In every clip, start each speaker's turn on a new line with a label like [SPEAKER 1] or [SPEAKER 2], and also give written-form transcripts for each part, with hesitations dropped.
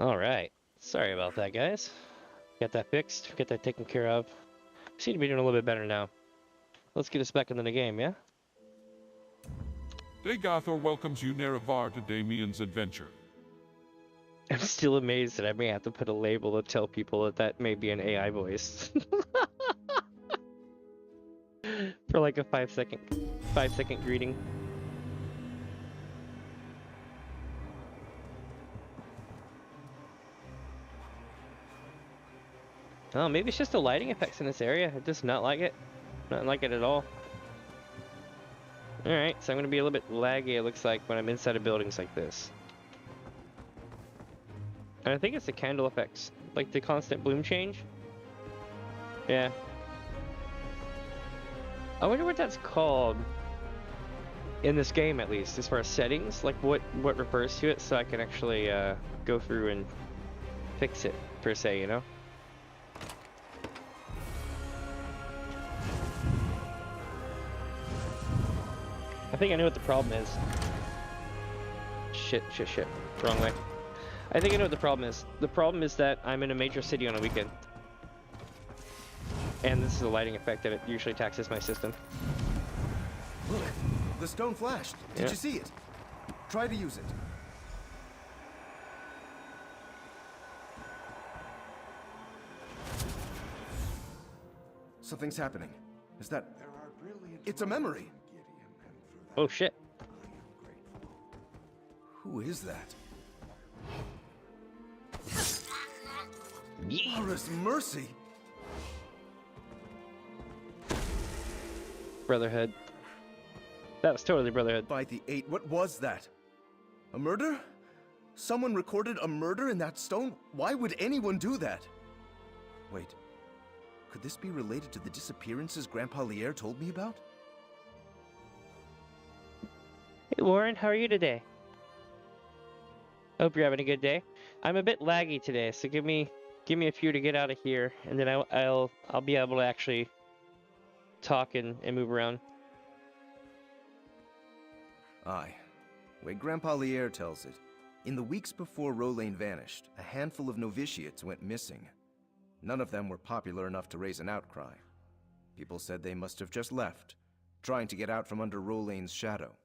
[SPEAKER 1] Alright. Sorry about that, guys. Got that fixed, get that taken care of. Seem to be doing a little bit better now. Let's get us back into the game, yeah?
[SPEAKER 2] Dagothor welcomes you, Nerevar, to DamiensAdventure.
[SPEAKER 1] I'm still amazed that I may have to put a label to tell people that that may be an AI voice. For like a 5-second greeting. Oh, maybe it's just the lighting effects in this area. I just not like it. Not like it at all. Alright, so I'm gonna be a little bit laggy, it looks like, when I'm inside of buildings like this. And I think it's the candle effects. Like the constant bloom change. Yeah. I wonder what that's called. In this game, at least, as far as settings. Like what refers to it, so I can actually go through and fix it, per se, you know? I think I know what the problem is. Shit. Wrong way. I think I know what the problem is. The problem is that I'm in a major city on a weekend. And this is a lighting effect that it usually taxes my system.
[SPEAKER 3] Look, the stone flashed. Did you see it? Try to use it. Something's happening. Is that... It's a memory.
[SPEAKER 1] Oh shit.
[SPEAKER 3] Who is that?
[SPEAKER 1] Yeah.
[SPEAKER 3] Horus Mercy!
[SPEAKER 1] Brotherhood. That was totally Brotherhood.
[SPEAKER 3] By the 8, what was that? A murder? Someone recorded a murder in that stone? Why would anyone do that? Wait, could this be related to the disappearances Grandpa Lier told me about?
[SPEAKER 1] Hey Warren, how are you today? Hope you're having a good day. I'm a bit laggy today, so give me a few to get out of here, and then I'll be able to actually talk and move around.
[SPEAKER 3] Aye. Way Grandpa Lier tells it, in the weeks before Rolain vanished, a handful of novitiates went missing. None of them were popular enough to raise an outcry. People said they must have just left, trying to get out from under Rolain's shadow.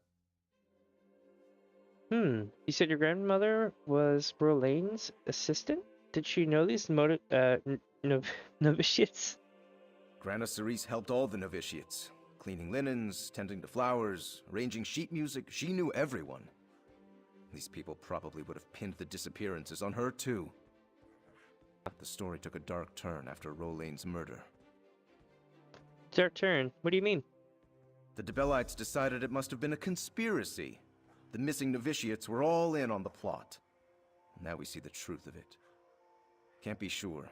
[SPEAKER 1] You said your grandmother was Rolain's assistant? Did she know these novitiates?
[SPEAKER 3] Grana Cerise helped all the novitiates, cleaning linens, tending to flowers, arranging sheet music. She knew everyone. These people probably would have pinned the disappearances on her too. The story took a dark turn after Rolain's murder.
[SPEAKER 1] Dark turn? What do you mean?
[SPEAKER 3] The Debellites decided it must have been a conspiracy. The missing novitiates were all in on the plot. Now we see the truth of it. Can't be sure,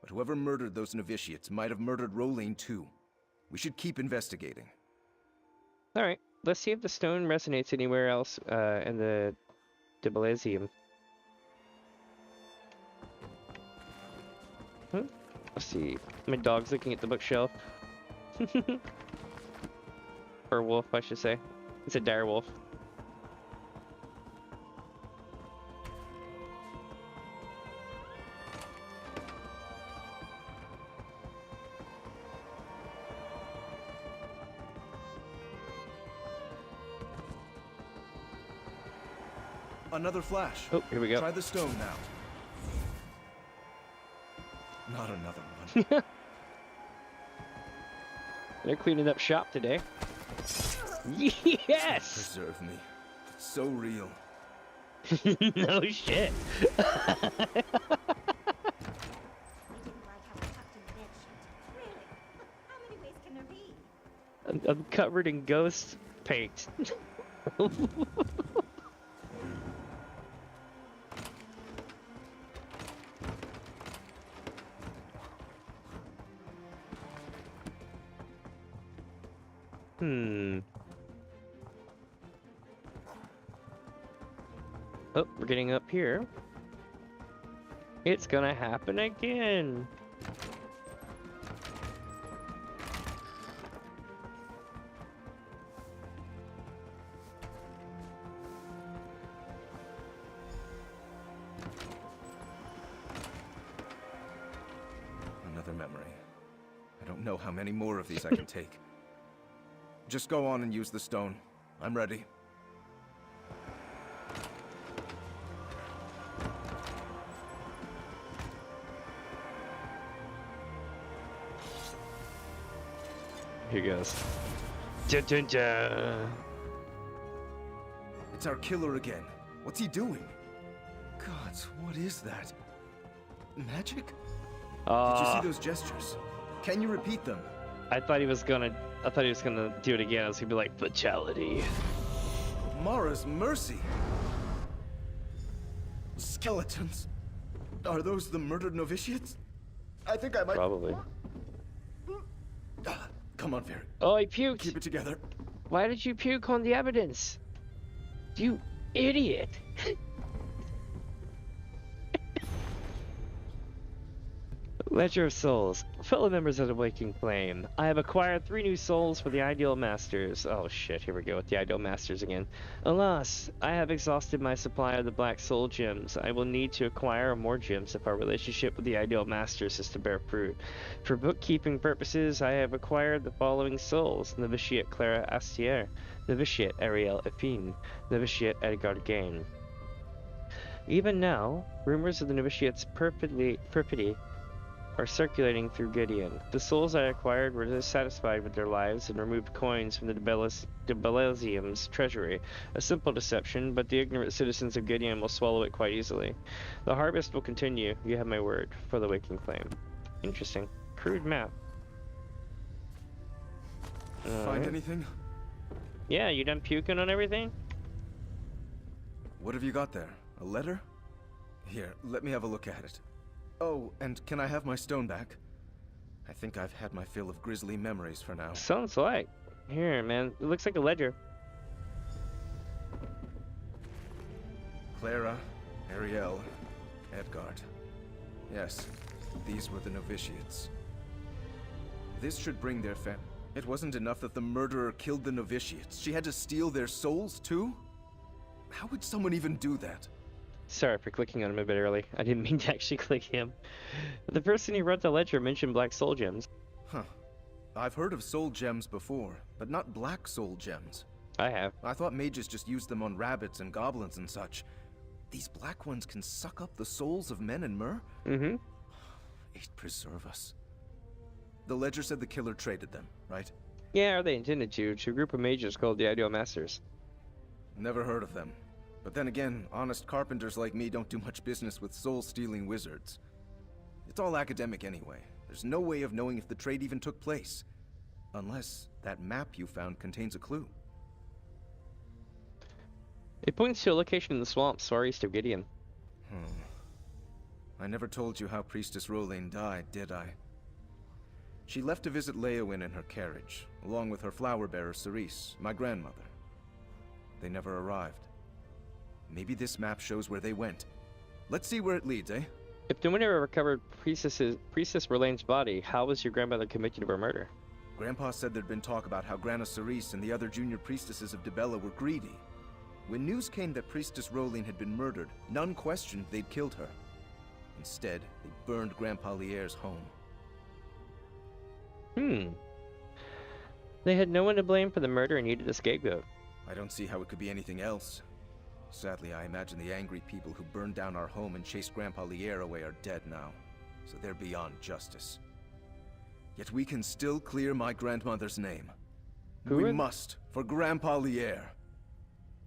[SPEAKER 3] but whoever murdered those novitiates might have murdered Rolain too. We should keep investigating.
[SPEAKER 1] Alright, let's see if the stone resonates anywhere else in the Debellisium. Let's see. My dog's looking at the bookshelf. Or wolf, I should say. It's a dire wolf.
[SPEAKER 3] Another flash.
[SPEAKER 1] Oh, here we go.
[SPEAKER 3] Try the stone now. Not another one.
[SPEAKER 1] They're cleaning up shop today. Yes!
[SPEAKER 3] Preserve me. It's so real.
[SPEAKER 1] No shit. I'm covered in ghost paint. Oh, we're getting up here. It's gonna happen again.
[SPEAKER 3] don't know how many more of these I can take. Just go on and use the stone. I'm ready.
[SPEAKER 1] Here goes. Dun, dun, dun.
[SPEAKER 3] It's our killer again. What's he doing? Gods, what is that? Magic? Did you see those gestures? Can you repeat them?
[SPEAKER 1] I thought he was gonna do it again. I was gonna be like, fatality.
[SPEAKER 3] Mara's mercy. Skeletons. Are those the murdered novitiates? I think I might...
[SPEAKER 1] Probably.
[SPEAKER 3] Come on, Varric.
[SPEAKER 1] Oh, he puked.
[SPEAKER 3] Keep it together.
[SPEAKER 1] Why did you puke on the evidence? You idiot. Ledger of Souls. Fellow members of the Waking Flame, I have acquired 3 new souls for the Ideal Masters. Oh shit, here we go with the Ideal Masters again. Alas, I have exhausted my supply of the Black Soul Gems. I will need to acquire more gems if our relationship with the Ideal Masters is to bear fruit. For bookkeeping purposes, I have acquired the following souls: Novitiate Clara Astier, Novitiate Ariel Epine, Novitiate Edgar Gain. Even now, rumors of the Novitiate's perfidy are circulating through Gideon. The souls I acquired were dissatisfied with their lives and removed coins from the Debelasium's treasury. A simple deception, but the ignorant citizens of Gideon will swallow it quite easily. The harvest will continue, you have my word, for the Waking Flame. Interesting. Crude map.
[SPEAKER 3] Find anything?
[SPEAKER 1] Yeah, you done puking on everything?
[SPEAKER 3] What have you got there? A letter? Here, let me have a look at it. Oh, and can I have my stone back? I think I've had my fill of grisly memories for now.
[SPEAKER 1] Sounds like. Here, man. It looks like a ledger.
[SPEAKER 3] Clara, Ariel, Edgard. Yes, these were the novitiates. This should bring their fam. It wasn't enough that the murderer killed the novitiates. She had to steal their souls, too? How would someone even do that?
[SPEAKER 1] Sorry for clicking on him a bit early. I didn't mean to actually click him. The person who wrote the ledger mentioned Black Soul Gems.
[SPEAKER 3] Huh. I've heard of soul gems before, but not black soul gems.
[SPEAKER 1] I have.
[SPEAKER 3] I thought mages just used them on rabbits and goblins and such. These black ones can suck up the souls of men and mer?
[SPEAKER 1] Mm-hmm.
[SPEAKER 3] It preserve us. The ledger said the killer traded them, right?
[SPEAKER 1] Yeah, or they intended to a group of mages called the Ideal Masters.
[SPEAKER 3] Never heard of them. But then again, honest carpenters like me don't do much business with soul-stealing wizards. It's all academic anyway. There's no way of knowing if the trade even took place. Unless that map you found contains a clue.
[SPEAKER 1] It points to a location in the swamps far east of Gideon.
[SPEAKER 3] I never told you how Priestess Rowlane died, did I? She left to visit Leowyn in her carriage, along with her flower-bearer Cerise, my grandmother. They never arrived. Maybe this map shows where they went. Let's see where it leads, eh? If
[SPEAKER 1] the winner recovered Priestess Rowlane's body, how was your grandmother convicted of her murder?
[SPEAKER 3] Grandpa said there'd been talk about how Grana Cerise and the other junior priestesses of Dibella were greedy. When news came that Priestess Rowlane had been murdered, none questioned they'd killed her. Instead, they burned Grandpa Lierre's home.
[SPEAKER 1] They had no one to blame for the murder and needed a scapegoat.
[SPEAKER 3] I don't see how it could be anything else. Sadly, I imagine the angry people who burned down our home and chased Grandpa Lierre away are dead now, so they're beyond justice. Yet we can still clear my grandmother's name. We must, for Grandpa Lierre.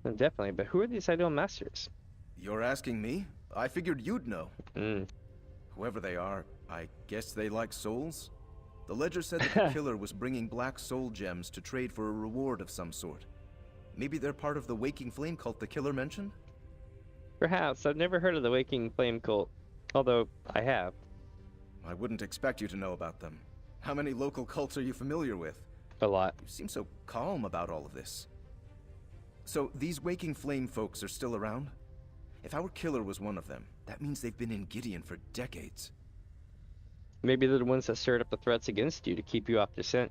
[SPEAKER 1] Definitely, but who are these Ideal Masters?
[SPEAKER 3] You're asking me? I figured you'd know. Whoever they are, I guess they like souls? The ledger said that the killer was bringing black soul gems to trade for a reward of some sort. Maybe they're part of the Waking Flame cult the killer mentioned?
[SPEAKER 1] Perhaps. I've never heard of the Waking Flame cult. Although, I have.
[SPEAKER 3] I wouldn't expect you to know about them. How many local cults are you familiar with?
[SPEAKER 1] A lot.
[SPEAKER 3] You seem so calm about all of this. So, these Waking Flame folks are still around? If our killer was one of them, that means they've been in Gideon for decades.
[SPEAKER 1] Maybe they're the ones that stirred up the threats against you to keep you off the scent.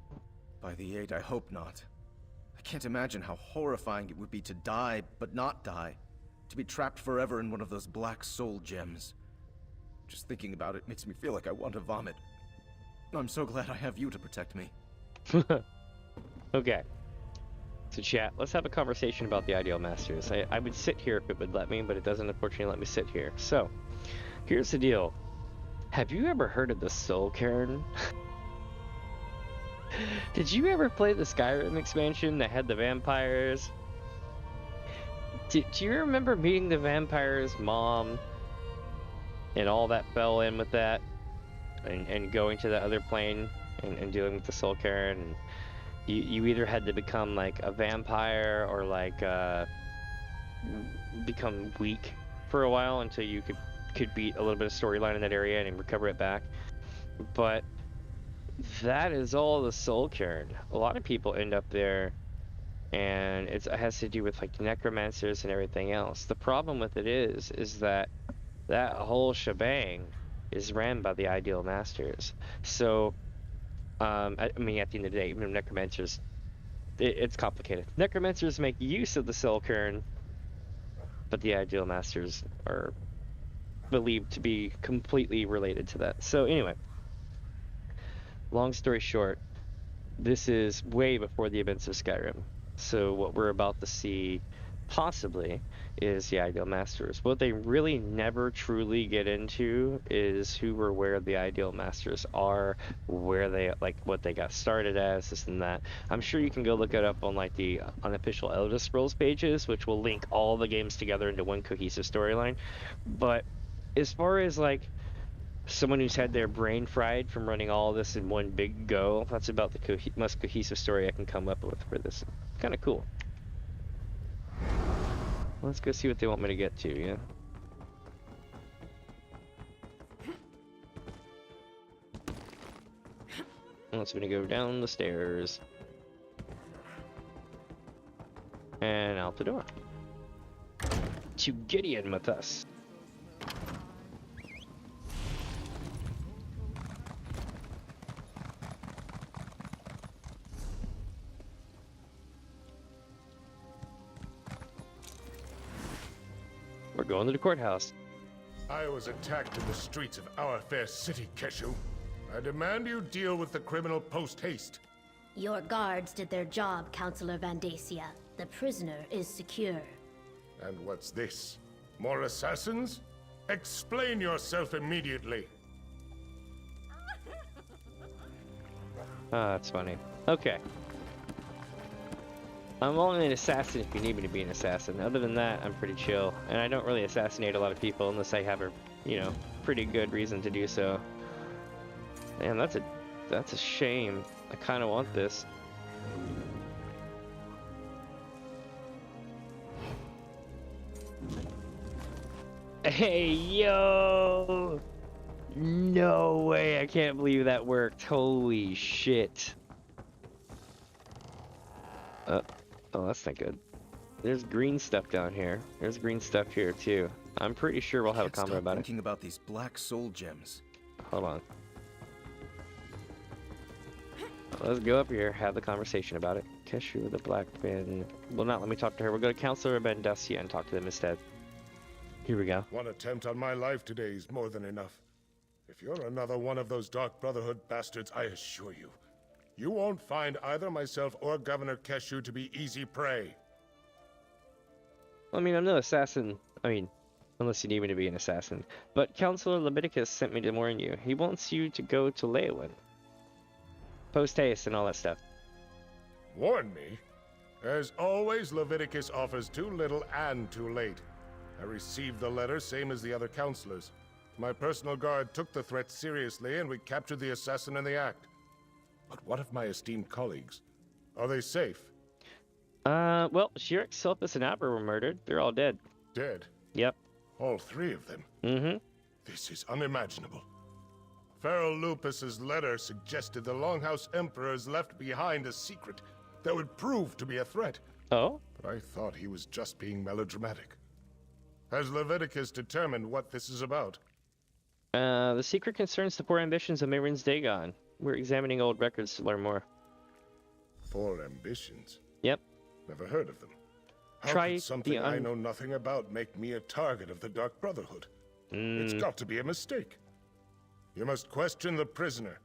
[SPEAKER 3] By the 8, I hope not. I can't imagine how horrifying it would be to die, but not die. To be trapped forever in one of those black soul gems. Just thinking about it makes me feel like I want to vomit. I'm so glad I have you to protect me.
[SPEAKER 1] Okay. So chat, let's have a conversation about the Ideal Masters. I would sit here if it would let me, but it doesn't unfortunately let me sit here. So, here's the deal. Have you ever heard of the Soul Cairn? Did you ever play the Skyrim expansion that had the vampires? Do you remember meeting the vampire's mom and all that fell in with that? And going to the other plane and dealing with the Soul Cairn? And you either had to become like a vampire or like become weak for a while until you could beat a little bit of storyline in that area and recover it back. But that is all the Soul Cairn. A lot of people end up there, and it has to do with like necromancers and everything else. The problem with it is that whole shebang is ran by the Ideal Masters. So I mean, at the end of the day, even necromancers, it's complicated. Necromancers make use of the Soul Cairn, but the Ideal Masters are believed to be completely related to that. So anyway, long story short, this is way before the events of Skyrim. So what we're about to see, possibly, is the Ideal Masters. What they really never truly get into is who or where the Ideal Masters are, where they, like, what they got started as, this and that. I'm sure you can go look it up on, like, the unofficial Elder Scrolls pages, which will link all the games together into one cohesive storyline. But as far as, like, someone who's had their brain fried from running all this in one big go, that's about the most cohesive story I can come up with for this. Kind of cool. Let's go see what they want me to get to, yeah? Let's gonna go down the stairs. And out the door. To Gideon with us. We're going to the courthouse.
[SPEAKER 4] I was attacked in the streets of our fair city, Keshu. I demand you deal with the criminal post-haste.
[SPEAKER 5] Your guards did their job, Counselor Vandacia. The prisoner is secure.
[SPEAKER 4] And what's this? More assassins? Explain yourself immediately.
[SPEAKER 1] Ah, that's funny. Okay. I'm only an assassin if you need me to be an assassin. Other than that, I'm pretty chill. And I don't really assassinate a lot of people unless I have a, you know, pretty good reason to do so. Man, that's a shame. I kind of want this. Hey, yo! No way, I can't believe that worked. Holy shit. Oh, that's not good. There's green stuff down here. There's green stuff here too. I'm pretty sure we'll have a comment about it.
[SPEAKER 3] Thinking about these black soul gems.
[SPEAKER 1] Hold on. Let's go up here, have the conversation about it. Keshu with the black pin. Will not let me talk to her. We'll go to Counselor Bendacia and talk to them instead. Here we go.
[SPEAKER 4] One attempt on my life today is more than enough. If you're another one of those Dark Brotherhood bastards, I assure you, you won't find either myself or Governor Keshu to be easy prey.
[SPEAKER 1] I mean, I'm no assassin. I mean, unless you need me to be an assassin. But Counselor Leviticus sent me to warn you. He wants you to go to Leowin. Post-haste and all that stuff.
[SPEAKER 4] Warn me? As always, Leviticus offers too little and too late. I received the letter, same as the other counselors. My personal guard took the threat seriously, and we captured the assassin in the act. But what of my esteemed colleagues? Are they safe?
[SPEAKER 1] Well, Shirak, Sulpus, and Abra were murdered. They're all dead.
[SPEAKER 4] Dead?
[SPEAKER 1] Yep.
[SPEAKER 4] All three of them?
[SPEAKER 1] Mm-hmm.
[SPEAKER 4] This is unimaginable. Pharaoh Lupus's letter suggested the Longhouse Emperors left behind a secret that would prove to be a threat.
[SPEAKER 1] Oh?
[SPEAKER 4] But I thought he was just being melodramatic. Has Leviticus determined what this is about?
[SPEAKER 1] The secret concerns the poor ambitions of Mehrunes Dagon. We're examining old records to learn more.
[SPEAKER 4] Poor ambitions?
[SPEAKER 1] Yep.
[SPEAKER 4] Never heard of them. How
[SPEAKER 1] Try
[SPEAKER 4] could something I know nothing about make me a target of the Dark Brotherhood? It's got to be a mistake. You must question the prisoner.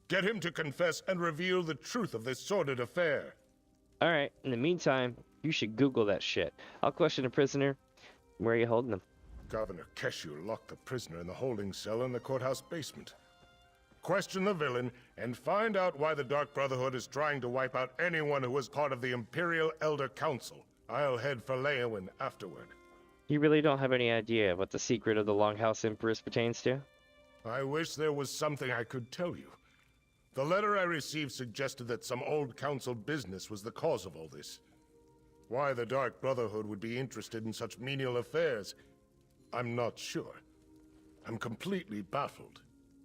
[SPEAKER 4] Get him to confess and reveal the truth of this sordid affair.
[SPEAKER 1] Alright, in the meantime, you should Google that shit. I'll question the prisoner. Where are you holding him?
[SPEAKER 4] Governor Keshu locked the prisoner in the holding cell in the courthouse basement. Question the villain and find out why the Dark Brotherhood is trying to wipe out anyone who was part of the Imperial Elder Council. I'll head for Leowin afterward.
[SPEAKER 1] You really don't have any idea what the secret of the Longhouse Empress pertains to?
[SPEAKER 4] I wish there was something I could tell you. The letter I received suggested that some old council business was the cause of all this. Why the Dark Brotherhood would be interested in such menial affairs, I'm not sure. I'm completely baffled.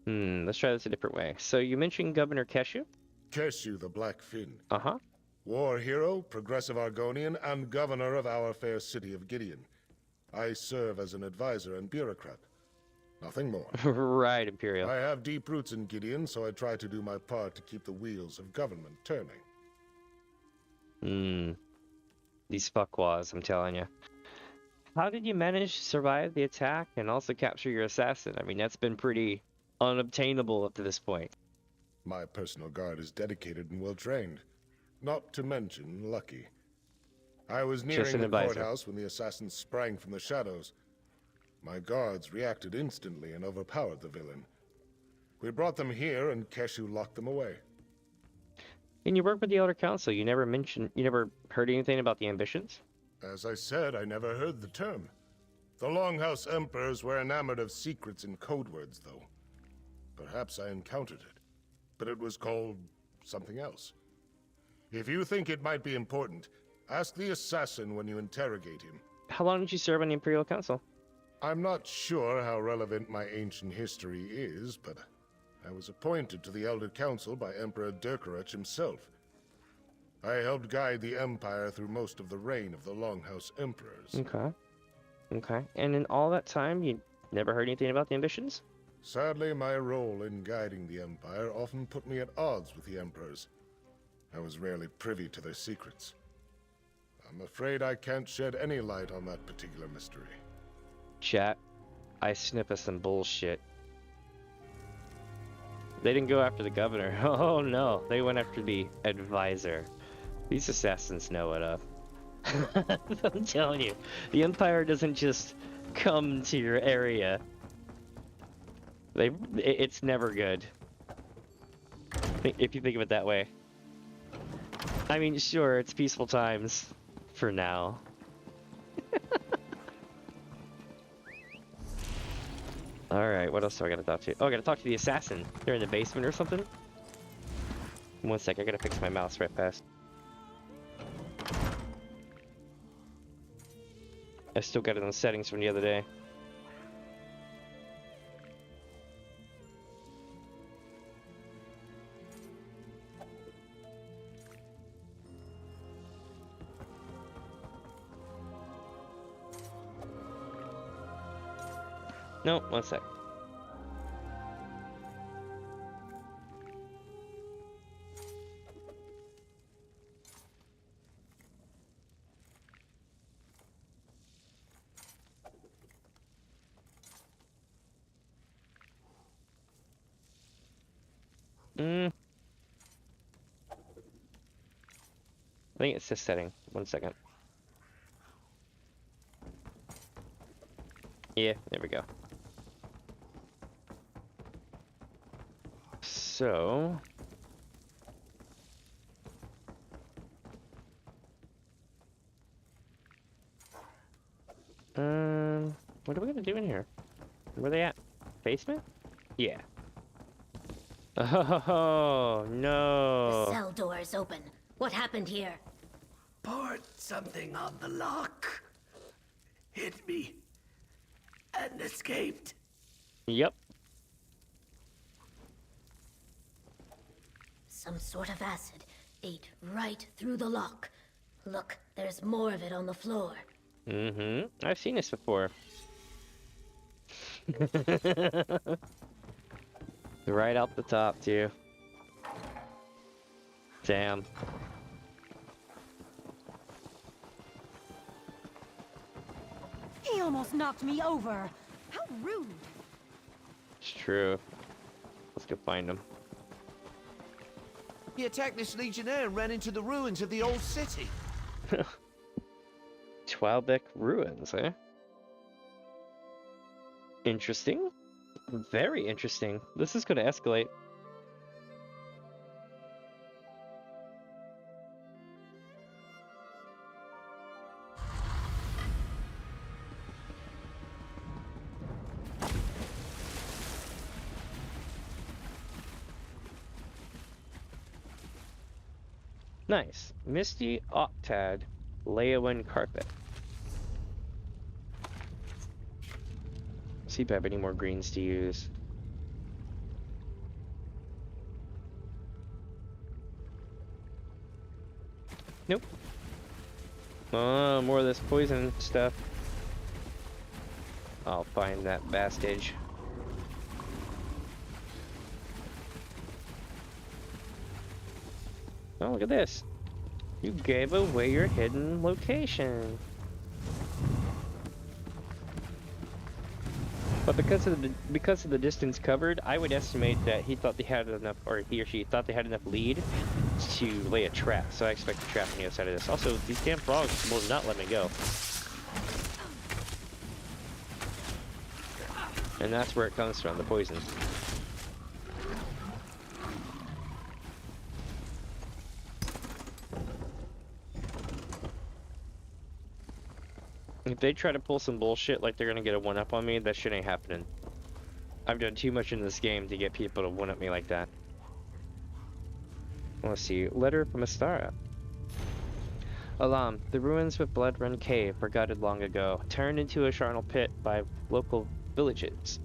[SPEAKER 1] Let's try this a different way. So you mentioned Governor Keshu?
[SPEAKER 4] Keshu the Black Fin.
[SPEAKER 1] Uh-huh.
[SPEAKER 4] War hero, progressive Argonian, and governor of our fair city of Gideon. I serve as an advisor and bureaucrat. Nothing more.
[SPEAKER 1] Right, Imperial.
[SPEAKER 4] I have deep roots in Gideon, so I try to do my part to keep the wheels of government turning.
[SPEAKER 1] These fuckwads, I'm telling you. How did you manage to survive the attack and also capture your assassin? I mean, that's been pretty unobtainable up to this point.
[SPEAKER 4] My personal guard is dedicated and well-trained. Not to mention, lucky. I was nearing the courthouse when the assassins sprang from the shadows. My guards reacted instantly and overpowered the villain. We brought them here, and Keshu locked them away.
[SPEAKER 1] In your work with the Elder Council, you never heard anything about the ambitions?
[SPEAKER 4] As I said, I never heard the term. The Longhouse Emperors were enamored of secrets and code words, though. Perhaps I encountered it, but it was called something else. If you think it might be important, ask the assassin when you interrogate him.
[SPEAKER 1] How long did you serve on the Imperial Council?
[SPEAKER 4] I'm not sure how relevant my ancient history is, but I was appointed to the Elder Council by Emperor Durkarach himself. I helped guide the Empire through most of the reign of the Longhouse Emperors.
[SPEAKER 1] Okay. And in all that time, you never heard anything about the ambitions?
[SPEAKER 4] Sadly, my role in guiding the Empire often put me at odds with the Emperors. I was rarely privy to their secrets. I'm afraid I can't shed any light on that particular mystery.
[SPEAKER 1] Chat, I snip at some bullshit. They didn't go after the governor. Oh no, they went after the advisor. These assassins know it up. I'm telling you, the Empire doesn't just come to your area. It's never good. If you think of it that way. I mean, sure, it's peaceful times for now. Alright, what else do I gotta talk to? Oh, I gotta talk to the assassin. They're in the basement or something? One sec, I gotta fix my mouse right fast. I still got it on settings from the other day. No, one sec. I think it's this setting. One second. Yeah, there we go. So... what are we gonna do in here? Where are they at? Basement? Yeah. Oh, no.
[SPEAKER 5] The cell door is open. What happened here?
[SPEAKER 6] Poured something on the lock. Hit me. And escaped.
[SPEAKER 1] Yep.
[SPEAKER 5] Some sort of acid ate right through the lock. Look, there's more of it on the floor.
[SPEAKER 1] Mm-hmm. I've seen this before. Right out the top, too. Damn.
[SPEAKER 7] He almost knocked me over. How rude.
[SPEAKER 1] It's true. Let's go find him.
[SPEAKER 8] He attacked this legionnaire and ran into the ruins of the old city.
[SPEAKER 1] Twalbeck ruins, eh? Interesting. Very interesting. This is going to escalate. Nice. Misty Octad Leowen Carpet. See if I have any more greens to use. Nope. Oh, more of this poison stuff. I'll find that bastage. Oh, look at this. You gave away your hidden location. But because of the distance covered, I would estimate that he thought they had enough, or he or she thought they had enough lead to lay a trap. So I expect a trap on the other side of this. Also, these damn frogs will not let me go. And that's where it comes from, the poison. If they try to pull some bullshit like they're gonna get a one-up on me, that shit ain't happening. I've done too much in this game to get people to one-up me like that. Let's see. Letter from Astara. Alam, the ruins of Blood Run Cave were gutted long ago, turned into a charnel pit by local villages.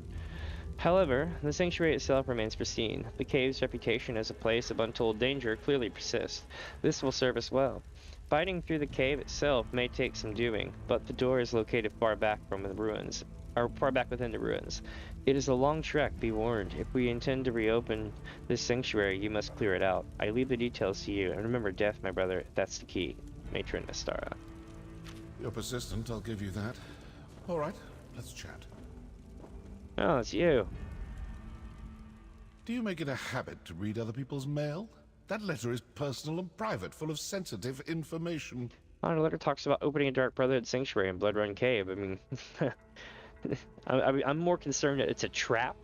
[SPEAKER 1] However, the sanctuary itself remains pristine. The cave's reputation as a place of untold danger clearly persists. This will serve us well. Fighting through the cave itself may take some doing, but the door is located far back from the ruins, or far back within the ruins. It is a long trek, be warned. If we intend to reopen this sanctuary, you must clear it out. I leave the details to you, and remember death, my brother, that's the key. Matron Astara.
[SPEAKER 4] You're persistent, I'll give you that. All right, let's chat.
[SPEAKER 1] Oh, it's you.
[SPEAKER 4] Do you make it a habit to read other people's mail? That letter is personal and private, full of sensitive information.
[SPEAKER 1] Oh, the letter talks about opening a Dark Brotherhood sanctuary in Blood Run Cave. I mean, I'm more concerned that it's a trap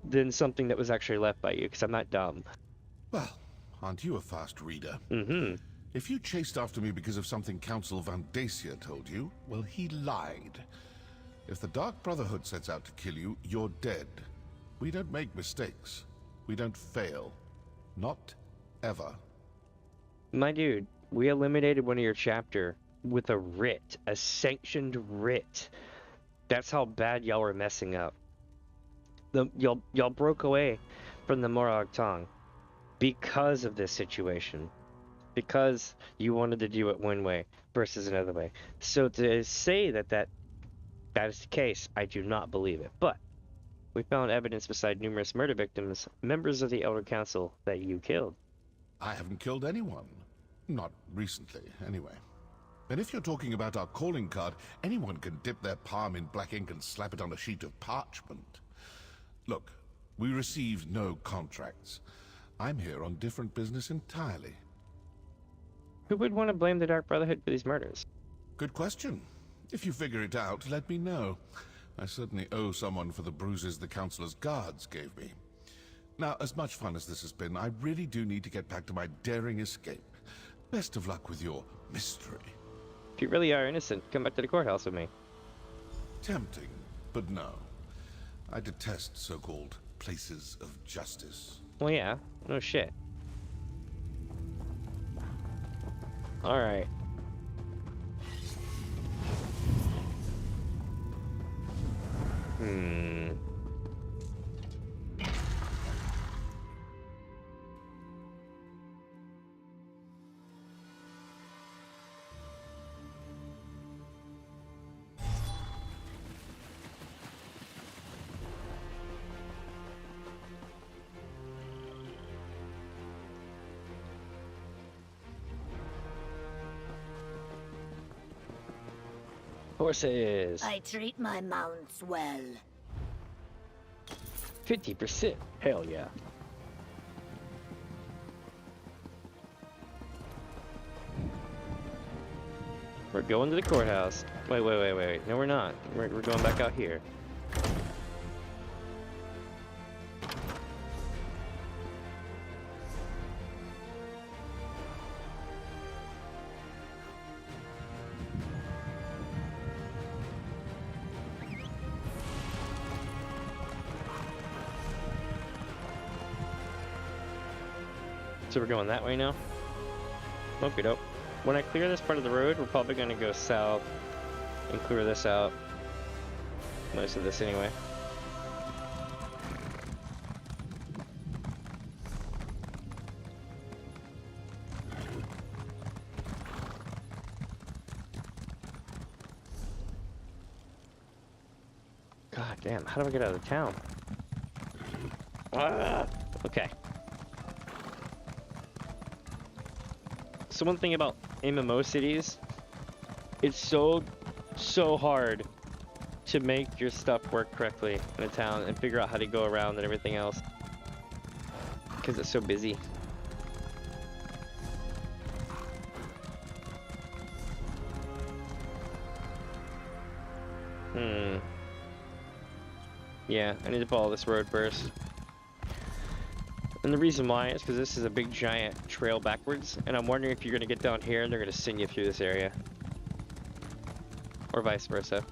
[SPEAKER 1] than something that was actually left by you, because I'm not dumb.
[SPEAKER 4] Well, aren't you a fast reader?
[SPEAKER 1] Mm-hmm.
[SPEAKER 4] If you chased after me because of something Council Van Dacia told you, well, he lied. If the Dark Brotherhood sets out to kill you, you're dead. We don't make mistakes. We don't fail. Not ever.
[SPEAKER 1] My dude, we eliminated one of your chapter with a writ, a sanctioned writ. That's how bad y'all were messing up. Y'all broke away from the Morag Tong because of this situation. Because you wanted to do it one way versus another way. So to say that is the case, I do not believe it. But we found evidence beside numerous murder victims, members of the Elder Council, that you killed.
[SPEAKER 4] I haven't killed anyone. Not recently, anyway. And if you're talking about our calling card, anyone can dip their palm in black ink and slap it on a sheet of parchment. Look, we received no contracts. I'm here on different business entirely.
[SPEAKER 1] Who would want to blame the Dark Brotherhood for these murders?
[SPEAKER 4] Good question. If you figure it out, let me know. I certainly owe someone for the bruises the Councilor's guards gave me. Now, as much fun as this has been, I really do need to get back to my daring escape. Best of luck with your mystery.
[SPEAKER 1] If you really are innocent, come back to the courthouse with me.
[SPEAKER 4] Tempting, but no. I detest so-called places of justice.
[SPEAKER 1] Well, yeah. No shit. Alright. Horses.
[SPEAKER 5] I treat my mounts well.
[SPEAKER 1] 50%. Hell yeah. We're going to the courthouse. Wait. No, we're not. We're going back out here. So we're going that way now? Okie doke. When I clear this part of the road, we're probably going to go south and clear this out. Most of this anyway. God damn, how do I get out of town? Ah, okay. So one thing about MMO cities, it's so hard to make your stuff work correctly in a town and figure out how to go around and everything else because it's so busy. Yeah, I need to follow this road first. And the reason why is because this is a big giant trail backwards, and I'm wondering if you're gonna get down here and they're gonna send you through this area. Or vice versa.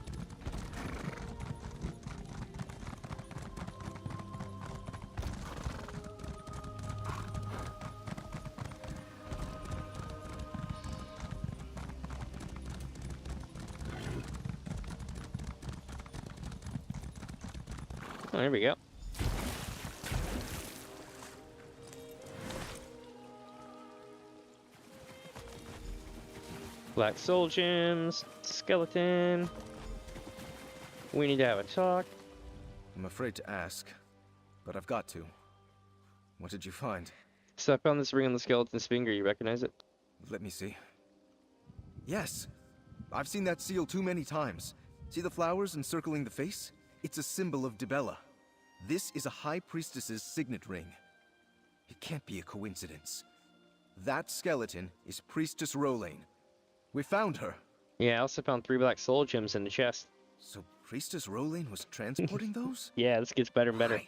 [SPEAKER 1] Oh, here we go. Black soul gems, skeleton. We need to have a talk.
[SPEAKER 3] I'm afraid to ask, but I've got to. What did you find?
[SPEAKER 1] So I found this ring on the skeleton's finger. You recognize it?
[SPEAKER 3] Let me see. Yes! I've seen that seal too many times. See the flowers encircling the face? It's a symbol of Dibella. This is a High Priestess's signet ring. It can't be a coincidence. That skeleton is Priestess Rolain. We found her.
[SPEAKER 1] Yeah, I also found 3 black soul gems in the chest.
[SPEAKER 3] So Priestess Rolain was transporting those?
[SPEAKER 1] Yeah, this gets better and better.
[SPEAKER 3] Why?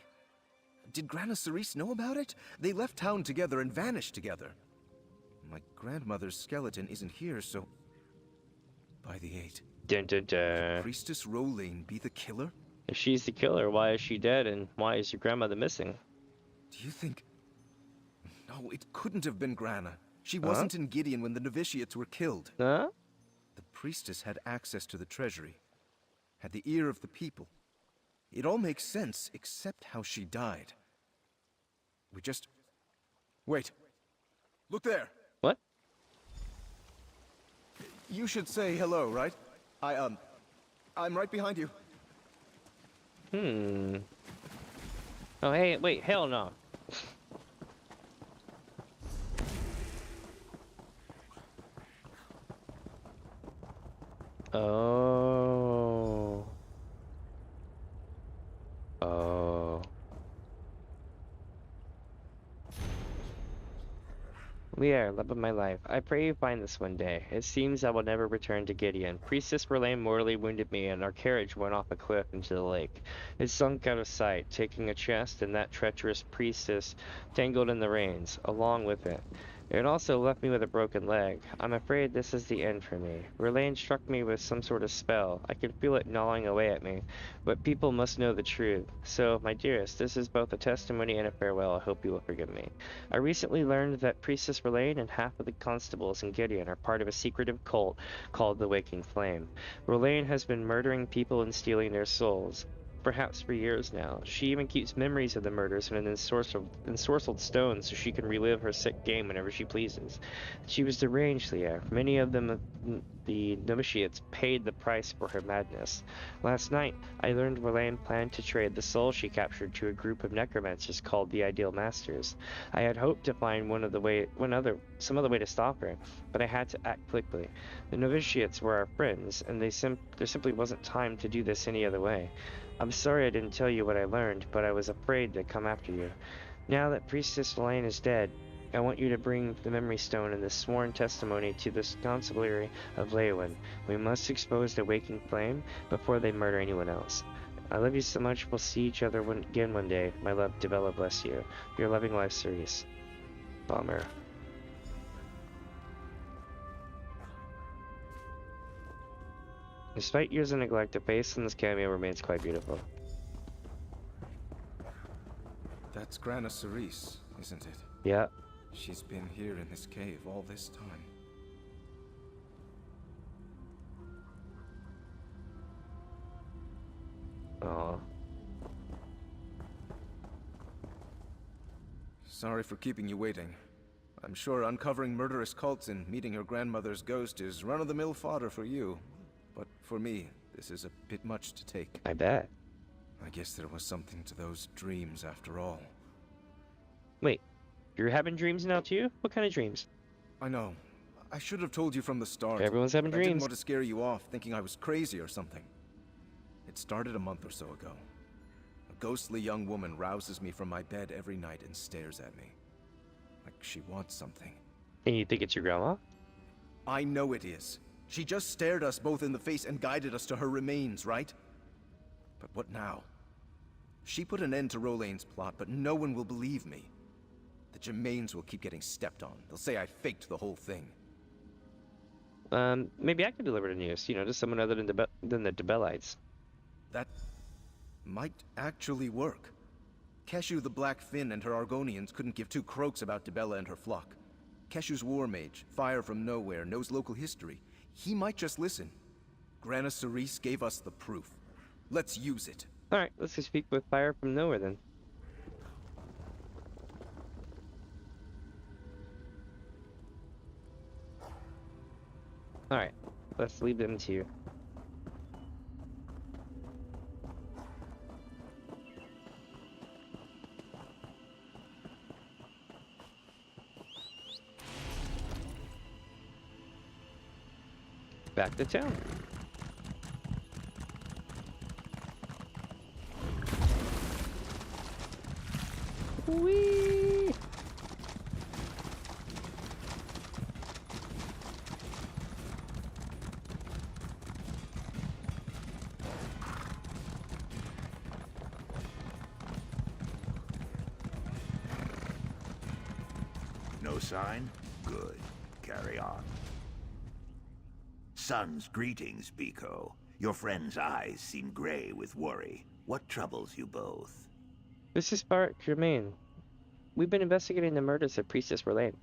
[SPEAKER 3] Did Grana Cerise know about it? They left town together and vanished together. My grandmother's skeleton isn't here, so... By the 8.
[SPEAKER 1] Dun dun dun.
[SPEAKER 3] Could Priestess Rolain be the killer?
[SPEAKER 1] If she's the killer, why is she dead and why is your grandmother missing?
[SPEAKER 3] Do you think... No, it couldn't have been Grana. She wasn't in Gideon when the novitiates were killed.
[SPEAKER 1] Huh?
[SPEAKER 3] The priestess had access to the treasury. Had the ear of the people. It all makes sense, except how she died. We just... Wait. Look there!
[SPEAKER 1] What?
[SPEAKER 3] You should say hello, right? I'm right behind you.
[SPEAKER 1] Oh, hey, wait, hell no. Oh. Oh. Lear, love of my life, I pray you find this one day. It seems I will never return to Gideon. Priestess Verlaine mortally wounded me, and our carriage went off a cliff into the lake. It sunk out of sight, taking a chest and that treacherous priestess tangled in the reins, along with it. It also left me with a broken leg. I'm afraid this is the end for me. Verlaine struck me with some sort of spell. I can feel it gnawing away at me. But people must know the truth. So, my dearest, this is both a testimony and a farewell. I hope you will forgive me. I recently learned that Priestess Verlaine and half of the constables in Gideon are part of a secretive cult called the Waking Flame. Verlaine has been murdering people and stealing their souls. Perhaps for years now. She even keeps memories of the murders in an ensorcelled stone so she can relive her sick game whenever she pleases. She was deranged, Leah. Many of them, the novitiates, paid the price for her madness. Last night, I learned Verlaine planned to trade the soul she captured to a group of necromancers called the Ideal Masters. I had hoped to find some other way to stop her, but I had to act quickly. The novitiates were our friends, and there simply wasn't time to do this any other way. I'm sorry I didn't tell you what I learned, but I was afraid to come after you. Now that Priestess Verlaine is dead, I want you to bring the memory stone and the sworn testimony to the constabulary of Leowin. We must expose the waking flame before they murder anyone else. I love you so much. We'll see each other again one day. My love, Devella, bless you. Your loving wife, Cerise. Bummer. Despite years of neglect, the face in this cameo remains quite beautiful.
[SPEAKER 3] That's Grana Cerise, isn't it?
[SPEAKER 1] Yeah.
[SPEAKER 3] She's been here in this cave all this time.
[SPEAKER 1] Aw.
[SPEAKER 3] Sorry for keeping you waiting. I'm sure uncovering murderous cults and meeting your grandmother's ghost is run-of-the-mill fodder for you. But for me, this is a bit much to take.
[SPEAKER 1] I bet.
[SPEAKER 3] I guess there was something to those dreams after all.
[SPEAKER 1] Wait, you're having dreams now too? What kind of dreams?
[SPEAKER 3] I know. I should have told you from the start.
[SPEAKER 1] Everyone's having
[SPEAKER 3] I didn't
[SPEAKER 1] dreams.
[SPEAKER 3] want to scare you off, thinking I was crazy or something. It started a month or so ago. A ghostly young woman rouses me from my bed every night and stares at me. Like she wants something.
[SPEAKER 1] And you think it's your grandma?
[SPEAKER 3] I know it is. She just stared us both in the face and guided us to her remains, right? But what now? She put an end to Rolain's plot, but no one will believe me. The Germains will keep getting stepped on. They'll say I faked the whole thing.
[SPEAKER 1] Maybe I could deliver the news, to someone other than the Debellites.
[SPEAKER 3] That might actually work. Keshu the Black Fin and her Argonians couldn't give two croaks about Debella and her flock. Keshu's war mage, Fire from Nowhere, knows local history. He might just listen. Grana Cerise gave us the proof. Let's use it.
[SPEAKER 1] Alright, let's go speak with Fire from Nowhere then. Alright, let's leave them to you. Back to town. Whee!
[SPEAKER 9] No sign? Good. Carry on. Son's greetings, Biko. Your friend's eyes seem gray with worry. What troubles you both?
[SPEAKER 1] This is Barak Germain. We've been investigating the murders of Priestess Rolain.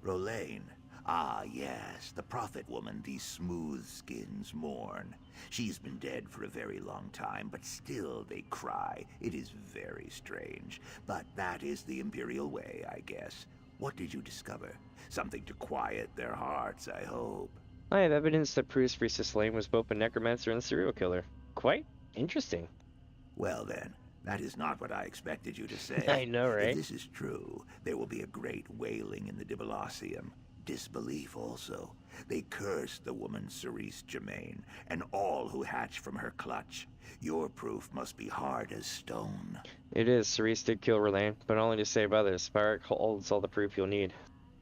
[SPEAKER 9] Rolain? Ah, yes, the prophet woman these smooth skins mourn. She's been dead for a very long time, but still they cry. It is very strange. But that is the Imperial way, I guess. What did you discover? Something to quiet their hearts, I hope.
[SPEAKER 1] I have evidence that Priestess Lane was both a necromancer and a serial killer. Quite interesting.
[SPEAKER 9] Well then, that is not what I expected you to say.
[SPEAKER 1] I know, right?
[SPEAKER 9] If this is true, there will be a great wailing in the Dibelosium. Disbelief also. They curse the woman Cerise Germain, and all who hatch from her clutch. Your proof must be hard as stone.
[SPEAKER 1] It is. Cerise did kill Rolain, but only to save others. Barak holds all the proof you'll need.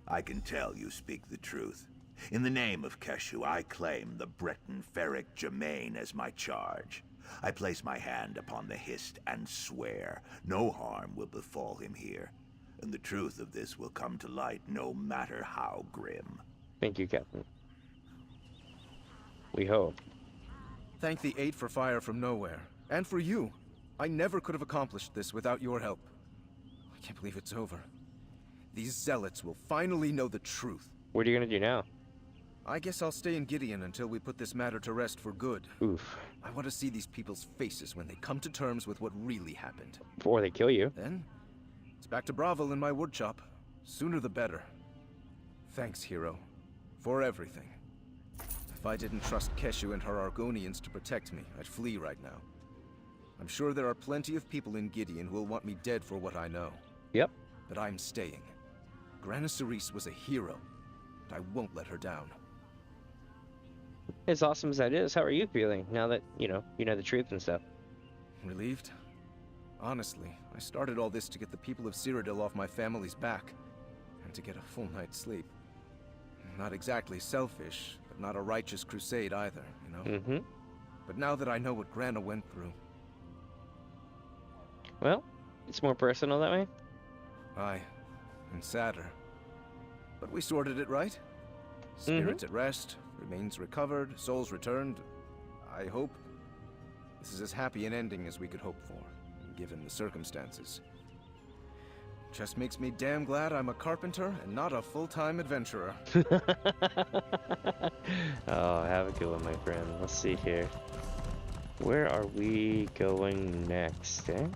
[SPEAKER 9] I can tell you speak the truth. In the name of Keshu, I claim the Breton Ferric Germain as my charge. I place my hand upon the Hist and swear no harm will befall him here. And the truth of this will come to light no matter how grim.
[SPEAKER 1] Thank you, Captain. We hope.
[SPEAKER 3] Thank the Eight for Fire from Nowhere. And for you. I never could have accomplished this without your help. I can't believe it's over. These zealots will finally know the truth.
[SPEAKER 1] What are you gonna do now?
[SPEAKER 3] I guess I'll stay in Gideon until we put this matter to rest for good.
[SPEAKER 1] Oof.
[SPEAKER 3] I want to see these people's faces when they come to terms with what really happened.
[SPEAKER 1] Before they kill you.
[SPEAKER 3] Then, it's back to Bravel in my woodshop. Sooner the better. Thanks, hero. For everything. If I didn't trust Keshu and her Argonians to protect me, I'd flee right now. I'm sure there are plenty of people in Gideon who will want me dead for what I know.
[SPEAKER 1] Yep.
[SPEAKER 3] But I'm staying. Grana Cerise was a hero, and I won't let her down.
[SPEAKER 1] As awesome as that is, how are you feeling now that, you know the truth and stuff?
[SPEAKER 3] Relieved? Honestly, I started all this to get the people of Cyrodiil off my family's back. And to get a full night's sleep. Not exactly selfish, but not a righteous crusade either, you know?
[SPEAKER 1] Mm-hmm.
[SPEAKER 3] But now that I know what Grana went through...
[SPEAKER 1] Well, it's more personal that way.
[SPEAKER 3] Aye, and sadder. But we sorted it right. Spirits at rest, remains recovered, souls returned. I hope this is as happy an ending as we could hope for, given the circumstances. Just makes me damn glad I'm a carpenter and not a full-time adventurer.
[SPEAKER 1] Oh, have a good one, my friend. Let's see here. Where are we going next, eh?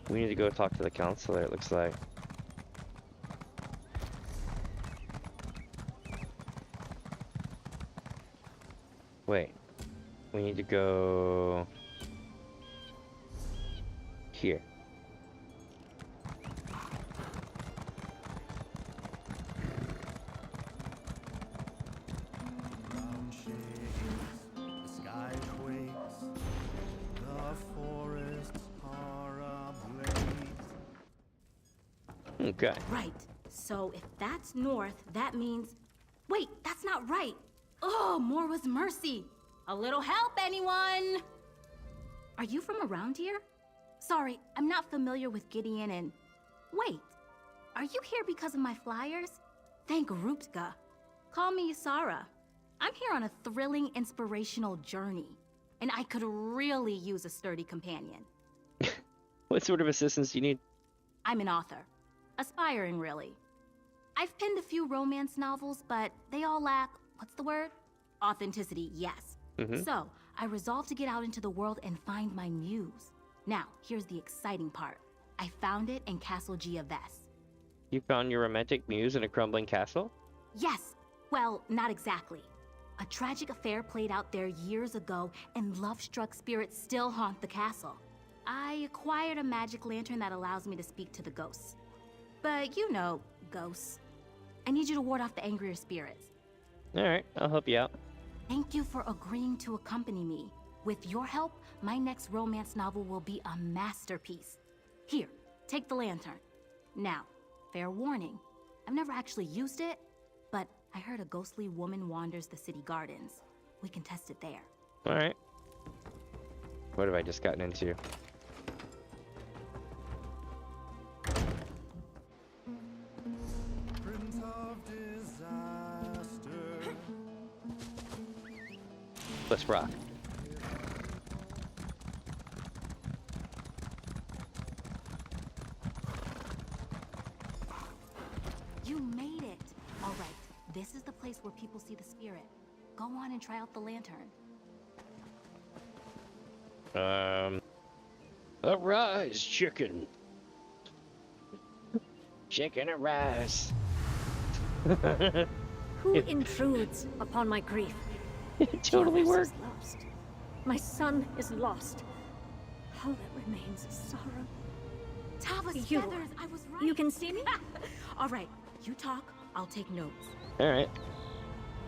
[SPEAKER 1] We need to go talk to the counselor, it looks like. Wait. We need to go... here. Okay.
[SPEAKER 5] Right. So if that's north, that means... Wait, that's not right. Oh, more was mercy. A little help, anyone? Are you from around here? Sorry, I'm not familiar with Gideon and... Wait, are you here because of my flyers? Thank Ruptka. Call me Yusara. I'm here on a thrilling, inspirational journey, and I could really use a sturdy companion.
[SPEAKER 1] What sort of assistance do you need?
[SPEAKER 5] I'm an author. Aspiring, really. I've penned a few romance novels, but they all lack, what's the word? Authenticity, yes. So, I resolved to get out into the world and find my muse. Now, here's the exciting part. I found it in Castle Gioves.
[SPEAKER 1] You found your romantic muse in a crumbling castle?
[SPEAKER 5] Yes. Well, not exactly. A tragic affair played out there years ago, and love-struck spirits still haunt the castle. I acquired a magic lantern that allows me to speak to the ghosts. But you know, ghosts. I need you to ward off the angrier spirits.
[SPEAKER 1] Alright, I'll help you out.
[SPEAKER 5] Thank you for agreeing to accompany me. With your help, my next romance novel will be a masterpiece. Here, take the lantern. Now, fair warning, I've never actually used it, but I heard a ghostly woman wanders the city gardens. We can test it there.
[SPEAKER 1] Alright. What have I just gotten into? Let's rock.
[SPEAKER 5] You made it! All right, this is the place where people see the spirit. Go on and try out the lantern.
[SPEAKER 1] Arise, chicken. Chicken, arise.
[SPEAKER 10] Who intrudes upon my grief?
[SPEAKER 1] It totally
[SPEAKER 10] Gioves
[SPEAKER 1] worked.
[SPEAKER 10] is lost. My son is lost. All that remains is sorrow.
[SPEAKER 5] Tava's
[SPEAKER 10] You.
[SPEAKER 5] feathers, I was right.
[SPEAKER 10] You can see me?
[SPEAKER 5] All right, you talk, I'll take notes.
[SPEAKER 1] Alright.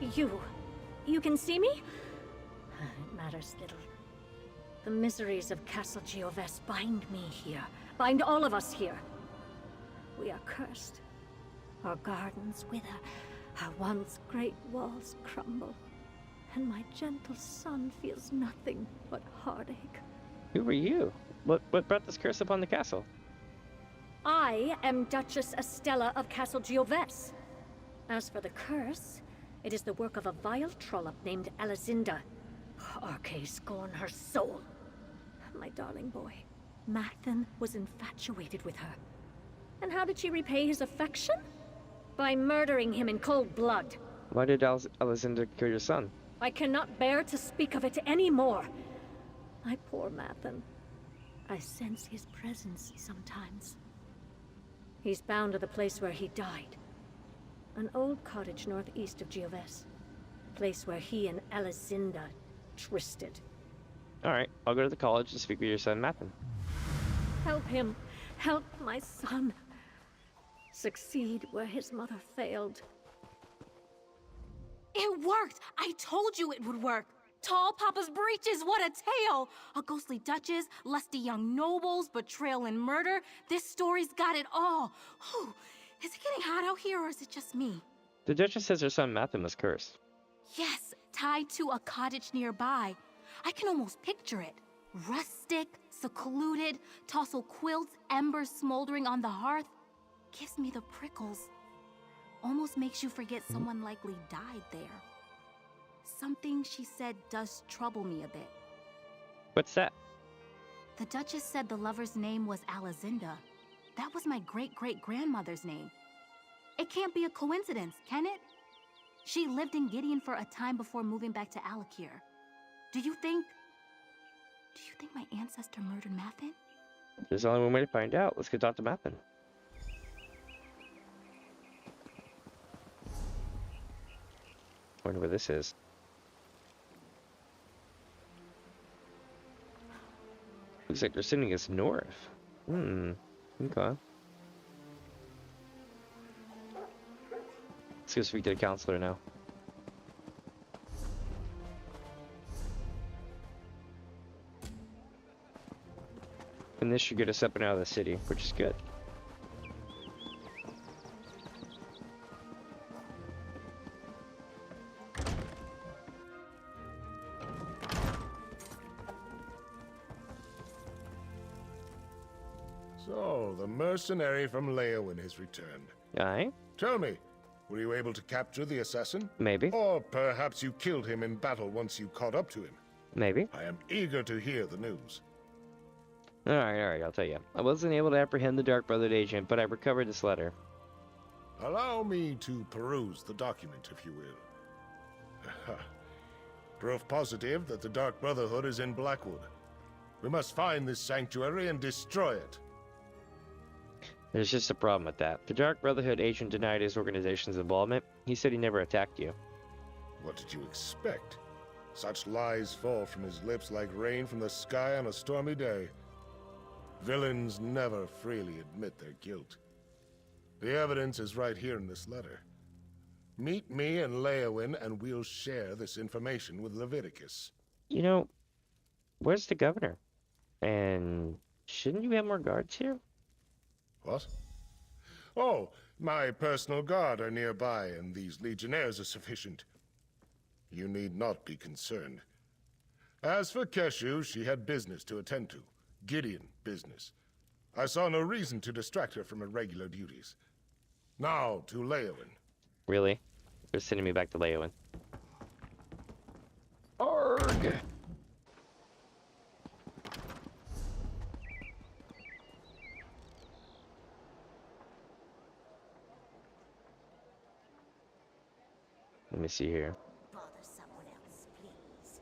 [SPEAKER 10] You can see me? It matters little. The miseries of Castle Gioves bind me here, bind all of us here. We are cursed. Our gardens wither, our once great walls crumble, and my gentle son feels nothing but heartache.
[SPEAKER 1] Who are you? What brought this curse upon the castle?
[SPEAKER 10] I am Duchess Estella of Castle Gioves. As for the curse, it is the work of a vile trollop named Elizinda. Arche scorn her soul. My darling boy, Mathan was infatuated with her. And how did she repay his affection? By murdering him in cold blood.
[SPEAKER 1] Why did Elizinda kill your son?
[SPEAKER 10] I cannot bear to speak of it anymore. My poor Mathan. I sense his presence sometimes. He's bound to the place where he died. An old cottage northeast of Gioves. Place where he and Elizinda twisted.
[SPEAKER 1] Alright, I'll go to the college and speak with your son, Mathan.
[SPEAKER 10] Help him. Help my son. Succeed where his mother failed.
[SPEAKER 5] It worked! I told you it would work! Tall Papa's breeches, what a tale! A ghostly duchess, lusty young nobles, betrayal and murder. This story's got it all. Whew. Is it getting hot out here, or is it just me?
[SPEAKER 1] The Duchess says her son Mathen was cursed.
[SPEAKER 5] Yes, tied to a cottage nearby. I can almost picture it. Rustic, secluded, tousled quilts, embers smoldering on the hearth. Gives me the prickles. Almost makes you forget someone likely died there. Something she said does trouble me a bit.
[SPEAKER 1] What's that?
[SPEAKER 5] The Duchess said the lover's name was Alazinda. That was my great-great-grandmother's name. It can't be a coincidence, can it? She lived in Gideon for a time before moving back to Alakir. Do you think my ancestor murdered Mathen?
[SPEAKER 1] There's only one way to find out. Let's go talk to Mathen. Wonder where this is. Looks like they're sending us north. Okay. Let's go speak to the counselor now. And this should get us up and out of the city, which is good.
[SPEAKER 4] So, the mercenary from Leowin has returned.
[SPEAKER 1] Aye?
[SPEAKER 4] Tell me, were you able to capture the assassin?
[SPEAKER 1] Maybe.
[SPEAKER 4] Or perhaps you killed him in battle once you caught up to him?
[SPEAKER 1] Maybe.
[SPEAKER 4] I am eager to hear the news.
[SPEAKER 1] Alright, I'll tell you. I wasn't able to apprehend the Dark Brotherhood agent, but I recovered this letter.
[SPEAKER 4] Allow me to peruse the document, if you will. Proof positive that the Dark Brotherhood is in Blackwood. We must find this sanctuary and destroy it.
[SPEAKER 1] There's just a problem with that. The Dark Brotherhood agent denied his organization's involvement. He said he never attacked you.
[SPEAKER 4] What did you expect? Such lies fall from his lips like rain from the sky on a stormy day. Villains never freely admit their guilt. The evidence is right here in this letter. Meet me in Leowin and we'll share this information with Leviticus.
[SPEAKER 1] You know, where's the governor? And shouldn't you have more guards here?
[SPEAKER 4] What? Oh, my personal guard are nearby, and these legionnaires are sufficient. You need not be concerned. As for Keshu, she had business to attend to. Gideon business. I saw no reason to distract her from her regular duties. Now to Leowin.
[SPEAKER 1] Really? They're sending me back to Leowin. Arrgh! Let me see here.
[SPEAKER 10] Bother someone else, please.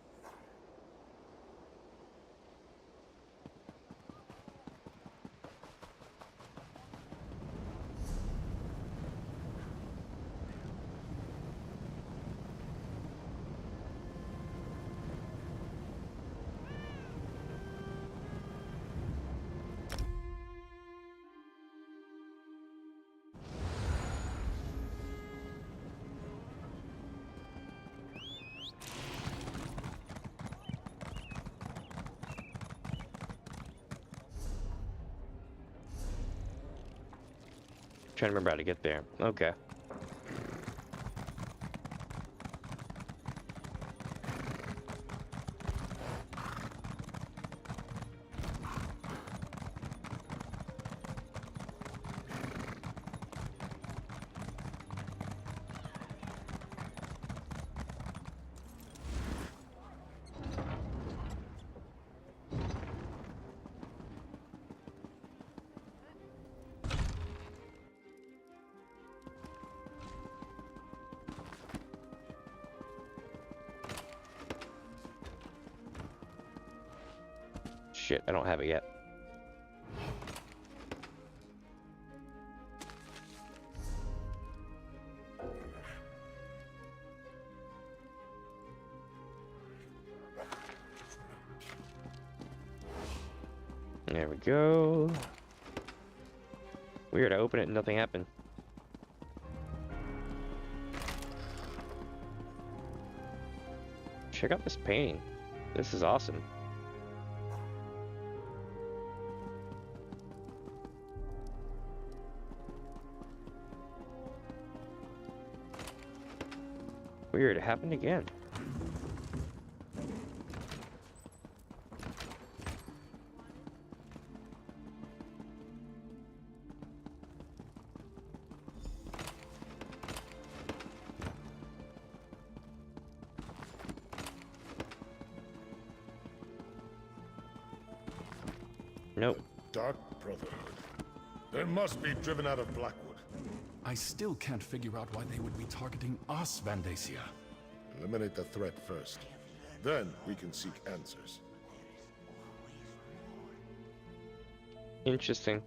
[SPEAKER 1] Trying to remember how to get there. Okay. Shit, I don't have it yet. There we go. Weird, I opened it and nothing happened. Check out this painting. This is awesome. Weird, it happened again. Nope.
[SPEAKER 4] Dark Brotherhood. They must be driven out of Blackwood.
[SPEAKER 11] I still can't figure out why they would be targeting us, Vandacia.
[SPEAKER 4] Eliminate the threat first. Then we can seek answers.
[SPEAKER 1] Interesting.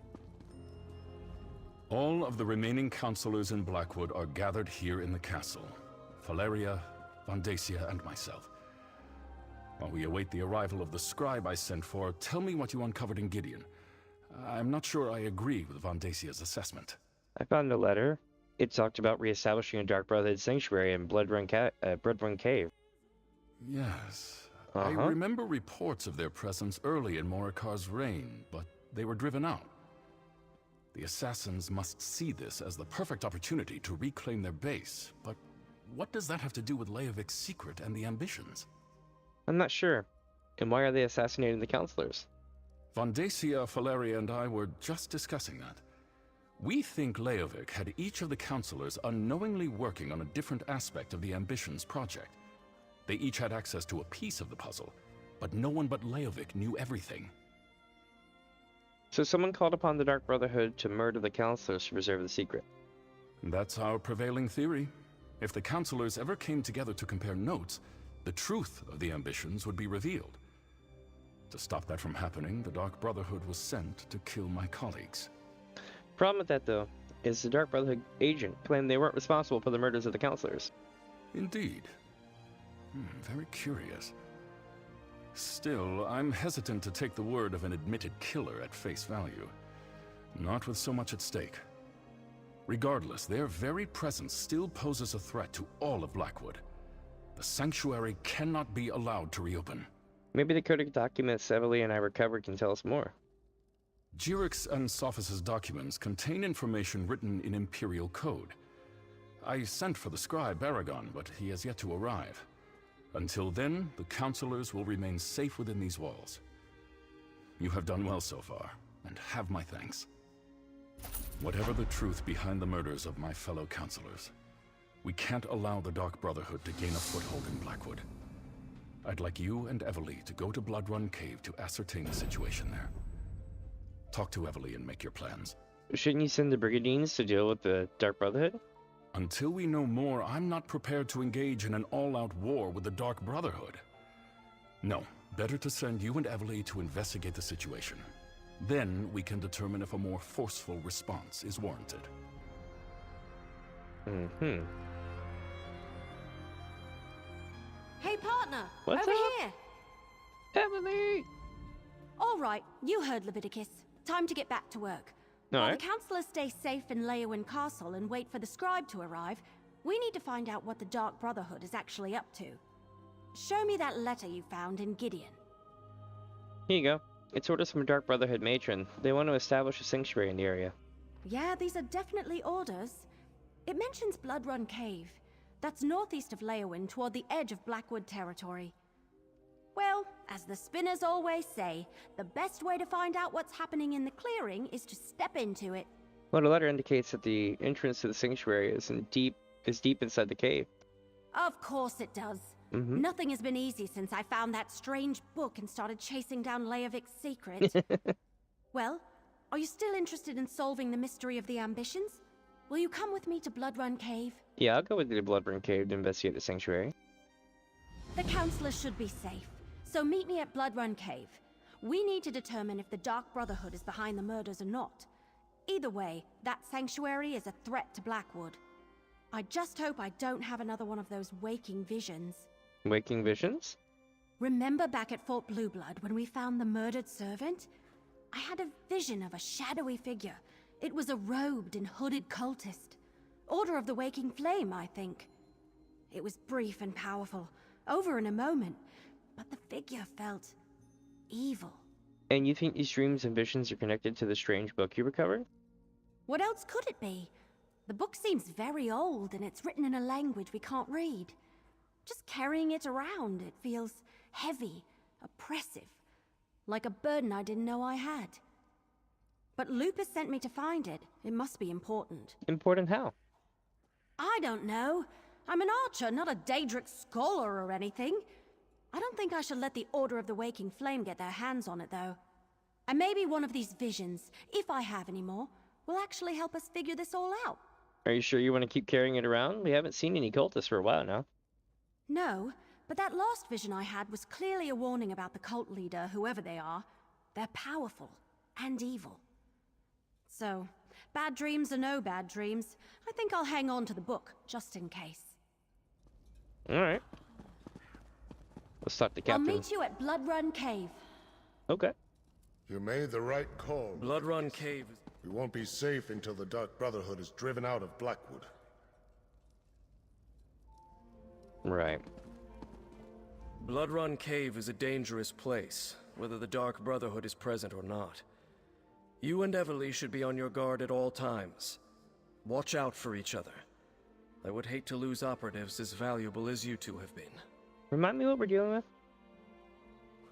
[SPEAKER 11] All of the remaining counselors in Blackwood are gathered here in the castle. Valeria, Vandacia, and myself. While we await the arrival of the scribe I sent for, tell me what you uncovered in Gideon. I'm not sure I agree with Vandacia's assessment.
[SPEAKER 1] I found a letter. It talked about reestablishing a Dark Brotherhood sanctuary in Blood Run Cave.
[SPEAKER 11] Yes. I remember reports of their presence early in Morikar's reign, but they were driven out. The assassins must see this as the perfect opportunity to reclaim their base, but what does that have to do with Leovic's secret and the ambitions?
[SPEAKER 1] I'm not sure. And why are they assassinating the counselors?
[SPEAKER 11] Vandacia, Valeria, and I were just discussing that. We think Leovic had each of the counselors unknowingly working on a different aspect of the Ambitions project. They each had access to a piece of the puzzle, but no one but Leovic knew everything.
[SPEAKER 1] So someone called upon the Dark Brotherhood to murder the counselors to preserve the secret.
[SPEAKER 11] That's our prevailing theory. If the counselors ever came together to compare notes, the truth of the Ambitions would be revealed. To stop that from happening, the Dark Brotherhood was sent to kill my colleagues.
[SPEAKER 1] Problem with that, though, is the Dark Brotherhood agent claimed they weren't responsible for the murders of the counselors.
[SPEAKER 11] Indeed. Very curious. Still, I'm hesitant to take the word of an admitted killer at face value. Not with so much at stake. Regardless, their very presence still poses a threat to all of Blackwood. The sanctuary cannot be allowed to reopen.
[SPEAKER 1] Maybe the codec documents Evely and I recovered can tell us more.
[SPEAKER 11] Jirix and Sophis' documents contain information written in Imperial code. I sent for the scribe Aragon, but he has yet to arrive. Until then, the counselors will remain safe within these walls. You have done well so far, and have my thanks. Whatever the truth behind the murders of my fellow counselors, we can't allow the Dark Brotherhood to gain a foothold in Blackwood. I'd like you and Evely to go to Blood Run Cave to ascertain the situation there. Talk to Evely and make your plans.
[SPEAKER 1] Shouldn't you send the Brigadines to deal with the Dark Brotherhood?
[SPEAKER 11] Until we know more, I'm not prepared to engage in an all-out war with the Dark Brotherhood. No, better to send you and Evely to investigate the situation. Then we can determine if a more forceful response is warranted.
[SPEAKER 7] Hey, partner!
[SPEAKER 1] What's
[SPEAKER 7] over
[SPEAKER 1] up?
[SPEAKER 7] here!
[SPEAKER 1] Evely!
[SPEAKER 7] All right, you heard Leviticus. Time to get back to work. While the counselors stay safe in Leowin Castle and wait for the scribe to arrive, we need to find out what the Dark Brotherhood is actually up to. Show me that letter you found in Gideon.
[SPEAKER 1] Here you go. It's orders from a Dark Brotherhood matron. They want to establish a sanctuary in the area.
[SPEAKER 7] Yeah, these are definitely orders. It mentions Blood Run Cave. That's northeast of Leowin, toward the edge of Blackwood territory. Well, as the spinners always say, the best way to find out what's happening in the clearing is to step into it.
[SPEAKER 1] Well, the letter indicates that the entrance to the sanctuary is deep inside the cave.
[SPEAKER 7] Of course it does. Nothing has been easy since I found that strange book and started chasing down Leovic's secret. Well, are you still interested in solving the mystery of the Ambitions? Will you come with me to Blood Run Cave?
[SPEAKER 1] Yeah, I'll go with you to Blood Run Cave to investigate the sanctuary.
[SPEAKER 7] The counselors should be safe, so meet me at Blood Run Cave. We need to determine if the Dark Brotherhood is behind the murders or not. Either way, that sanctuary is a threat to Blackwood. I just hope I don't have another one of those waking visions.
[SPEAKER 1] Waking visions?
[SPEAKER 7] Remember back at Fort Blueblood when we found the murdered servant? I had a vision of a shadowy figure. It was a robed and hooded cultist. Order of the Waking Flame, I think. It was brief and powerful, over in a moment, but the figure felt evil.
[SPEAKER 1] And you think these dreams and visions are connected to the strange book you recovered?
[SPEAKER 7] What else could it be? The book seems very old, and it's written in a language we can't read. Just carrying it around, it feels heavy, oppressive, like a burden I didn't know I had. But Lupus sent me to find it. It must be important.
[SPEAKER 1] Important how?
[SPEAKER 7] I don't know. I'm an archer, not a Daedric scholar or anything. I don't think I should let the Order of the Waking Flame get their hands on it, though. And maybe one of these visions, if I have any more, will actually help us figure this all out.
[SPEAKER 1] Are you sure you want to keep carrying it around? We haven't seen any cultists for a while now.
[SPEAKER 7] No, but that last vision I had was clearly a warning about the cult leader, whoever they are. They're powerful and evil. So, bad dreams or no bad dreams, I think I'll hang on to the book, just in case.
[SPEAKER 1] Alright. Let's talk to Captain.
[SPEAKER 7] I'll meet you at Blood Run Cave.
[SPEAKER 1] Okay.
[SPEAKER 4] You made the right call.
[SPEAKER 12] Blood Run Cave.
[SPEAKER 4] We won't be safe until the Dark Brotherhood is driven out of Blackwood.
[SPEAKER 1] Right.
[SPEAKER 12] Blood Run Cave is a dangerous place, whether the Dark Brotherhood is present or not. You and Everly should be on your guard at all times. Watch out for each other. I would hate to lose operatives as valuable as you two have been.
[SPEAKER 1] Remind me what we're dealing with?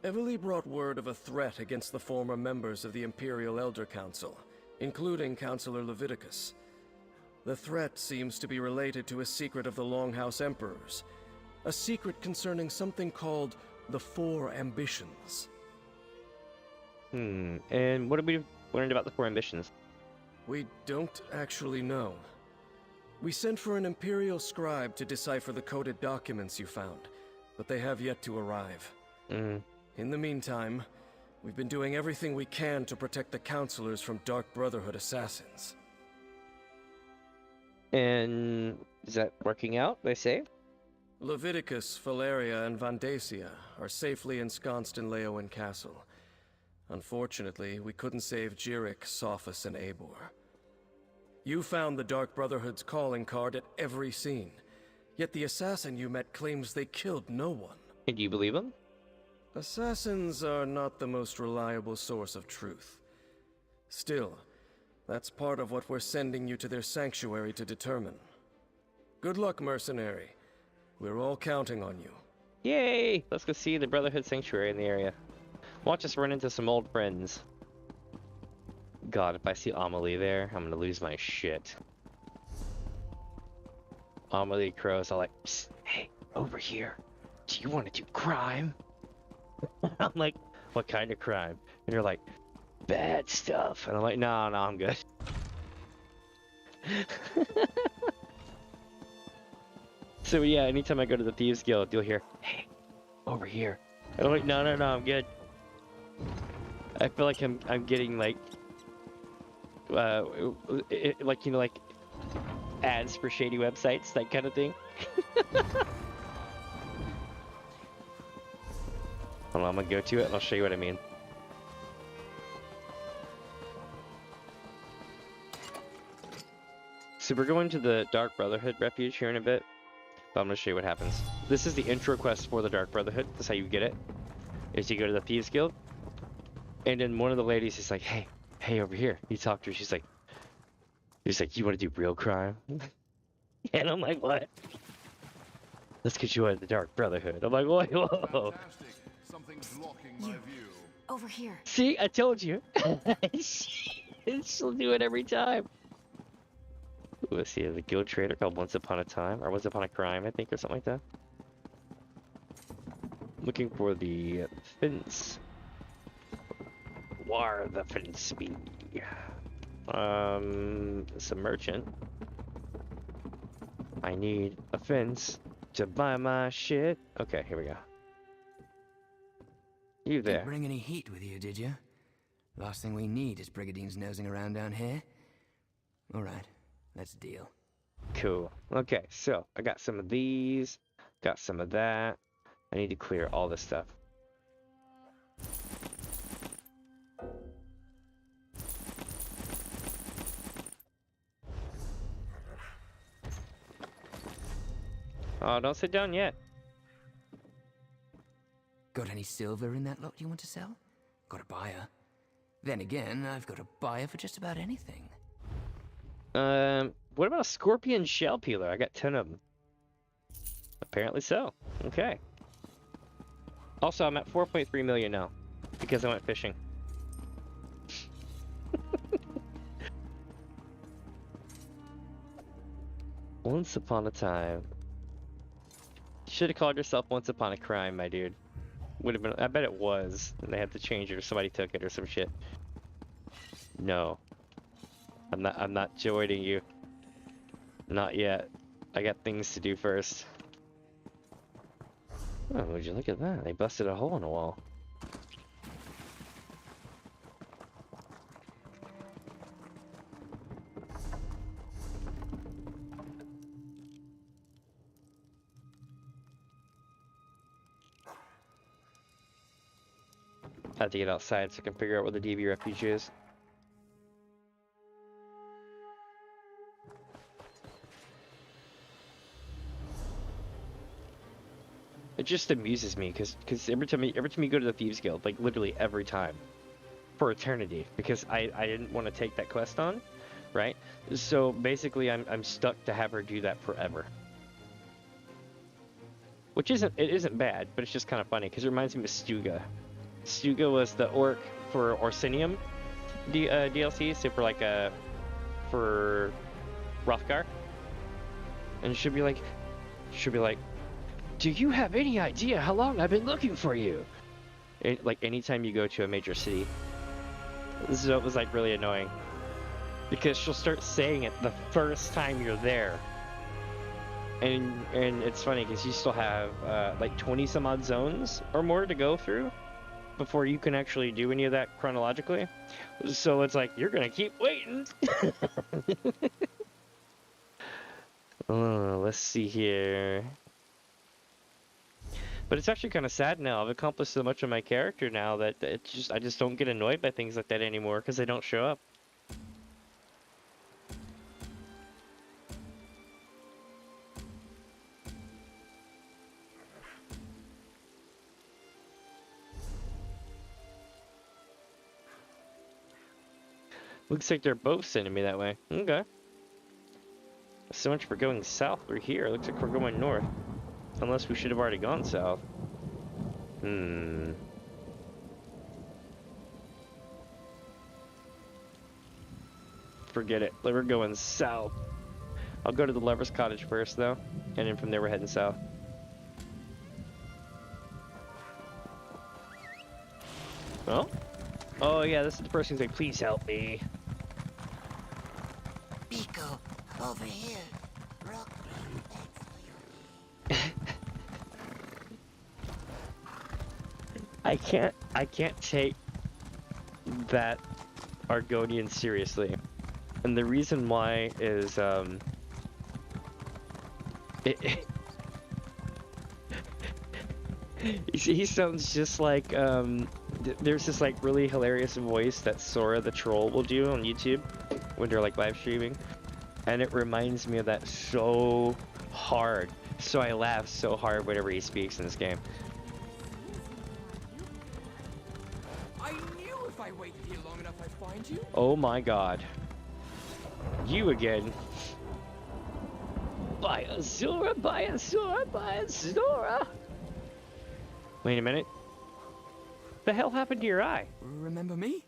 [SPEAKER 12] Everly brought word of a threat against the former members of the Imperial Elder Council, including Councillor Leviticus. The threat seems to be related to a secret of the Longhouse Emperors. A secret concerning something called the Four Ambitions.
[SPEAKER 1] And what have we learned about the Four Ambitions?
[SPEAKER 12] We don't actually know. We sent for an Imperial scribe to decipher the coded documents you found, but they have yet to arrive. In the meantime, we've been doing everything we can to protect the Councilors from Dark Brotherhood assassins.
[SPEAKER 1] And is that working out, they say?
[SPEAKER 12] Leviticus, Valeria, and Vandacia are safely ensconced in Leowen Castle. Unfortunately, we couldn't save Jirik, Sophus, and Eivor. You found the Dark Brotherhood's calling card at every scene, yet the assassin you met claims they killed no one.
[SPEAKER 1] And do you believe him?
[SPEAKER 12] Assassins are not the most reliable source of truth. Still, that's part of what we're sending you to their sanctuary to determine. Good luck, mercenary. We're all counting on you.
[SPEAKER 1] Yay! Let's go see the Brotherhood Sanctuary in the area. Watch us run into some old friends. God, if I see Amelie there, I'm gonna lose my shit. Amelie crows all like, psst, hey, over here. Do you want to do crime? I'm like, what kind of crime? And they're like, bad stuff. And I'm like, no, I'm good. So yeah, anytime I go to the Thieves Guild, you'll hear, hey, over here. And I'm like, no, I'm good. I feel like I'm getting like, like, you know, like ads for shady websites, that kind of thing. Hold on, I'm gonna go to it and I'll show you what I mean. So we're going to the Dark Brotherhood Refuge here in a bit, but I'm gonna show you what happens. This is the intro quest for the Dark Brotherhood. That's how you get it. Is you go to the Thieves Guild, and then one of the ladies is like, hey, over here. You talk to her. She's like, you want to do real crime? And I'm like, what? Let's get you out of the Dark Brotherhood. I'm like, whoa.
[SPEAKER 13] Something's blocking my view.
[SPEAKER 7] Over here.
[SPEAKER 1] See, I told you. She'll do it every time. Ooh, let's see, there's a guild trader called Once Upon a Time, or Once Upon a Crime, I think, or something like that. Looking for the fence. Where the fence be? It's a merchant. I need a fence to buy my shit. Okay, here we go. You there?
[SPEAKER 14] Didn't bring any heat with you, did you? Last thing we need is brigandines nosing around down here. Alright, let's deal.
[SPEAKER 1] Cool. Okay, so I got some of these, got some of that. I need to clear all this stuff. Oh, don't sit down yet.
[SPEAKER 14] Got any silver in that lot you want to sell? Got a buyer. Then again, I've got a buyer for just about anything.
[SPEAKER 1] What about a scorpion shell peeler? I got 10 of them. Apparently so. Okay. Also, I'm at 4.3 million now because I went fishing. Once upon a time. Should have called yourself Once Upon a Crime, my dude. Would have been. I bet it was. And they had to change it, or somebody took it, or some shit. No. I'm not joining you. Not yet. I got things to do first. Oh, would you look at that? They busted a hole in the wall. I have to get outside so I can figure out where the DB refuge is. It just amuses me because every time you go to the Thieves Guild, like literally every time, for eternity, because I didn't want to take that quest on, right? So basically I'm stuck to have her do that forever. Which isn't bad, but it's just kind of funny because it reminds me of Stuga. Stuga was the orc for Orsinium DLC, so for Hrothgar. And she'll be like, do you have any idea how long I've been looking for you? Like anytime you go to a major city. So it was like really annoying. Because she'll start saying it the first time you're there. And it's funny because you still have like 20 some odd zones or more to go through before you can actually do any of that chronologically. So it's like, you're gonna keep waiting. Let's see here. But it's actually kind of sad now. I've accomplished so much of my character now that I just don't get annoyed by things like that anymore because they don't show up. Looks like they're both sending me that way. Okay. So much for going south through here. Looks like we're going north. Unless we should have already gone south. Forget it. We're going south. I'll go to the Lover's Cottage first, though. And then from there we're heading south. Oh? Oh, yeah, this is the person who's like, please help me.
[SPEAKER 6] Pico, over here.
[SPEAKER 1] I can't take that Argonian seriously. And the reason why is, he sounds just like, there's this like really hilarious voice that Sora the Troll will do on YouTube when they're like live streaming. And it reminds me of that so hard. So I laugh so hard whenever he speaks in this game.
[SPEAKER 14] I knew if I waited here long enough I'd find you.
[SPEAKER 1] Oh my god. You again. By Azura, by Azura, by Azura. Wait a minute. The hell happened to your eye?
[SPEAKER 14] Remember me?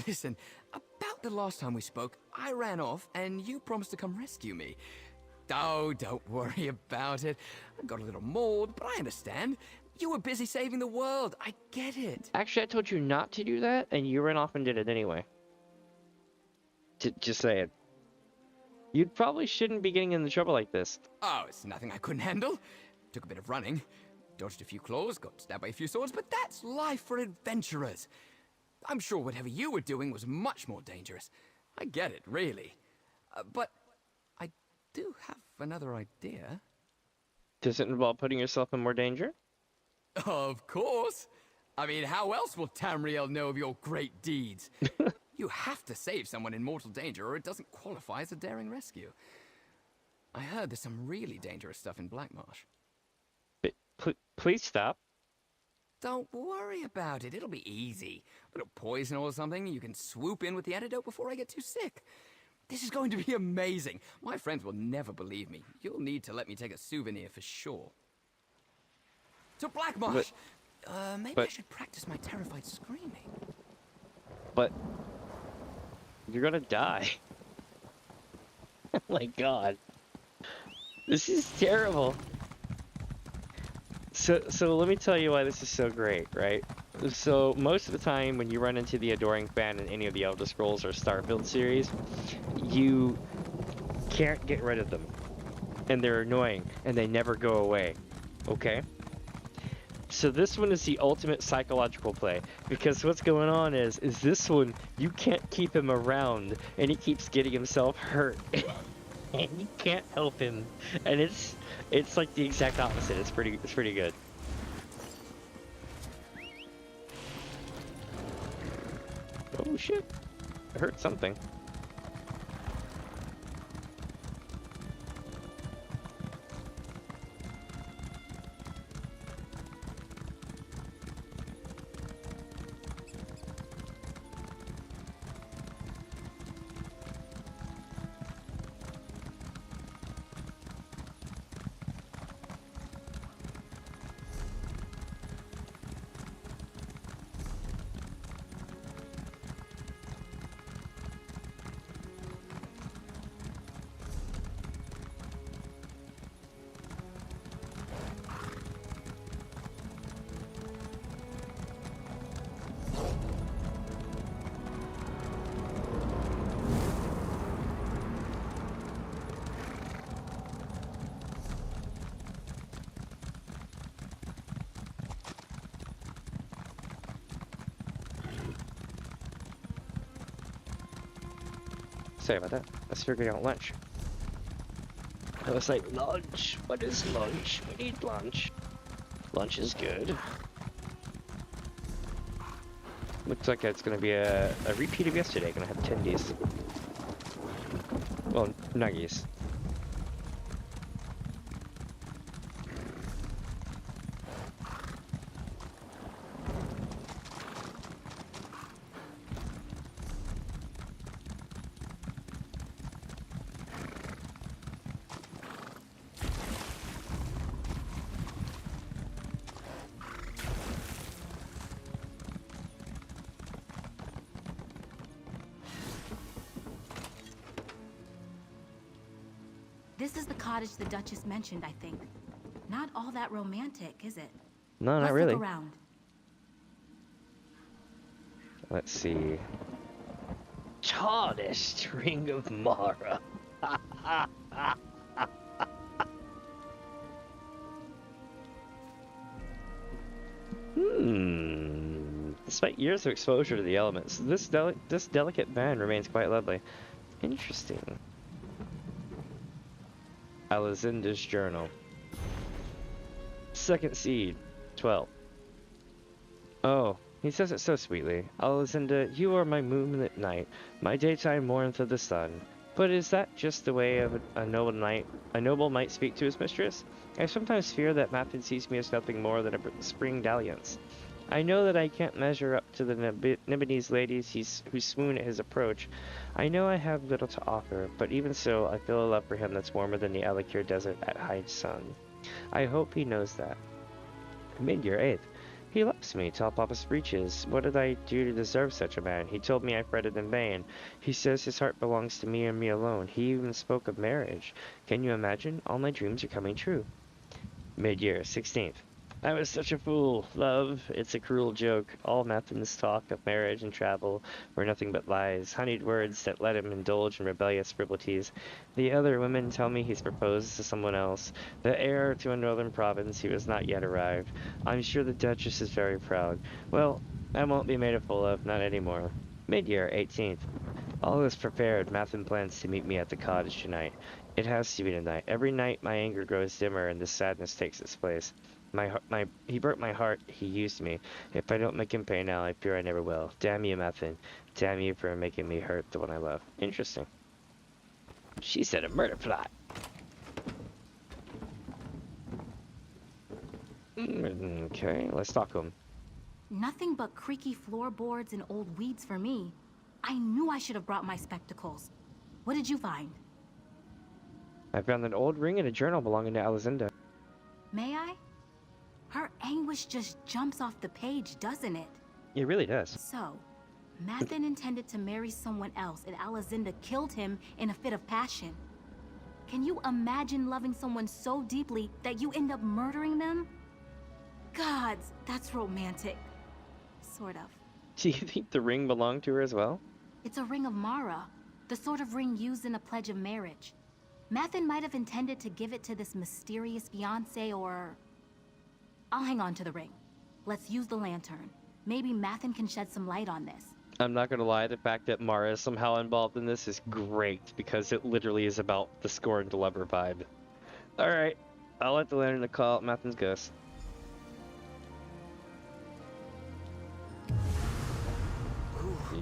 [SPEAKER 14] Listen, about the last time we spoke, I ran off and you promised to come rescue me. Oh, don't worry about it. I got a little mauled, but I understand. You were busy saving the world. I get it.
[SPEAKER 1] Actually, I told you not to do that, and you ran off and did it anyway. Just saying. You probably shouldn't be getting into trouble like this.
[SPEAKER 14] Oh, it's nothing I couldn't handle. Took a bit of running. Dodged a few claws, got stabbed by a few swords, but that's life for adventurers. I'm sure whatever you were doing was much more dangerous. I get it, really. But I do have another idea.
[SPEAKER 1] Does it involve putting yourself in more danger?
[SPEAKER 14] Of course. I mean, how else will Tamriel know of your great deeds? You have to save someone in mortal danger or it doesn't qualify as a daring rescue. I heard there's some really dangerous stuff in Blackmarsh.
[SPEAKER 1] Please stop.
[SPEAKER 14] Don't worry about it. It'll be easy. A little poison or something. You can swoop in with the antidote before I get too sick. This is going to be amazing. My friends will never believe me. You'll need to let me take a souvenir for sure. To Blackmarsh! Maybe I should practice my terrified screaming.
[SPEAKER 1] But you're gonna die. Oh my god. This is terrible. So let me tell you why this is so great, right? So most of the time when you run into the Adoring Fan in any of the Elder Scrolls or Starfield series, you can't get rid of them. And they're annoying, and they never go away. Okay? So this one is the ultimate psychological play, because what's going on is this one, you can't keep him around, and he keeps getting himself hurt. And you can't help him. And it's like the exact opposite. It's pretty good. Oh shit. I heard something. Sorry about that. I was figuring out lunch. I was like, lunch? What is lunch? We need lunch. Lunch is good. Looks like it's gonna be a repeat of yesterday. Gonna have tendies. Well, nuggies.
[SPEAKER 5] This is the cottage the Duchess mentioned, I think. Not all that romantic, is it?
[SPEAKER 1] No, not
[SPEAKER 5] Let's
[SPEAKER 1] really.
[SPEAKER 5] Look around.
[SPEAKER 1] Let's see. Tallest ring of Mara. Despite years of exposure to the elements, this delicate band remains quite lovely. Interesting. Alazinda's journal. Second seed, 12. Oh, he says it so sweetly. Alazinda, you are my moonlit night, my daytime warmth of the sun. But is that just the way of a noble might speak to his mistress? I sometimes fear that Mathen sees me as nothing more than a spring dalliance. I know that I can't measure up to the Nibonese ladies who swoon at his approach. I know I have little to offer, but even so, I feel a love for him that's warmer than the Alikir desert at high sun. I hope he knows that. Mid-year 8th. He loves me, tall Papa's breeches. What did I do to deserve such a man? He told me I fretted in vain. He says his heart belongs to me and me alone. He even spoke of marriage. Can you imagine? All my dreams are coming true. Mid-year 16th. I was such a fool. Love, it's a cruel joke. All Mathen's talk of marriage and travel were nothing but lies, honeyed words that let him indulge in rebellious frivolities. The other women tell me he's proposed to someone else, the heir to a northern province who has not yet arrived. I'm sure the Duchess is very proud. Well, I won't be made a fool of, not anymore. Mid-year 18th. All is prepared. Mathen plans to meet me at the cottage tonight. It has to be tonight. Every night my anger grows dimmer and the sadness takes its place. He broke my heart, he used me. If I don't make him pay now, I fear I never will. Damn you, Mathen. Damn you for making me hurt the one I love. Interesting. She said a murder plot. Okay, let's talk to him.
[SPEAKER 5] Nothing but creaky floorboards and old weeds for me. I knew I should have brought my spectacles. What did you find?
[SPEAKER 1] I found an old ring and a journal belonging to Alazinda.
[SPEAKER 5] May I? Her anguish just jumps off the page, doesn't it?
[SPEAKER 1] It really does.
[SPEAKER 5] So, Mathen intended to marry someone else, and Alazinda killed him in a fit of passion. Can you imagine loving someone so deeply that you end up murdering them? Gods, that's romantic. Sort of.
[SPEAKER 1] Do you think the ring belonged to her as well?
[SPEAKER 5] It's a ring of Mara, the sort of ring used in a pledge of marriage. Mathen might have intended to give it to this mysterious fiancé, or... I'll hang on to the ring. Let's use the lantern. Maybe Mathen can shed some light on this.
[SPEAKER 1] I'm not gonna lie, the fact that Mara is somehow involved in this is great, because it literally is about the scorned lover vibe. Alright, I'll let the lantern call out Mathen's ghost.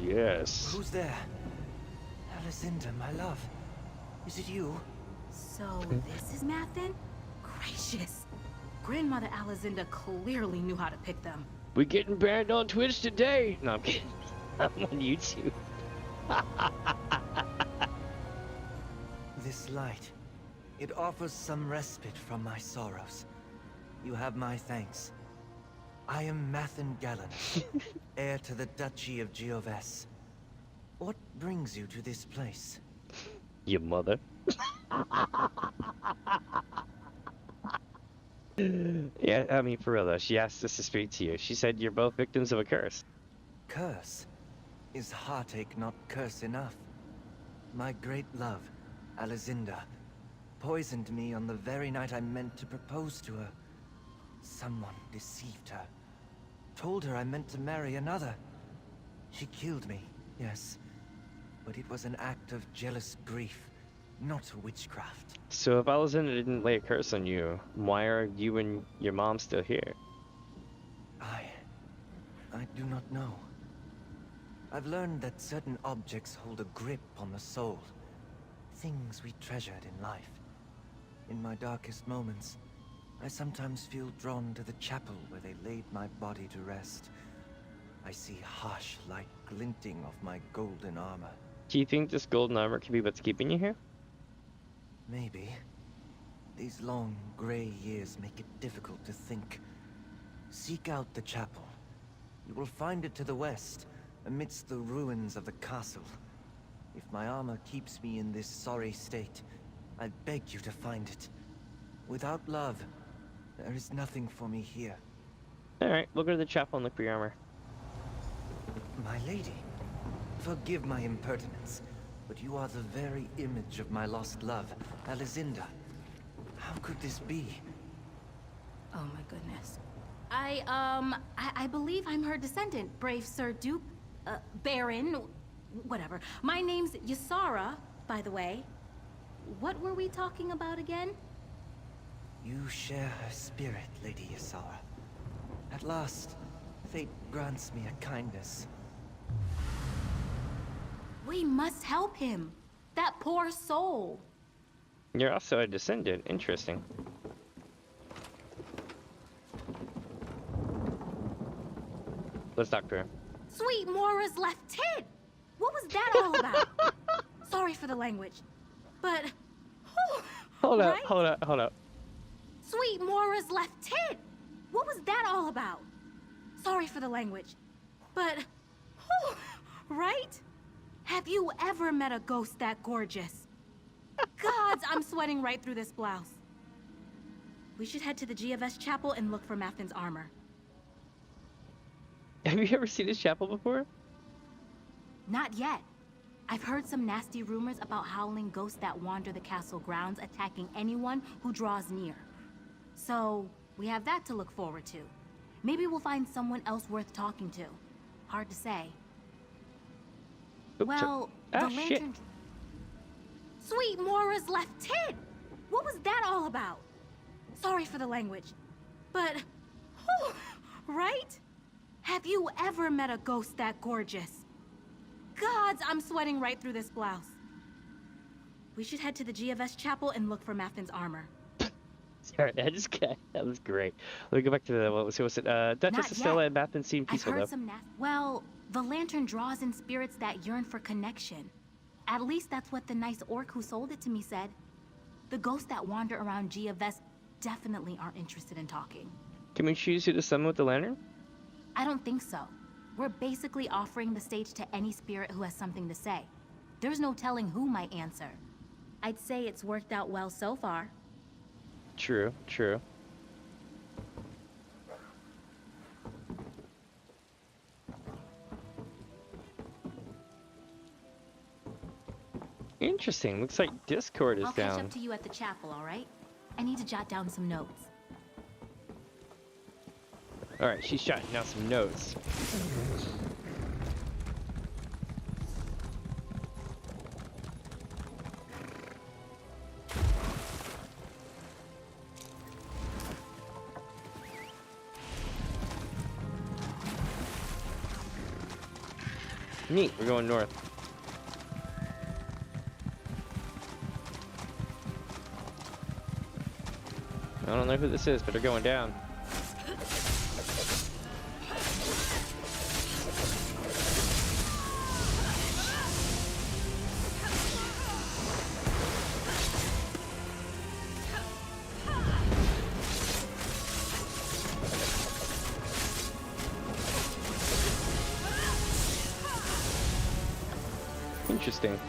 [SPEAKER 1] Yes.
[SPEAKER 8] Who's there? Alazinda, my love. Is it you?
[SPEAKER 5] So, this is Mathen? Gracious. Grandmother Alazinda clearly knew how to pick them.
[SPEAKER 1] We getting banned on Twitch today! No, I'm kidding. I'm on YouTube.
[SPEAKER 8] This light. It offers some respite from my sorrows. You have my thanks. I am Mathen Gallen, heir to the Duchy of Gioves. What brings you to this place?
[SPEAKER 1] Your mother. Yeah, I mean, for real though, she asked us to speak to you. She said you're both victims of a curse.
[SPEAKER 8] Curse? Is heartache not curse enough? My great love, Alazinda, poisoned me on the very night I meant to propose to her. Someone deceived her. Told her I meant to marry another. She killed me, yes. But it was an act of jealous grief, not witchcraft.
[SPEAKER 1] So if Alazinda didn't lay a curse on you, why are you and your mom still here?
[SPEAKER 8] I do not know. I've learned that certain objects hold a grip on the soul. Things we treasured in life. In my darkest moments, I sometimes feel drawn to the chapel where they laid my body to rest. I see harsh light glinting off my golden armor.
[SPEAKER 1] Do you think this golden armor could be what's keeping you here?
[SPEAKER 8] Maybe. These long, gray years make it difficult to think. Seek out the chapel. You will find it to the west, amidst the ruins of the castle. If my armor keeps me in this sorry state, I beg you to find it. Without love, there is nothing for me here.
[SPEAKER 1] Alright, we'll go to the chapel and look for your armor.
[SPEAKER 8] My lady, forgive my impertinence, but you are the very image of my lost love, Alazinda. How could this be?
[SPEAKER 5] Oh my goodness. I believe I'm her descendant, brave Sir Duke, Baron, whatever. My name's Ysara, by the way. What were we talking about again?
[SPEAKER 8] You share her spirit, Lady Ysara. At last, fate grants me a kindness.
[SPEAKER 5] We must help him. That poor soul.
[SPEAKER 1] You're also a descendant. Interesting. Let's talk to her.
[SPEAKER 5] Sweet Mora's left tit! What was that all about? Sorry for the language, but...
[SPEAKER 1] Hold up,
[SPEAKER 5] right?
[SPEAKER 1] hold up.
[SPEAKER 5] Sweet Mora's left tit! What was that all about? Sorry for the language, but... right? Have you ever met a ghost that gorgeous? Gods, I'm sweating right through this blouse. We should head to the GFS chapel and look for Mathen's armor.
[SPEAKER 1] Have you ever seen this chapel before?
[SPEAKER 5] Not yet. I've heard some nasty rumors about howling ghosts that wander the castle grounds, attacking anyone who draws near. So, we have that to look forward to. Maybe we'll find someone else worth talking to. Hard to say.
[SPEAKER 1] Oops,
[SPEAKER 5] well, the lantern... Sweet Mora's left tit! What was that all about? Sorry for the language, but... right? Have you ever met a ghost that gorgeous? Gods, I'm sweating right through this blouse. We should head to the GFS chapel and look for Mathen's armor.
[SPEAKER 1] Sorry, that was great. Let me go back to the, what was it? Duchess Estella and Mathen seem peaceful,
[SPEAKER 5] I've heard some well, the lantern draws in spirits that yearn for connection. At least that's what the nice orc who sold it to me said. The ghosts that wander around GFS definitely aren't interested in talking.
[SPEAKER 1] Can we choose who to summon with the lantern?
[SPEAKER 5] I don't think so. We're basically offering the stage to any spirit who has something to say. There's no telling who might answer. I'd say it's worked out well so far.
[SPEAKER 1] True, true. Interesting. Looks like Discord is
[SPEAKER 5] I'll
[SPEAKER 1] down.
[SPEAKER 5] catch up to you at the chapel, all right? I need to jot down some notes.
[SPEAKER 1] Alright, she's jotting down some notes. Neat, we're going north. I don't know who this is, but they're going down. Interesting.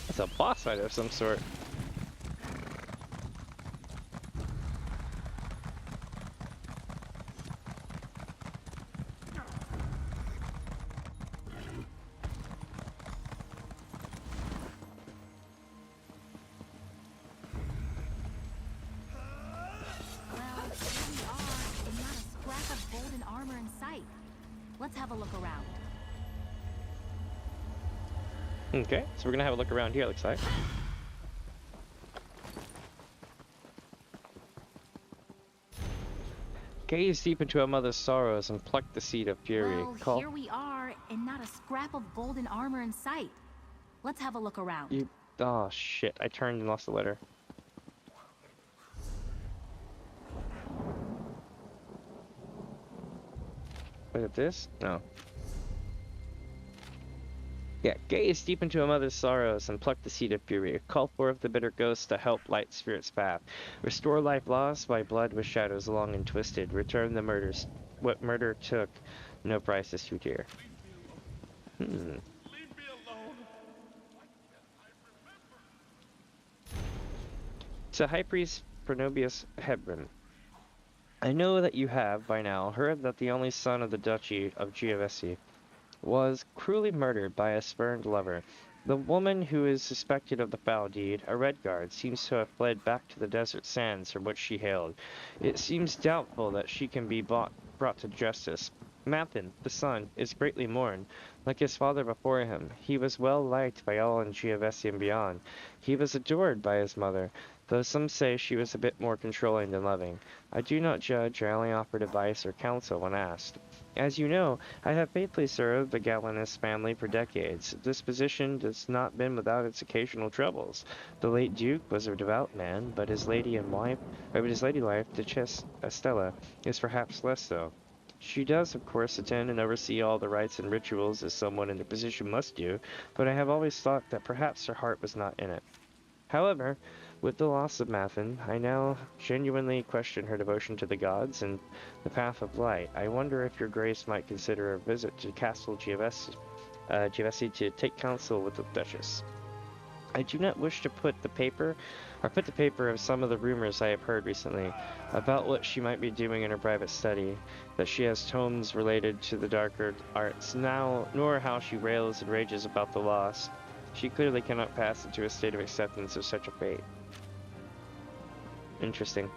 [SPEAKER 1] That's a boss fight of some sort.
[SPEAKER 5] Let's have a look around.
[SPEAKER 1] Okay, so we're gonna have a look around here, looks like. Gaze deep into a mother's sorrows and pluck the seed of fury.
[SPEAKER 5] Well, here we are, and not a scrap of golden armor in sight. Let's have a look around.
[SPEAKER 1] Oh shit, I turned and lost the letter. Look at this? No. Yeah, gaze deep into a mother's sorrows and pluck the seed of fury. Call forth the bitter ghosts to help light spirit's path. Restore life lost by blood with shadows long and twisted. Return the murders. What murder took, no price is too dear. To High Priest Pronobius Hebron. I know that you have, by now, heard that the only son of the Duchy of Giovesi was cruelly murdered by a spurned lover. The woman who is suspected of the foul deed, a Redguard, seems to have fled back to the desert sands from which she hailed. It seems doubtful that she can be brought to justice. Mathin, the son, is greatly mourned. Like his father before him, he was well liked by all in Giovesi and beyond. He was adored by his mother, though some say she was a bit more controlling than loving. I do not judge, I only offered advice or counsel when asked. As you know, I have faithfully served the Galenus family for decades. This position has not been without its occasional troubles. The late Duke was a devout man, but his lady wife, Duchess Estella, is perhaps less so. She does, of course, attend and oversee all the rites and rituals as someone in the position must do, but I have always thought that perhaps her heart was not in it. However, with the loss of Mathin, I now genuinely question her devotion to the gods and the path of light. I wonder if your grace might consider a visit to Castle Giovesi to take counsel with the Duchess. I do not wish to put the paper of some of the rumors I have heard recently about what she might be doing in her private study, that she has tomes related to the darker arts now, nor how she rails and rages about the loss. She clearly cannot pass into a state of acceptance of such a fate. Interesting.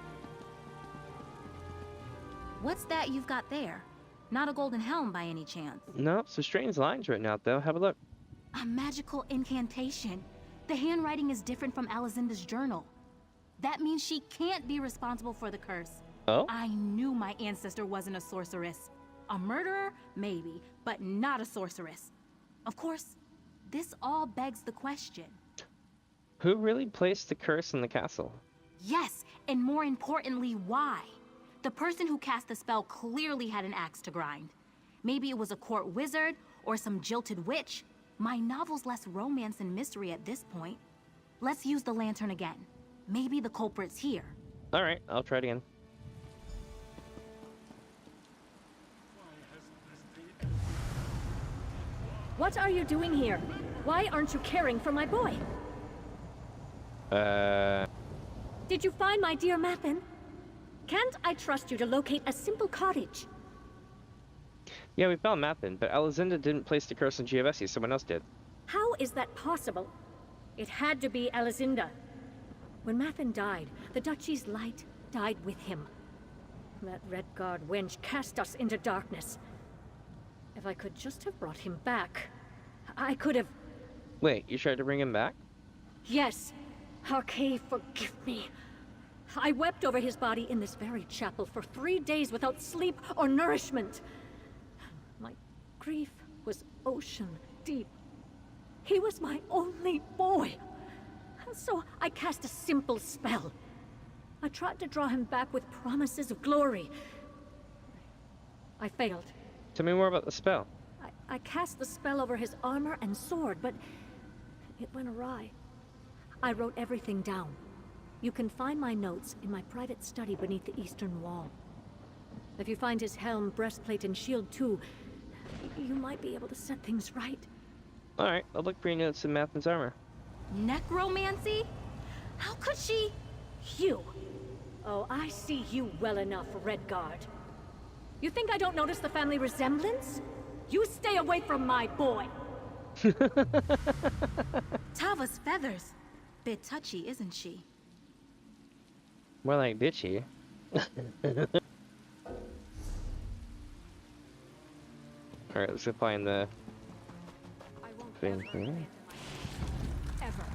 [SPEAKER 5] What's that you've got there? Not a golden helm by any chance?
[SPEAKER 1] No, some strange lines written out though. Have a look.
[SPEAKER 5] A magical incantation. The handwriting is different from Alizinda's journal. That means she can't be responsible for the curse.
[SPEAKER 1] Oh?
[SPEAKER 5] I knew my ancestor wasn't a sorceress. A murderer, maybe, but not a sorceress. Of course, this all begs the question.
[SPEAKER 1] Who really placed the curse in the castle?
[SPEAKER 5] Yes, and more importantly, why? The person who cast the spell clearly had an axe to grind. Maybe it was a court wizard or some jilted witch. My novel's less romance and mystery at this point. Let's use the lantern again. Maybe the culprit's here.
[SPEAKER 1] Alright, I'll try it again.
[SPEAKER 10] What are you doing here? Why aren't you caring for my boy? Did you find my dear Mathin? Can't I trust you to locate a simple cottage?
[SPEAKER 1] Yeah, we found Mathin, but Alizinda didn't place the curse on Giovesi, someone else did.
[SPEAKER 10] How is that possible? It had to be Alizinda. When Mathin died, the Duchy's light died with him. That Redguard wench cast us into darkness. If I could just have brought him back, I could have...
[SPEAKER 1] Wait, you tried to bring him back?
[SPEAKER 10] Yes. Arkay, forgive me. I wept over his body in this very chapel for 3 days without sleep or nourishment. My grief was ocean deep. He was my only boy. So I cast a simple spell. I tried to draw him back with promises of glory. I failed.
[SPEAKER 1] Tell me more about the spell.
[SPEAKER 10] I cast the spell over his armor and sword, but it went awry. I wrote everything down. You can find my notes in my private study beneath the eastern wall. If you find his helm, breastplate, and shield too, you might be able to set things right.
[SPEAKER 1] Alright, I'll look for your notes in Mathin's armor.
[SPEAKER 5] Necromancy? How could she?
[SPEAKER 10] You. Oh, I see you well enough, Redguard. You think I don't notice the family resemblance? You stay away from my boy!
[SPEAKER 5] Tava's feathers. Bit touchy, isn't she?
[SPEAKER 1] More like bitchy. Alright, let's go find the thing here.
[SPEAKER 10] Ever.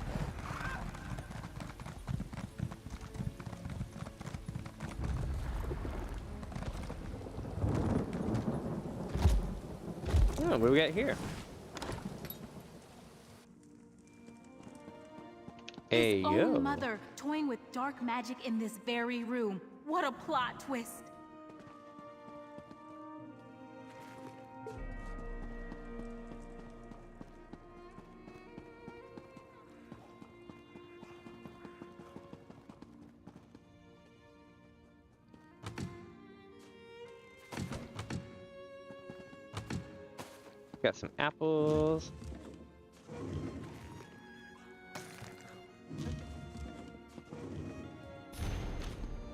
[SPEAKER 1] Oh, what do we got here? Hey,
[SPEAKER 5] His own mother toying with dark magic in this very room. What a plot twist.
[SPEAKER 1] Got some apples.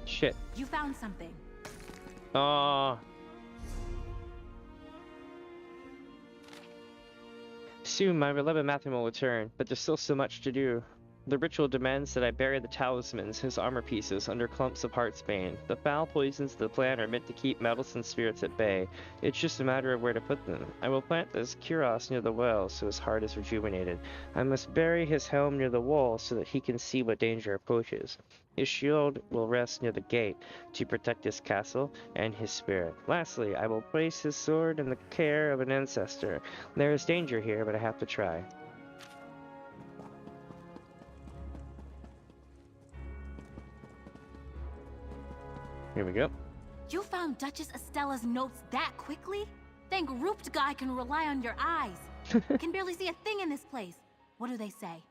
[SPEAKER 1] Shit.
[SPEAKER 5] You found something.
[SPEAKER 1] Aw. Soon my beloved Mathin will return, but there's still so much to do. The ritual demands that I bury the talismans, his armor pieces, under clumps of heartsbane. The foul poisons of the plant are meant to keep meddlesome spirits at bay. It's just a matter of where to put them. I will plant this cuirass near the well so his heart is rejuvenated. I must bury his helm near the wall so that he can see what danger approaches. His shield will rest near the gate to protect his castle and his spirit. Lastly, I will place his sword in the care of an ancestor. There is danger here, but I have to try. Here we go.
[SPEAKER 5] You found Duchess Estella's notes that quickly? Think Rooped Guy can rely on your eyes. Can barely see a thing in this place. What do they say?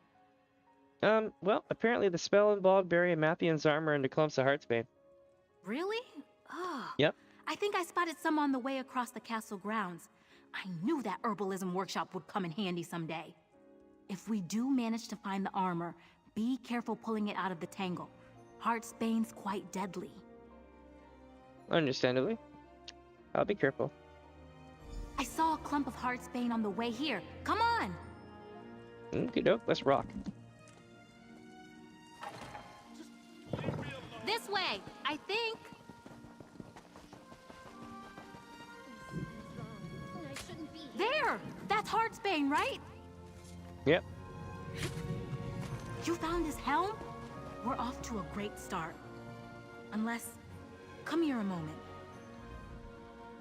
[SPEAKER 1] Well, apparently the spell involved burying Mathin's armor into clumps of heartsbane.
[SPEAKER 5] Really? Oh.
[SPEAKER 1] Yep.
[SPEAKER 5] I think I spotted some on the way across the castle grounds. I knew that herbalism workshop would come in handy someday. If we do manage to find the armor, be careful pulling it out of the tangle. Heartsbane's quite deadly.
[SPEAKER 1] Understandably. I'll be careful.
[SPEAKER 5] I saw a clump of heartsbane on the way here. Come on!
[SPEAKER 1] Okie doke, let's rock.
[SPEAKER 5] This way, I think. There! That's heartsbane, right?
[SPEAKER 1] Yep.
[SPEAKER 5] You found his helm? We're off to a great start. Unless... Come here a moment.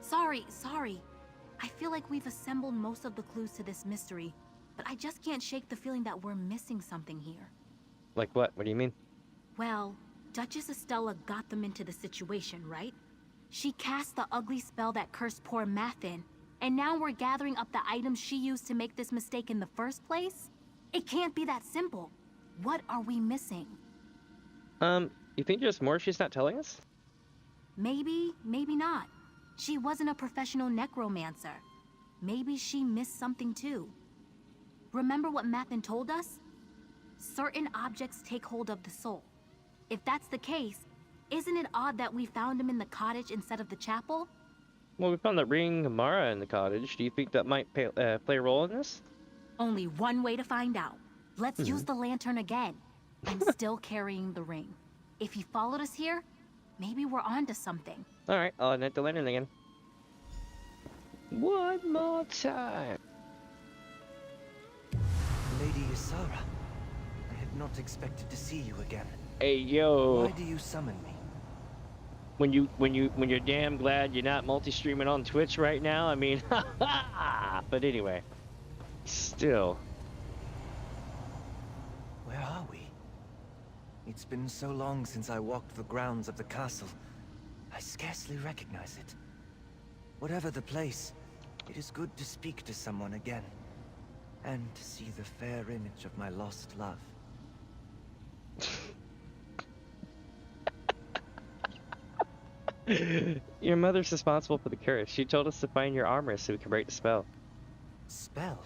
[SPEAKER 5] Sorry. I feel like we've assembled most of the clues to this mystery, but I just can't shake the feeling that we're missing something here.
[SPEAKER 1] Like what? What do you mean?
[SPEAKER 5] Well, Duchess Estella got them into the situation, right? She cast the ugly spell that cursed poor Mathin, and now we're gathering up the items she used to make this mistake in the first place? It can't be that simple. What are we missing?
[SPEAKER 1] You think there's more she's not telling us?
[SPEAKER 5] Maybe, maybe not. She wasn't a professional necromancer. Maybe she missed something too. Remember what Mathen told us? Certain objects take hold of the soul. If that's the case, isn't it odd that we found him in the cottage instead of the chapel?
[SPEAKER 1] Well, we found the ring of Mara in the cottage. Do you think that might play a role in this?
[SPEAKER 5] Only one way to find out. Let's use the lantern again. I'm still carrying the ring. If he followed us here, maybe we're onto something.
[SPEAKER 1] Alright, I'll ignite the lantern again. One more time.
[SPEAKER 8] Lady Ysara, I had not expected to see you again.
[SPEAKER 1] Hey, yo.
[SPEAKER 8] Why do you summon me?
[SPEAKER 1] When you're damn glad you're not multi-streaming on Twitch right now, I mean, but anyway, still.
[SPEAKER 8] Where are we? It's been so long since I walked the grounds of the castle. I scarcely recognize it. Whatever the place, it is good to speak to someone again, and to see the fair image of my lost love.
[SPEAKER 1] Your mother's responsible for the curse. She told us to find your armor so we can break the spell.
[SPEAKER 8] Spell?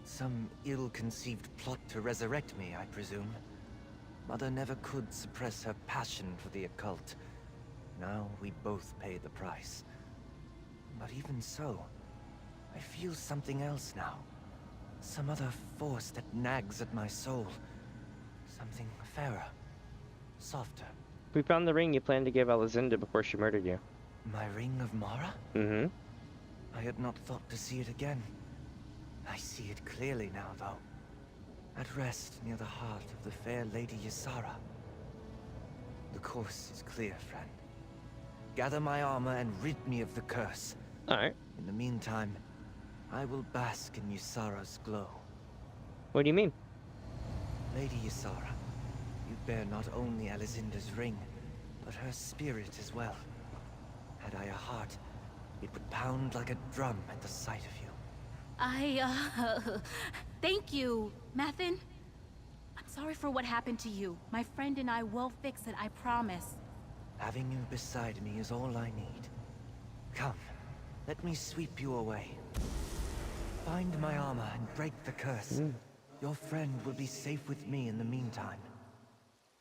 [SPEAKER 8] Some ill-conceived plot to resurrect me, I presume. Mother never could suppress her passion for the occult. Now we both pay the price. But even so, I feel something else now. Some other force that nags at my soul. Something fairer, softer.
[SPEAKER 1] We found the ring you planned to give Alizinda before she murdered you.
[SPEAKER 8] My ring of Mara?
[SPEAKER 1] Mm-hmm.
[SPEAKER 8] I had not thought to see it again. I see it clearly now, though. At rest near the heart of the fair Lady Ysara. The course is clear, friend. Gather my armor and rid me of the curse.
[SPEAKER 1] Alright.
[SPEAKER 8] In the meantime, I will bask in Ysara's glow.
[SPEAKER 1] What do you mean?
[SPEAKER 8] Lady Ysara, you bear not only Alizinda's ring, but her spirit as well. Had I a heart, it would pound like a drum at the sight of you.
[SPEAKER 5] Thank you, Mathen. I'm sorry for what happened to you. My friend and I will fix it, I promise.
[SPEAKER 8] Having you beside me is all I need. Come, let me sweep you away. Find my armor and break the curse. Your friend will be safe with me in the meantime.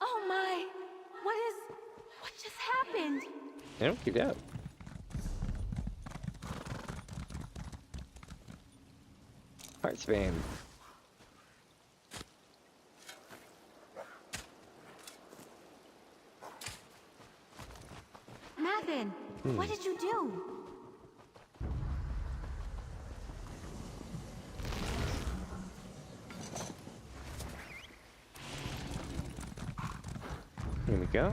[SPEAKER 5] Oh my! What just happened?
[SPEAKER 1] I don't get out. Heart's vein.
[SPEAKER 5] Mathen, what did you do?
[SPEAKER 1] Here we go.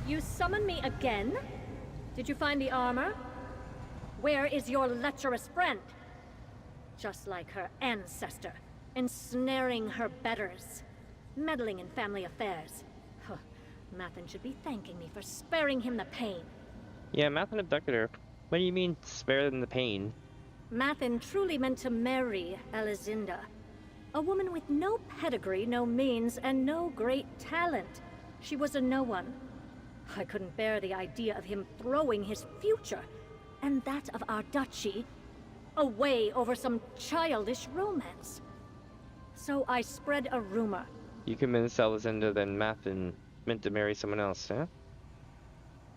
[SPEAKER 10] You summon me again? Did you find the armor? Where is your lecherous friend? Just like her ancestor, ensnaring her betters, meddling in family affairs. Huh. Mathen should be thanking me for sparing him the pain.
[SPEAKER 1] Yeah, Mathen abducted her. What do you mean, spare them the pain?
[SPEAKER 10] Mathen truly meant to marry Alizinda. A woman with no pedigree, no means, and no great talent. She was a no-one. I couldn't bear the idea of him throwing his future, and that of our duchy, away over some childish romance. So I spread a rumor.
[SPEAKER 1] You convinced Alizinda that Mathen meant to marry someone else, huh?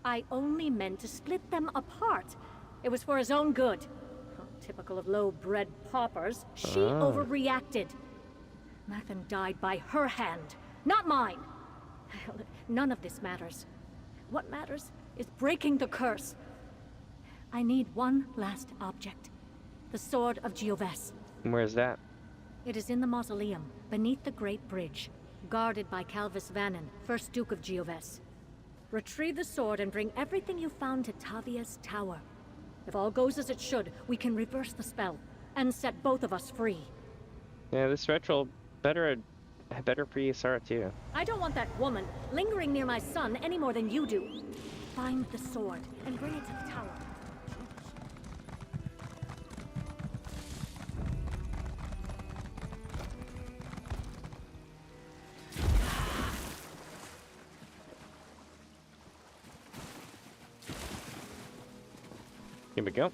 [SPEAKER 10] I only meant to split them apart. It was for his own good. Oh, typical of low-bred paupers, she overreacted. Mathen died by her hand, not mine. None of this matters. What matters is breaking the curse. I need one last object. The Sword of Gioves.
[SPEAKER 1] Where's that?
[SPEAKER 10] It is in the mausoleum, beneath the Great Bridge, guarded by Calvis Vannon, first Duke of Gioves. Retrieve the sword and bring everything you found to Tavia's tower. If all goes as it should, we can reverse the spell and set both of us free.
[SPEAKER 1] Yeah, this ritual better for Ysara too.
[SPEAKER 10] I don't want that woman lingering near my son any more than you do. Find the sword and bring it to the tower.
[SPEAKER 1] Here we go.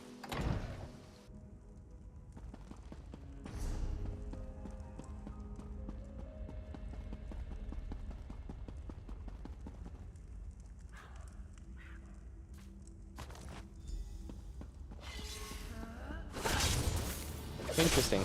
[SPEAKER 1] Interesting.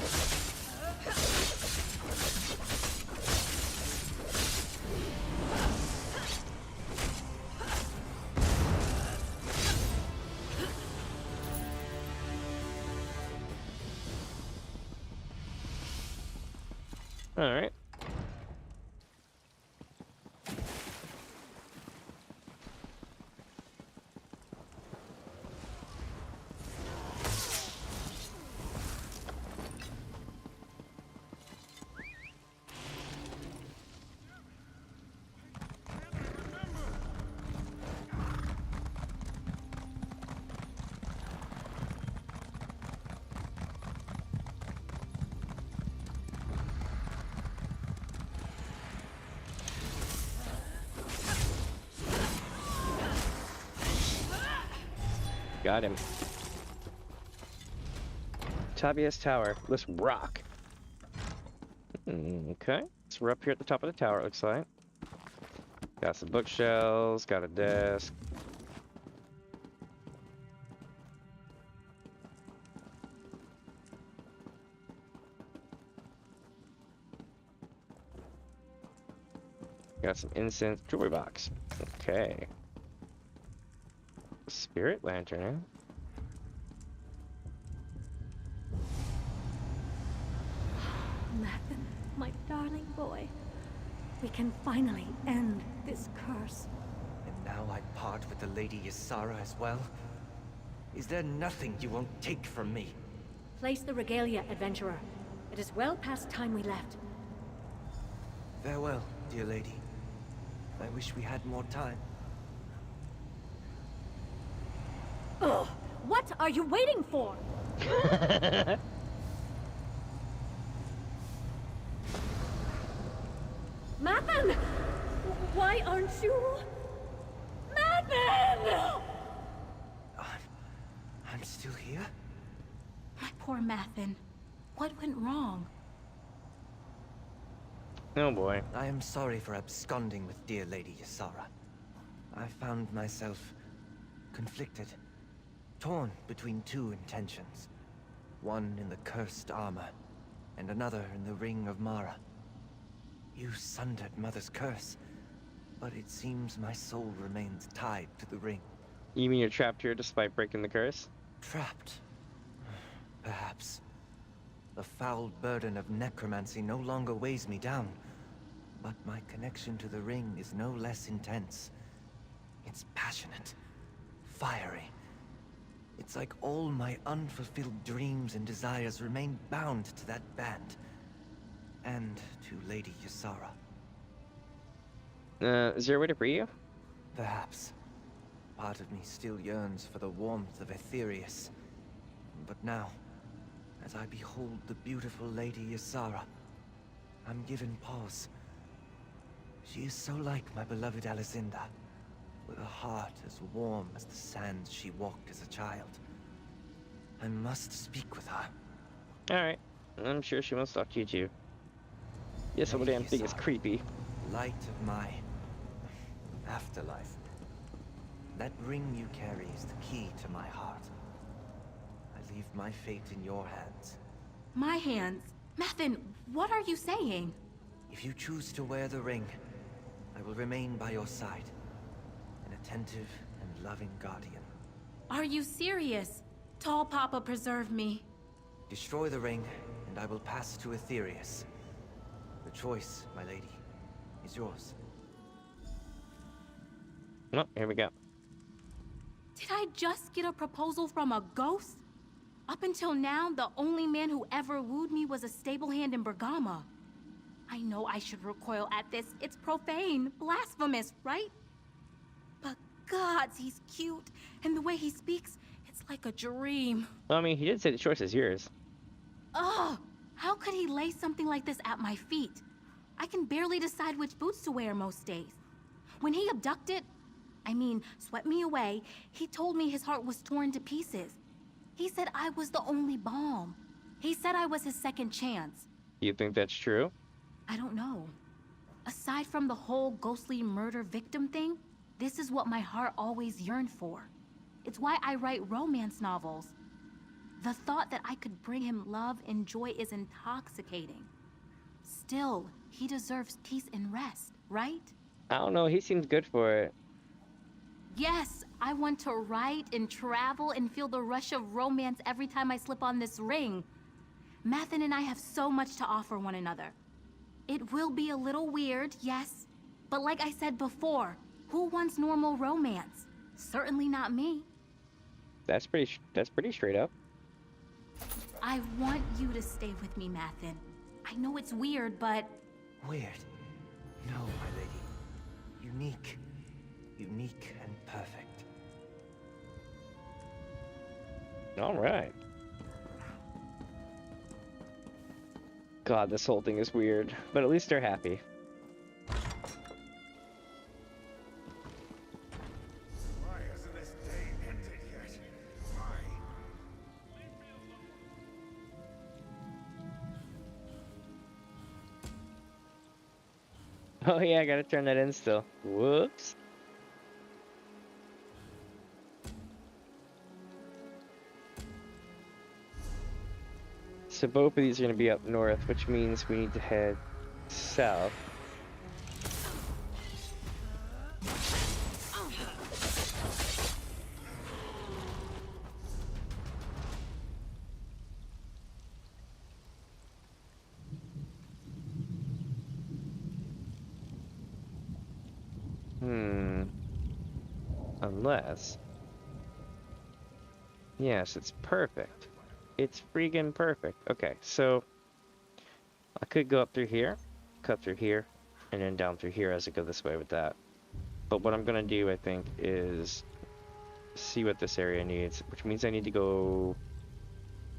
[SPEAKER 1] All right. Got him. Tavia's tower. Let's rock. Okay. So we're up here at the top of the tower, it looks like. Got some bookshelves, got a desk. Got some incense, jewelry box. Okay. Spirit lantern, eh?
[SPEAKER 10] Mathen, my darling boy. We can finally end this curse.
[SPEAKER 8] And now I part with the Lady Ysara as well? Is there nothing you won't take from me?
[SPEAKER 10] Place the regalia, adventurer. It is well past time we left.
[SPEAKER 8] Farewell, dear lady. I wish we had more time.
[SPEAKER 10] Ugh! What are you waiting for? Mathen! Why aren't you... Mathen!
[SPEAKER 8] I'm still here?
[SPEAKER 5] My poor Mathen. What went wrong?
[SPEAKER 1] Oh boy.
[SPEAKER 8] I am sorry for absconding with dear Lady Ysara. I found myself conflicted, torn between two intentions. One in the cursed armor, and another in the Ring of Mara. You sundered Mother's curse, but it seems my soul remains tied to the ring.
[SPEAKER 1] You mean you're trapped here despite breaking the curse?
[SPEAKER 8] Trapped? Perhaps. The foul burden of necromancy no longer weighs me down, but my connection to the ring is no less intense. It's passionate, fiery. It's like all my unfulfilled dreams and desires remain bound to that band. And to Lady Ysara.
[SPEAKER 1] Is there a way to free you?
[SPEAKER 8] Perhaps. Part of me still yearns for the warmth of Aetherius. But now, as I behold the beautiful Lady Ysara, I'm given pause. She is so like my beloved Alizinda, with a heart as warm as the sands she walked as a child. I must speak with her.
[SPEAKER 1] Alright. I'm sure she wants to talk to you too. Yes, some damn thing is creepy.
[SPEAKER 8] Light of my afterlife. That ring you carry is the key to my heart. I leave my fate in your hands.
[SPEAKER 5] My hands? Mathen, what are you saying?
[SPEAKER 8] If you choose to wear the ring, I will remain by your side. An attentive and loving guardian.
[SPEAKER 5] Are you serious? Tall Papa, preserve me.
[SPEAKER 8] Destroy the ring, and I will pass to Aetherius. The choice, my lady, is yours.
[SPEAKER 1] Oh, here we go.
[SPEAKER 5] Did I just get a proposal from a ghost? Up until now, the only man who ever wooed me was a stable hand in Bergama. I know I should recoil at this. It's profane, blasphemous, right? But gods, he's cute. And the way he speaks, it's like a dream.
[SPEAKER 1] Well, I mean, he did say the choice is yours.
[SPEAKER 5] Ugh! How could he lay something like this at my feet? I can barely decide which boots to wear most days. When he swept me away, he told me his heart was torn to pieces. He said I was the only balm. He said I was his second chance.
[SPEAKER 1] You think that's true?
[SPEAKER 5] I don't know. Aside from the whole ghostly murder victim thing, this is what my heart always yearned for. It's why I write romance novels. The thought that I could bring him love and joy is intoxicating. Still, he deserves peace and rest, right?
[SPEAKER 1] I don't know, he seems good for it.
[SPEAKER 5] Yes, I want to write and travel and feel the rush of romance every time I slip on this ring. Mathen and I have so much to offer one another. It will be a little weird, yes, but like I said before, who wants normal romance? Certainly not me.
[SPEAKER 1] That's pretty straight up.
[SPEAKER 5] I want you to stay with me, Mathen. I know it's weird, but...
[SPEAKER 8] Weird? No, my lady. Unique. Unique and perfect.
[SPEAKER 1] All right. God, this whole thing is weird, but at least they're happy.
[SPEAKER 4] Why hasn't this day ended yet? Why?
[SPEAKER 1] Oh yeah, I gotta turn that in still. Whoops. So both of these are going to be up north, which means we need to head south. Unless... Yes, it's perfect. It's freaking perfect. Okay, so I could go up through here, cut through here, and then down through here as I go this way with that. But what I'm gonna do, I think, is see what this area needs, which means I need to go...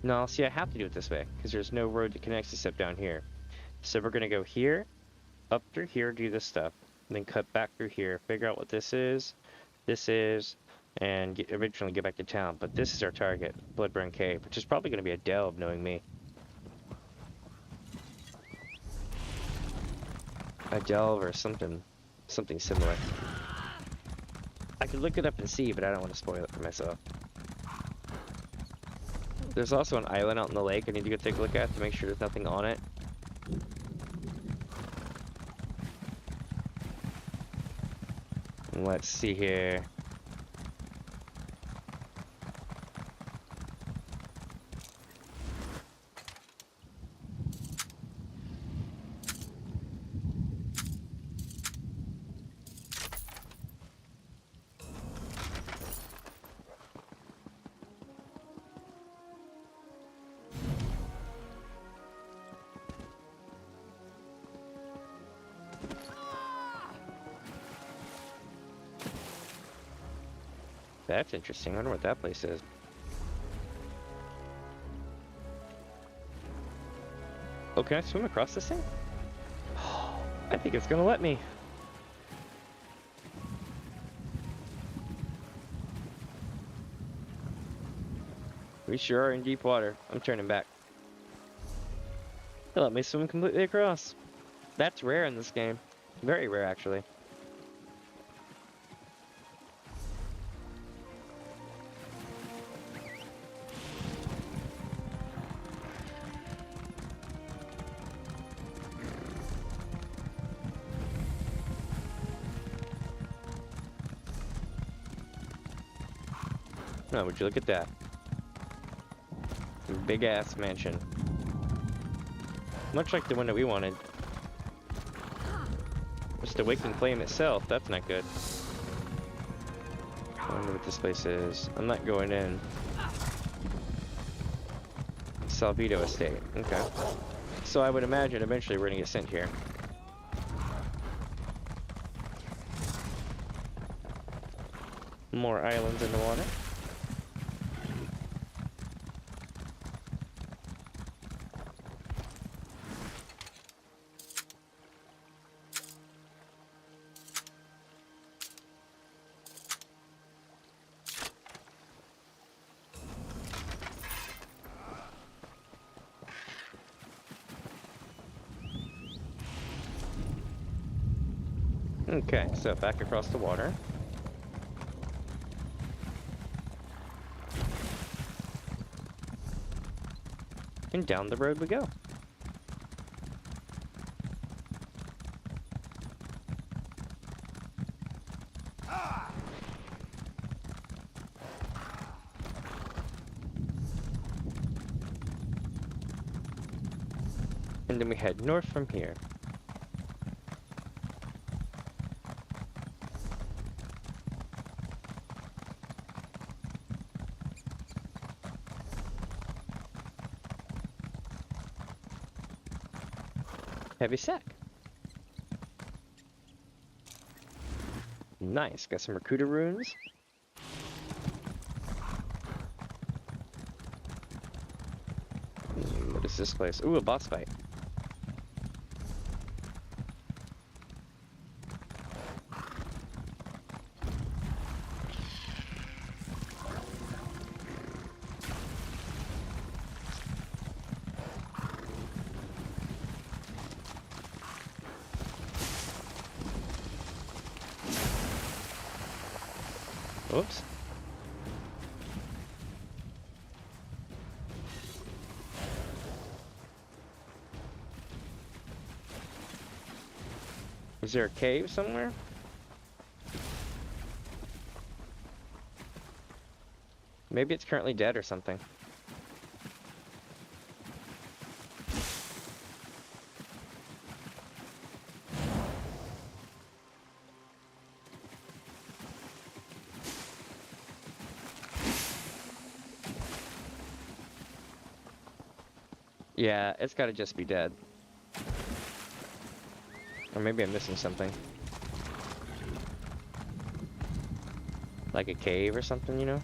[SPEAKER 1] No, see, I have to do it this way, because there's no road that connects except down here. So we're gonna go here, up through here, do this stuff, and then cut back through here, figure out what this is, and eventually get back to town. But this is our target, Bloodburn Cave, which is probably going to be a delve, knowing me. A delve or something similar. I could look it up and see, but I don't want to spoil it for myself. There's also an island out in the lake I need to go take a look at to make sure there's nothing on it. Let's see here. That's interesting. I wonder what that place is. Oh, can I swim across this thing? I think it's gonna let me. We sure are in deep water. I'm turning back. They let me swim completely across. That's rare in this game. Very rare, actually. No, would you look at that? Big ass mansion. Much like the one that we wanted. Just the Waking Flame itself, that's not good. I wonder what this place is. I'm not going in. Salvito Estate. Okay. So I would imagine eventually we're gonna get sent here. More islands in the water. Okay, so back across the water. And down the road we go. And then we head north from here. Heavy sack. Nice. Got some recruiter runes. What is this place? Ooh, a boss fight. Oops. Is there a cave somewhere? Maybe it's currently dead or something. Yeah, it's gotta just be dead. Or maybe I'm missing something. Like a cave or something, you know?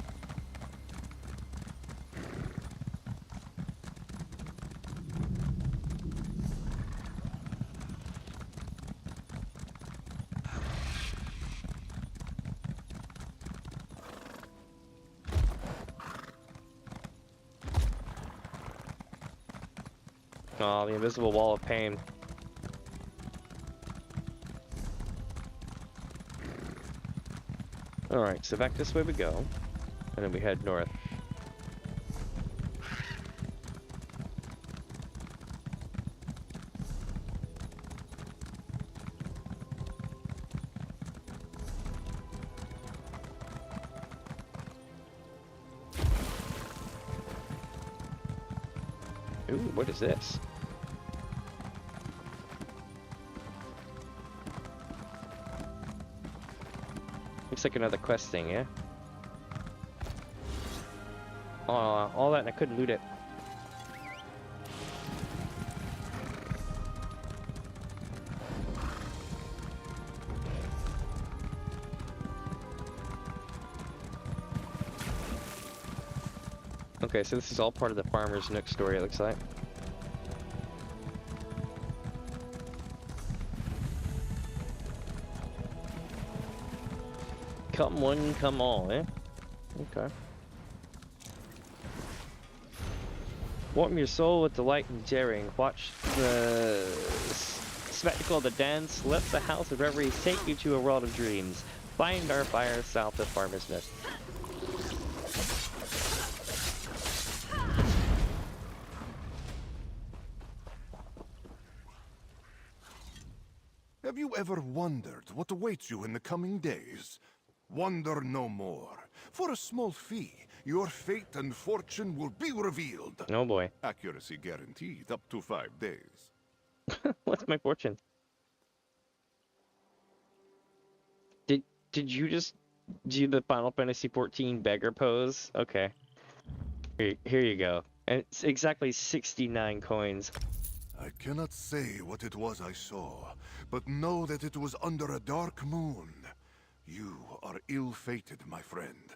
[SPEAKER 1] Oh, the invisible wall of pain. Alright, so back this way we go. And then we head north. Ooh, what is this? Looks like another quest thing, yeah? All that and I couldn't loot it. Okay, so this is all part of the Farmer's Nook story, it looks like. Come one, come all, eh? Okay. Warm your soul with delight and daring. Watch the spectacle of the dance. Let the house of reveries take you to a world of dreams. Find our fire south of Farmer's Nook.
[SPEAKER 13] Have you ever wondered what awaits you in the coming days? Wonder no more. For a small fee, your fate and fortune will be revealed.
[SPEAKER 1] Oh boy.
[SPEAKER 13] Accuracy guaranteed up to 5 days.
[SPEAKER 1] What's my fortune? Did you just Do the Final Fantasy 14 beggar pose? Okay. Here you go. And it's exactly 69 coins.
[SPEAKER 13] I cannot say what it was I saw, but know that it was under a dark moon. You are ill-fated, my friend.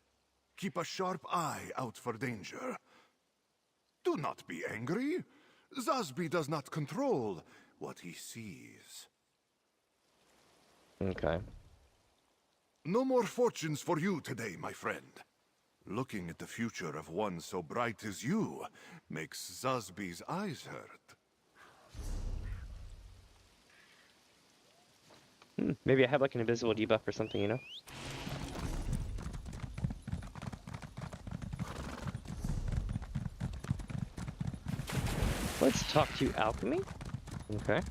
[SPEAKER 13] Keep a sharp eye out for danger. Do not be angry. Zasby does not control what he sees.
[SPEAKER 1] Okay.
[SPEAKER 13] No more fortunes for you today, my friend. Looking at the future of one so bright as you makes Zasby's eyes hurt.
[SPEAKER 1] Maybe I have like an invisible debuff or something, you know? Let's talk to alchemy. Okay.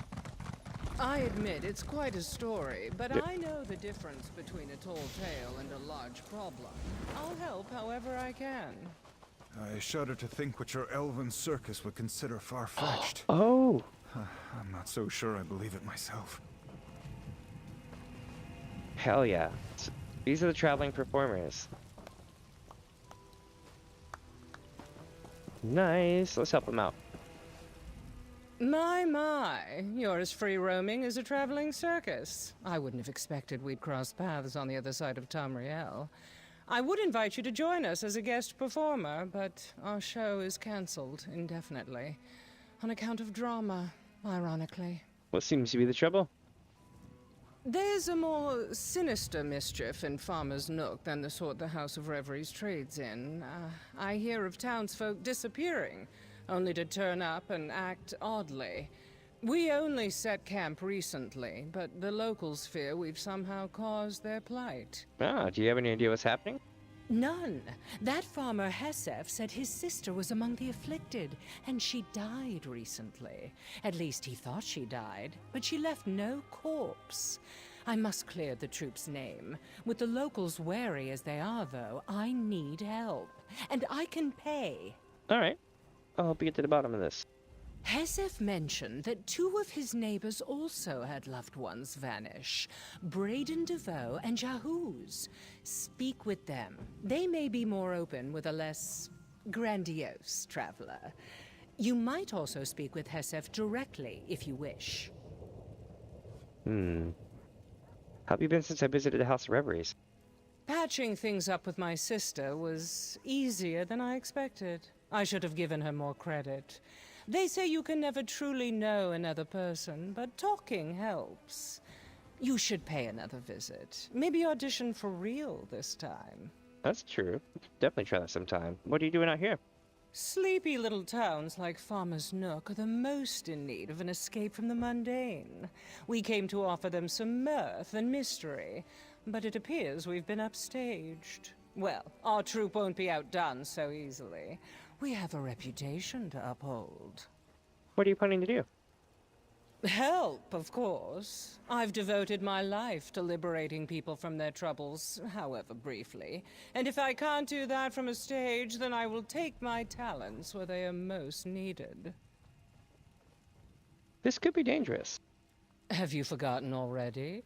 [SPEAKER 15] I admit it's quite a story, but I know the difference between a tall tale and a large problem. I'll help however I can.
[SPEAKER 16] I shudder to think what your elven circus would consider far-fetched.
[SPEAKER 1] Oh!
[SPEAKER 16] I'm not so sure I believe it myself.
[SPEAKER 1] Hell yeah. These are the traveling performers. Nice. Let's help them out.
[SPEAKER 15] My, you're as free-roaming as a traveling circus. I wouldn't have expected we'd cross paths on the other side of Tamriel. I would invite you to join us as a guest performer, but our show is cancelled indefinitely. On account of drama, ironically.
[SPEAKER 1] What seems to be the trouble?
[SPEAKER 15] There's a more sinister mischief in Farmer's Nook than the sort the House of Reveries trades in. I hear of townsfolk disappearing, only to turn up and act oddly. We only set camp recently, but the locals fear we've somehow caused their plight.
[SPEAKER 1] Ah, do you have any idea what's happening?
[SPEAKER 15] None. That farmer Hesef said his sister was among the afflicted, and she died recently. At least he thought she died, but she left no corpse. I must clear the troop's name. With the locals wary as they are, though, I need help. And I can pay.
[SPEAKER 1] Alright. I'll help you get to the bottom of this.
[SPEAKER 15] Hesef mentioned that 2 of his neighbors also had loved ones vanish. Braden DeVoe and Jahuz. Speak with them. They may be more open with a less grandiose traveler. You might also speak with Hesef directly, if you wish.
[SPEAKER 1] How have you been since I visited the House of Reveries?
[SPEAKER 15] Patching things up with my sister was easier than I expected. I should have given her more credit. They say you can never truly know another person, but talking helps. You should pay another visit. Maybe audition for real this time.
[SPEAKER 1] That's true. Definitely try that sometime. What are you doing out here?
[SPEAKER 15] Sleepy little towns like Farmer's Nook are the most in need of an escape from the mundane. We came to offer them some mirth and mystery, but it appears we've been upstaged. Well, our troop won't be outdone so easily. We have a reputation to uphold.
[SPEAKER 1] What are you planning to do?
[SPEAKER 15] Help, of course. I've devoted my life to liberating people from their troubles, however briefly. And if I can't do that from a stage, then I will take my talents where they are most needed.
[SPEAKER 1] This could be dangerous.
[SPEAKER 15] Have you forgotten already?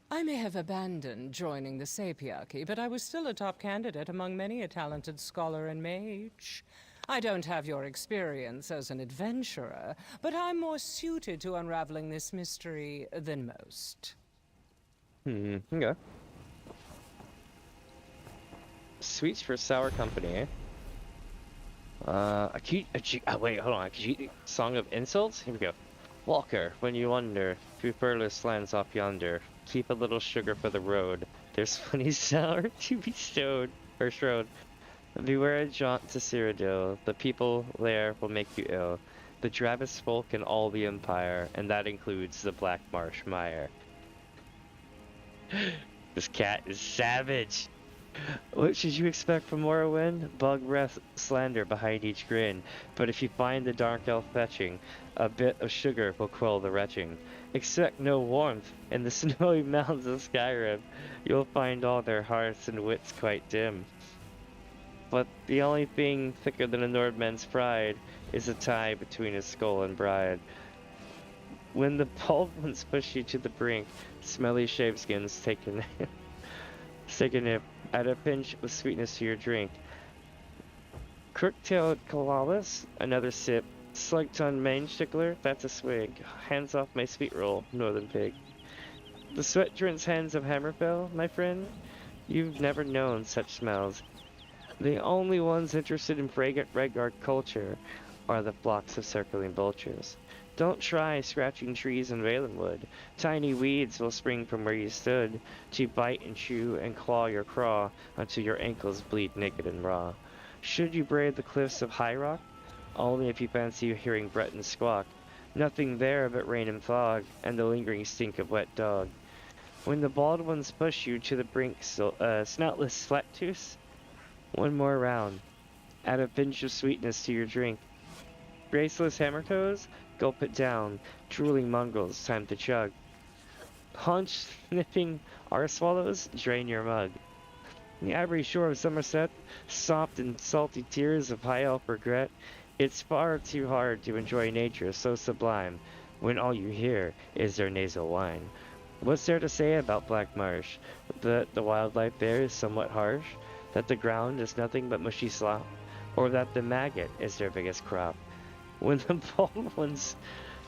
[SPEAKER 15] I may have abandoned joining the Sapiarchy, but I was still a top candidate among many a talented scholar and mage. I don't have your experience as an adventurer, but I'm more suited to unraveling this mystery than most.
[SPEAKER 1] Okay. Sweets for sour company, eh? Wait, hold on. Song of Insults? Here we go. Walker, when you wonder, through furless lands off yonder, keep a little sugar for the road. There's plenty sour to be strode. Beware a jaunt to Cyrodiil, the people there will make you ill. The Dravis folk and all the Empire, and that includes the Black Marsh Mire. This cat is savage! What should you expect from Morrowind? Bug breath slander behind each grin, but if you find the Dark Elf fetching, a bit of sugar will quell the retching. Expect no warmth in the snowy mountains of Skyrim. You'll find all their hearts and wits quite dim. But the only thing thicker than a Nordman's pride is a tie between his skull and bride. When the bald ones push you to the brink, smelly shaveskins take a nip. Add a pinch of sweetness to your drink. Crook-tailed Kalalis, another sip. Slug-tongued Mainstickler, that's a swig. Hands off my sweet roll, Northern Pig. The sweat-drenched hands of Hammerfell, my friend? You've never known such smells. The only ones interested in fragrant Redguard culture are the flocks of circling vultures. Don't try scratching trees in Valenwood. Tiny weeds will spring from where you stood to bite and chew and claw your craw until your ankles bleed naked and raw. Should you brave the cliffs of High Rock? Only if you fancy hearing Breton squawk. Nothing there but rain and fog, and the lingering stink of wet dog. When the bald ones push you to the brink, snoutless flat-tooth, one more round. Add a pinch of sweetness to your drink. Graceless hammertoes, gulp it down. Drooling mongrels, time to chug. Haunch-sniffing arswallows, drain your mug. The ivory shore of Somerset, soft and salty tears of high elf regret. It's far too hard to enjoy nature so sublime when all you hear is their nasal whine. What's there to say about Black Marsh? That the wildlife there is somewhat harsh? That the ground is nothing but mushy slop? Or that the maggot is their biggest crop? When the bald ones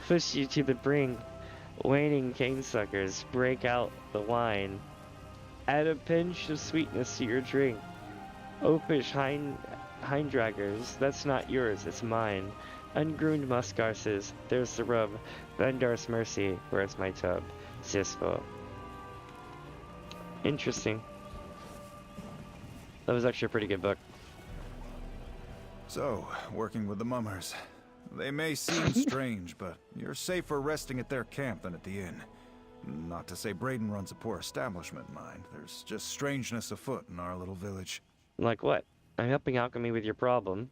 [SPEAKER 1] push you to the brink, waning canesuckers break out the wine. Add a pinch of sweetness to your drink. Oafish hinddraggers, that's not yours, it's mine. Ungroomed muskarses, there's the rub. Bendar's mercy, where's my tub? Sisfo. Interesting. That was actually a pretty good book.
[SPEAKER 16] So, working with the mummers. They may seem strange, but you're safer resting at their camp than at the inn. Not to say Braden runs a poor establishment, mind. There's just strangeness afoot in our little village.
[SPEAKER 1] Like what? I'm helping alchemy with your problem.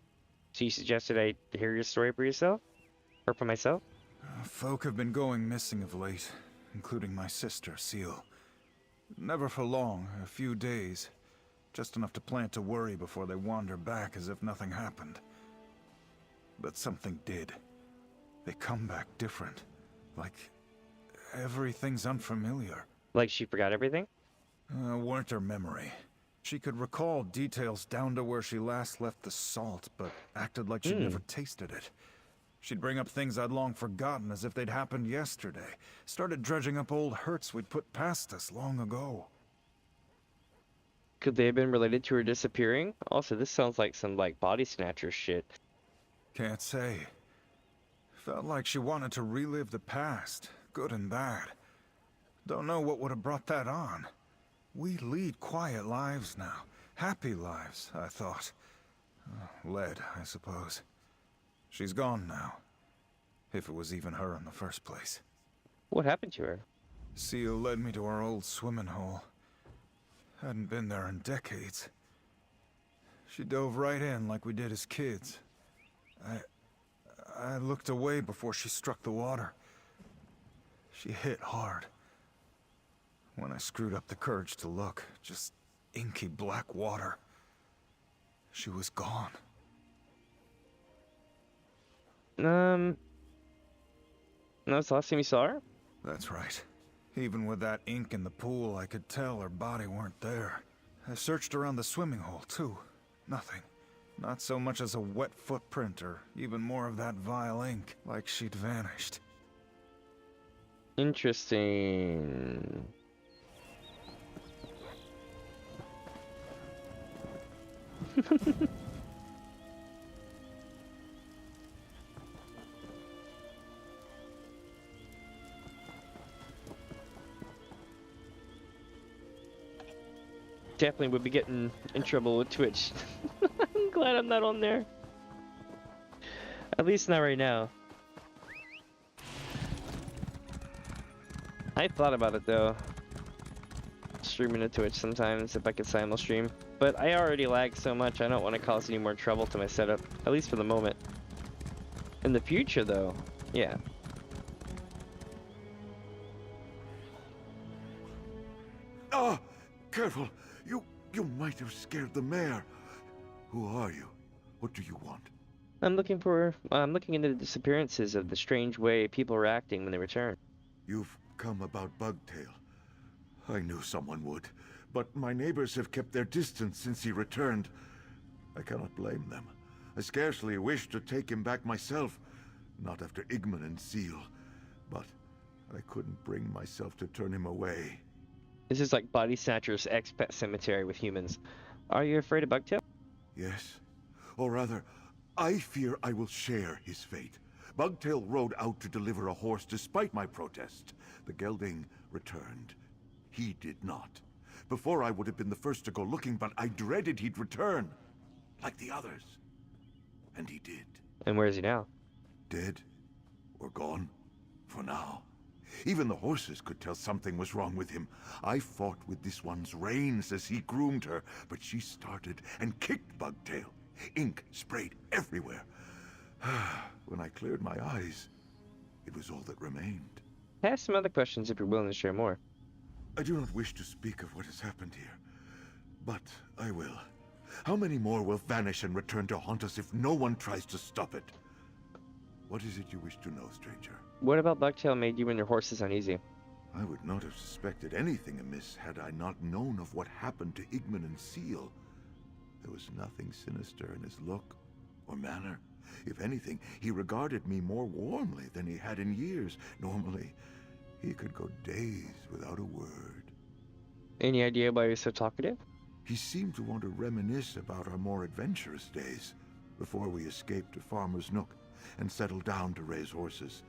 [SPEAKER 1] So you suggested I hear your story for yourself? Or for myself?
[SPEAKER 16] Folk have been going missing of late, including my sister, Seal. Never for long, a few days. Just enough to plant a worry before they wander back as if nothing happened. But something did. They come back different. Like everything's unfamiliar.
[SPEAKER 1] Like she forgot everything?
[SPEAKER 16] Weren't her memory. She could recall details down to where she last left the salt, but acted like she'd never tasted it. She'd bring up things I'd long forgotten as if they'd happened yesterday. Started dredging up old hurts we'd put past us long ago.
[SPEAKER 1] Could they have been related to her disappearing? Also, this sounds like some, body snatcher shit.
[SPEAKER 16] Can't say. Felt like she wanted to relive the past, good and bad. Don't know what would have brought that on. We lead quiet lives now. Happy lives, I thought. Led, I suppose. She's gone now. If it was even her in the first place.
[SPEAKER 1] What happened to her?
[SPEAKER 16] Seal led me to our old swimming hole. Hadn't been there in decades. She dove right in like we did as kids. I looked away before she struck the water. She hit hard. When I screwed up the courage to look, just inky black water. She was gone.
[SPEAKER 1] That was the last time you saw her?
[SPEAKER 16] That's right. Even with that ink in the pool, I could tell her body weren't there. I searched around the swimming hole, too. Nothing. Not so much as a wet footprint or even more of that vile ink, like she'd vanished.
[SPEAKER 1] Interesting. Definitely would be getting in trouble with Twitch. I'm glad I'm not on there. At least not right now. I thought about it though. Streaming to Twitch sometimes if I could simul stream. But I already lag so much I don't want to cause any more trouble to my setup. At least for the moment. In the future though, yeah.
[SPEAKER 13] Ah! Careful! You might have scared the mayor. Who are you? What do you want?
[SPEAKER 1] I'm looking into the disappearances of the strange way people are acting when they return.
[SPEAKER 13] You've come about Bugtail. I knew someone would, but my neighbors have kept their distance since he returned. I cannot blame them. I scarcely wish to take him back myself, not after Igman and Seal, but I couldn't bring myself to turn him away.
[SPEAKER 1] This is like Body Snatcher's ex-pet cemetery with humans. Are you afraid of Bugtail?
[SPEAKER 13] Yes. Or rather, I fear I will share his fate. Bugtail rode out to deliver a horse despite my protest. The gelding returned. He did not. Before I would have been the first to go looking, but I dreaded he'd return. Like the others. And he did.
[SPEAKER 1] And where is he now?
[SPEAKER 13] Dead. Or gone. For now. Even the horses could tell something was wrong with him. I fought with this one's reins as he groomed her, but she started and kicked Bugtail. Ink sprayed everywhere. When I cleared my eyes, it was all that remained.
[SPEAKER 1] I have some other questions if you're willing to share more.
[SPEAKER 13] I do not wish to speak of what has happened here, but I will. How many more will vanish and return to haunt us if no one tries to stop it? What is it you wish to know, stranger?
[SPEAKER 1] What about Bugtail made you and your horses uneasy?
[SPEAKER 13] I would not have suspected anything amiss had I not known of what happened to Igman and Seal. There was nothing sinister in his look or manner. If anything, he regarded me more warmly than he had in years. Normally, he could go days without a word.
[SPEAKER 1] Any idea why he was so talkative?
[SPEAKER 13] He seemed to want to reminisce about our more adventurous days, before we escaped to Farmer's Nook and settled down to raise horses.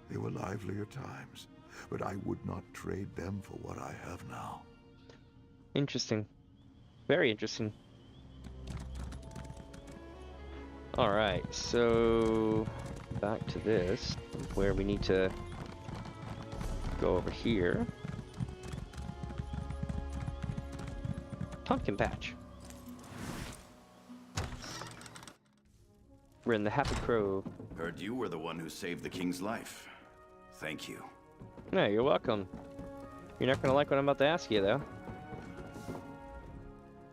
[SPEAKER 13] They were livelier times, but I would not trade them for what I have now.
[SPEAKER 1] Interesting. Very interesting. Alright, so back to this, where we need to go over here. Pumpkin patch. We're in the Happy Crow.
[SPEAKER 17] Heard you were the one who saved the king's life. Thank you.
[SPEAKER 1] No, you're welcome. You're not gonna like what I'm about to ask you, though.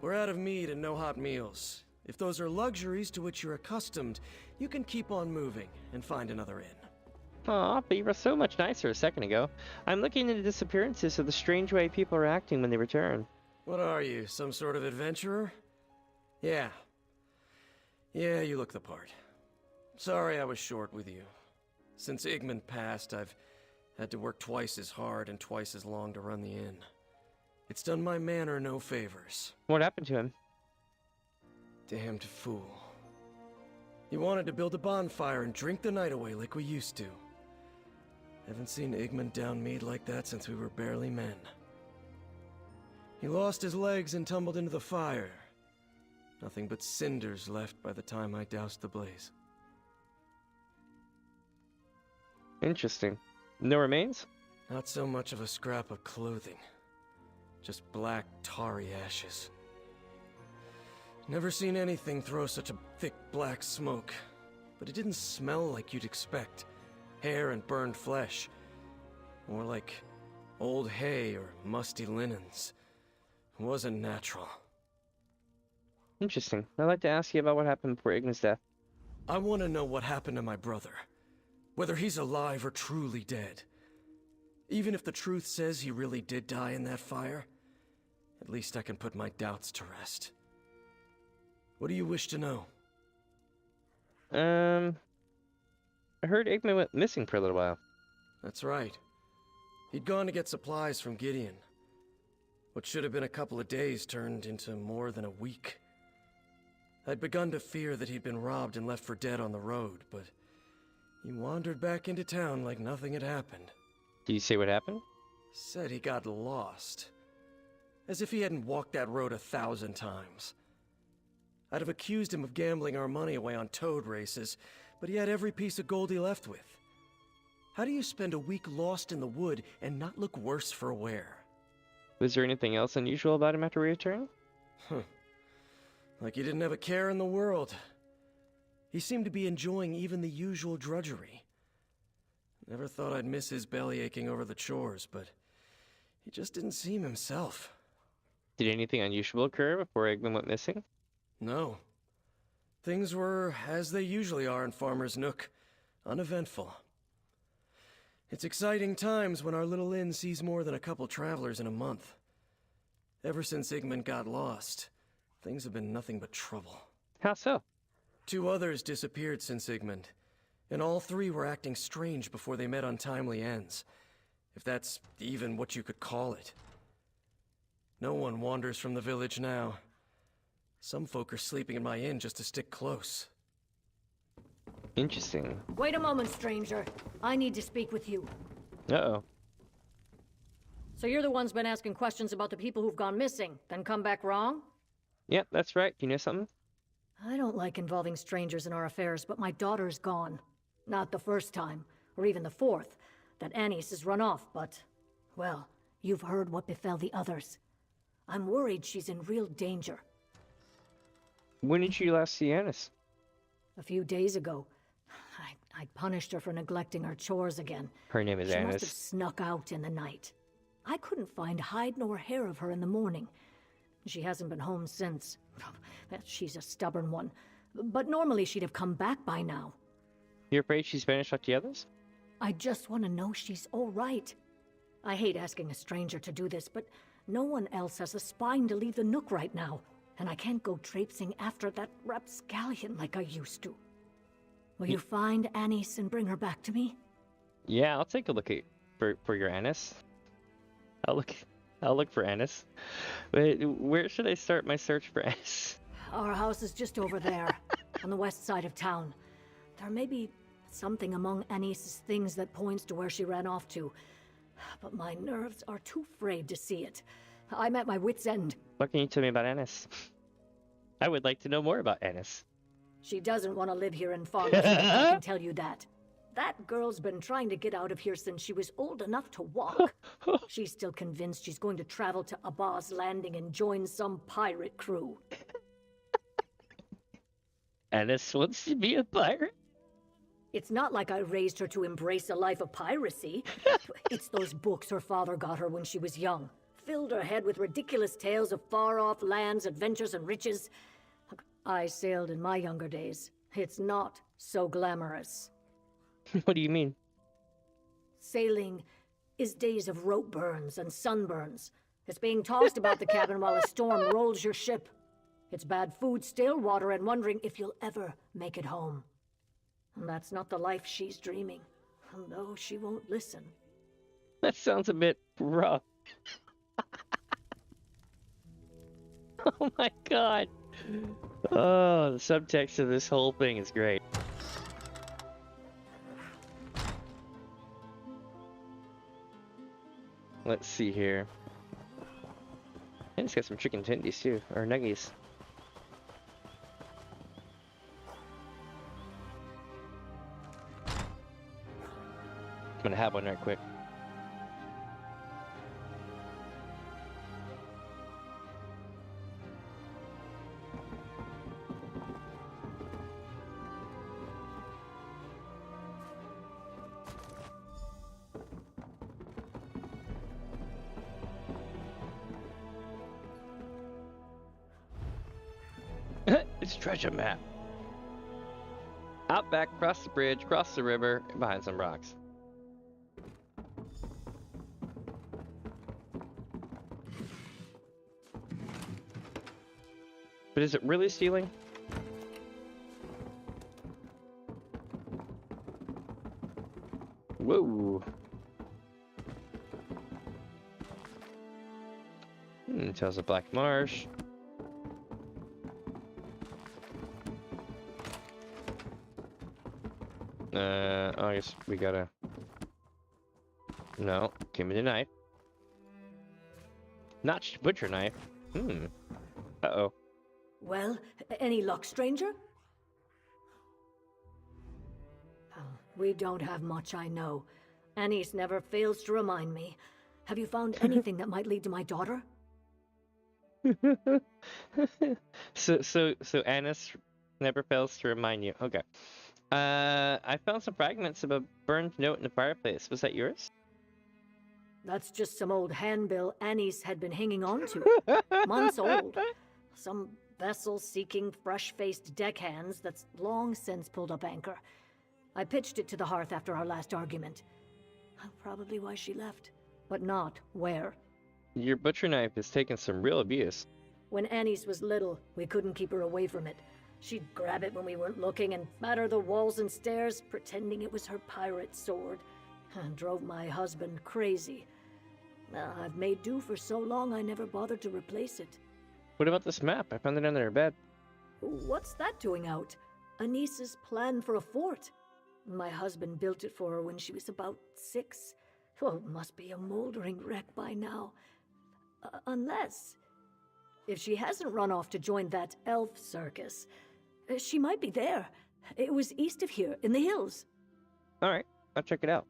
[SPEAKER 12] We're out of meat and no hot meals. If those are luxuries to which you're accustomed, you can keep on moving and find another inn.
[SPEAKER 1] Aw, but you were so much nicer a second ago. I'm looking into disappearances of the strange way people are acting when they return.
[SPEAKER 12] What are you, some sort of adventurer? Yeah. Yeah, you look the part. Sorry I was short with you. Since Igman passed, I've had to work twice as hard and twice as long to run the inn. It's done my manor no favors.
[SPEAKER 1] What happened to him?
[SPEAKER 12] Damned fool. He wanted to build a bonfire and drink the night away like we used to. Haven't seen Igman down mead like that since we were barely men. He lost his legs and tumbled into the fire. Nothing but cinders left by the time I doused the blaze.
[SPEAKER 1] Interesting. No remains?
[SPEAKER 12] Not so much of a scrap of clothing. Just black, tarry ashes. Never seen anything throw such a thick black smoke. But it didn't smell like you'd expect. Hair and burned flesh. More like old hay or musty linens. It wasn't natural.
[SPEAKER 1] Interesting. I'd like to ask you about what happened before Igna's death.
[SPEAKER 12] I want to know what happened to my brother. Whether he's alive or truly dead. Even if the truth says he really did die in that fire, at least I can put my doubts to rest. What do you wish to know?
[SPEAKER 1] I heard Igman went missing for a little while.
[SPEAKER 12] That's right. He'd gone to get supplies from Gideon. What should have been a couple of days turned into more than a week. I'd begun to fear that he'd been robbed and left for dead on the road, but he wandered back into town like nothing had happened.
[SPEAKER 1] Do you see what happened?
[SPEAKER 12] Said he got lost. As if he hadn't walked that road 1,000 times. I'd have accused him of gambling our money away on toad races, but he had every piece of gold he left with. How do you spend a week lost in the wood and not look worse for wear?
[SPEAKER 1] Was there anything else unusual about him after return?
[SPEAKER 12] Like he didn't have a care in the world. He seemed to be enjoying even the usual drudgery. Never thought I'd miss his belly aching over the chores, but he just didn't seem himself.
[SPEAKER 1] Did anything unusual occur before Igman went missing?
[SPEAKER 12] No. Things were as they usually are in Farmer's Nook. Uneventful. It's exciting times when our little inn sees more than a couple travelers in a month. Ever since Igmund got lost, things have been nothing but trouble.
[SPEAKER 1] How so?
[SPEAKER 12] 2 others disappeared since Igmund, and all 3 were acting strange before they met untimely ends. If that's even what you could call it. No one wanders from the village now. Some folk are sleeping in my inn just to stick close.
[SPEAKER 1] Interesting.
[SPEAKER 10] Wait a moment, stranger. I need to speak with you.
[SPEAKER 1] Uh-oh.
[SPEAKER 10] So you're the one's been asking questions about the people who've gone missing, then come back wrong?
[SPEAKER 1] Yep, that's right. You know something?
[SPEAKER 10] I don't like involving strangers in our affairs, but my daughter's gone. Not the first time, or even the 4th, that Anise has run off, but... well, you've heard what befell the others. I'm worried she's in real danger.
[SPEAKER 1] When did you last see Anise?
[SPEAKER 10] A few days ago. I punished her for neglecting her chores again.
[SPEAKER 1] Her name is
[SPEAKER 10] She
[SPEAKER 1] Anise.
[SPEAKER 10] must have snuck out in the night. I couldn't find hide nor hair of her in the morning. She hasn't been home since. She's a stubborn one. But normally she'd have come back by now.
[SPEAKER 1] You're afraid she's vanished like the others?
[SPEAKER 10] I just want to know she's all right. I hate asking a stranger to do this, but no one else has the spine to leave the Nook right now. And I can't go traipsing after that rapscallion like I used to. Will you find Anise and bring her back to me?
[SPEAKER 1] Yeah, I'll take a look at for your Anise. I'll look for Anise. Wait, where should I start my search for Anise?
[SPEAKER 10] Our house is just over there, on the west side of town. There may be something among Anise's things that points to where she ran off to, but my nerves are too frayed to see it. I'm at my wit's end.
[SPEAKER 1] What can you tell me about Anise? I would like to know more about Anise.
[SPEAKER 10] She doesn't want to live here in Phonk, I can tell you that. That girl's been trying to get out of here since she was old enough to walk. She's still convinced she's going to travel to Abba's Landing and join some pirate crew.
[SPEAKER 1] Anise wants to be a pirate?
[SPEAKER 10] It's not like I raised her to embrace a life of piracy. It's those books her father got her when she was young. Filled her head with ridiculous tales of far-off lands, adventures, and riches. I sailed in my younger days. It's not so glamorous.
[SPEAKER 1] What do you mean?
[SPEAKER 10] Sailing is days of rope burns and sunburns. It's being tossed about the cabin while a storm rolls your ship. It's bad food, stale water, and wondering if you'll ever make it home. And that's not the life she's dreaming. No, she won't listen.
[SPEAKER 1] That sounds a bit rough. Oh my god. Oh, the subtext of this whole thing is great. Let's see here. And it's got some chicken tendies too, or nuggies. I'm gonna have one right quick. It's a treasure map. Out back, across the bridge, across the river, and behind some rocks. But is it really stealing? Whoa. Tells of Black Marsh. I guess we gotta... No, give me the knife. Not butcher knife. Uh-oh.
[SPEAKER 10] Well, any luck, stranger? Oh, we don't have much, I know. Anise never fails to remind me. Have you found anything that might lead to my daughter?
[SPEAKER 1] So Anise never fails to remind you. Okay. I found some fragments of a burned note in the fireplace. Was that yours?
[SPEAKER 10] That's just some old handbill Anise had been hanging on to. Months old. Some vessel seeking fresh-faced deckhands that's long since pulled up anchor. I pitched it to the hearth after our last argument. Probably why she left, but not where.
[SPEAKER 1] Your butcher knife has taken some real abuse.
[SPEAKER 10] When Annie's was little, we couldn't keep her away from it. She'd grab it when we weren't looking and batter the walls and stairs, pretending it was her pirate sword. And drove my husband crazy. I've made do for so long I never bothered to replace it.
[SPEAKER 1] What about this map? I found it under her bed.
[SPEAKER 10] What's that doing out? Anisa's plan for a fort. My husband built it for her when she was about 6. Oh, it must be a moldering wreck by now. Unless... if she hasn't run off to join that elf circus, she might be there. It was east of here, in the hills.
[SPEAKER 1] Alright, I'll check it out.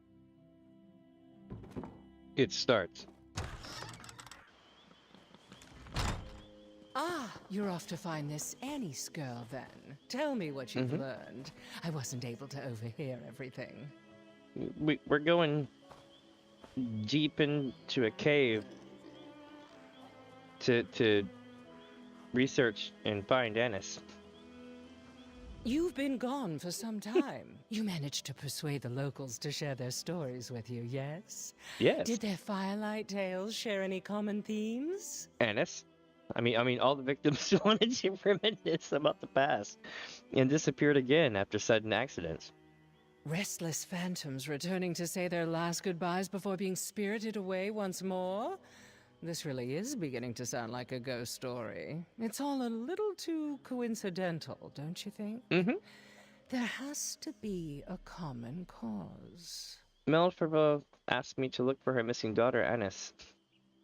[SPEAKER 1] It starts.
[SPEAKER 15] Ah, you're off to find this Annie's girl then. Tell me what you've learned. I wasn't able to overhear everything.
[SPEAKER 1] We're going deep into a cave to research and find Annis.
[SPEAKER 15] You've been gone for some time. You managed to persuade the locals to share their stories with you, yes?
[SPEAKER 1] Yes.
[SPEAKER 15] Did their firelight tales share any common themes?
[SPEAKER 1] Annis? I mean, all the victims wanted to reminisce about the past and disappeared again after sudden accidents.
[SPEAKER 15] Restless phantoms returning to say their last goodbyes before being spirited away once more? This really is beginning to sound like a ghost story. It's all a little too coincidental, don't you think? There has to be a common cause.
[SPEAKER 1] Melfreva asked me to look for her missing daughter, Annis.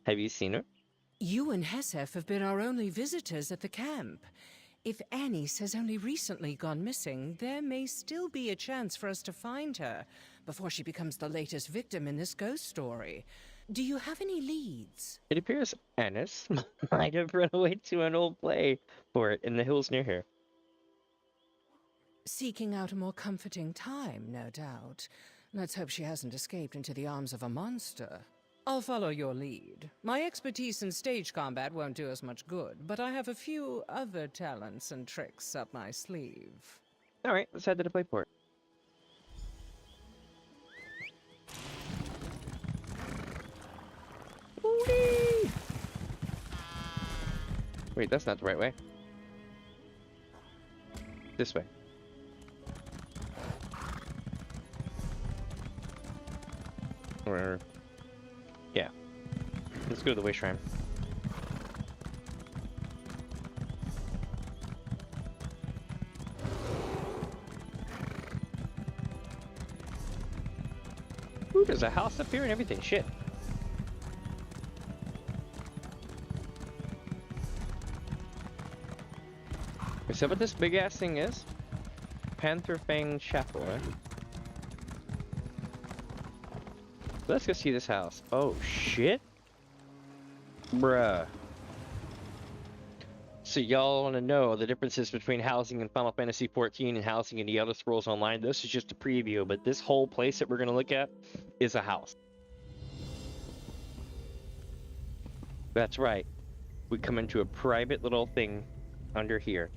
[SPEAKER 1] Have you seen her?
[SPEAKER 15] You and Hesef have been our only visitors at the camp. If Annis has only recently gone missing, there may still be a chance for us to find her before she becomes the latest victim in this ghost story. Do you have any leads?
[SPEAKER 1] It appears Annis might have run away to an old play fort in the hills near here.
[SPEAKER 15] Seeking out a more comforting time, no doubt. Let's hope she hasn't escaped into the arms of a monster. I'll follow your lead. My expertise in stage combat won't do us much good, but I have a few other talents and tricks up my sleeve.
[SPEAKER 1] Alright, let's head to the playport. Wait, that's not the right way. This way. Or... yeah. Let's go to the Way Shrine. Ooh, there's a house up here and everything. Shit. Is that what this big ass thing is? Panther Fang Chapel, eh? Let's go see this house. Oh shit. Bruh. So y'all want to know the differences between housing in Final Fantasy XIV and housing in the Elder Scrolls Online? This is just a preview, but this whole place that we're going to look at is a house. That's right. We come into a private little thing under here.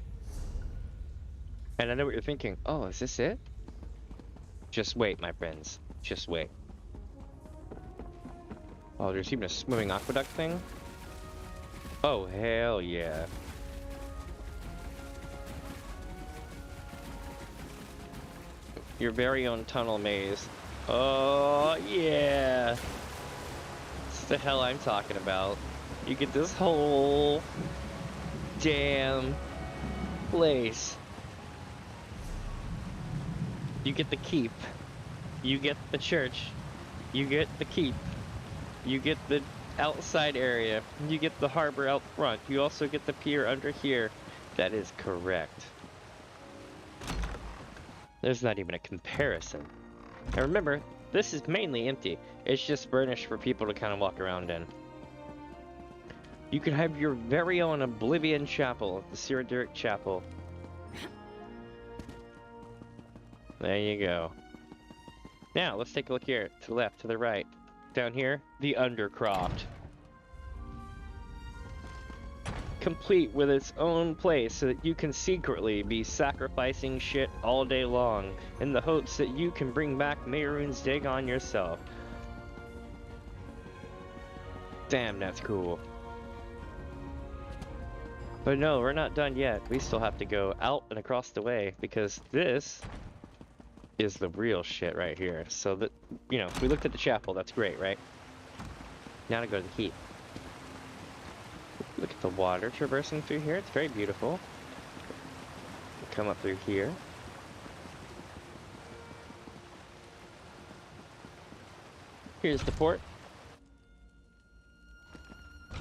[SPEAKER 1] And I know what you're thinking. Oh, is this it? Just wait, my friends. Just wait. Oh, there's even a swimming aqueduct thing? Oh, hell yeah. Your very own tunnel maze. Oh, yeah. That's the hell I'm talking about. You get this whole damn place. You get the keep. You get the church. You get the keep. You get the outside area. You get the harbor out front. You also get the pier under here. That is correct. There's not even a comparison. And remember, this is mainly empty. It's just furnished for people to kind of walk around in. You could have your very own Oblivion Chapel, the Daedric Chapel. There you go. Now, let's take a look here. To the left, to the right. Down here, the Undercroft. Complete with its own place so that you can secretly be sacrificing shit all day long in the hopes that you can bring back Mehrunes Dagon yourself. Damn, that's cool. But no, we're not done yet. We still have to go out and across the way because this is the real shit right here. So that, you know, we looked at the chapel. That's great, right? Now to go to the keep. Look at the water traversing through here. It's very beautiful. Come up through here. Here's the port.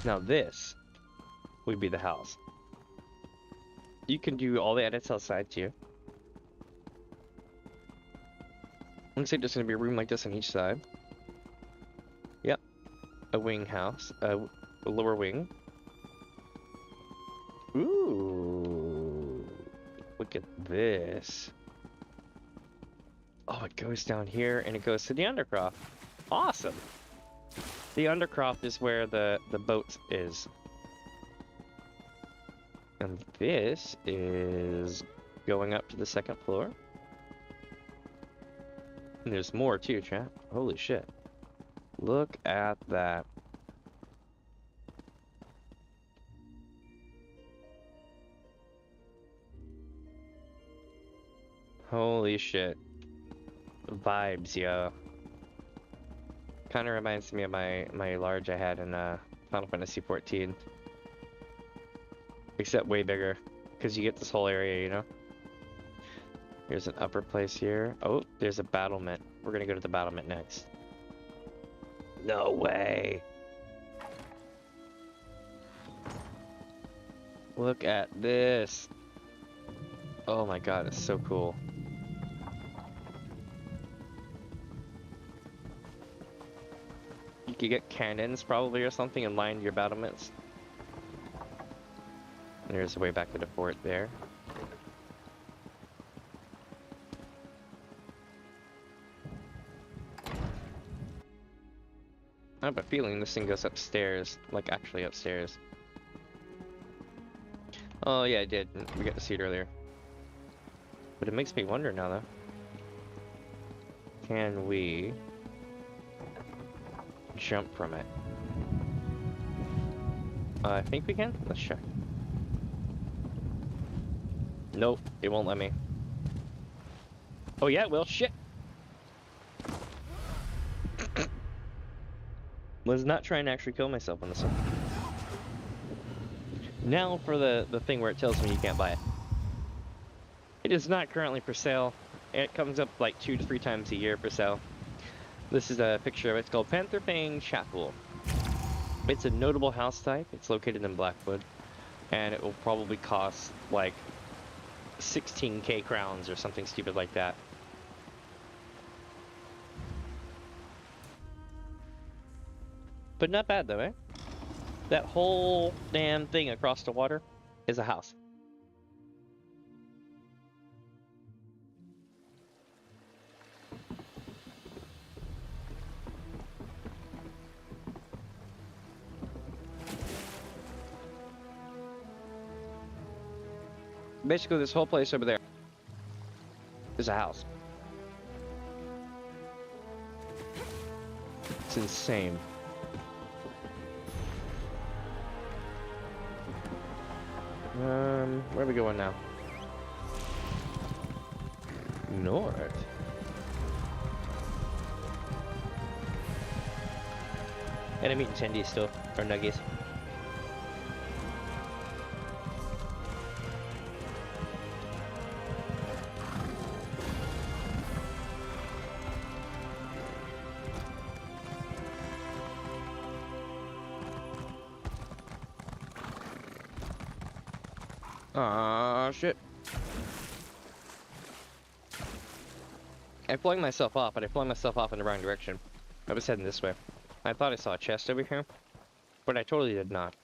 [SPEAKER 1] Now this would be the house. You can do all the edits outside too. Looks like there's gonna be a room like this on each side. Yep. A wing house. A lower wing. Ooh. Look at this. Oh, it goes down here and it goes to the undercroft. Awesome. The undercroft is where the boat is. And this is going up to the second floor. And there's more too, chat. Holy shit. Look at that. Holy shit. Vibes, yo. Kinda reminds me of my large I had in Final Fantasy XIV. Except way bigger. Because you get this whole area, you know? Here's an upper place here. Oh, there's a battlement. We're gonna go to the battlement next. No way. Look at this. Oh my god, it's so cool. You could get cannons probably or something and line your battlements. And there's a way back to the fort there. I have a feeling this thing goes upstairs, like actually upstairs. Oh yeah, it did. We got to see it earlier. But it makes me wonder now though. Can we jump from it? I think we can. Let's check. Nope, it won't let me. Oh yeah, it will. Shit. Was not trying to actually kill myself on this one. Now for the thing where it tells me you can't buy it. It is not currently for sale. It comes up like 2 to 3 times a year for sale. This is a picture of it. It's called Panther Fang Chapel. It's a notable house type. It's located in Blackwood. And it will probably cost like 16k crowns or something stupid like that. But not bad though, eh? That whole damn thing across the water is a house. Basically, this whole place over there is a house. It's insane. Where are we going now? North. And I'm eating tendies still, or nuggies. Ah, shit. I flung myself off, but I flung myself off in the wrong direction. I was heading this way. I thought I saw a chest over here, but I totally did not.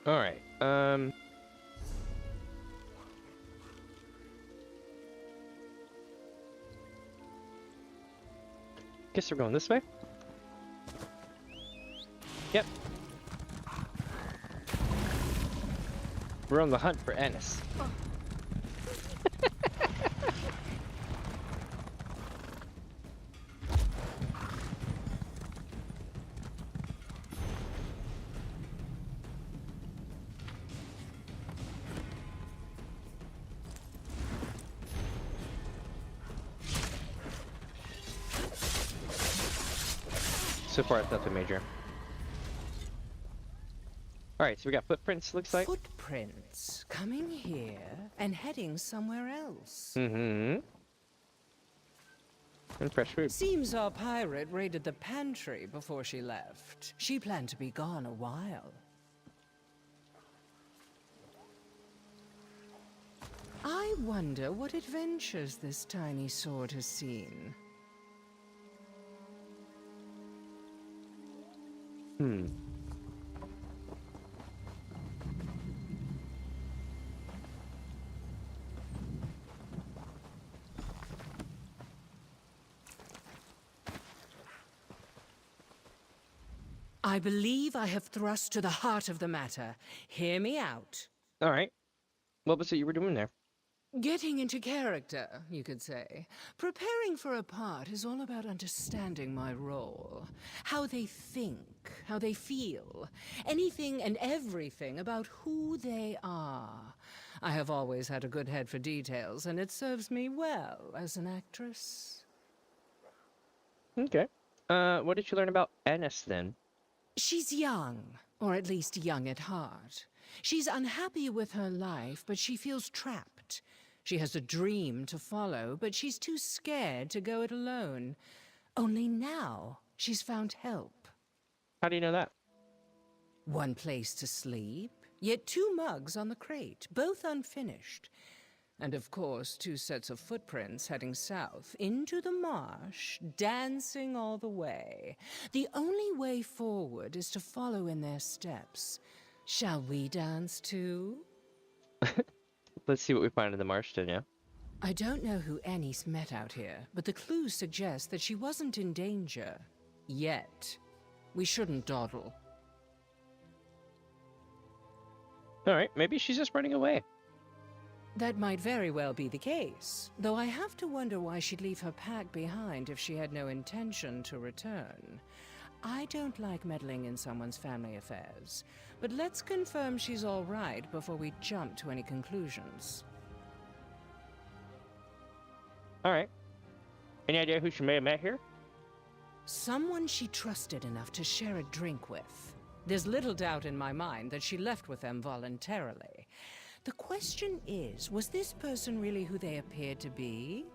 [SPEAKER 1] Alright, guess we're going this way? Yep. We're on the hunt for Ennis. So far, it's nothing major. Alright, so we got footprints, looks like.
[SPEAKER 15] Footprints coming here and heading somewhere else.
[SPEAKER 1] Mm-hmm. And fresh food.
[SPEAKER 15] Seems our pirate raided the pantry before she left. She planned to be gone a while. I wonder what adventures this tiny sword has seen.
[SPEAKER 1] Hmm.
[SPEAKER 15] I believe I have thrust to the heart of the matter. Hear me out.
[SPEAKER 1] Alright. What was it you were doing there?
[SPEAKER 15] Getting into character, you could say. Preparing for a part is all about understanding my role. How they think, how they feel. Anything and everything about who they are. I have always had a good head for details, and it serves me well as an actress.
[SPEAKER 1] Okay. What did you learn about Ennis then?
[SPEAKER 15] She's young, or at least young at heart. She's unhappy with her life, but she feels trapped. She has a dream to follow, but she's too scared to go it alone. Only now, she's found help.
[SPEAKER 1] How do you know that?
[SPEAKER 15] One place to sleep, yet 2 mugs on the crate, both unfinished. And of course, 2 sets of footprints heading south, into the marsh, dancing all the way. The only way forward is to follow in their steps. Shall we dance too?
[SPEAKER 1] Let's see what we find in the marsh then, yeah?
[SPEAKER 15] I don't know who Annie's met out here, but the clues suggest that she wasn't in danger. Yet. We shouldn't dawdle.
[SPEAKER 1] Alright, maybe she's just running away.
[SPEAKER 15] That might very well be the case, though I have to wonder why she'd leave her pack behind if she had no intention to return. I don't like meddling in someone's family affairs, but let's confirm she's all right before we jump to any conclusions.
[SPEAKER 1] Alright. Any idea who she may have met here?
[SPEAKER 15] Someone she trusted enough to share a drink with. There's little doubt in my mind that she left with them voluntarily. The question is, was this person really who they appeared to be?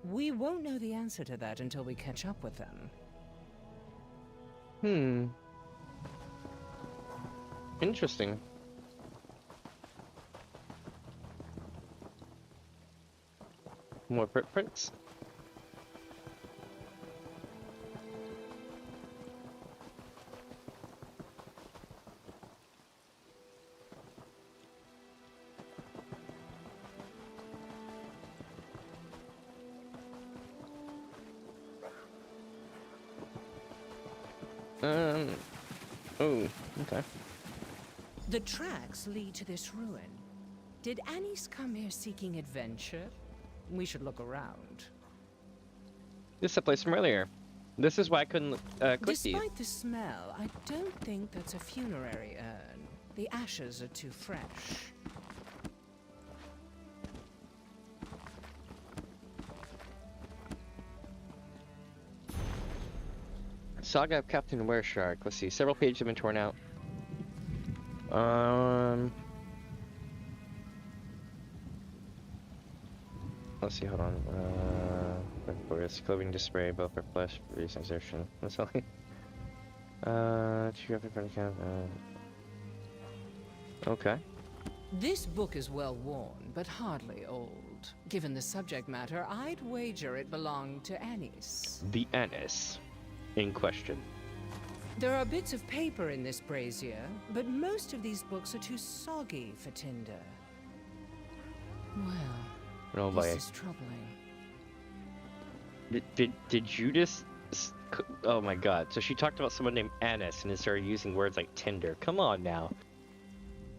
[SPEAKER 15] We won't know the answer to that until we catch up with them.
[SPEAKER 1] Interesting. More footprints. Oh, okay.
[SPEAKER 15] The tracks lead to this ruin. Did Annie's come here seeking adventure? We should look around.
[SPEAKER 1] This is a place from earlier. This is why I couldn't click these.
[SPEAKER 15] Despite the smell, I don't think that's a funerary urn. The ashes are too fresh.
[SPEAKER 1] Saga of Captain Wereshark. Let's see. Several pages have been torn out. Let's see. Hold on. For its clothing display, both for flesh, reduce exertion. That's all. Okay.
[SPEAKER 15] This book is well worn, but hardly old. Given the subject matter, I'd wager it belonged to Annie's.
[SPEAKER 1] The Ennis in question.
[SPEAKER 15] There are bits of paper in this brazier, but most of these books are too soggy for tinder. Well, this is troubling.
[SPEAKER 1] Did you just... Oh my god. So she talked about someone named Annis and then started using words like Tinder. Come on now.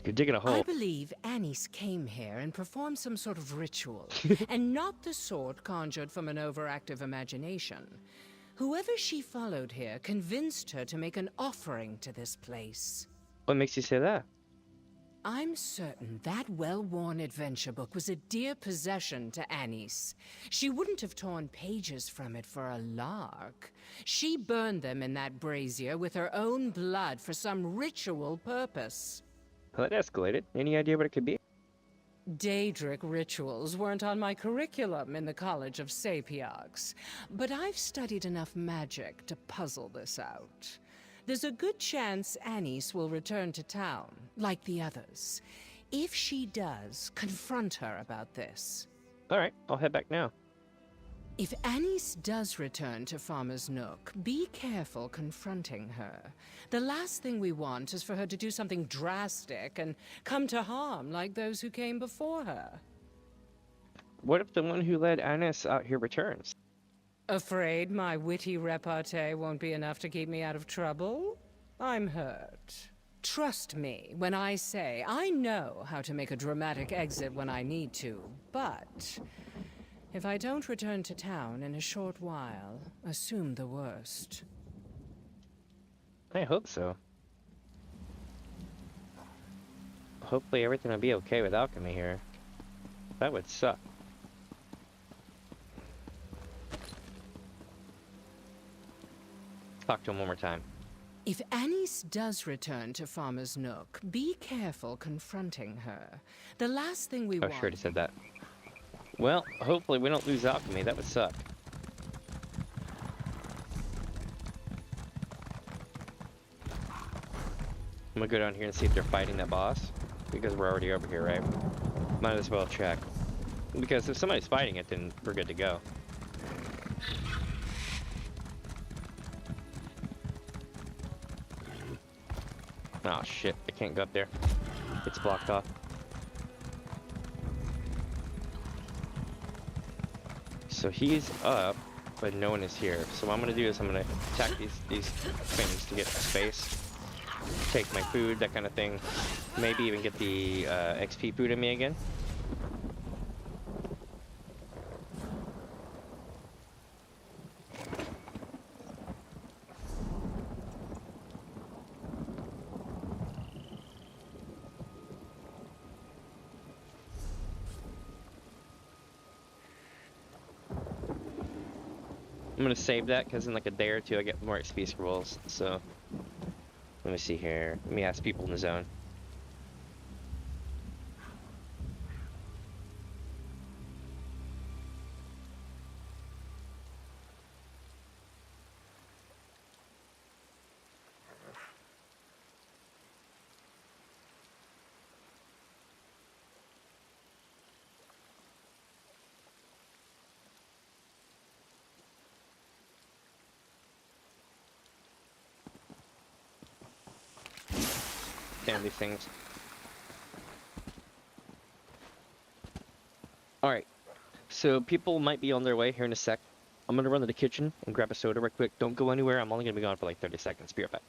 [SPEAKER 1] You're digging a hole.
[SPEAKER 15] I believe Annis came here and performed some sort of ritual, and not the sort conjured from an overactive imagination. Whoever she followed here convinced her to make an offering to this place.
[SPEAKER 1] What makes you say that?
[SPEAKER 15] I'm certain that well-worn adventure book was a dear possession to Annis. She wouldn't have torn pages from it for a lark. She burned them in that brazier with her own blood for some ritual purpose.
[SPEAKER 1] Well, that escalated. Any idea what it could be?
[SPEAKER 15] Daedric rituals weren't on my curriculum in the College of Sapiarchs, but I've studied enough magic to puzzle this out. There's a good chance Annis will return to town, like the others. If she does, confront her about this.
[SPEAKER 1] Alright, I'll head back now.
[SPEAKER 15] If Annis does return to Farmer's Nook, be careful confronting her. The last thing we want is for her to do something drastic and come to harm like those who came before her.
[SPEAKER 1] What if the one who led Annis out here returns?
[SPEAKER 15] Afraid my witty repartee won't be enough to keep me out of trouble? I'm hurt. Trust me when I say I know how to make a dramatic exit when I need to, but if I don't return to town in a short while, assume the worst.
[SPEAKER 1] I hope so. Hopefully everything will be okay with alchemy here. That would suck. Talk to him one more time.
[SPEAKER 15] If Annis does return to Farmer's Nook, be careful confronting her. The last thing we want...
[SPEAKER 1] Oh, sure, he said that. Well, hopefully we don't lose alchemy. That would suck. I'm gonna go down here and see if they're fighting that boss. Because we're already over here, right? Might as well check. Because if somebody's fighting it, then we're good to go. Oh shit, I can't go up there. It's blocked off. So he's up, but no one is here. So what I'm gonna do is I'm gonna attack these things to get space. Take my food, that kind of thing. Maybe even get the XP food in me again. I'm gonna save that because in like a day or two I get more XP scrolls. So let me see here. Let me ask people in the zone. Damn these things. Alright, so people might be on their way here in a sec. I'm gonna run to the kitchen and grab a soda real quick. Don't go anywhere, I'm only gonna be gone for like 30 seconds. Be right back.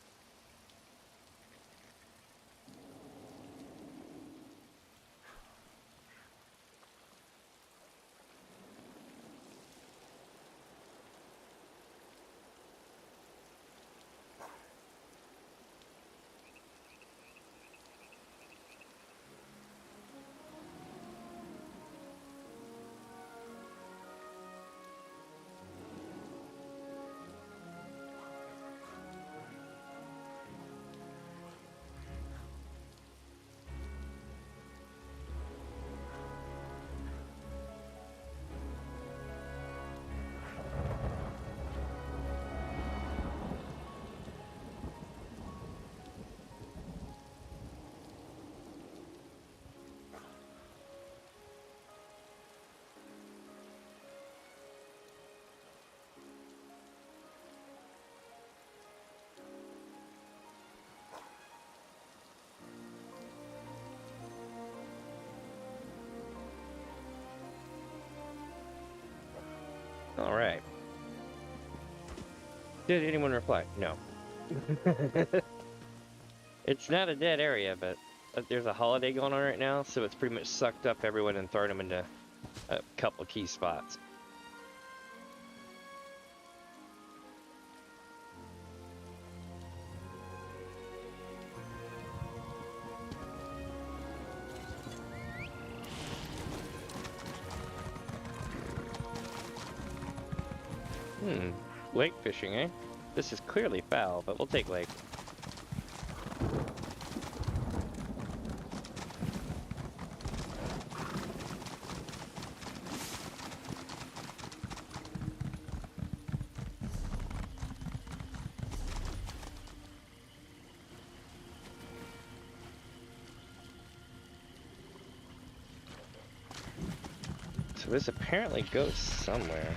[SPEAKER 1] Did anyone reply? No. It's not a dead area, but there's a holiday going on right now, so it's pretty much sucked up everyone and thrown them into a couple key spots. Lake fishing, eh? This is clearly foul, but we'll take lake. So this apparently goes somewhere.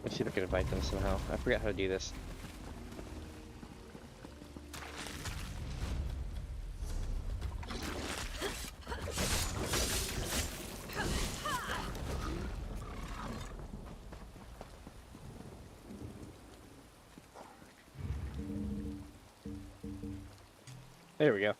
[SPEAKER 1] Let's see if I can invite them somehow. I forgot how to do this. There we go.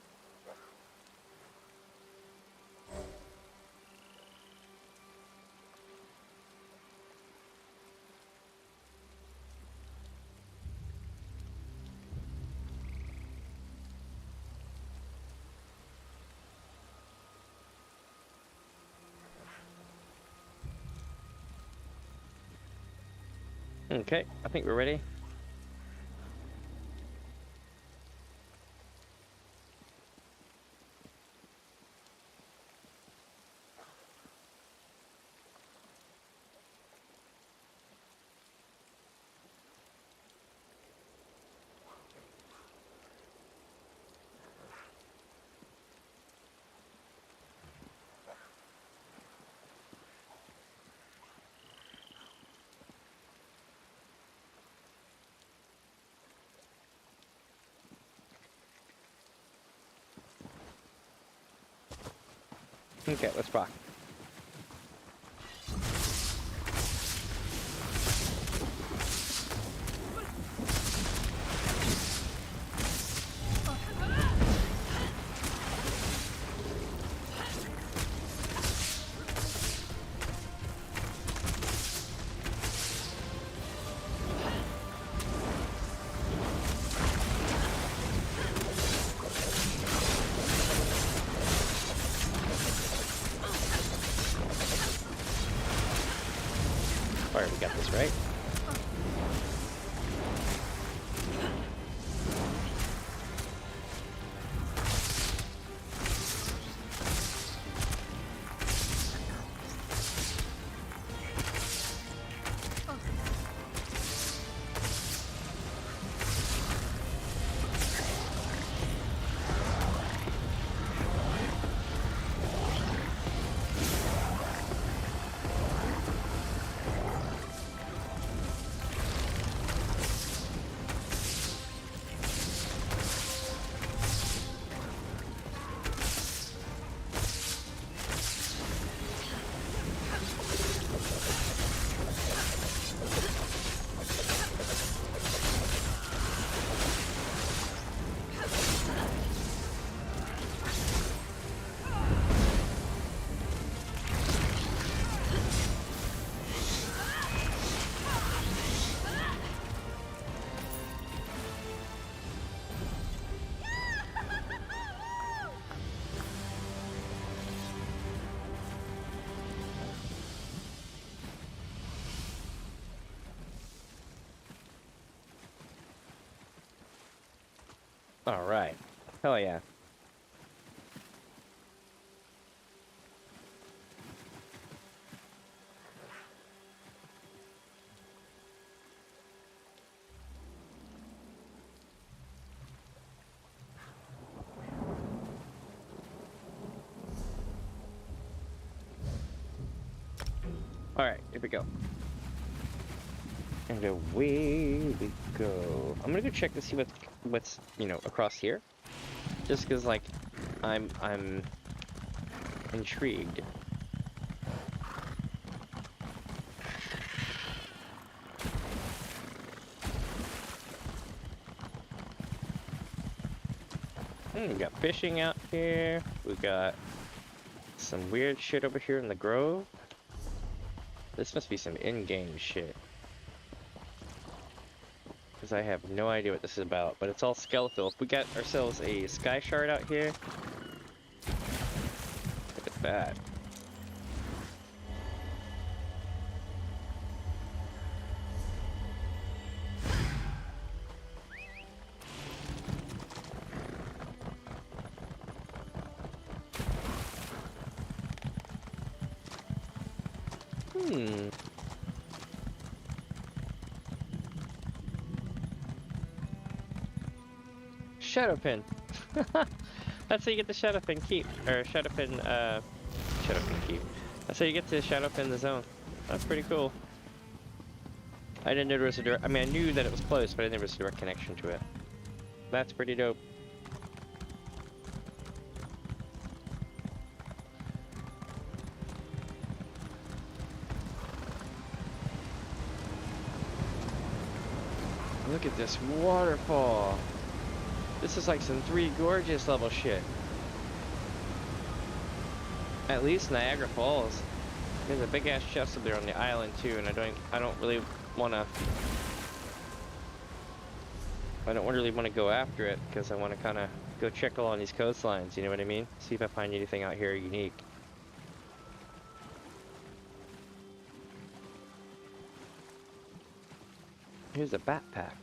[SPEAKER 1] Okay, I think we're ready. Okay, let's rock. Alright, we got this, right? Alright. Hell yeah. Alright, here we go. And away we go. I'm gonna go check to see what's you know, across here. Just cause like I'm intrigued. We got fishing out here. We got some weird shit over here in the grove. This must be some in-game shit. Because I have no idea what this is about, but it's all skeletal. We got ourselves a sky shard out here. Look at that. Shadowpin. That's how you get the Shadowpin keep, or Shadowpin keep. That's how you get to Shadowpin the zone. That's pretty cool. I didn't know there was a direct, I mean I knew that it was close, but I didn't know there was a direct connection to it. That's pretty dope. Look at this waterfall. This is like some Three Gorges level shit. At least Niagara Falls. There's a big ass chest up there on the island too, and I don't really wanna go after it because I wanna kinda go check along these coastlines, you know what I mean? See if I find anything out here unique. Here's a backpack.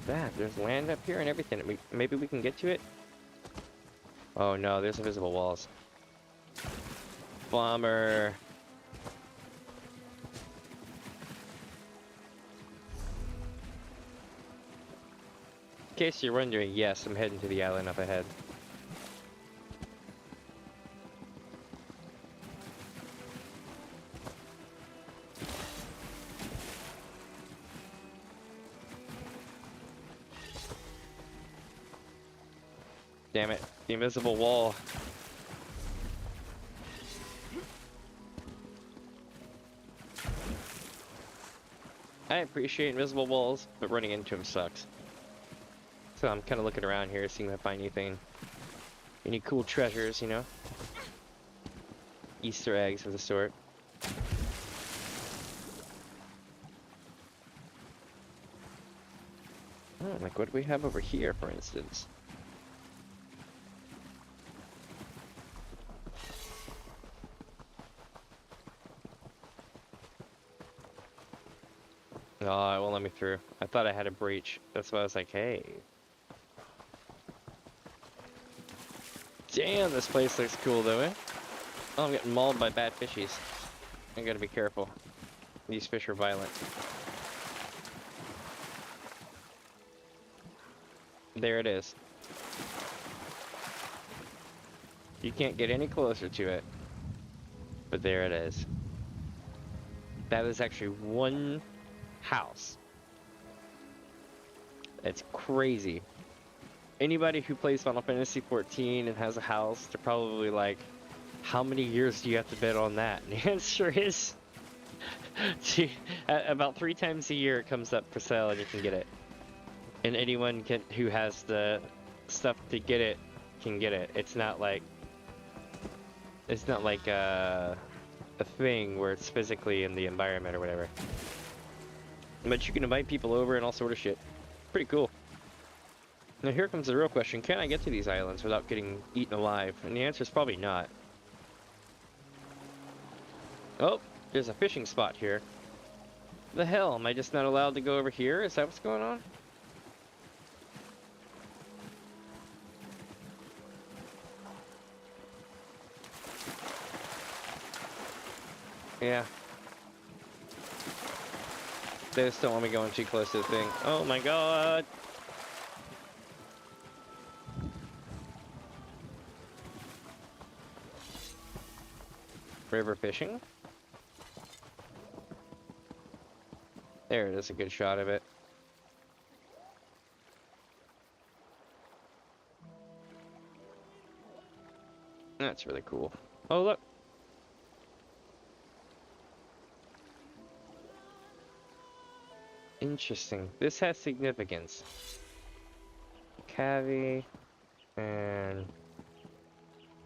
[SPEAKER 1] That there's land up here and everything. Maybe we can get to it. Oh no, there's invisible walls. Bomber. In case you're wondering, yes, I'm heading to the island up ahead. Damn it, the invisible wall. I appreciate invisible walls, but running into them sucks. So I'm kind of looking around here, seeing if I find anything, any cool treasures, you know? Easter eggs of the sort. Oh, like what do we have over here, for instance? Oh, it won't let me through. I thought I had a breach. That's why I was like, hey. Damn, this place looks cool though, eh? Oh, I'm getting mauled by bad fishies. I gotta be careful. These fish are violent. There it is. You can't get any closer to it. But there it is. That is actually one house. It's crazy. Anybody who plays Final Fantasy XIV and has a house, they're probably like, how many years do you have to bet on that? And the answer is about 3 times a year it comes up for sale and you can get it. And anyone who has the stuff to get it can get it. It's not like a thing where it's physically in the environment or whatever. But you can invite people over and all sort of shit. Pretty cool. Now here comes the real question. Can I get to these islands without getting eaten alive? And the answer is probably not. Oh, there's a fishing spot here. The hell? Am I just not allowed to go over here? Is that what's going on? Yeah. They just don't want me going too close to the thing. Oh my god! River fishing? There it is, a good shot of it. That's really cool. Oh look! Interesting. This has significance. Cavi and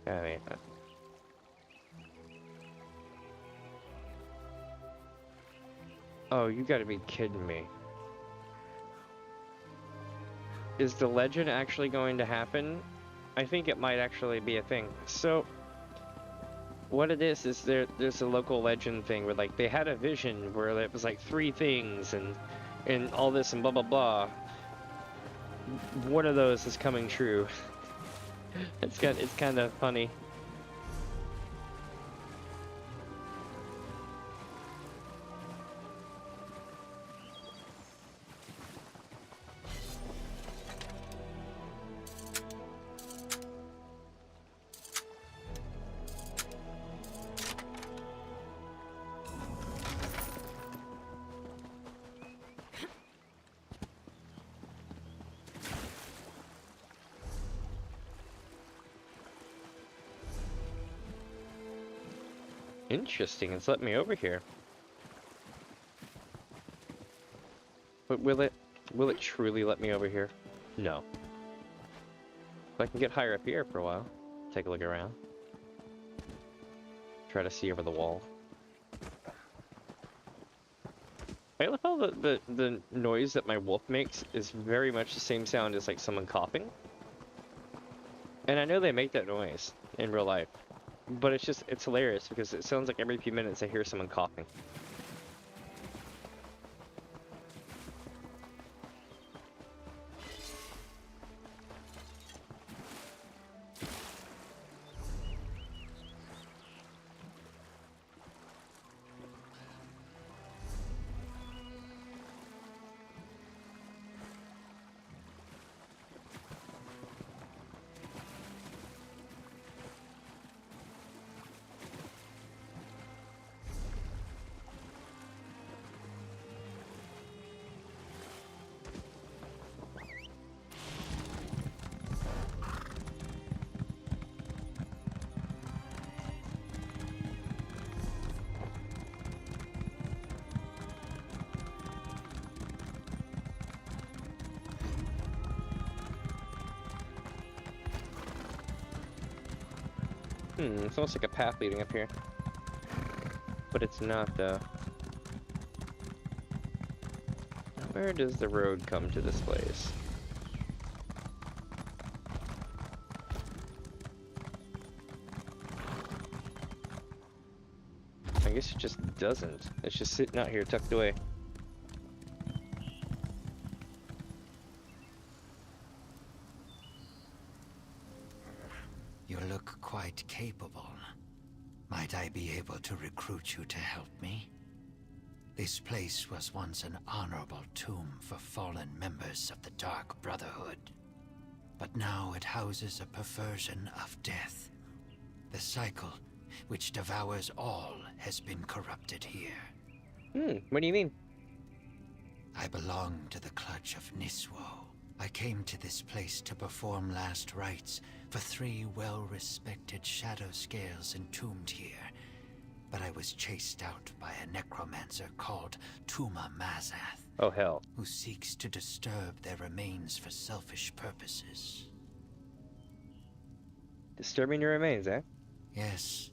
[SPEAKER 1] Cavi. Oh, you gotta be kidding me. Is the legend actually going to happen? I think it might actually be a thing. So, what it is there's a local legend thing where like they had a vision where it was like 3 things and all this and blah blah blah. One of those is coming true. It's kind of funny. Interesting, it's let me over here. But will it truly let me over here? No. But I can get higher up here for a while. Take a look around. Try to see over the wall. I love how the noise that my wolf makes is very much the same sound as like someone coughing. And I know they make that noise in real life. But it's hilarious because it sounds like every few minutes I hear someone coughing. It's almost like a path leading up here. But it's not, though. Where does the road come to this place? I guess it just doesn't. It's just sitting out here tucked away.
[SPEAKER 6] You look quite capable. Might I be able to recruit you to help me? This place was once an honorable tomb for fallen members of the Dark Brotherhood. But now it houses a perversion of death. The cycle, which devours all, has been corrupted here.
[SPEAKER 1] What do you mean?
[SPEAKER 6] I belong to the clutch of Niswo. I came to this place to perform last rites for 3 well-respected shadow scales entombed here. But I was chased out by a necromancer called Tuma Mazath.
[SPEAKER 1] Oh hell.
[SPEAKER 6] Who seeks to disturb their remains for selfish purposes.
[SPEAKER 1] Disturbing your remains, eh?
[SPEAKER 6] Yes.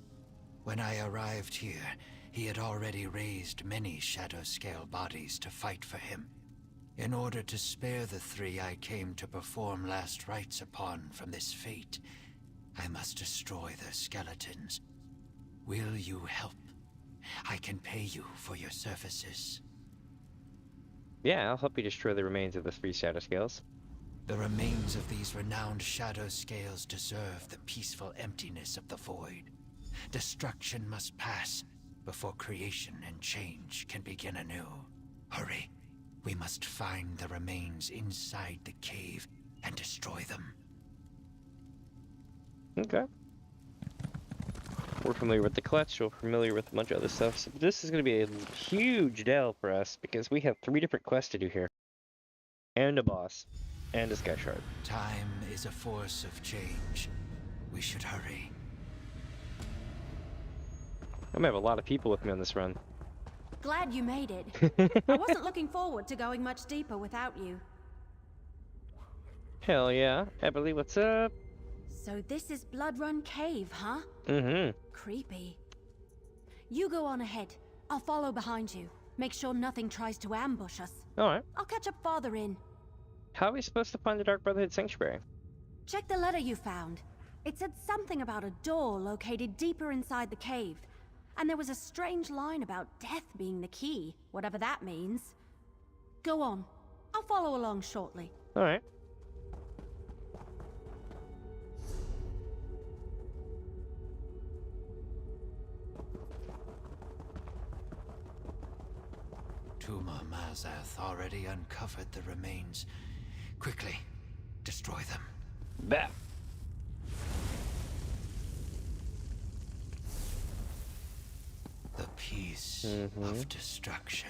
[SPEAKER 6] When I arrived here, he had already raised many shadow scale bodies to fight for him. In order to spare the three I came to perform last rites upon from this fate, I must destroy their skeletons. Will you help? I can pay you for your services.
[SPEAKER 1] Yeah, I'll help you destroy the remains of the 3 shadow scales.
[SPEAKER 6] The remains of these renowned shadow scales deserve the peaceful emptiness of the void. Destruction must pass before creation and change can begin anew. Hurry. We must find the remains inside the cave and destroy them.
[SPEAKER 1] Okay. We're familiar with the clutch, we're familiar with a bunch of other stuff, so this is going to be a huge delve for us, because we have 3 different quests to do here. And a boss. And a sky shard.
[SPEAKER 6] Time is a force of change. We should hurry.
[SPEAKER 1] I'm gonna have a lot of people with me on this run.
[SPEAKER 7] Glad you made it. I wasn't looking forward to going much deeper without you.
[SPEAKER 1] Hell yeah. Eberly, what's up?
[SPEAKER 7] So this is Blood Run Cave, huh?
[SPEAKER 1] Mm-hmm.
[SPEAKER 7] Creepy. You go on ahead. I'll follow behind you. Make sure nothing tries to ambush us.
[SPEAKER 1] Alright.
[SPEAKER 7] I'll catch up farther in.
[SPEAKER 1] How are we supposed to find the Dark Brotherhood Sanctuary?
[SPEAKER 7] Check the letter you found. It said something about a door located deeper inside the cave. And there was a strange line about death being the key, whatever that means. Go on. I'll follow along shortly.
[SPEAKER 1] Alright.
[SPEAKER 6] Tuma Mazath already uncovered the remains. Quickly, destroy them.
[SPEAKER 1] Bah.
[SPEAKER 6] The peace of destruction.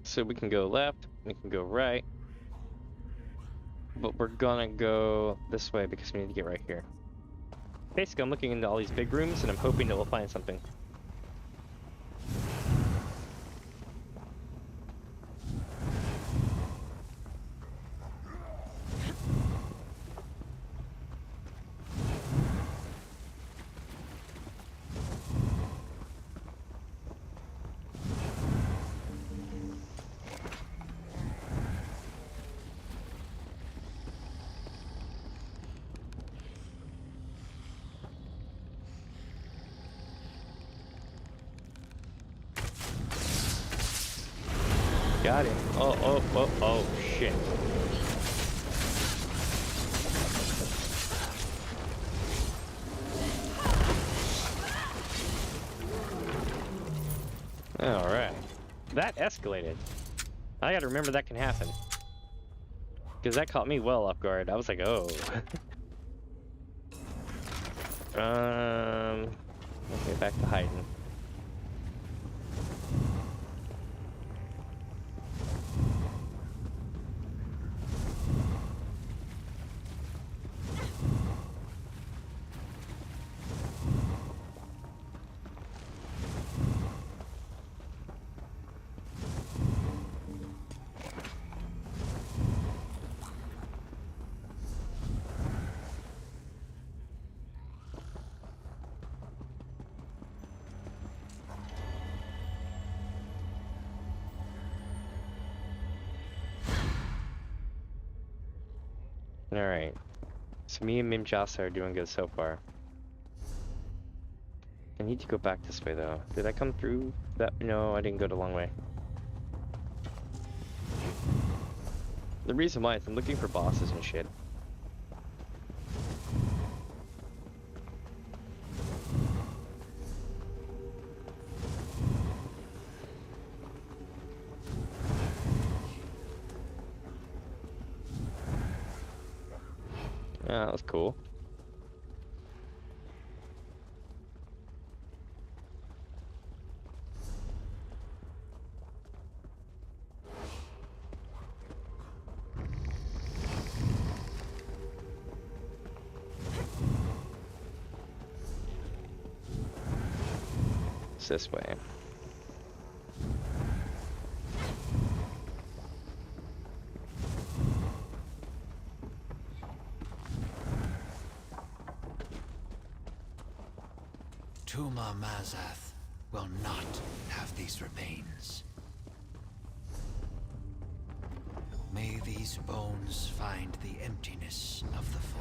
[SPEAKER 1] So we can go left, we can go right. But we're gonna go this way because we need to get right here. Basically, I'm looking into all these big rooms and I'm hoping that we'll find something. Got him. Oh, shit. Alright. That escalated. I gotta remember that can happen. Because that caught me well off guard. I was like, oh. Let's get back to hiding. Alright. So me and Mimjasa are doing good so far. I need to go back this way though. Did I come through that? No, I didn't go the long way. The reason why is I'm looking for bosses and shit. Yeah, that was cool. It's this way.
[SPEAKER 6] Tuma Mazath, will not have these remains. May these bones find the emptiness of the void.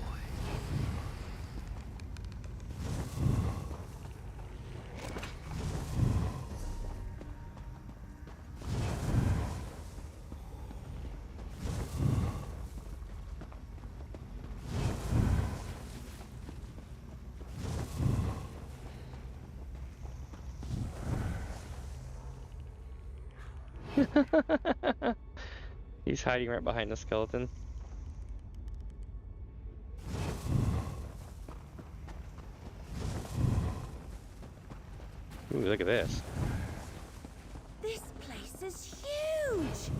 [SPEAKER 1] He's hiding right behind the skeleton. Ooh, look at this.
[SPEAKER 7] This place is huge!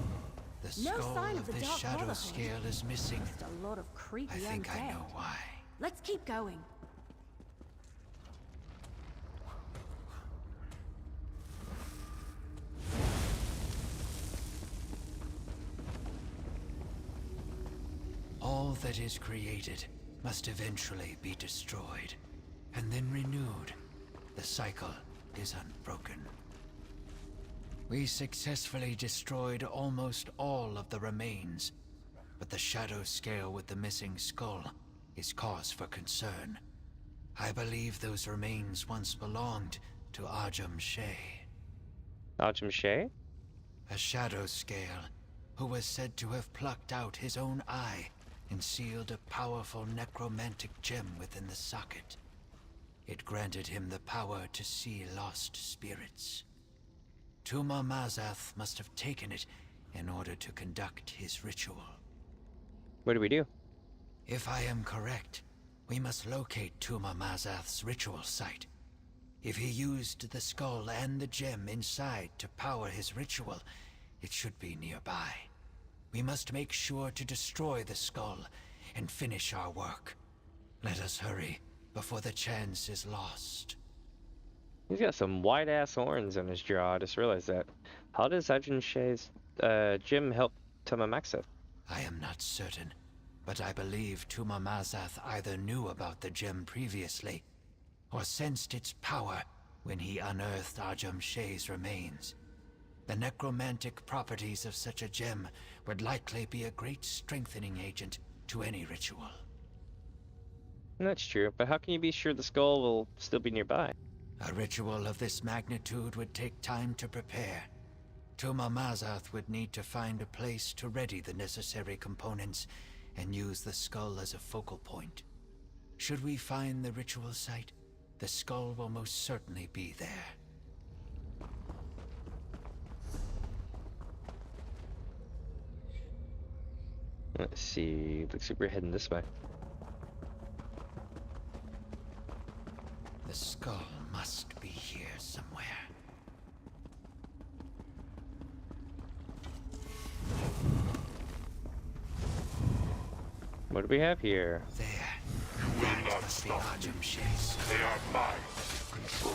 [SPEAKER 6] The
[SPEAKER 7] No
[SPEAKER 6] skull
[SPEAKER 7] sign of
[SPEAKER 6] of
[SPEAKER 7] the
[SPEAKER 6] this
[SPEAKER 7] Dark
[SPEAKER 6] shadow
[SPEAKER 7] Brotherhood.
[SPEAKER 6] scale is missing.
[SPEAKER 7] Just a lot of creepy
[SPEAKER 6] I think I
[SPEAKER 7] undead.
[SPEAKER 6] know why.
[SPEAKER 7] Let's keep going.
[SPEAKER 6] All that is created must eventually be destroyed, and then renewed. The cycle is unbroken. We successfully destroyed almost all of the remains, but the shadow scale with the missing skull is cause for concern. I believe those remains once belonged to Ajum Shay.
[SPEAKER 1] Ajum Shay?
[SPEAKER 6] A shadow scale who was said to have plucked out his own eye and sealed a powerful necromantic gem within the socket. It granted him the power to see lost spirits. Tuma Mazath must have taken it in order to conduct his ritual.
[SPEAKER 1] What do we do?
[SPEAKER 6] If I am correct, we must locate Tuma Mazath's ritual site. If he used the skull and the gem inside to power his ritual, it should be nearby. We must make sure to destroy the skull and finish our work. Let us hurry before the chance is lost.
[SPEAKER 1] He's got some white-ass horns on his jaw, I just realized that. How does Ajum Shay's gem help Tuma Mazath?
[SPEAKER 6] I am not certain, but I believe Tuma Mazath either knew about the gem previously, or sensed its power when he unearthed Ajum Shay's remains. The necromantic properties of such a gem would likely be a great strengthening agent to any ritual.
[SPEAKER 1] That's true, but how can you be sure the skull will still be nearby?
[SPEAKER 6] A ritual of this magnitude would take time to prepare. Tuma Mazath would need to find a place to ready the necessary components and use the skull as a focal point. Should we find the ritual site, the skull will most certainly be there.
[SPEAKER 1] Let's see, looks like we're heading this way.
[SPEAKER 6] The skull must be here somewhere.
[SPEAKER 1] What do we have here?
[SPEAKER 6] There. That must be Ajum Shay's.
[SPEAKER 4] They are mine. Control.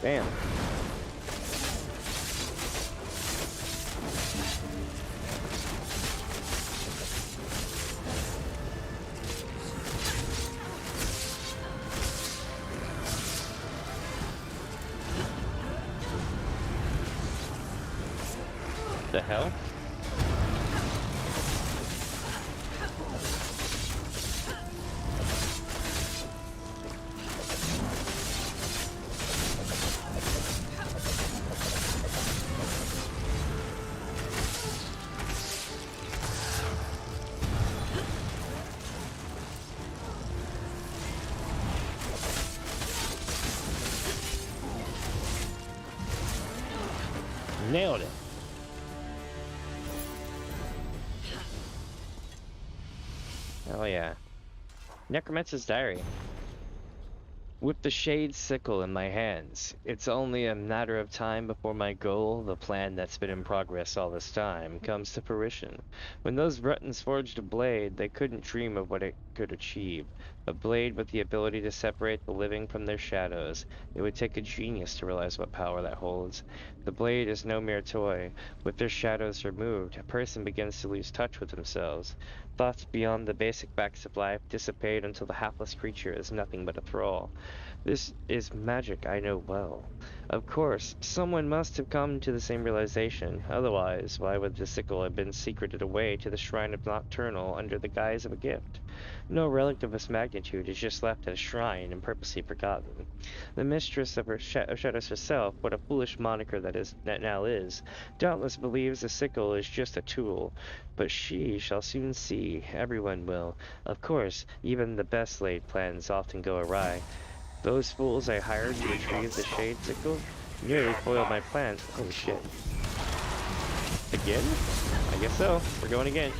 [SPEAKER 1] Damn. The hell? Nailed it. Oh yeah. Necromancer's diary. With the shade sickle in my hands, it's only a matter of time before my goal, the plan that's been in progress all this time, comes to fruition. When those Bretons forged a blade, they couldn't dream of what it could achieve. A blade with the ability to separate the living from their shadows. It would take a genius to realize what power that holds. The blade is no mere toy. With their shadows removed, a person begins to lose touch with themselves. Thoughts beyond the basic facts of life dissipate until the hapless creature is nothing but a thrall. This is magic I know well. Of course, someone must have come to the same realization. Otherwise, why would the sickle have been secreted away to the shrine of Nocturnal under the guise of a gift? No relic of this magnitude is just left at a shrine and purposely forgotten. The mistress of shadows herself, what a foolish moniker that now is, doubtless believes the sickle is just a tool. But she shall soon see. Everyone will. Of course, even the best laid plans often go awry. Those fools I hired to retrieve the shade sickle nearly foiled my plans. Holy shit. Again? I guess so. We're going again.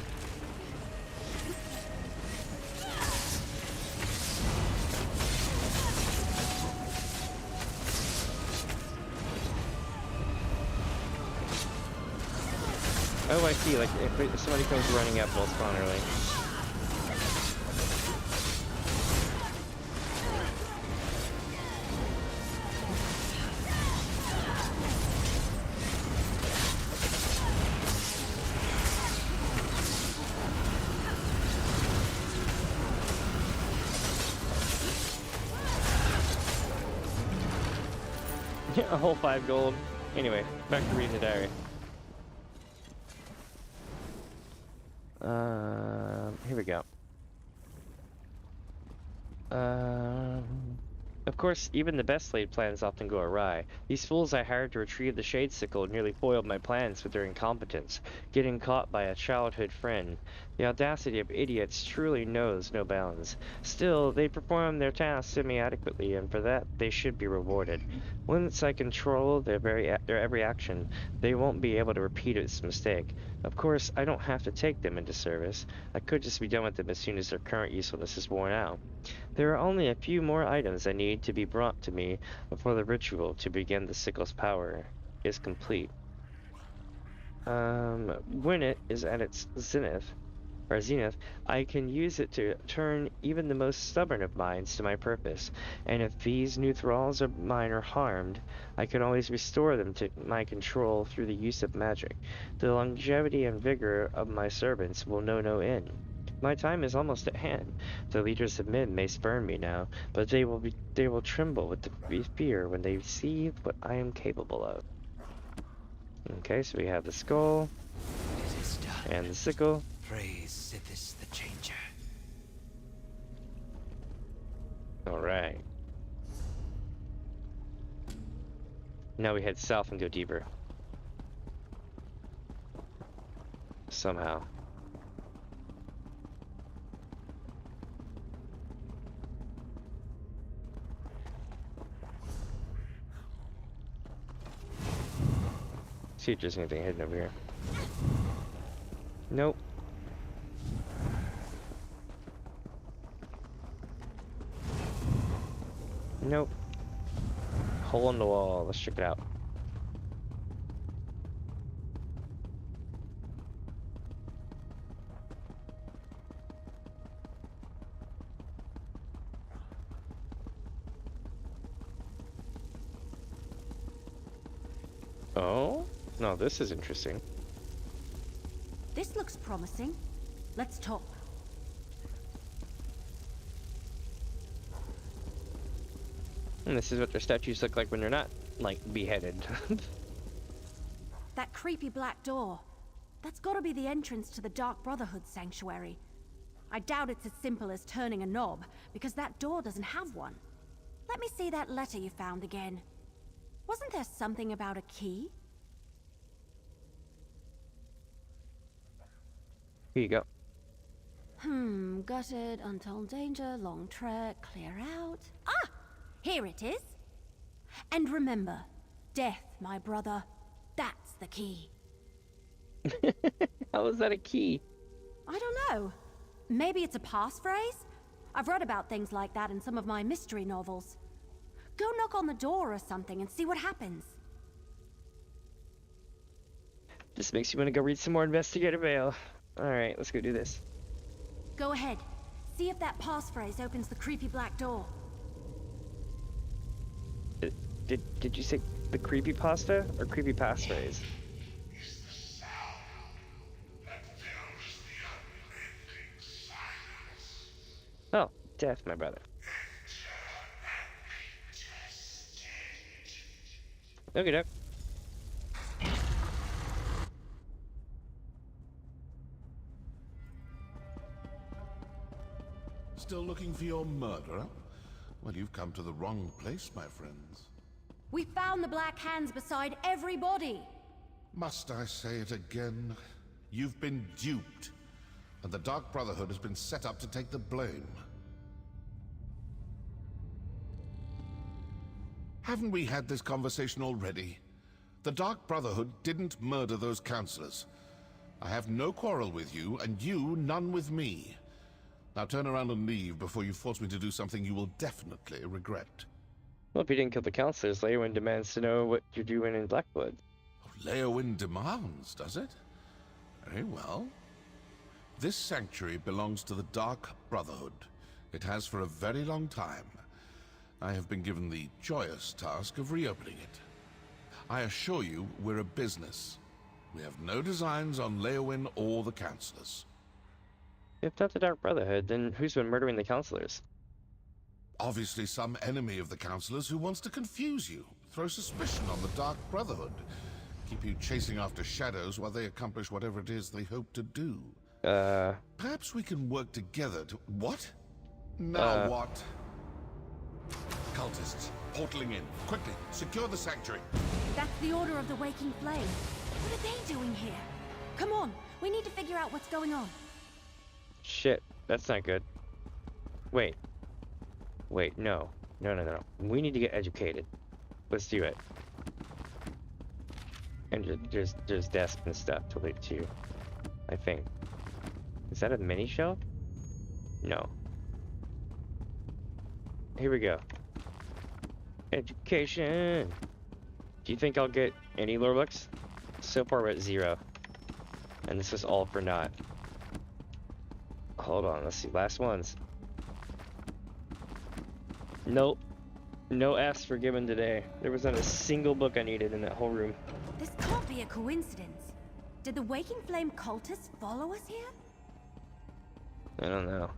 [SPEAKER 1] Oh, I see. Like, if somebody comes running up, they'll spawn early. A whole 5 gold. Anyway, back to reading the diary. Here we go. Of course, even the best laid plans often go awry. These fools I hired to retrieve the shade sickle nearly foiled my plans with their incompetence, getting caught by a childhood friend. The audacity of idiots truly knows no bounds. Still, they perform their tasks semi-adequately, and for that they should be rewarded. Once I control their every action, they won't be able to repeat its mistake. Of course, I don't have to take them into service. I could just be done with them as soon as their current usefulness is worn out. There are only a few more items I need to be brought to me before the ritual to begin the sickle's power is complete. When it is at its zenith, I can use it to turn even the most stubborn of minds to my purpose, and if these new thralls of mine are harmed, I can always restore them to my control through the use of magic. The longevity and vigor of my servants will know no end. My time is almost at hand. The leaders of men may spurn me now, but they will tremble with fear when they see what I am capable of. Okay, so we have the skull and the sickle.
[SPEAKER 6] Praise Sithis the Changer.
[SPEAKER 1] Alright. Now we head south and go deeper. Somehow. See if there's anything hidden over here. Nope. Nope. Hole in the wall. Let's check it out. Oh? No, this is interesting.
[SPEAKER 7] This looks promising. Let's talk.
[SPEAKER 1] And this is what their statues look like when they're not, like, beheaded.
[SPEAKER 7] That creepy black door. That's gotta be the entrance to the Dark Brotherhood sanctuary. I doubt it's as simple as turning a knob, because that door doesn't have one. Let me see that letter you found again. Wasn't there something about a key?
[SPEAKER 1] Here you go.
[SPEAKER 7] Gutted, untold danger, long trek, clear out. Ah! Here it is. And remember, death, my brother, that's the key.
[SPEAKER 1] How is that a key?
[SPEAKER 7] I don't know. Maybe it's a passphrase? I've read about things like that in some of my mystery novels. Go knock on the door or something and see what happens.
[SPEAKER 1] This makes you want to go read some more investigative mail. Alright, let's go do this.
[SPEAKER 7] Go ahead. See if that passphrase opens the creepy black door.
[SPEAKER 1] Did you say the creepy pasta or creepy passphrase? Oh, death, my brother. Okay, doke.
[SPEAKER 18] Still looking for your murderer? Well, you've come to the wrong place, my friends.
[SPEAKER 7] We found the black hands beside every body.
[SPEAKER 18] Must I say it again? You've been duped, and the Dark Brotherhood has been set up to take the blame. Haven't we had this conversation already? The Dark Brotherhood didn't murder those counselors. I have no quarrel with you, and you none with me. Now turn around and leave before you force me to do something you will definitely regret.
[SPEAKER 1] Well, if you didn't kill the counselors, Leowyn demands to know what you're doing in Blackwood.
[SPEAKER 18] Oh, Leowyn demands, does it? Very well. This sanctuary belongs to the Dark Brotherhood. It has for a very long time. I have been given the joyous task of reopening it. I assure you, we're a business. We have no designs on Leowyn or the counselors.
[SPEAKER 1] If not the Dark Brotherhood, then who's been murdering the counselors?
[SPEAKER 18] Obviously some enemy of the counselors who wants to confuse you, throw suspicion on the Dark Brotherhood, keep you chasing after shadows while they accomplish whatever it is they hope to do. Perhaps we can work together to... What? Now what? Cultists, portaling in. Quickly, secure the sanctuary.
[SPEAKER 7] That's the Order of the Waking Flame. What are they doing here? Come on, we need to figure out what's going on.
[SPEAKER 1] Shit, that's not good. Wait. Wait, no. No. We need to get educated. Let's do it. And there's desks and stuff to leave too. I think. Is that a mini shelf? No. Here we go. Education. Do you think I'll get any lore books? So far we're at 0. And this is all for naught. Hold on, let's see. Last ones. Nope. No F's were given today. There was not a single book I needed in that whole room.
[SPEAKER 7] This can't be a coincidence. Did the Waking Flame cultists follow us here?
[SPEAKER 1] I don't know.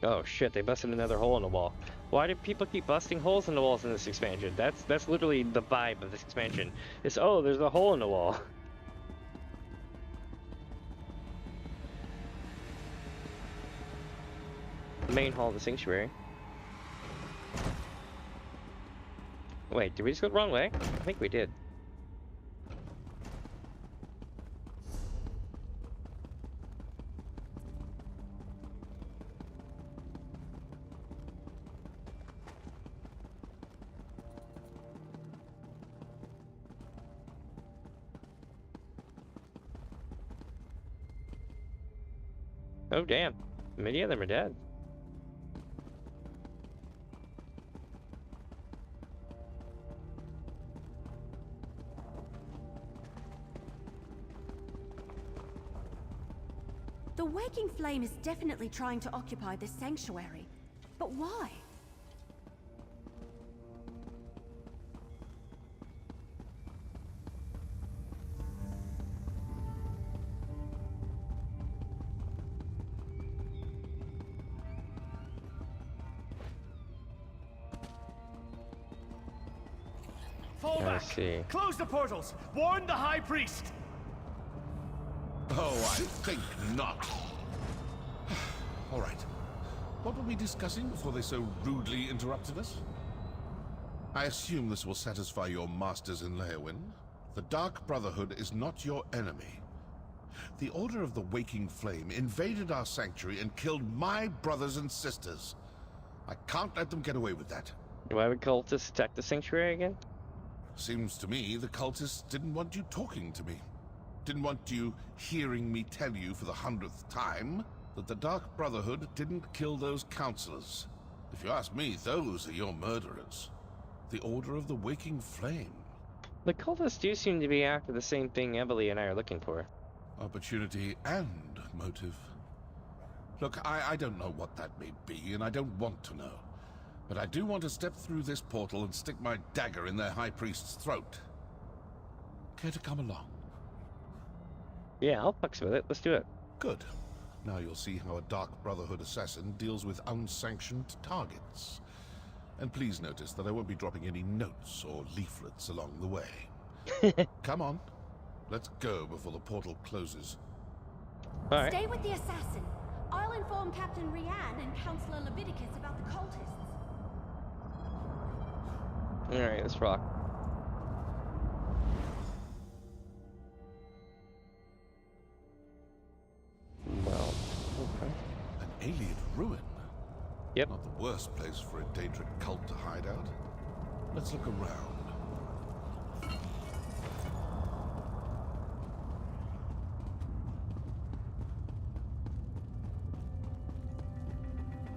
[SPEAKER 1] Oh shit, they busted another hole in the wall. Why do people keep busting holes in the walls in this expansion? That's literally the vibe of this expansion. It's, oh, there's a hole in the wall. Main hall of the sanctuary. Wait, did we just go the wrong way? I think we did. Oh damn, many of them are dead.
[SPEAKER 7] The Waking Flame is definitely trying to occupy this sanctuary. But why?
[SPEAKER 19] Fall back!
[SPEAKER 1] See.
[SPEAKER 19] Close the portals! Warn the High Priest!
[SPEAKER 18] Oh, I think not. All right. What were we discussing before they so rudely interrupted us? I assume this will satisfy your masters in Leowyn. The Dark Brotherhood is not your enemy. The Order of the Waking Flame invaded our sanctuary and killed my brothers and sisters. I can't let them get away with that.
[SPEAKER 1] Why would cultists attack the sanctuary again?
[SPEAKER 18] Seems to me the cultists didn't want you talking to me. Didn't want you hearing me tell you for the 100th time that the Dark Brotherhood didn't kill those counselors. If you ask me, those are your murderers. The Order of the Waking Flame.
[SPEAKER 1] The cultists do seem to be after the same thing Emily and I are looking for.
[SPEAKER 18] Opportunity and motive. Look, I don't know what that may be, and I don't want to know. But I do want to step through this portal and stick my dagger in their High Priest's throat. Care to come along?
[SPEAKER 1] Yeah, I'll fucks with it. Let's do it.
[SPEAKER 18] Good. Now you'll see how a Dark Brotherhood assassin deals with unsanctioned targets. And please notice that I won't be dropping any notes or leaflets along the way. Come on. Let's go before the portal closes.
[SPEAKER 1] All right.
[SPEAKER 7] Stay with the assassin. I'll inform Captain Rianne and Councillor Leviticus about the cultists.
[SPEAKER 1] Alright, let's rock. Well, okay.
[SPEAKER 18] An alien ruin?
[SPEAKER 1] Yep.
[SPEAKER 18] Not the worst place for a Daedric cult to hide out. Let's look around.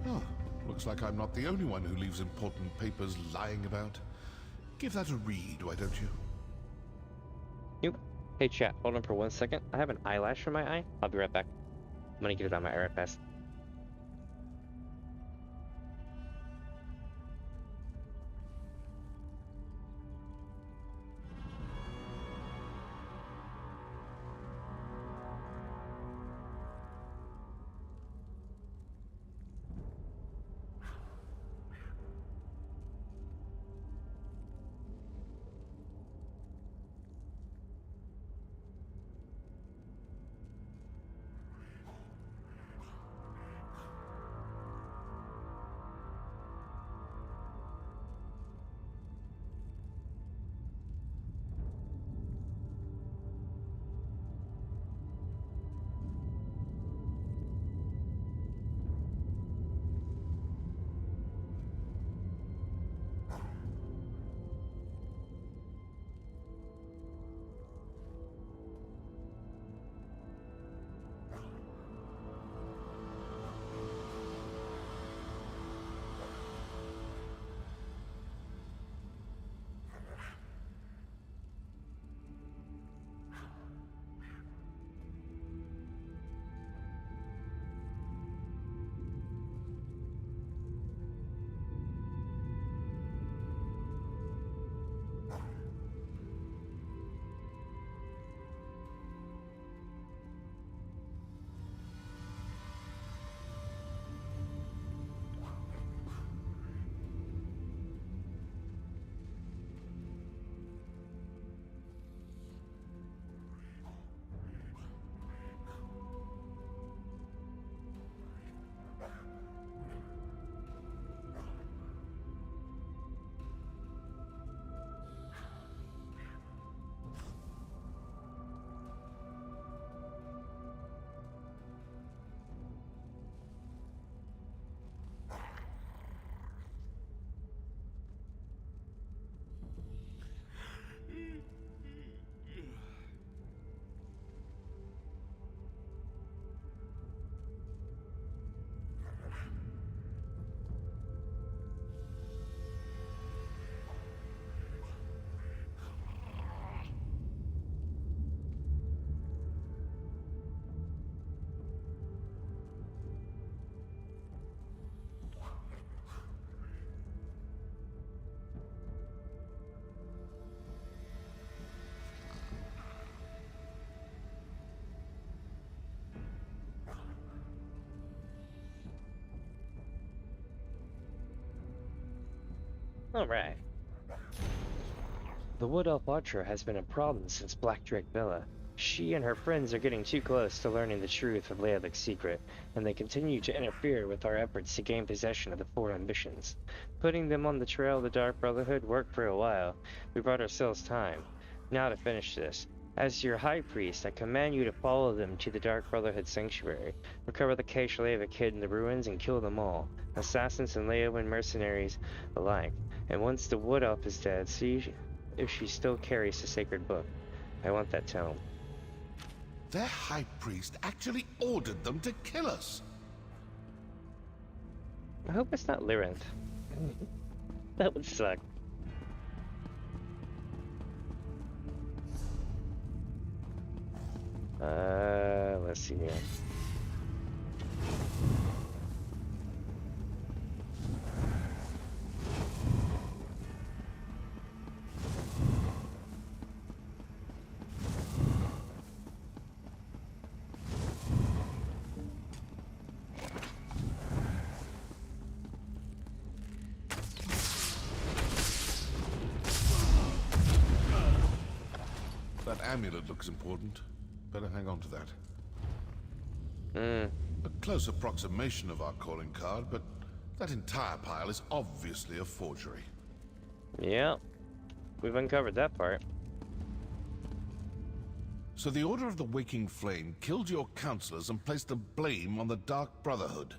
[SPEAKER 18] Oh, looks like I'm not the only one who leaves important papers lying about. Give that a read, why don't you?
[SPEAKER 1] Yep. Hey chat, hold on for 1 second. I have an eyelash in my eye. I'll be right back. I'm gonna get it on my eye right fast. Alright. The Wood Elf Archer has been a problem since Black Drake Villa. She and her friends are getting too close to learning the truth of Leolic's secret, and they continue to interfere with our efforts to gain possession of the Four Ambitions. Putting them on the trail of the Dark Brotherhood worked for a while. We brought ourselves time. Now to finish this. As your High Priest, I command you to follow them to the Dark Brotherhood Sanctuary. Recover the cache Leovic hid in the ruins and kill them all. Assassins and Leowan mercenaries alike. And once the Wood Elf is dead, see if she still carries the sacred book. I want that tome.
[SPEAKER 18] Their High Priest actually ordered them to kill us.
[SPEAKER 1] I hope it's not Lyranth. That would suck. Let's see here.
[SPEAKER 18] That amulet looks important. Better hang on to that. A close approximation of our calling card, but that entire pile is obviously a forgery.
[SPEAKER 1] Yeah, we've uncovered that part.
[SPEAKER 18] So the Order of the Waking Flame killed your counselors and placed the blame on the Dark Brotherhood.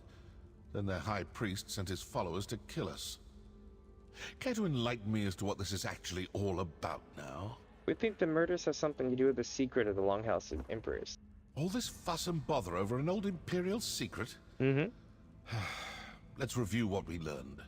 [SPEAKER 18] Then their High Priest sent his followers to kill us. Care to enlighten me as to what this is actually all about now?
[SPEAKER 1] We think the murders have something to do with the secret of the Longhouse of Emperors.
[SPEAKER 18] All this fuss and bother over an old Imperial secret? Let's review what we learned.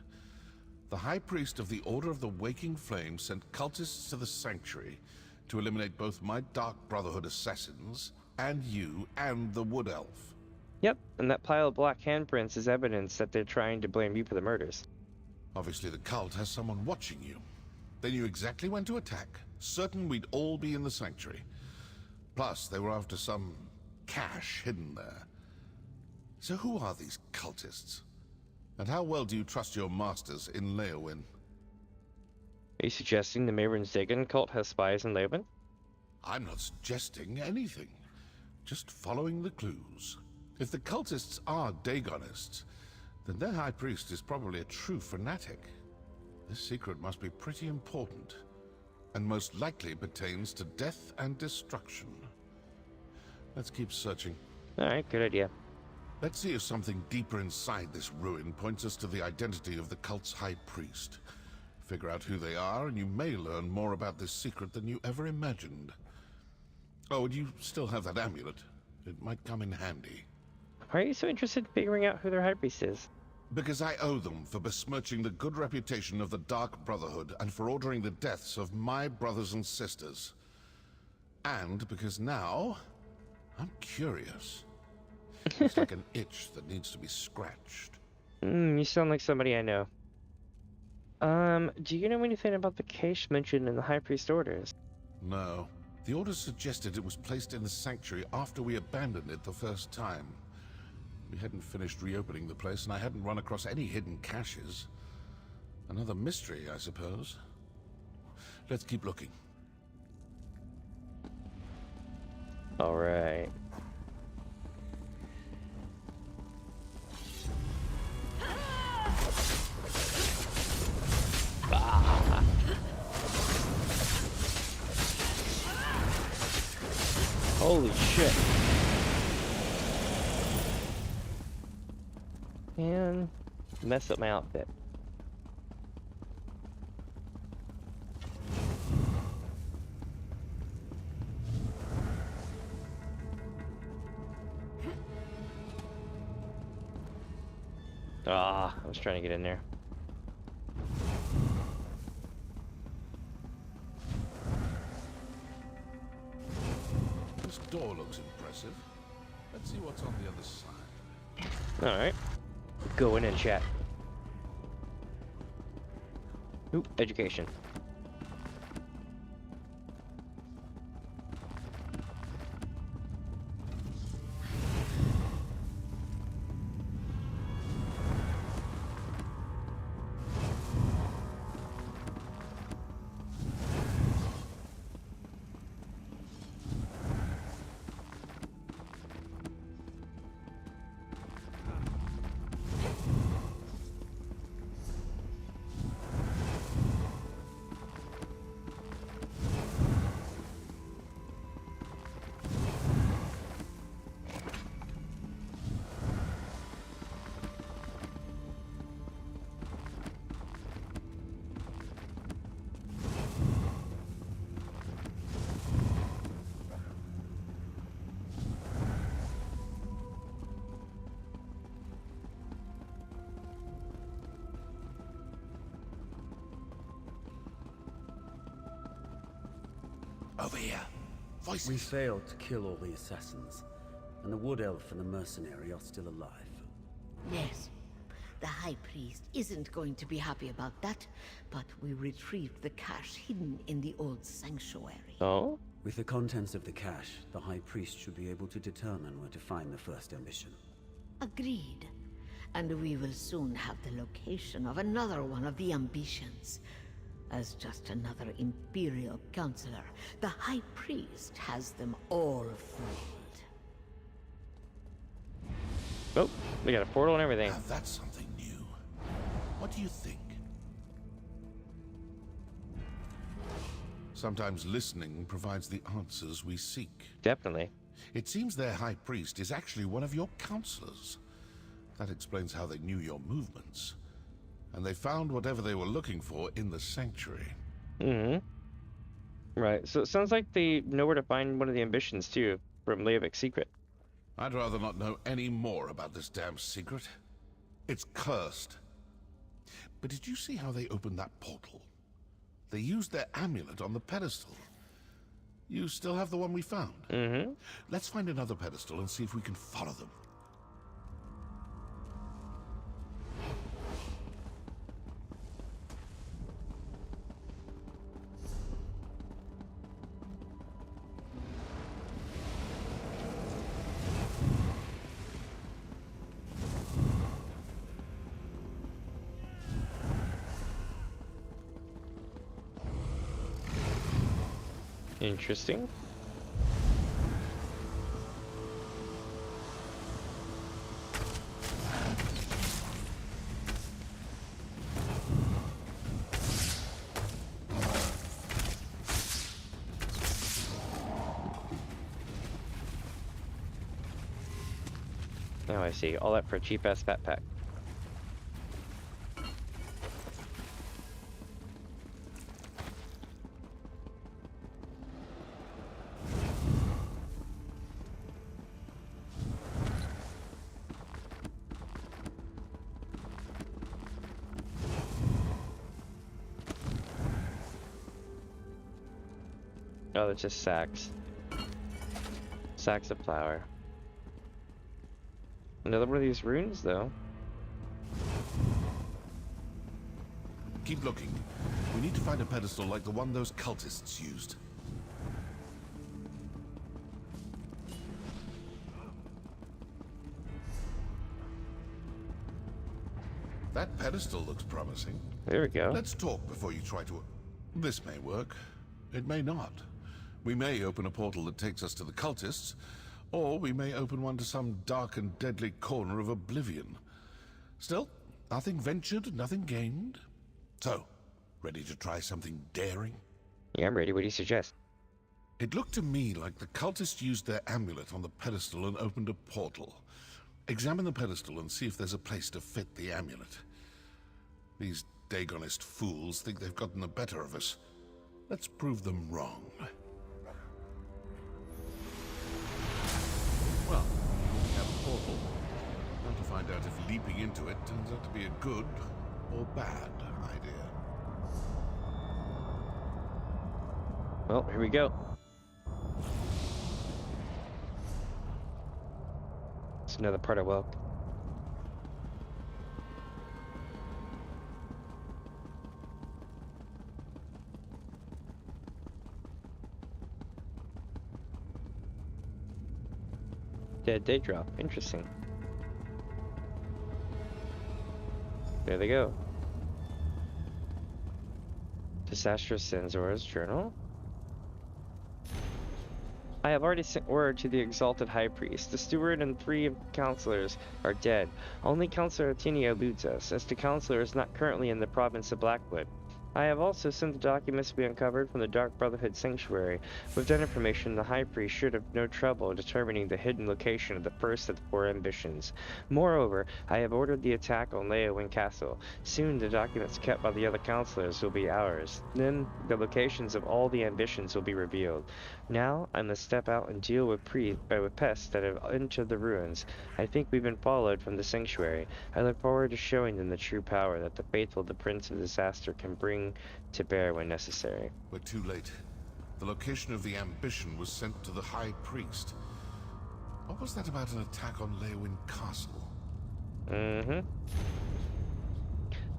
[SPEAKER 18] The High Priest of the Order of the Waking Flame sent cultists to the Sanctuary to eliminate both my Dark Brotherhood assassins, and you, and the Wood Elf.
[SPEAKER 1] Yep, and that pile of black handprints is evidence that they're trying to blame you for the murders.
[SPEAKER 18] Obviously the cult has someone watching you. They knew exactly when to attack, certain we'd all be in the Sanctuary. Plus, they were after some cache hidden there. So who are these cultists? And how well do you trust your masters in Leowyn?
[SPEAKER 1] Are you suggesting the Mehrunes Dagon cult has spies in Leowyn?
[SPEAKER 18] I'm not suggesting anything. Just following the clues. If the cultists are Dagonists, then their high priest is probably a true fanatic. This secret must be pretty important, and most likely pertains to death and destruction. Let's keep searching.
[SPEAKER 1] Alright, good idea.
[SPEAKER 18] Let's see if something deeper inside this ruin points us to the identity of the cult's high priest. Figure out who they are, and you may learn more about this secret than you ever imagined. Oh, and you still have that amulet. It might come in handy.
[SPEAKER 1] Why are you so interested in figuring out who their high priest is?
[SPEAKER 18] Because I owe them for besmirching the good reputation of the Dark Brotherhood and for ordering the deaths of my brothers and sisters. And because now, I'm curious. It's like an itch that needs to be scratched.
[SPEAKER 1] You sound like somebody I know. Do you know anything about the cache mentioned in the High Priest orders?
[SPEAKER 18] No. The orders suggested it was placed in the Sanctuary after we abandoned it the first time. We hadn't finished reopening the place, and I hadn't run across any hidden caches. Another mystery, I suppose. Let's keep looking.
[SPEAKER 1] All right. Holy shit. And messed up my outfit. I was trying to get in there.
[SPEAKER 18] This door looks impressive. Let's see what's on the other side.
[SPEAKER 1] Alright. Go in and chat. Ooh, education.
[SPEAKER 18] Over here. Voices.
[SPEAKER 20] We failed to kill all the assassins, and the Wood Elf and the mercenary are still alive.
[SPEAKER 21] Yes. The High Priest isn't going to be happy about that, but we retrieved the cache hidden in the old sanctuary.
[SPEAKER 1] Oh?
[SPEAKER 20] With the contents of the cache, the High Priest should be able to determine where to find the first ambition.
[SPEAKER 21] Agreed. And we will soon have the location of another one of the ambitions. As just another Imperial Counselor, the High Priest has them all fooled.
[SPEAKER 1] Oh, we got a portal and everything.
[SPEAKER 18] Now that's something new. What do you think? Sometimes listening provides the answers we seek.
[SPEAKER 1] Definitely.
[SPEAKER 18] It seems their High Priest is actually one of your counselors. That explains how they knew your movements. And they found whatever they were looking for in the sanctuary.
[SPEAKER 1] Mm-hmm. Right, so it sounds like they know where to find one of the ambitions, too, from Leovic's secret.
[SPEAKER 18] I'd rather not know any more about this damn secret. It's cursed. But did you see how they opened that portal? They used their amulet on the pedestal. You still have the one we found?
[SPEAKER 1] Mm-hmm.
[SPEAKER 18] Let's find another pedestal and see if we can follow them.
[SPEAKER 1] Interesting. Now I see. All that for a cheap-ass backpack. Oh, that's just sacks. Sacks of flour. Another one of these runes, though.
[SPEAKER 18] Keep looking. We need to find a pedestal like the one those cultists used. That pedestal looks promising.
[SPEAKER 1] There we go.
[SPEAKER 18] Let's talk before you try to... This may work. It may not. We may open a portal that takes us to the cultists, or we may open one to some dark and deadly corner of oblivion. Still, nothing ventured, nothing gained. So, ready to try something daring?
[SPEAKER 1] Yeah, I'm ready. What do you suggest?
[SPEAKER 18] It looked to me like the cultists used their amulet on the pedestal and opened a portal. Examine the pedestal and see if there's a place to fit the amulet. These Dagonist fools think they've gotten the better of us. Let's prove them wrong. Well, we have a portal. Now to find out if leaping into it turns out to be a good or bad idea.
[SPEAKER 1] Well, here we go. It's another part of Welk. Dead day drop. Interesting. There they go. Disastrous Sensor's journal. I have already sent word to the exalted high priest. The steward and 3 counselors are dead. Only Counselor Ateneo eludes us, as the counselor is not currently in the province of Blackwood. I have also sent the documents we uncovered from the Dark Brotherhood Sanctuary. With that information, the High Priest should have no trouble determining the hidden location of the first of the 4 ambitions. Moreover, I have ordered the attack on Leowen Castle. Soon the documents kept by the other counselors will be ours. Then the locations of all the ambitions will be revealed. Now I must step out and deal with pests that have entered the ruins. I think we've been followed from the sanctuary. I look forward to showing them the true power that the faithful of the Prince of Disaster can bring to bear when necessary.
[SPEAKER 18] We're too late. The location of the ambition was sent to the High Priest. What was that about an attack on Leywin Castle?
[SPEAKER 1] Mm-hmm.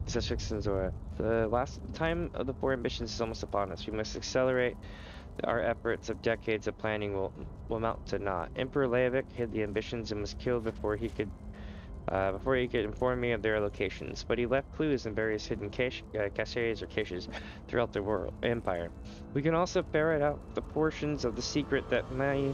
[SPEAKER 1] Says Zora. The last time of the 4 ambitions is almost upon us. We must accelerate. Our efforts of decades of planning will mount to naught. Emperor Leovic hid the ambitions and was killed before he could inform me of their locations. But he left clues in various hidden caches throughout the empire. We can also ferret out the portions of the secret that my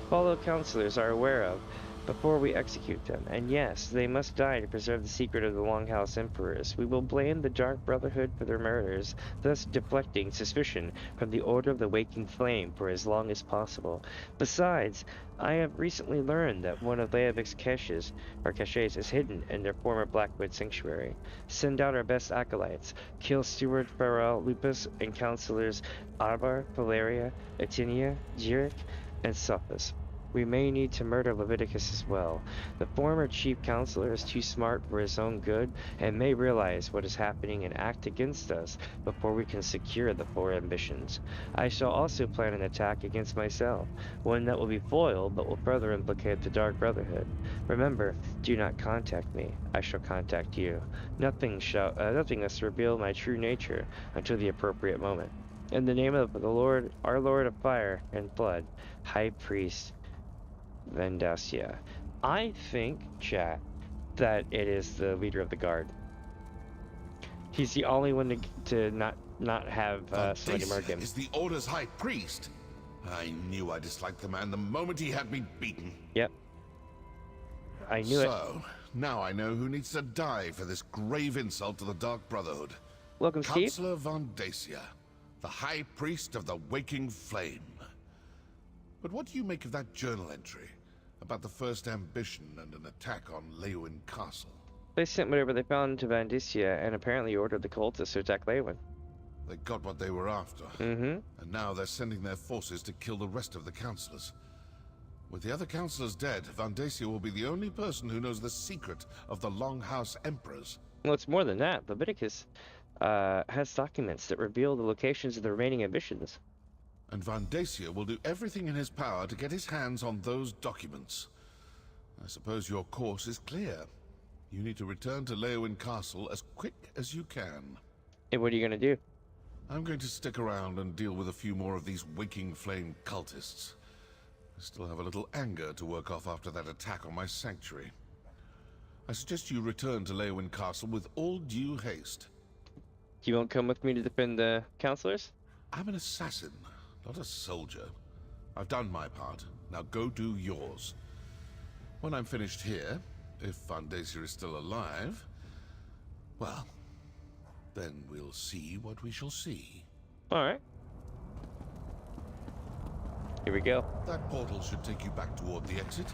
[SPEAKER 1] fellow counselors are aware of before we execute them. And yes, they must die to preserve the secret of the Longhouse Emperors. We will blame the Dark Brotherhood for their murders, thus deflecting suspicion from the Order of the Waking Flame for as long as possible. Besides, I have recently learned that one of Leovic's caches is hidden in their former Blackwood sanctuary. Send out our best acolytes. Kill Steward Farrell, Lupus, and counselors Arbar, Valeria, Etinia, Jirik, and Sophus. We may need to murder Leviticus as well. The former chief counselor is too smart for his own good and may realize what is happening and act against us before we can secure the 4 ambitions. I shall also plan an attack against myself, one that will be foiled but will further implicate the Dark Brotherhood. Remember, do not contact me. I shall contact you. Nothing must reveal my true nature until the appropriate moment. In the name of the Lord, our Lord of Fire and Blood, High Priest Vendacia. I think, chat, that it is the leader of the guard. He's the only one to not have somebody murder him.
[SPEAKER 18] Is the Order's High Priest? I knew I disliked the man the moment he had me beaten.
[SPEAKER 1] Yep. I knew it.
[SPEAKER 18] So, now I know who needs to die for this grave insult to the Dark Brotherhood.
[SPEAKER 1] Welcome, Steve.
[SPEAKER 18] Counselor Vendacia, the High Priest of the Waking Flame. But what do you make of that journal entry about the first ambition and an attack on Leywin Castle?
[SPEAKER 1] They sent whatever they found to Vandicia and apparently ordered the cultists to attack Leywin.
[SPEAKER 18] They got what they were after.
[SPEAKER 1] Mm-hmm.
[SPEAKER 18] And now they're sending their forces to kill the rest of the counselors. With the other counselors dead, Vandacia will be the only person who knows the secret of the Longhouse Emperors.
[SPEAKER 1] Well, it's more than that. Leviticus has documents that reveal the locations of the remaining ambitions.
[SPEAKER 18] And Vandacia will do everything in his power to get his hands on those documents. I suppose your course is clear. You need to return to Leywin Castle as quick as you can.
[SPEAKER 1] And what are you going to do?
[SPEAKER 18] I'm going to stick around and deal with a few more of these Waking Flame cultists. I still have a little anger to work off after that attack on my sanctuary. I suggest you return to Leywin Castle with all due haste.
[SPEAKER 1] You won't come with me to defend the counselors?
[SPEAKER 18] I'm an assassin, not a soldier. I've done my part. Now go do yours. When I'm finished here, if Vandacia is still alive, well, then we'll see what we shall see.
[SPEAKER 1] Alright. Here we go.
[SPEAKER 18] That portal should take you back toward the exit,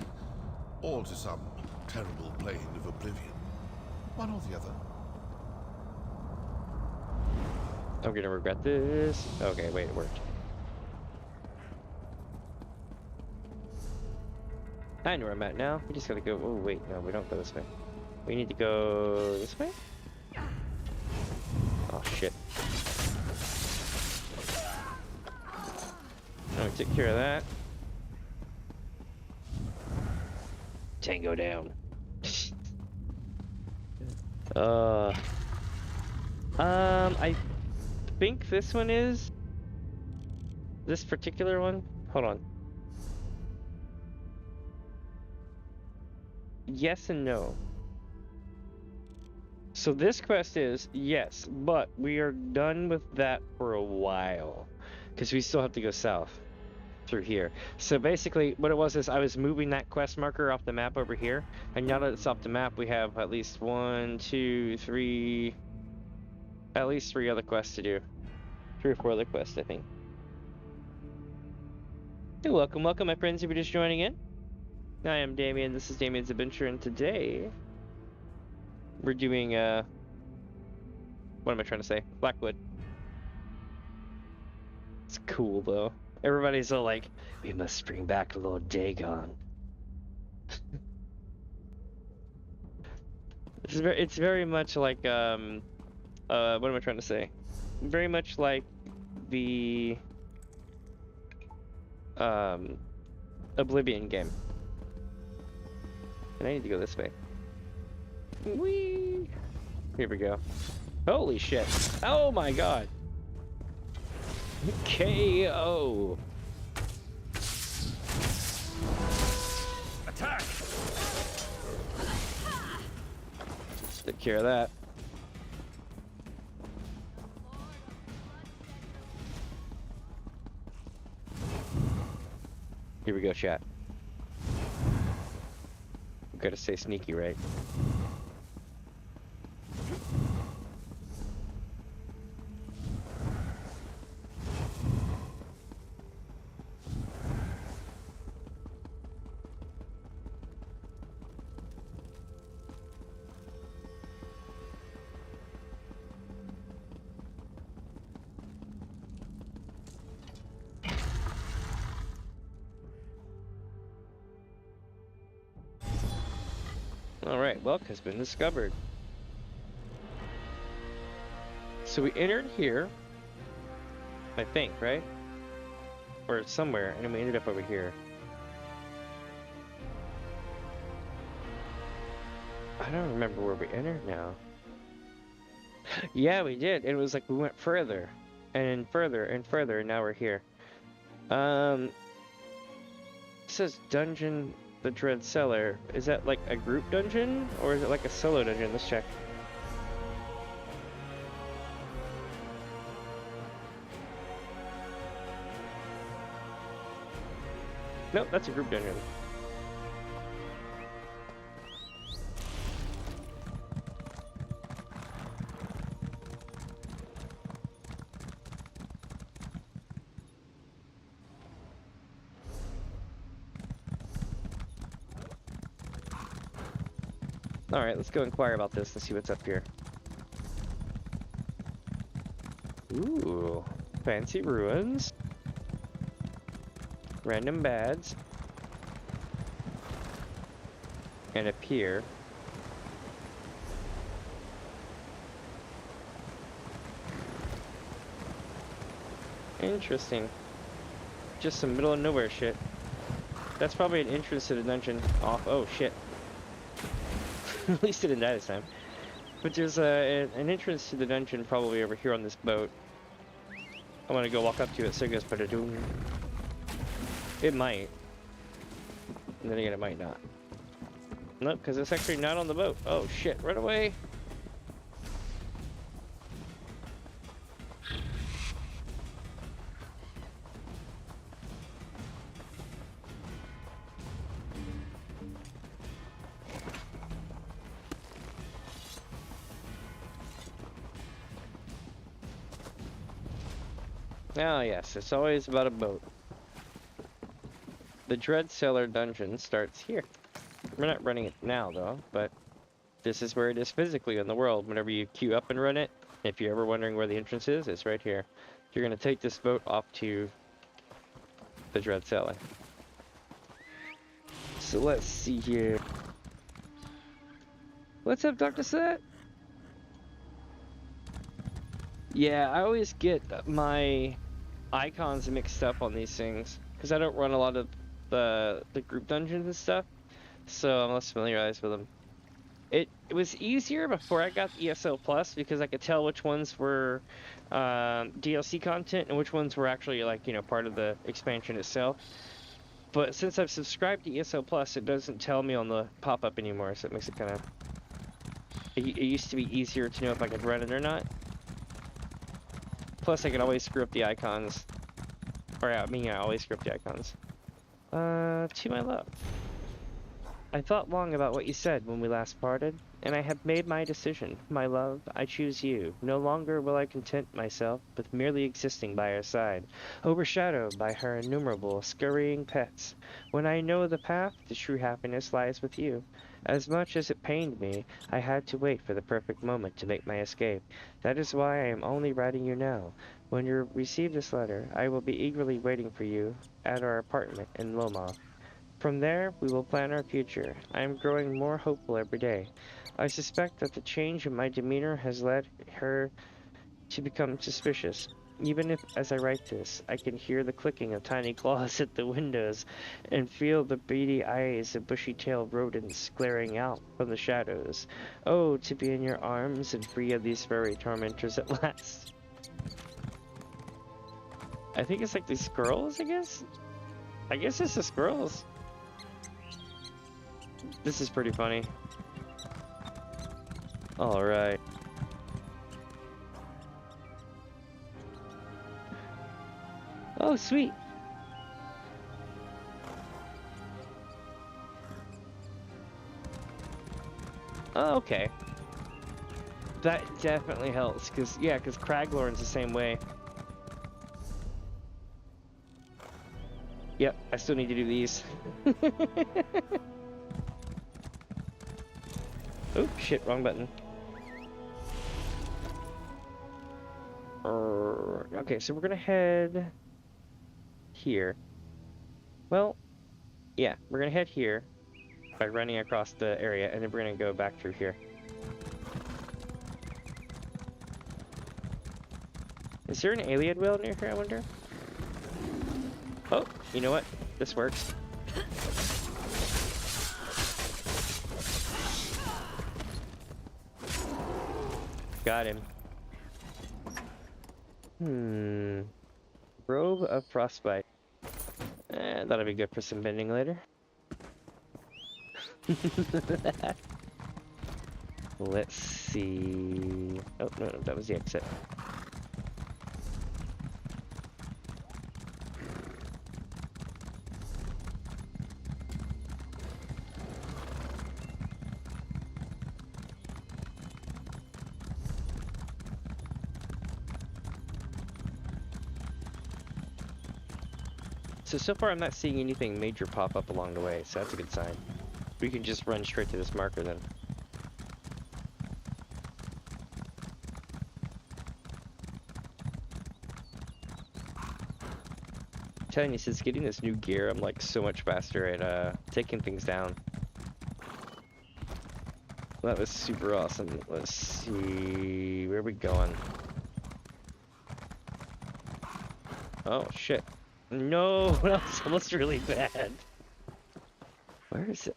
[SPEAKER 18] or to some terrible plane of oblivion. One or the other.
[SPEAKER 1] I'm gonna regret this. Okay, wait, it worked. I know where I'm at now. We just gotta go. Oh, wait, no, we don't go this way. We need to go this way? Oh, shit. No, we took care of that. Tango down. I think this one is this particular one. Hold on. Yes and no. So this quest is yes, but we are done with that for a while because we still have to go south through here. So basically what it was is I was moving that quest marker off the map over here, and now that it's off the map we have at least at least 3 other quests to do. 3 or 4 other quests, I think. Hey, welcome my friends, if you're just joining in. I am Damien, this is DamiensAdventure, and today we're doing what am I trying to say? Blackwood. It's cool though. Everybody's all like, we must bring back Lord Dagon. It's very much like what am I trying to say? Very much like the Oblivion game. And I need to go this way. Whee! Here we go. Holy shit. Oh my god. KO.
[SPEAKER 19] Attack!
[SPEAKER 1] Take care of that. Here we go, chat. We've got to stay sneaky, right? Alright, Welk has been discovered. So we entered here, I think, right? Or somewhere, and then we ended up over here. I don't remember where we entered now. Yeah, we did. It was like we went further, and further, and further, and now we're here. It says dungeon... The Dread Cellar. Is that like a group dungeon? Or is it like a solo dungeon? Let's check. Nope, that's a group dungeon. Alright, let's go inquire about this and see what's up here. Ooh, fancy ruins. Random bads. And a pier. Interesting. Just some middle of nowhere shit. That's probably an entrance to the dungeon off. Oh shit. At least it didn't die this time. But there's an entrance to the dungeon probably over here on this boat. I'm gonna go walk up to it so it goes ba-da-doom. It might. And then again, it might not. Nope, because it's actually not on the boat. Oh shit, run away! Oh yes, it's always about a boat. The Dread Cellar dungeon starts here. We're not running it now though, but this is where it is physically in the world. Whenever you queue up and run it, if you're ever wondering where the entrance is, it's right here. You're gonna take this boat off to the Dread Cellar. So let's see here. What's up, Dr. Set? Yeah, I always get my icons mixed up on these things because I don't run a lot of the group dungeons and stuff, so I'm less familiarized with them. It was easier before I got the ESO Plus because I could tell which ones were DLC content and which ones were actually, like, you know, part of the expansion itself. But since I've subscribed to ESO Plus, it doesn't tell me on the pop-up anymore, so it makes it kind of... It used to be easier to know if I could run it or not. Plus, I can always screw up the icons. Or, I mean, I always screw up the icons. To my love. I thought long about what you said when we last parted, and I have made my decision. My love, I choose you. No longer will I content myself with merely existing by her side, overshadowed by her innumerable scurrying pets. When I know the path to true happiness lies with you. As much as it pained me, I had to wait for the perfect moment to make my escape. That is why I am only writing you now. When you receive this letter, I will be eagerly waiting for you at our apartment in Loma. From there, we will plan our future. I am growing more hopeful every day. I suspect that the change in my demeanor has led her to become suspicious. Even if, as I write this, I can hear the clicking of tiny claws at the windows and feel the beady eyes of bushy-tailed rodents glaring out from the shadows. Oh, to be in your arms and free of these furry tormentors at last. I think it's like these squirrels, I guess? I guess it's the squirrels. This is pretty funny. Alright. Oh, sweet. Oh, okay. That definitely helps, because Craglorn's the same way. Yep, I still need to do these. Oh, shit, wrong button. Okay, so we're gonna head here. Well, yeah, we're gonna head here by running across the area, and then we're gonna go back through here. Is there an alien whale near here, I wonder? Oh, you know what? This works. Got him. Robe of Frostbite. That'll be good for some bending later. Let's see. Oh, no, that was the exit. So far I'm not seeing anything major pop up along the way, so that's a good sign. We can just run straight to this marker then. I'm telling you, since getting this new gear, I'm like so much faster at taking things down. That was super awesome. Let's see, where are we going? Oh shit. No, that was almost really bad. Where is it?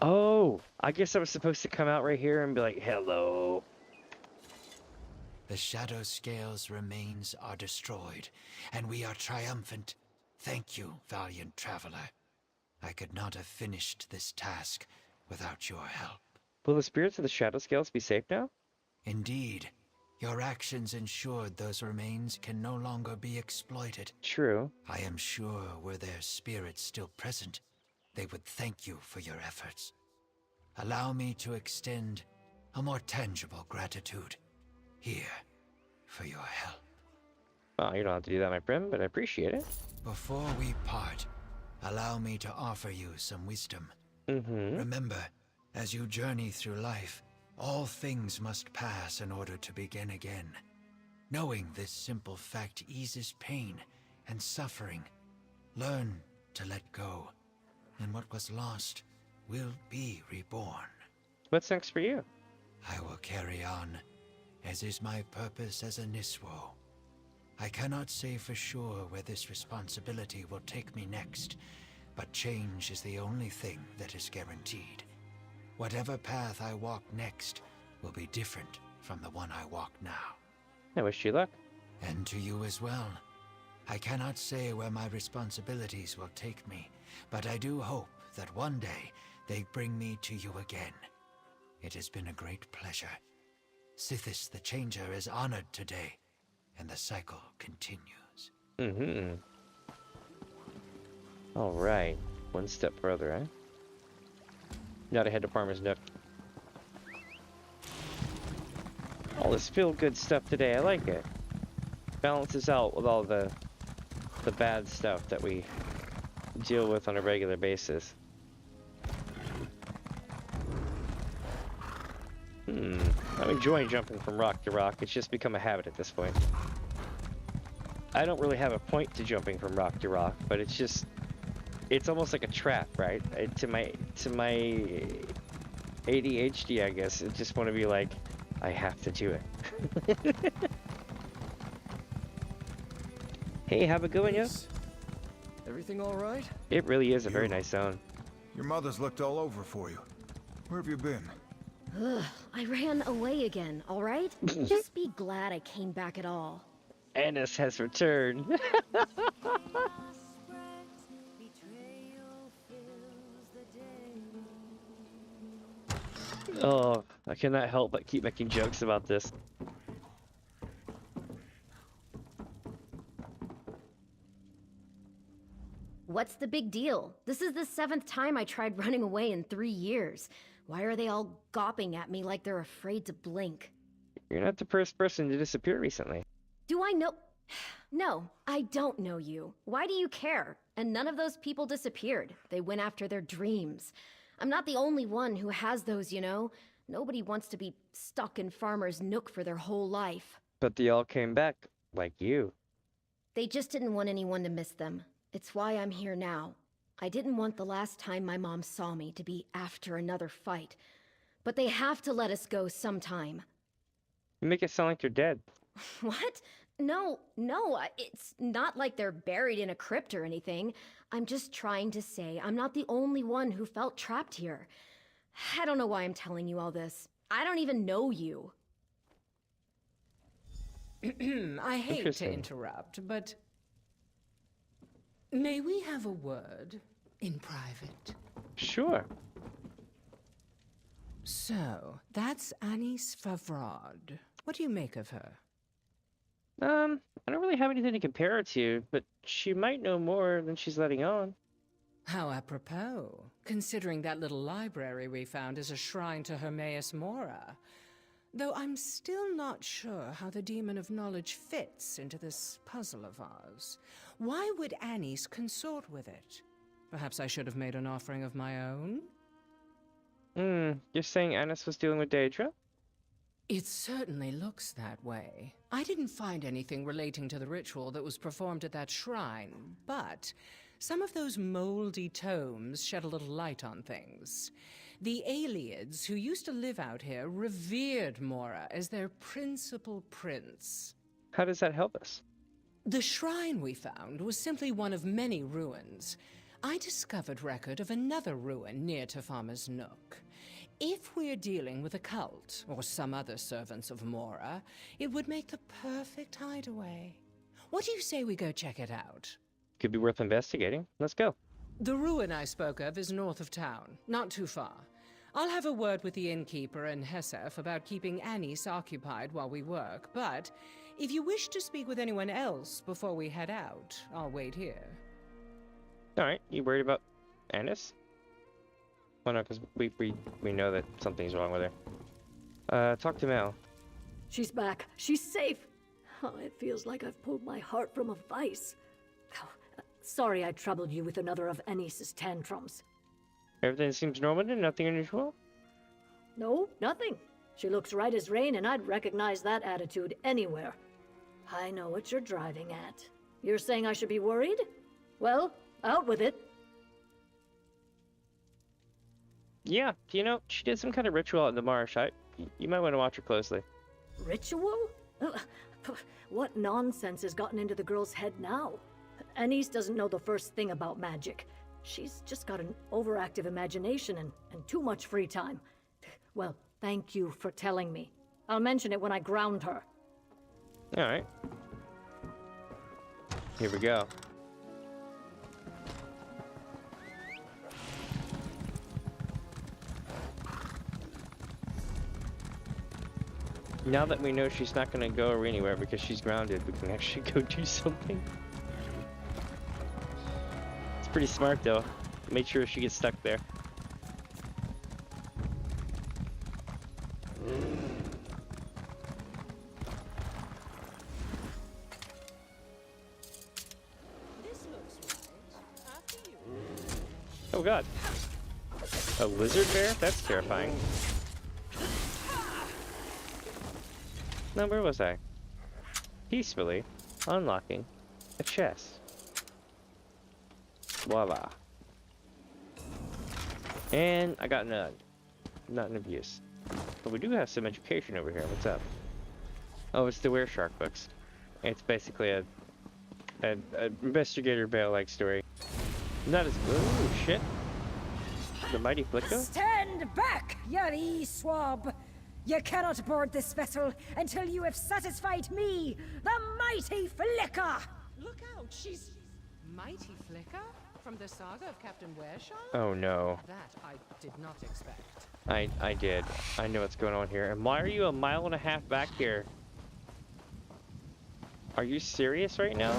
[SPEAKER 1] Oh, I guess I was supposed to come out right here and be like, hello.
[SPEAKER 6] The shadow scales remains are destroyed, and we are triumphant. Thank you, valiant traveler. I could not have finished this task without your help.
[SPEAKER 1] Will the spirits of the shadow scales be safe now?
[SPEAKER 6] Indeed. Your actions ensured those remains can no longer be exploited.
[SPEAKER 1] True.
[SPEAKER 6] I am sure were their spirits still present, they would thank you for your efforts. Allow me to extend a more tangible gratitude. Here, for your help.
[SPEAKER 1] Oh, you don't have to do that, my friend, but I appreciate it.
[SPEAKER 6] Before we part, allow me to offer you some wisdom. Remember, as you journey through life, all things must pass in order to begin again. Knowing this simple fact eases pain and suffering. Learn to let go, and what was lost will be reborn.
[SPEAKER 1] What's next for you?
[SPEAKER 6] I will carry on, as is my purpose as a Niswo. I cannot say for sure where this responsibility will take me next, but change is the only thing that is guaranteed. Whatever path I walk next will be different from the one I walk now.
[SPEAKER 1] I wish you luck.
[SPEAKER 6] And to you as well. I cannot say where my responsibilities will take me, but I do hope that one day they bring me to you again. It has been a great pleasure. Sithis the Changer is honored today, and the cycle continues.
[SPEAKER 1] Alright. One step further, eh? Now to head to Farmer's Nook. All this feel-good stuff today, I like it. Balances out with all the bad stuff that we deal with on a regular basis. I'm enjoying jumping from rock to rock. It's just become a habit at this point. I don't really have a point to jumping from rock to rock, but it's just... It's almost like a trap, right? To my ADHD, I guess. I just want to be like, I have to do it. Hey, how's it going, yo?
[SPEAKER 12] Everything all right?
[SPEAKER 1] It really is a very nice zone.
[SPEAKER 16] Your mother's looked all over for you. Where have you been?
[SPEAKER 10] Ugh, I ran away again, all right? Just be glad I came back at all.
[SPEAKER 1] Annis has returned. Oh, I cannot help but keep making jokes about this.
[SPEAKER 10] What's the big deal? This is the 7th time I tried running away in 3 years. Why are they all gawping at me like they're afraid to blink?
[SPEAKER 1] You're not the first person to disappear recently.
[SPEAKER 10] Do I know? No, I don't know you. Why do you care? And none of those people disappeared. They went after their dreams. I'm not the only one who has those, you know? Nobody wants to be stuck in Farmer's Nook for their whole life.
[SPEAKER 1] But they all came back, like you.
[SPEAKER 10] They just didn't want anyone to miss them. It's why I'm here now. I didn't want the last time my mom saw me to be after another fight. But they have to let us go sometime.
[SPEAKER 1] You make it sound like they're dead.
[SPEAKER 10] What? No, it's not like they're buried in a crypt or anything. I'm just trying to say I'm not the only one who felt trapped here. I don't know why I'm telling you all this. I don't even know you.
[SPEAKER 15] I hate to interrupt, but may we have a word in private?
[SPEAKER 1] Sure.
[SPEAKER 15] So, that's Anis Favrod. What do you make of her?
[SPEAKER 1] I don't really have anything to compare her to, but she might know more than she's letting on.
[SPEAKER 15] How apropos, considering that little library we found is a shrine to Hermaeus Mora. Though I'm still not sure how the Demon of Knowledge fits into this puzzle of ours. Why would Anis consort with it? Perhaps I should have made an offering of my own?
[SPEAKER 1] You're saying Anis was dealing with Daedra?
[SPEAKER 15] It certainly looks that way. I didn't find anything relating to the ritual that was performed at that shrine, but some of those moldy tomes shed a little light on things. The Aliads, who used to live out here, revered Mora as their principal prince.
[SPEAKER 1] How does that help us?
[SPEAKER 15] The shrine we found was simply one of many ruins. I discovered record of another ruin near to Farmer's Nook. If we're dealing with a cult, or some other servants of Mora, it would make the perfect hideaway. What do you say we go check it out?
[SPEAKER 1] Could be worth investigating. Let's go.
[SPEAKER 15] The ruin I spoke of is north of town, not too far. I'll have a word with the innkeeper and Hesef about keeping Anis occupied while we work, but if you wish to speak with anyone else before we head out, I'll wait here.
[SPEAKER 1] Alright, you worried about Anis? Well, no, because we know that something's wrong with her. Talk to Mel.
[SPEAKER 2] She's back. She's safe. Oh, it feels like I've pulled my heart from a vice. Oh, sorry I troubled you with another of Anis's tantrums.
[SPEAKER 1] Everything seems normal and nothing unusual?
[SPEAKER 2] No, nothing. She looks right as rain, and I'd recognize that attitude anywhere. I know what you're driving at. You're saying I should be worried? Well, out with it.
[SPEAKER 1] Yeah, you know, she did some kind of ritual out in the marsh. You might want to watch her closely.
[SPEAKER 2] Ritual? What nonsense has gotten into the girl's head now? Anis doesn't know the first thing about magic. She's just got an overactive imagination and too much free time. Well, thank you for telling me. I'll mention it when I ground her.
[SPEAKER 1] Alright. Here we go. Now that we know she's not going to go anywhere because she's grounded, we can actually go do something. It's pretty smart though. Make sure she gets stuck there. Oh god. A lizard bear? That's terrifying. Now, where was I? Peacefully unlocking a chest. Voila. And I got none. Not in abuse. But we do have some education over here. What's up? Oh, it's the Were Shark books. It's basically a an investigator Bale-like story. Not as ooh shit. The mighty Flicka?
[SPEAKER 9] Stand back, you swab! You cannot board this vessel until you have satisfied me, the mighty Flicka!
[SPEAKER 15] Look out, she's Mighty Flicker from the saga of Captain Wearshaw?
[SPEAKER 1] Oh no.
[SPEAKER 15] That I did not expect.
[SPEAKER 1] I did. I know what's going on here. And why are you a mile and a half back here? Are you serious right now?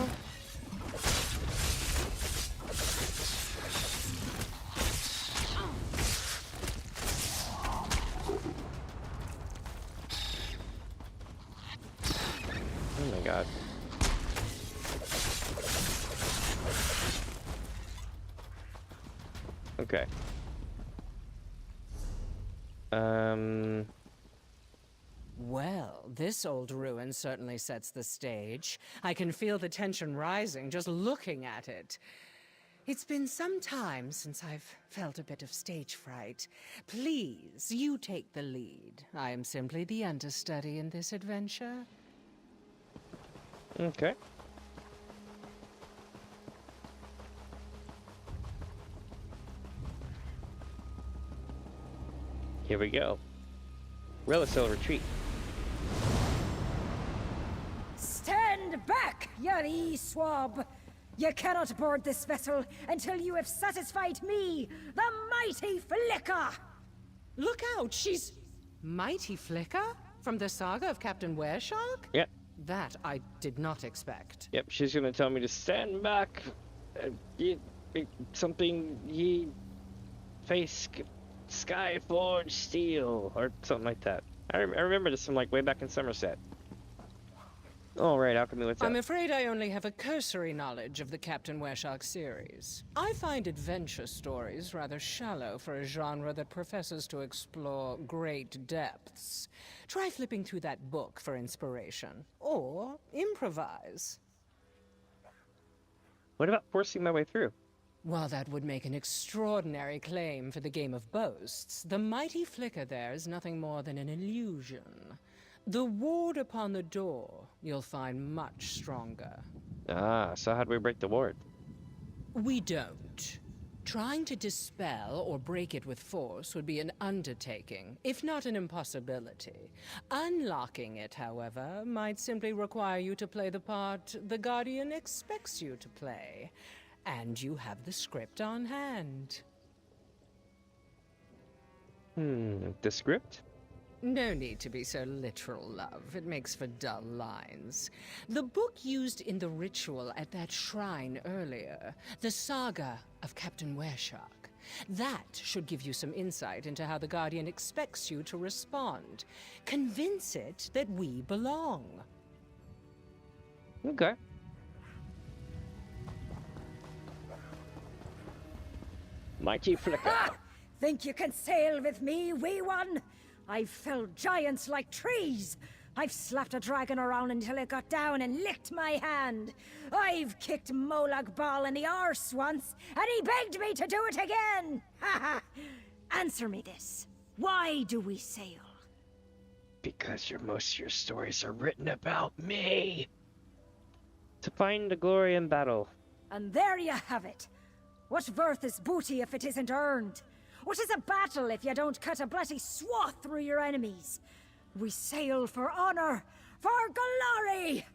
[SPEAKER 1] Oh my god. Okay.
[SPEAKER 15] Well, this old ruin certainly sets the stage. I can feel the tension rising just looking at it. It's been some time since I've felt a bit of stage fright. Please, you take the lead. I am simply the understudy in this adventure.
[SPEAKER 1] Okay. Here we go. Relisol retreat.
[SPEAKER 9] Stand back, you swab! You cannot board this vessel until you have satisfied me, the mighty Flicka!
[SPEAKER 15] Look out, she's Mighty Flicker from the saga of Captain Wearshaw?
[SPEAKER 1] Yep.
[SPEAKER 15] That I did not expect.
[SPEAKER 1] Yep, she's gonna tell me to stand back. Something ye face sky forged steel or something like that. I remember this from like way back in Somerset. All right, Alchemy, what's up?
[SPEAKER 15] I'm afraid I only have a cursory knowledge of the Captain Wearshaw series. I find adventure stories rather shallow for a genre that professes to explore great depths. Try flipping through that book for inspiration, or improvise.
[SPEAKER 1] What about forcing my way through?
[SPEAKER 15] While that would make an extraordinary claim for the game of boasts, the mighty flicker there is nothing more than an illusion. The ward upon the door you'll find much stronger.
[SPEAKER 1] Ah, so how do we break the ward?
[SPEAKER 15] We don't. Trying to dispel or break it with force would be an undertaking, if not an impossibility. Unlocking it, however, might simply require you to play the part the Guardian expects you to play. And you have the script on hand.
[SPEAKER 1] The script?
[SPEAKER 15] No need to be so literal, love. It makes for dull lines. The book used in the ritual at that shrine earlier, the saga of Captain Wearshaw. That should give you some insight into how the Guardian expects you to respond. Convince it that we belong.
[SPEAKER 1] Okay. Mighty Flicker.
[SPEAKER 9] Think you can sail with me, wee one? I've felled giants like trees. I've slapped a dragon around until it got down and licked my hand. I've kicked Molag Bal in the arse once, and he begged me to do it again. Ha ha! Answer me this. Why do we sail?
[SPEAKER 1] Because most of your stories are written about me. To find the glory in battle.
[SPEAKER 9] And there you have it. What worth is booty if it isn't earned? What is a battle if you don't cut a bloody swath through your enemies? We sail for honor, for glory!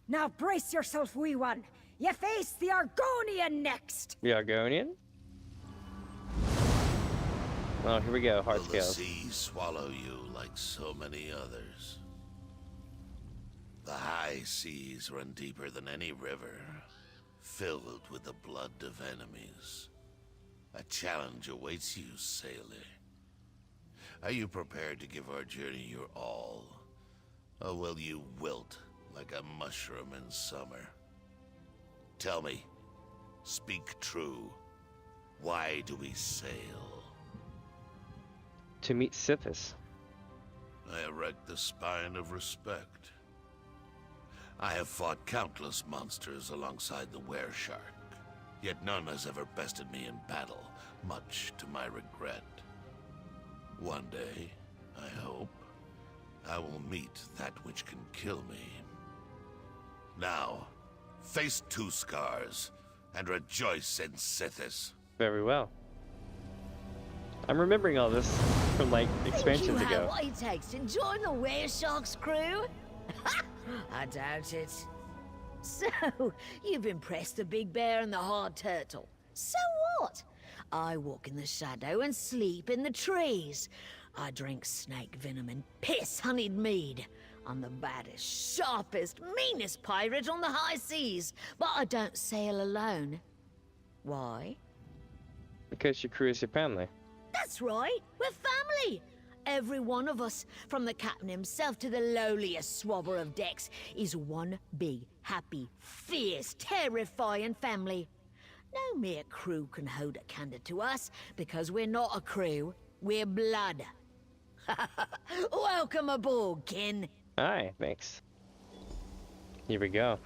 [SPEAKER 9] Now brace yourself, wee one. You face the Argonian next!
[SPEAKER 1] The Argonian? Oh, here we go, hard
[SPEAKER 22] Will the
[SPEAKER 1] scales.
[SPEAKER 22] sea swallow you like so many others? The high seas run deeper than any river, filled with the blood of enemies. A challenge awaits you, sailor. Are you prepared to give our journey your all? Or will you wilt like a mushroom in summer? Tell me, speak true. Why do we sail?
[SPEAKER 1] To meet Sithis.
[SPEAKER 22] I erect the spine of respect. I have fought countless monsters alongside the Wereshark. Yet none has ever bested me in battle, much to my regret. One day, I hope, I will meet that which can kill me. Now, Face two scars, and rejoice in Sithis.
[SPEAKER 1] Very well. I'm remembering all this from, like, expansions
[SPEAKER 21] Think you
[SPEAKER 1] ago.
[SPEAKER 21] have what it takes to join the Wereshark's crew? I doubt it. So, you've impressed the big bear and the hard turtle. So what? I walk in the shadow and sleep in the trees. I drink snake venom and piss honeyed mead. I'm the baddest, sharpest, meanest pirate on the high seas. But I don't sail alone. Why?
[SPEAKER 1] Because your crew is your family.
[SPEAKER 21] That's right, we're family! Every one of us, from the captain himself to the lowliest swabber of decks, is one big, happy, fierce, terrifying family. No mere crew can hold a candle to us, because we're not a crew, we're blood. Welcome aboard, kin.
[SPEAKER 1] Hi, thanks. Here we go.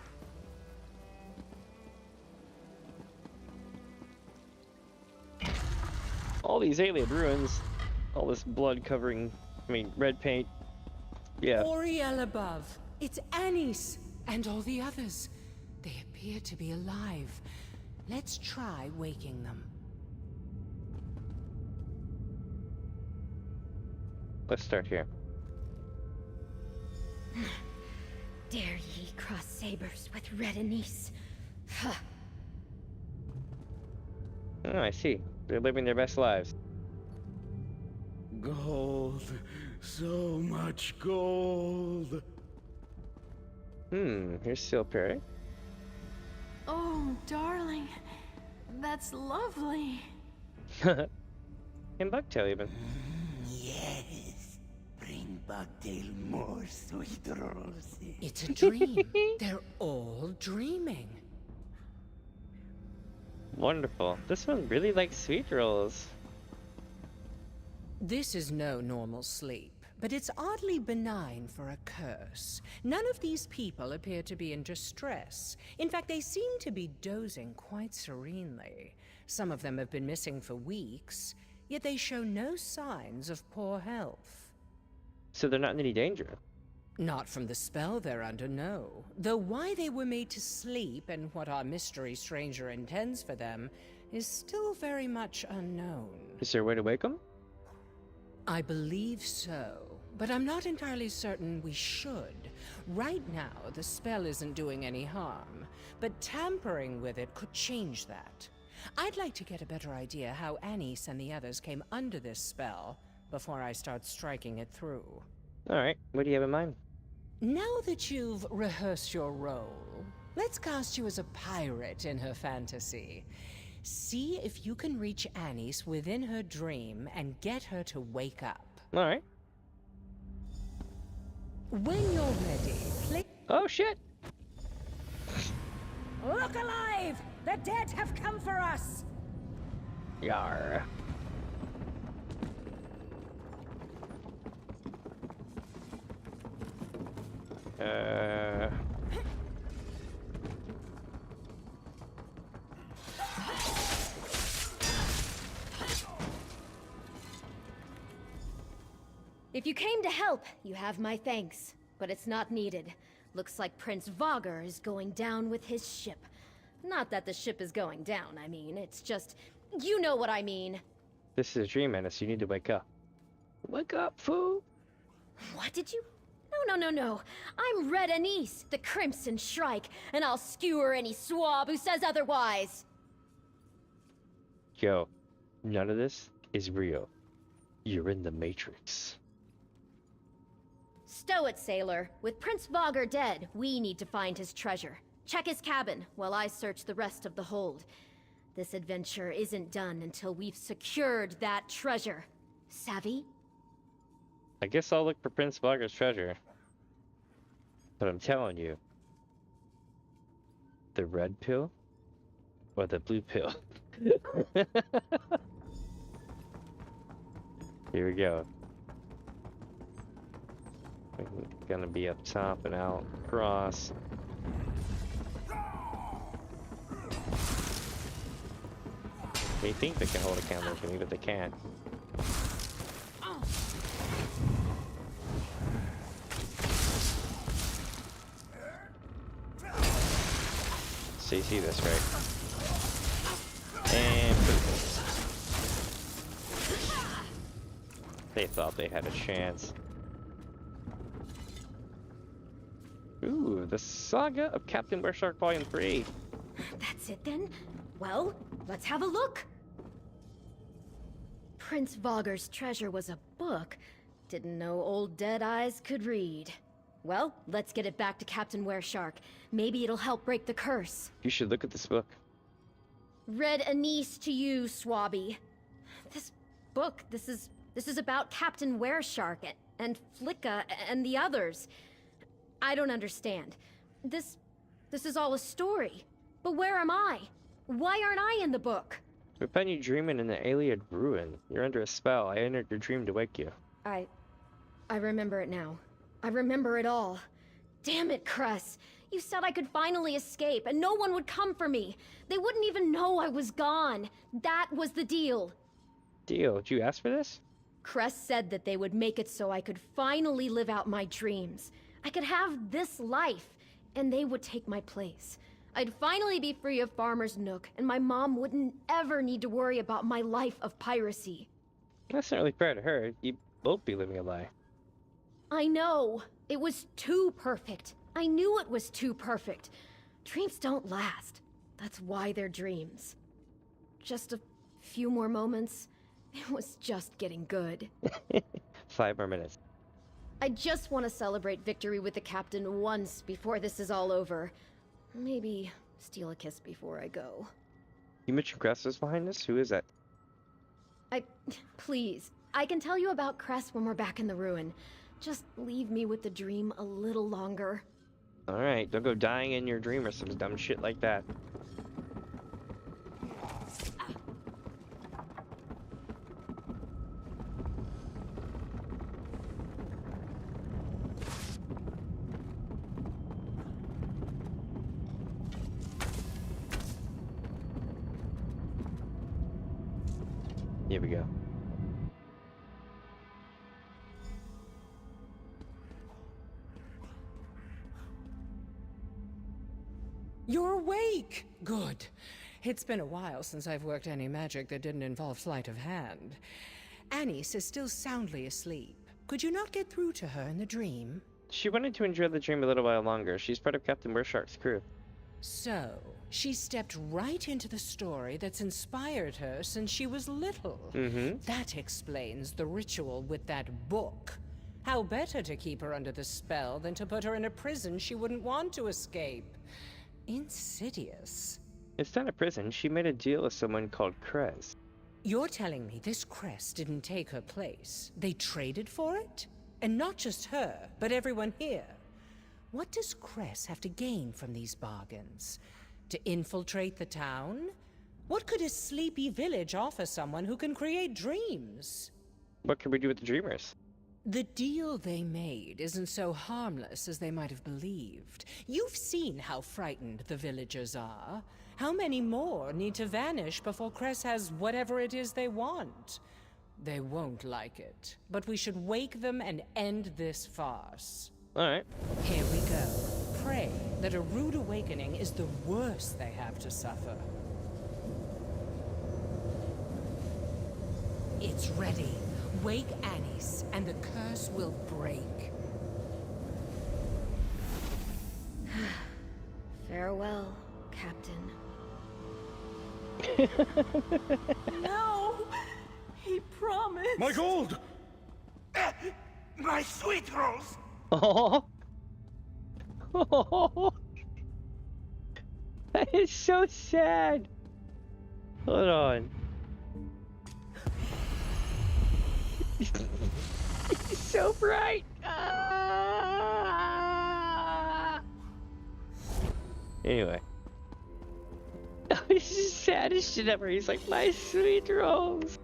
[SPEAKER 1] All these alien ruins, all this blood covering, red paint. Yeah.
[SPEAKER 15] Oriel above. It's Anis and all the others. They appear to be alive. Let's try waking them.
[SPEAKER 1] Let's start here.
[SPEAKER 10] Dare ye cross sabers with red Anis?
[SPEAKER 1] Oh, I see. They're living their best lives.
[SPEAKER 3] Gold. So much gold.
[SPEAKER 1] Here's Seal Perry.
[SPEAKER 7] Oh, darling. That's lovely.
[SPEAKER 1] And Bucktail even.
[SPEAKER 3] Yes. Bring Bucktail more sweet rolls.
[SPEAKER 15] It's a dream. They're all dreaming.
[SPEAKER 1] Wonderful. This one really likes sweet rolls.
[SPEAKER 15] This is no normal sleep, but it's oddly benign for a curse. None of these people appear to be in distress. In fact, they seem to be dozing quite serenely. Some of them have been missing for weeks, yet they show no signs of poor health.
[SPEAKER 1] So they're not in any danger?
[SPEAKER 15] Not from the spell they're under, no. Though why they were made to sleep and what our mystery stranger intends for them is still very much unknown.
[SPEAKER 1] Is there a way to wake them?
[SPEAKER 15] I believe so, but I'm not entirely certain we should. Right now, the spell isn't doing any harm, but tampering with it could change that. I'd like to get a better idea how Anis and the others came under this spell before I start striking it through.
[SPEAKER 1] Alright, what do you have in mind?
[SPEAKER 15] Now that you've rehearsed your role, let's cast you as a pirate in her fantasy. See if you can reach Anis within her dream and get her to wake up.
[SPEAKER 1] Alright.
[SPEAKER 15] When you're ready, play.
[SPEAKER 1] Oh shit!
[SPEAKER 9] Look alive! The dead have come for us!
[SPEAKER 1] Yar.
[SPEAKER 10] If you came to help, you have my thanks. But it's not needed. Looks like Prince Vogger is going down with his ship. Not that the ship is going down, I mean. It's just... you know what I mean.
[SPEAKER 1] This is a dream, Anis. You need to wake up. Wake up, fool!
[SPEAKER 10] What did you... No. I'm Red Anis, the Crimson Shrike, and I'll skewer any swab who says otherwise.
[SPEAKER 1] Yo, none of this is real. You're in the Matrix.
[SPEAKER 10] Stow it, sailor. With Prince Vogger dead, we need to find his treasure. Check his cabin, while I search the rest of the hold. This adventure isn't done until we've secured that treasure. Savvy?
[SPEAKER 1] I guess I'll look for Prince Vogger's treasure. But I'm telling you, the red pill or the blue pill? Here we go. Gonna be up top and out across. They think they can hold a candle for me, but they can't. so you see this, right? And they thought they had a chance. Ooh, the Saga of Captain Wereshark Volume 3.
[SPEAKER 10] That's it then? Well, let's have a look. Prince Vogger's treasure was a book. Didn't know old Deadeyes could read. Well, let's get it back to Captain Wereshark. Maybe it'll help break the curse.
[SPEAKER 1] You should look at this book.
[SPEAKER 10] Read Anise to you, Swabby. This book, this is about Captain Wereshark and Flicka and the others. I don't understand. This is all a story. But where am I? Why aren't I in the book?
[SPEAKER 1] We found you dreaming in the Ayleid ruin. You're under a spell. I entered your dream to wake you.
[SPEAKER 10] I remember it now. I remember it all. Damn it, Cress. You said I could finally escape, and no one would come for me. They wouldn't even know I was gone. That was the deal.
[SPEAKER 1] Deal? Did you ask for this?
[SPEAKER 10] Cress said that they would make it so I could finally live out my dreams. I could have this life, and they would take my place. I'd finally be free of Farmer's Nook, and my mom wouldn't ever need to worry about my life of piracy.
[SPEAKER 1] That's not really fair to her. You'd both be living a lie.
[SPEAKER 10] I know. It was too perfect. I knew it was too perfect. Dreams don't last. That's why they're dreams. Just a few more moments. It was just getting good.
[SPEAKER 1] 5 more minutes.
[SPEAKER 10] I just want to celebrate victory with the captain once before this is all over. Maybe steal a kiss before I go.
[SPEAKER 1] You mentioned Cress was behind this? Who is that?
[SPEAKER 10] Please, I can tell you about Cress when we're back in the ruin. Just leave me with the dream a little longer.
[SPEAKER 1] Alright, don't go dying in your dream or some dumb shit like that. Here we go.
[SPEAKER 15] You're awake! Good. It's been a while since I've worked any magic that didn't involve sleight of hand. Anise is still soundly asleep. Could you not get through to her in the dream?
[SPEAKER 1] She wanted to enjoy the dream a little while longer. She's part of Captain Wereshark's crew.
[SPEAKER 15] So, she stepped right into the story that's inspired her since she was little. That explains the ritual with that book. How better to keep her under the spell than to put her in a prison she wouldn't want to escape. Insidious.
[SPEAKER 1] It's not a prison. She made a deal with someone called Cress.
[SPEAKER 15] You're telling me this Cress didn't take her place? They traded for it? And not just her, but everyone here. What does Cress have to gain from these bargains? To infiltrate the town? What could a sleepy village offer someone who can create dreams?
[SPEAKER 1] What can we do with the dreamers?
[SPEAKER 15] The deal they made isn't so harmless as they might have believed. You've seen how frightened the villagers are. How many more need to vanish before Cress has whatever it is they want? They won't like it, but we should wake them and end this farce.
[SPEAKER 1] Alright.
[SPEAKER 15] Here we go. Pray that a rude awakening is the worst they have to suffer. It's ready. Wake Anise, and the curse will break.
[SPEAKER 10] Farewell, Captain.
[SPEAKER 9] No! He promised!
[SPEAKER 18] My gold!
[SPEAKER 3] My sweet rolls!
[SPEAKER 1] Oh, oh, that is so sad. Hold on. It's so bright. Ah! Anyway. This is the saddest shit ever. He's like, my sweet rolls.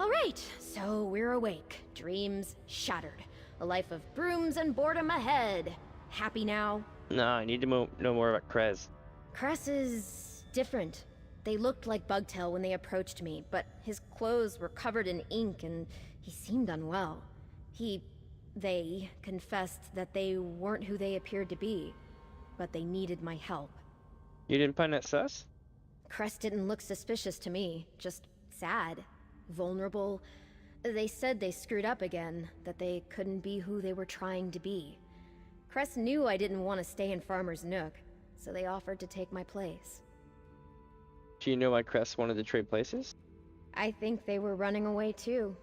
[SPEAKER 10] All right, so we're awake. Dreams shattered. A life of brooms and boredom ahead. Happy now?
[SPEAKER 1] No, I need to know more about Cress.
[SPEAKER 10] Cress is different. They looked like Bugtail when they approached me, but his clothes were covered in ink and he seemed unwell. They confessed that they weren't who they appeared to be, but they needed my help.
[SPEAKER 1] You didn't find that sus?
[SPEAKER 11] Crest didn't look suspicious to me, just sad, vulnerable. They said they screwed up again, that they couldn't be who they were trying to be. Crest knew I didn't want to stay in Farmer's Nook, so they offered to take my place.
[SPEAKER 1] Do you know why Crest wanted to trade places?
[SPEAKER 11] I think they were running away too,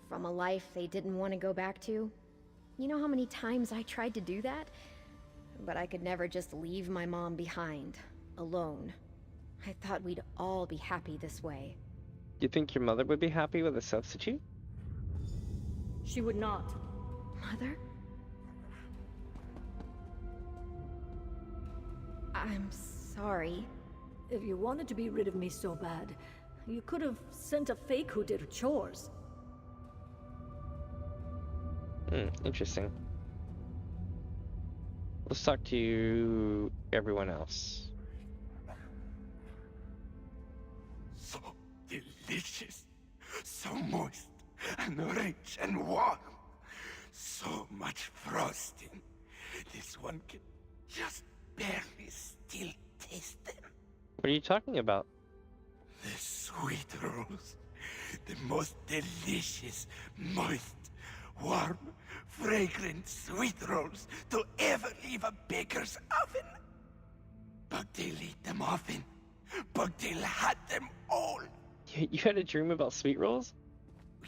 [SPEAKER 11] from a life they didn't want to go back to. You know how many times I tried to do that? But I could never just leave my mom behind, alone. I thought we'd all be happy this way.
[SPEAKER 1] Do you think your mother would be happy with a substitute?
[SPEAKER 2] She would not.
[SPEAKER 11] Mother? I'm sorry.
[SPEAKER 2] If you wanted to be rid of me so bad, you could have sent a fake who did chores.
[SPEAKER 1] Interesting. Let's talk to everyone else.
[SPEAKER 3] So delicious, so moist and rich and warm. So much frosting. This one can just barely still taste them.
[SPEAKER 1] What are you talking about?
[SPEAKER 3] The sweet rolls. The most delicious, moist, warm, fragrant sweet rolls to ever leave a baker's oven. Bugtail ate them often. Bugtail had them all.
[SPEAKER 1] You had a dream about sweet rolls?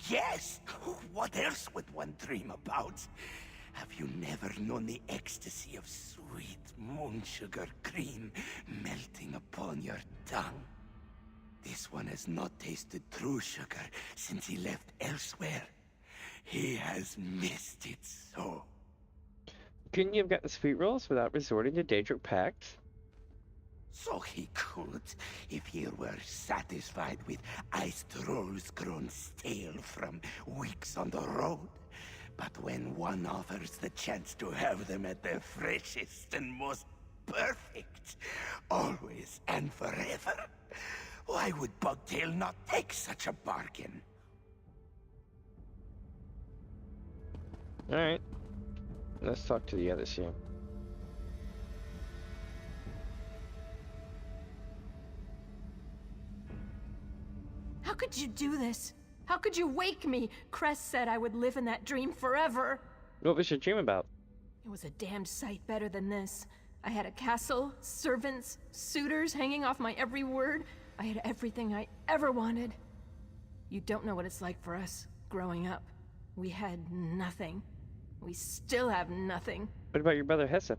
[SPEAKER 3] Yes! What else would one dream about? Have you never known the ecstasy of sweet moon sugar cream melting upon your tongue? This one has not tasted true sugar since he left elsewhere. He has missed it so.
[SPEAKER 1] Couldn't you have gotten sweet rolls without resorting to Daedric Pact?
[SPEAKER 3] So he could, if he were satisfied with iced rolls grown stale from weeks on the road. But when one offers the chance to have them at their freshest and most perfect, always and forever, why would Bugtail not take such a bargain?
[SPEAKER 1] Alright. Let's talk to the others here.
[SPEAKER 14] How could you do this? How could you wake me? Crest said I would live in that dream forever.
[SPEAKER 1] What was your dream about?
[SPEAKER 14] It was a damned sight better than this. I had a castle, servants, suitors hanging off my every word. I had everything I ever wanted. You don't know what it's like for us, growing up. We had nothing. We still have nothing.
[SPEAKER 1] What about your brother Hesef?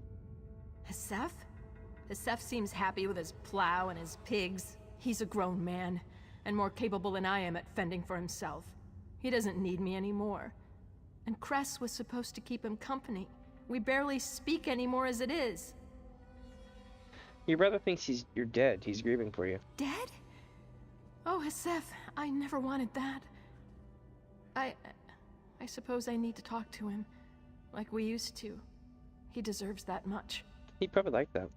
[SPEAKER 14] Hesef? Hesef seems happy with his plow and his pigs. He's a grown man, and more capable than I am at fending for himself. He doesn't need me anymore. And Cress was supposed to keep him company. We barely speak anymore as it is.
[SPEAKER 1] Your brother thinks you're dead. He's grieving for you.
[SPEAKER 14] Dead? Oh, Hesef, I never wanted that. I suppose I need to talk to him, like we used to. He deserves that much.
[SPEAKER 1] He'd probably like that.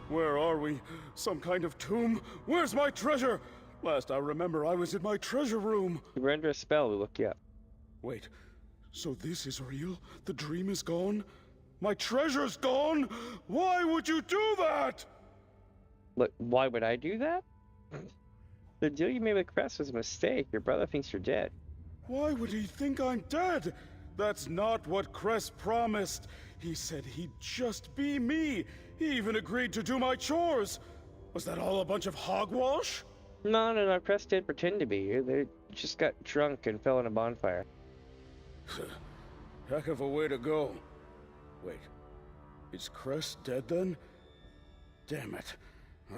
[SPEAKER 23] Where are we? Some kind of tomb? Where's my treasure? Last I remember, I was in my treasure room.
[SPEAKER 1] You were under a spell. We looked you up.
[SPEAKER 23] Wait, so this is real? The dream is gone? My treasure's gone? Why would you do that?
[SPEAKER 1] Look, why would I do that? The deal you made with Crest was a mistake. Your brother thinks you're dead.
[SPEAKER 23] Why would he think I'm dead? That's not what Crest promised. He said he'd just be me. He even agreed to do my chores. Was that all a bunch of hogwash?
[SPEAKER 1] No. Crest did pretend to be you. They just got drunk and fell in a bonfire.
[SPEAKER 23] Heck of a way to go. Wait, is Crest dead then? Damn it.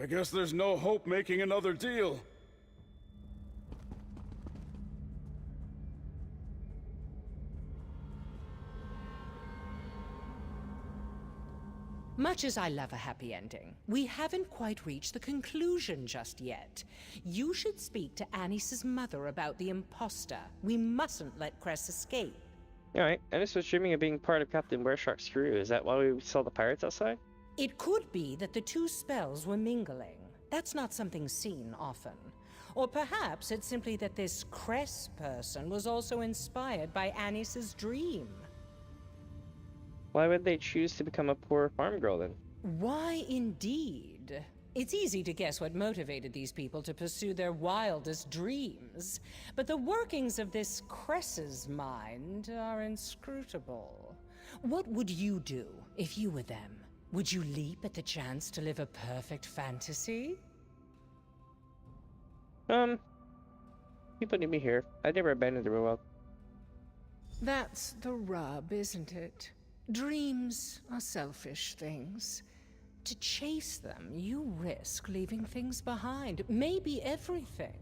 [SPEAKER 23] I guess there's no hope making another deal.
[SPEAKER 24] Much as I love a happy ending, we haven't quite reached the conclusion just yet. You should speak to Anis's mother about the imposter. We mustn't let Cress escape.
[SPEAKER 1] Alright, Anis was dreaming of being part of Captain Wereshock's crew. Is that why we saw the pirates outside?
[SPEAKER 24] It could be that the two spells were mingling. That's not something seen often. Or perhaps it's simply that this Cress person was also inspired by Anis's dream.
[SPEAKER 1] Why would they choose to become a poor farm girl then?
[SPEAKER 24] Why indeed? It's easy to guess what motivated these people to pursue their wildest dreams, but the workings of this Cress's mind are inscrutable. What would you do if you were them? Would you leap at the chance to live a perfect fantasy?
[SPEAKER 1] People need me here. I never abandoned the real world.
[SPEAKER 24] That's the rub, isn't it? Dreams are selfish things. To chase them, you risk leaving things behind, maybe everything.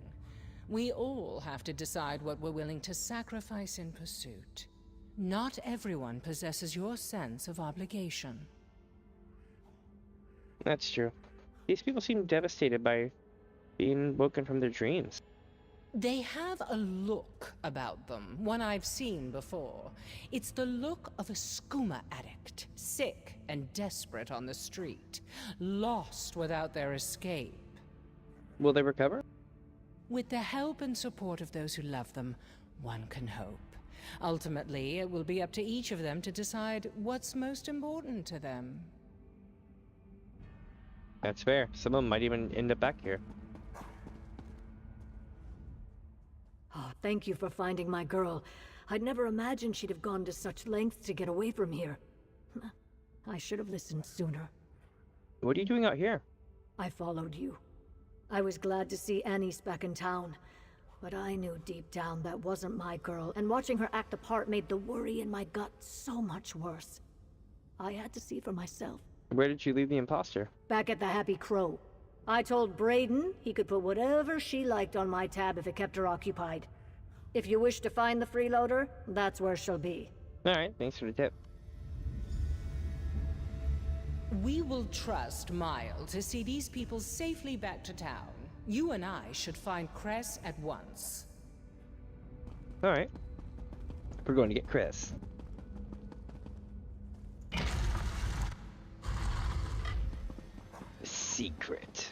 [SPEAKER 24] We all have to decide what we're willing to sacrifice in pursuit. Not everyone possesses your sense of obligation.
[SPEAKER 1] That's true. These people seem devastated by being woken from their dreams.
[SPEAKER 24] They have a look about them, one I've seen before. It's the look of a skooma addict, sick and desperate on the street, lost without their escape.
[SPEAKER 1] Will they recover?
[SPEAKER 24] With the help and support of those who love them, one can hope. Ultimately, it will be up to each of them to decide what's most important to them.
[SPEAKER 1] That's fair. Some of them might even end up back here.
[SPEAKER 2] Oh, thank you for finding my girl. I'd never imagined she'd have gone to such lengths to get away from here. I should have listened sooner.
[SPEAKER 1] What are you doing out here?
[SPEAKER 2] I followed you. I was glad to see Annie's back in town. But I knew deep down that wasn't my girl, and watching her act the part made the worry in my gut so much worse. I had to see for myself.
[SPEAKER 1] Where did you leave the imposter?
[SPEAKER 2] Back at the Happy Crow. I told Braden he could put whatever she liked on my tab if it kept her occupied. If you wish to find the freeloader, that's where she'll be.
[SPEAKER 1] Alright, thanks for the tip.
[SPEAKER 24] We will trust Mile to see these people safely back to town. You and I should find Cress at once.
[SPEAKER 1] Alright. We're going to get Chris. Secret.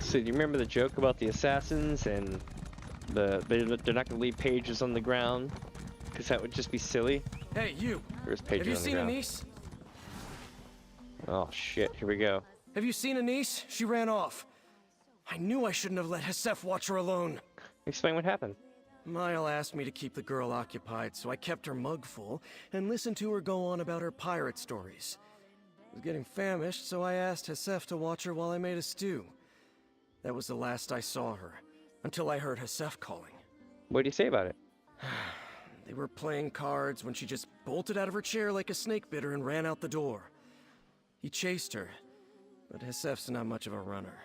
[SPEAKER 1] So do you remember the joke about the assassins and they're not going to leave pages on the ground because that would just be silly?
[SPEAKER 12] Hey, you!
[SPEAKER 1] There's pages
[SPEAKER 12] Have you
[SPEAKER 1] on the
[SPEAKER 12] seen
[SPEAKER 1] ground.
[SPEAKER 12] Anise?
[SPEAKER 1] Oh shit, here we go.
[SPEAKER 12] Have you seen Anise? She ran off. I knew I shouldn't have let Hesef watch her alone.
[SPEAKER 1] Explain what happened.
[SPEAKER 12] Mile asked me to keep the girl occupied, so I kept her mug full and listened to her go on about her pirate stories. I was getting famished, so I asked Hesef to watch her while I made a stew. That was the last I saw her, until I heard Hesef calling.
[SPEAKER 1] What did you say about it?
[SPEAKER 12] They were playing cards when she just bolted out of her chair like a snake bit her and ran out the door. He chased her, but Hesef's not much of a runner.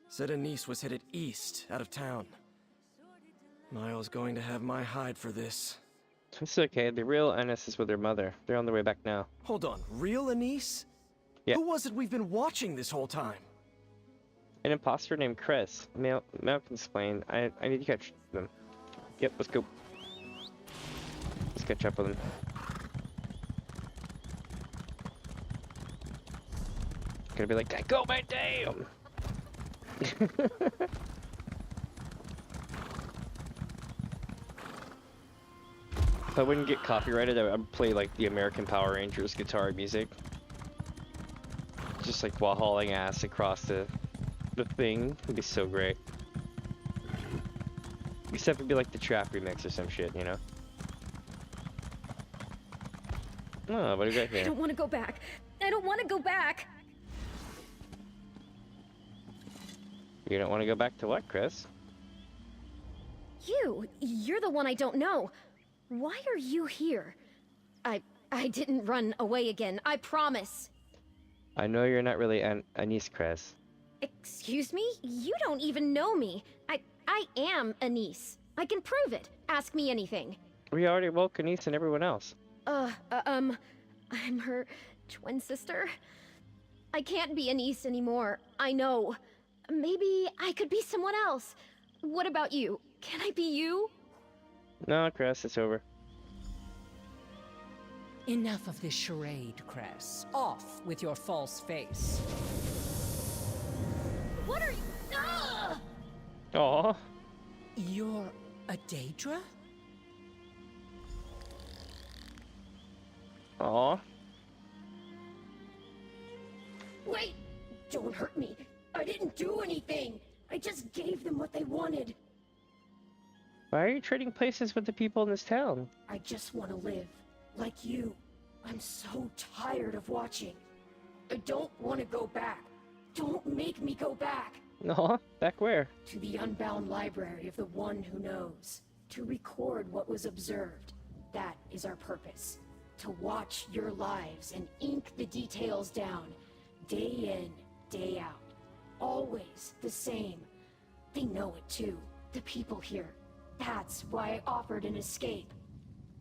[SPEAKER 12] Said Anise was headed east, out of town. Mile's going to have my hide for this.
[SPEAKER 1] It's okay, the real Anise is with her mother. They're on their way back now.
[SPEAKER 12] Hold on, real Anise?
[SPEAKER 1] Yeah.
[SPEAKER 12] Who was it we've been watching this whole time?
[SPEAKER 1] An imposter named Chris. Mel can explain. I need to catch them. Yep, let's go. Let's catch up with them. Gonna be like, go my damn! If I wouldn't get copyrighted, I would play like the American Power Rangers guitar music. Just like while hauling ass across the thing. It'd be so great. Except it'd be like the trap remix or some shit, you know? Oh, what do we got here?
[SPEAKER 10] I don't want to go back. I don't want to go back.
[SPEAKER 1] You don't want to go back to what, Chris?
[SPEAKER 11] You're the one I don't know. Why are you here? I didn't run away again, I promise.
[SPEAKER 1] I know you're not really Anise, Chris.
[SPEAKER 11] Excuse me? You don't even know me. I am Anise. I can prove it. Ask me anything.
[SPEAKER 1] We already woke Anise and everyone else.
[SPEAKER 11] I'm her twin sister. I can't be Anise anymore. I know. Maybe I could be someone else. What about you? Can I be you?
[SPEAKER 1] No, Chris, it's over.
[SPEAKER 24] Enough of this charade, Cress. Off with your false face.
[SPEAKER 10] What are you? Ah!
[SPEAKER 1] Aw.
[SPEAKER 24] You're a Daedra?
[SPEAKER 1] Aw.
[SPEAKER 10] Wait! Don't hurt me. I didn't do anything. I just gave them what they wanted.
[SPEAKER 1] Why are you trading places with the people in this town?
[SPEAKER 10] I just want to live. Like you. I'm so tired of watching. I don't want to go back. Don't make me go back.
[SPEAKER 1] Aw, back where?
[SPEAKER 10] To the unbound library of the One Who Knows. To record what was observed. That is our purpose. To watch your lives and ink the details down. Day in, day out. Always the same. They know it too. The people here. That's why I offered an escape.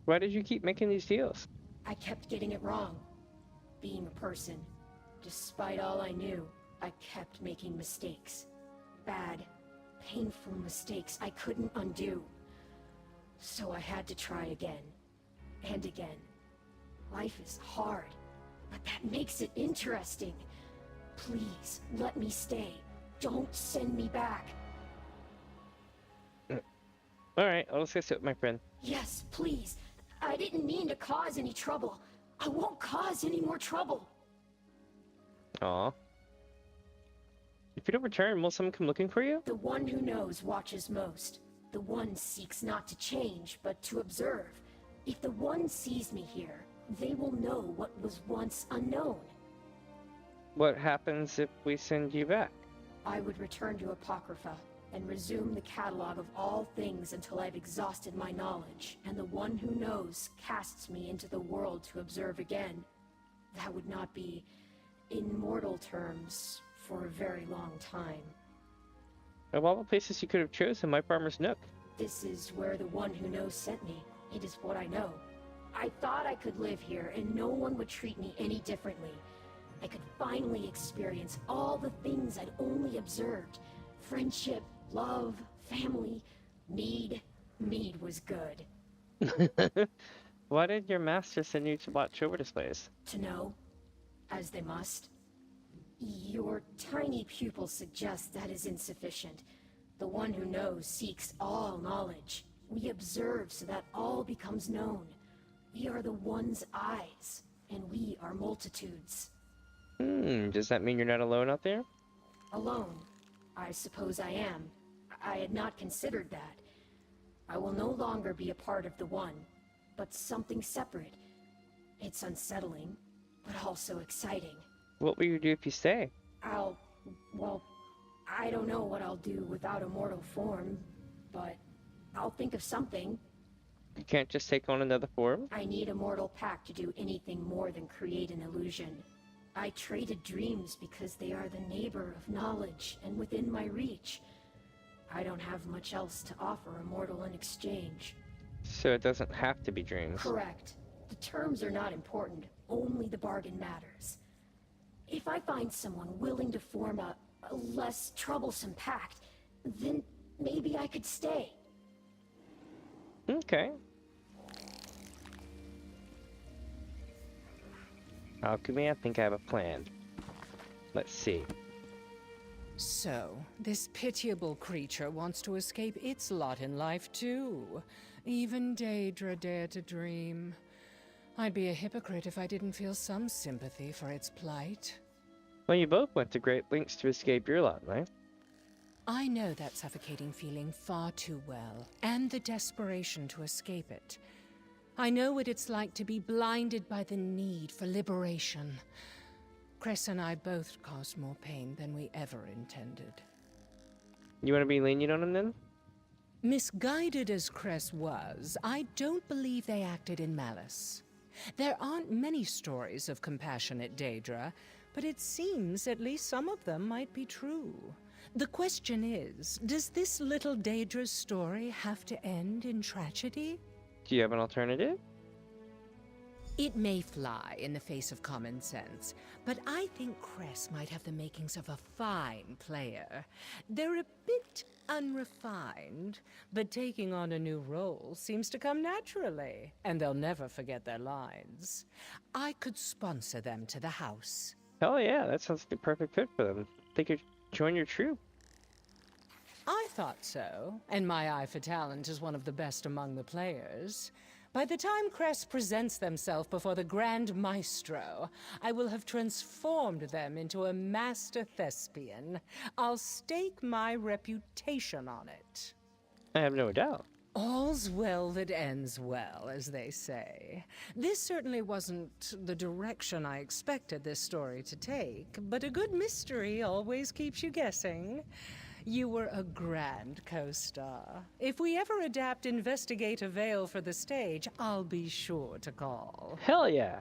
[SPEAKER 1] Why did you keep making these deals?
[SPEAKER 10] I kept getting it wrong. Being a person. Despite all I knew, I kept making mistakes. Bad, painful mistakes I couldn't undo. So I had to try again. And again. Life is hard, but that makes it interesting. Please, let me stay. Don't send me back.
[SPEAKER 1] Alright, I'll discuss it with my friend.
[SPEAKER 10] Yes, please. I didn't mean to cause any trouble. I won't cause any more trouble.
[SPEAKER 1] Aw. If you don't return, will someone come looking for you?
[SPEAKER 10] The One Who Knows watches most. The One seeks not to change, but to observe. If the One sees me here, they will know what was once unknown.
[SPEAKER 1] What happens if we send you back?
[SPEAKER 10] I would return to Apocrypha and resume the catalog of all things until I've exhausted my knowledge, and the One Who Knows casts me into the world to observe again. That would not be, in mortal terms, for a very long time.
[SPEAKER 1] Of all the places you could have chosen, my farmer's nook.
[SPEAKER 10] This is where the One Who Knows sent me. It is what I know. I thought I could live here and no one would treat me any differently. I could finally experience all the things I'd only observed. Friendship, love, family, mead. Mead was good.
[SPEAKER 1] Why did your master send you to watch over this place?
[SPEAKER 10] To know, as they must. Your tiny pupil suggests that is insufficient. The One Who Knows seeks all knowledge. We observe so that all becomes known. We are the One's eyes, and we are multitudes.
[SPEAKER 1] Does that mean you're not alone out there?
[SPEAKER 10] Alone? I suppose I am. I had not considered that. I will no longer be a part of the One, but something separate. It's unsettling, but also exciting.
[SPEAKER 1] What will you do if you stay?
[SPEAKER 10] Well, I don't know what I'll do without a mortal form, but I'll think of something.
[SPEAKER 1] You can't just take on another form?
[SPEAKER 10] I need a mortal pack to do anything more than create an illusion. I traded dreams because they are the neighbor of knowledge and within my reach. I don't have much else to offer a mortal in exchange.
[SPEAKER 1] So it doesn't have to be dreams.
[SPEAKER 10] Correct. The terms are not important, only the bargain matters. If I find someone willing to form a less troublesome pact, then maybe I could stay.
[SPEAKER 1] Okay. Alchemy, I think I have a plan. Let's see.
[SPEAKER 24] So, this pitiable creature wants to escape its lot in life too. Even Daedra dare to dream. I'd be a hypocrite if I didn't feel some sympathy for its plight.
[SPEAKER 1] Well, you both went to great lengths to escape your lot, right?
[SPEAKER 24] I know that suffocating feeling far too well, and the desperation to escape it. I know what it's like to be blinded by the need for liberation. Cress and I both caused more pain than we ever intended.
[SPEAKER 1] You want to be lenient on him then?
[SPEAKER 24] Misguided as Cress was, I don't believe they acted in malice. There aren't many stories of compassionate Daedra, but it seems at least some of them might be true. The question is, does this little Daedra's story have to end in tragedy?
[SPEAKER 1] Do you have an alternative?
[SPEAKER 24] It may fly in the face of common sense, but I think Cress might have the makings of a fine player. They're a bit unrefined, but taking on a new role seems to come naturally, and they'll never forget their lines. I could sponsor them to the house.
[SPEAKER 1] Hell yeah, that sounds like the perfect fit for them. They could join your troop.
[SPEAKER 24] I thought so, and my eye for talent is one of the best among the players. By the time Cress presents themselves before the Grand Maestro, I will have transformed them into a master thespian. I'll stake my reputation on it.
[SPEAKER 1] I have no doubt.
[SPEAKER 24] All's well that ends well, as they say. This certainly wasn't the direction I expected this story to take, but a good mystery always keeps you guessing. You were a grand co-star. If we ever adapt Investigate a Veil for the stage, I'll be sure to call.
[SPEAKER 1] Hell yeah.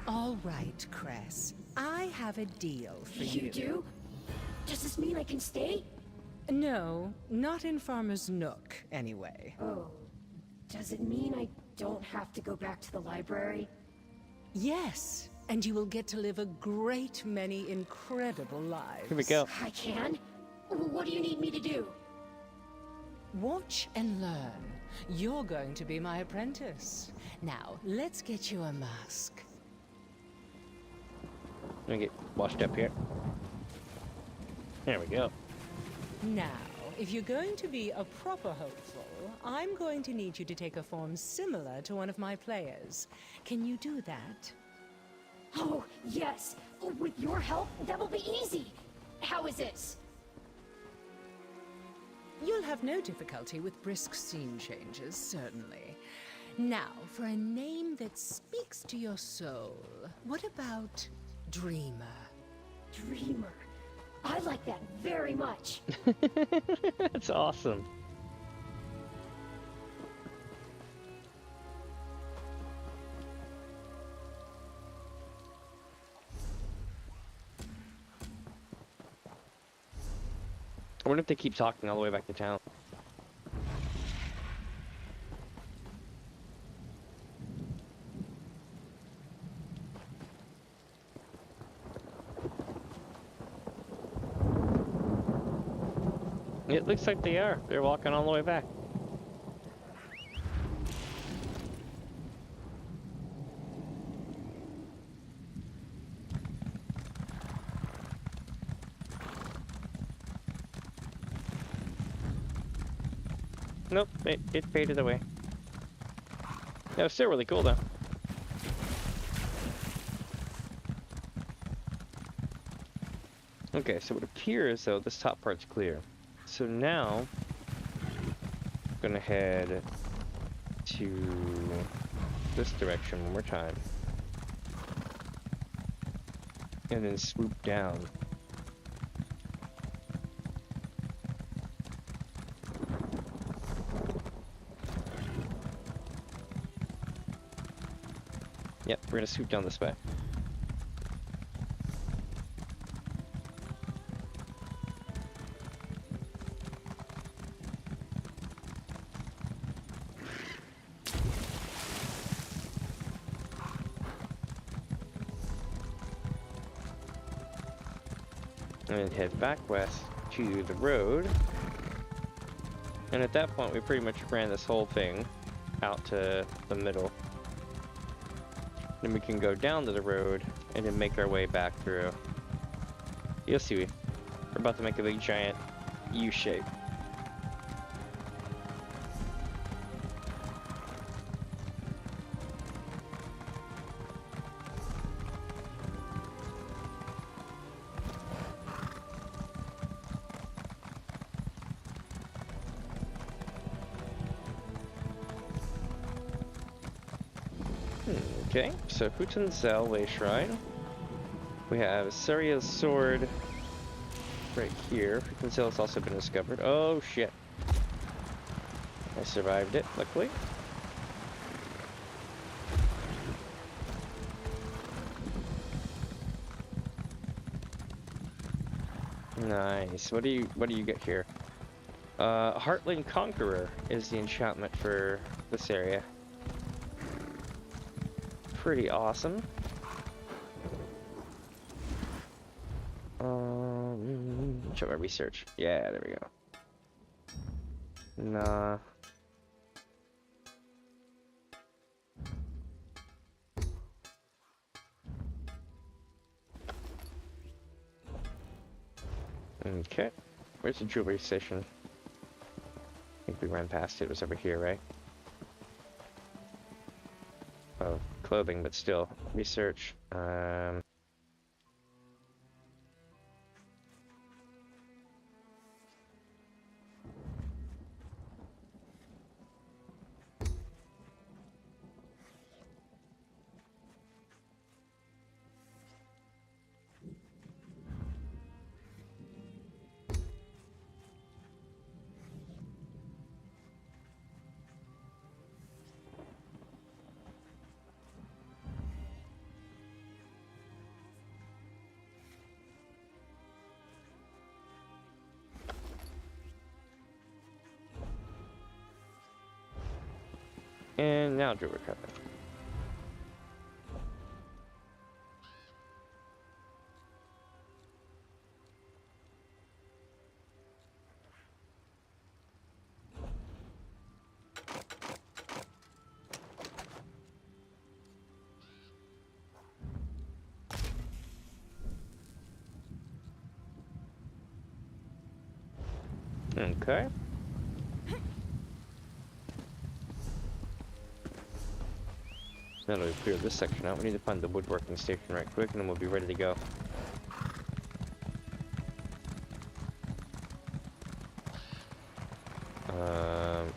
[SPEAKER 24] All right, Cress. I have a deal for you.
[SPEAKER 10] You do? Does this mean I can stay?
[SPEAKER 24] No, not in Farmer's Nook, anyway.
[SPEAKER 10] Oh. Does it mean I don't have to go back to the library?
[SPEAKER 24] Yes, and you will get to live a great many incredible lives.
[SPEAKER 1] Here we go.
[SPEAKER 10] I can? What do you need me to do?
[SPEAKER 24] Watch and learn. You're going to be my apprentice. Now, let's get you a mask.
[SPEAKER 1] Let me get washed up here. There we go.
[SPEAKER 24] Now, if you're going to be a proper hopeful, I'm going to need you to take a form similar to one of my players. Can you do that?
[SPEAKER 10] Oh, yes. With your help, that will be easy. How is this?
[SPEAKER 24] You'll have no difficulty with brisk scene changes, certainly. Now, for a name that speaks to your soul, what about Dreamer?
[SPEAKER 10] Dreamer. I like that very much.
[SPEAKER 1] That's awesome. I wonder if they keep talking all the way back to town. It looks like they are. They're walking all the way back. Nope, it faded away. That was still really cool though. Okay, so it appears though this top part's clear. So now, I'm gonna head to this direction one more time. And then swoop down. Yep, we're gonna swoop down this way. And head back west to the road. And at that point, we pretty much ran this whole thing out to the middle. Then we can go down to the road and then make our way back through. You'll see, we're about to make a big giant U shape. Okay, so Hutanzel Way Shrine. We have Saria's sword right here. Hutanzel has also been discovered. Oh shit. I survived it, luckily. Nice. What do you get here? Heartland Conqueror is the enchantment for this area. pretty awesome. Check my research. Yeah, there we go. Nah. Okay. Where's the jewelry station? I think we ran past it. It was over here, right? Oh, clothing, but still. Research. And now jewelry cover. Okay. Now that we've cleared this section out, we need to find the woodworking station right quick, and then we'll be ready to go.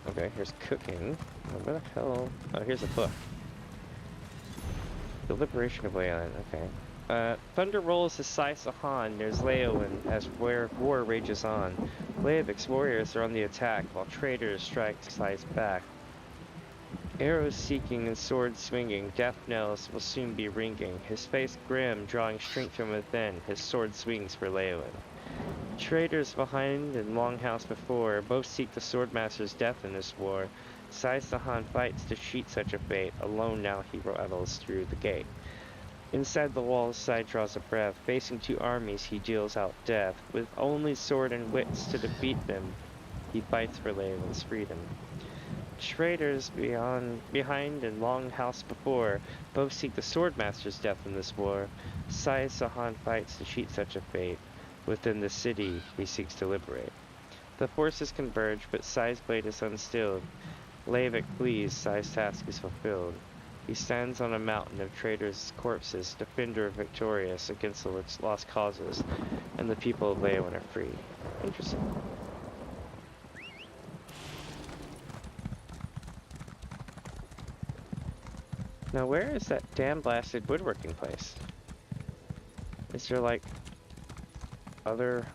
[SPEAKER 1] Okay, here's cooking. Oh, where the hell? Oh, here's a book. The Liberation of Leowen, okay. Thunder rolls his Sai-Sahan near Leowen as war rages on. Leovic's warriors are on the attack, while traitors strike Sai's back. Arrows seeking and swords swinging, death knells will soon be ringing. His face grim, drawing strength from within, his sword swings for Leowen. Traitors behind and Longhouse before, both seek the Swordmaster's death in this war. Sai-Sahan fights to cheat such a fate, alone now he rattles through the gate. Inside the walls, Sai draws a breath, facing two armies he deals out death. With only sword and wits to defeat them, he fights for Leowen's freedom. Traitors behind and Longhouse before, both seek the Swordmaster's death in this war. Sai-Sahan fights to cheat such a fate. Within the city, he seeks to liberate. The forces converge, but Sai's blade is unstilled. Leovic flees, Sai's task is fulfilled. He stands on a mountain of traitors' corpses, defender victorious against the lost causes, and the people of Leowen are free. Interesting. Now where is that damn blasted woodworking place? Is there like other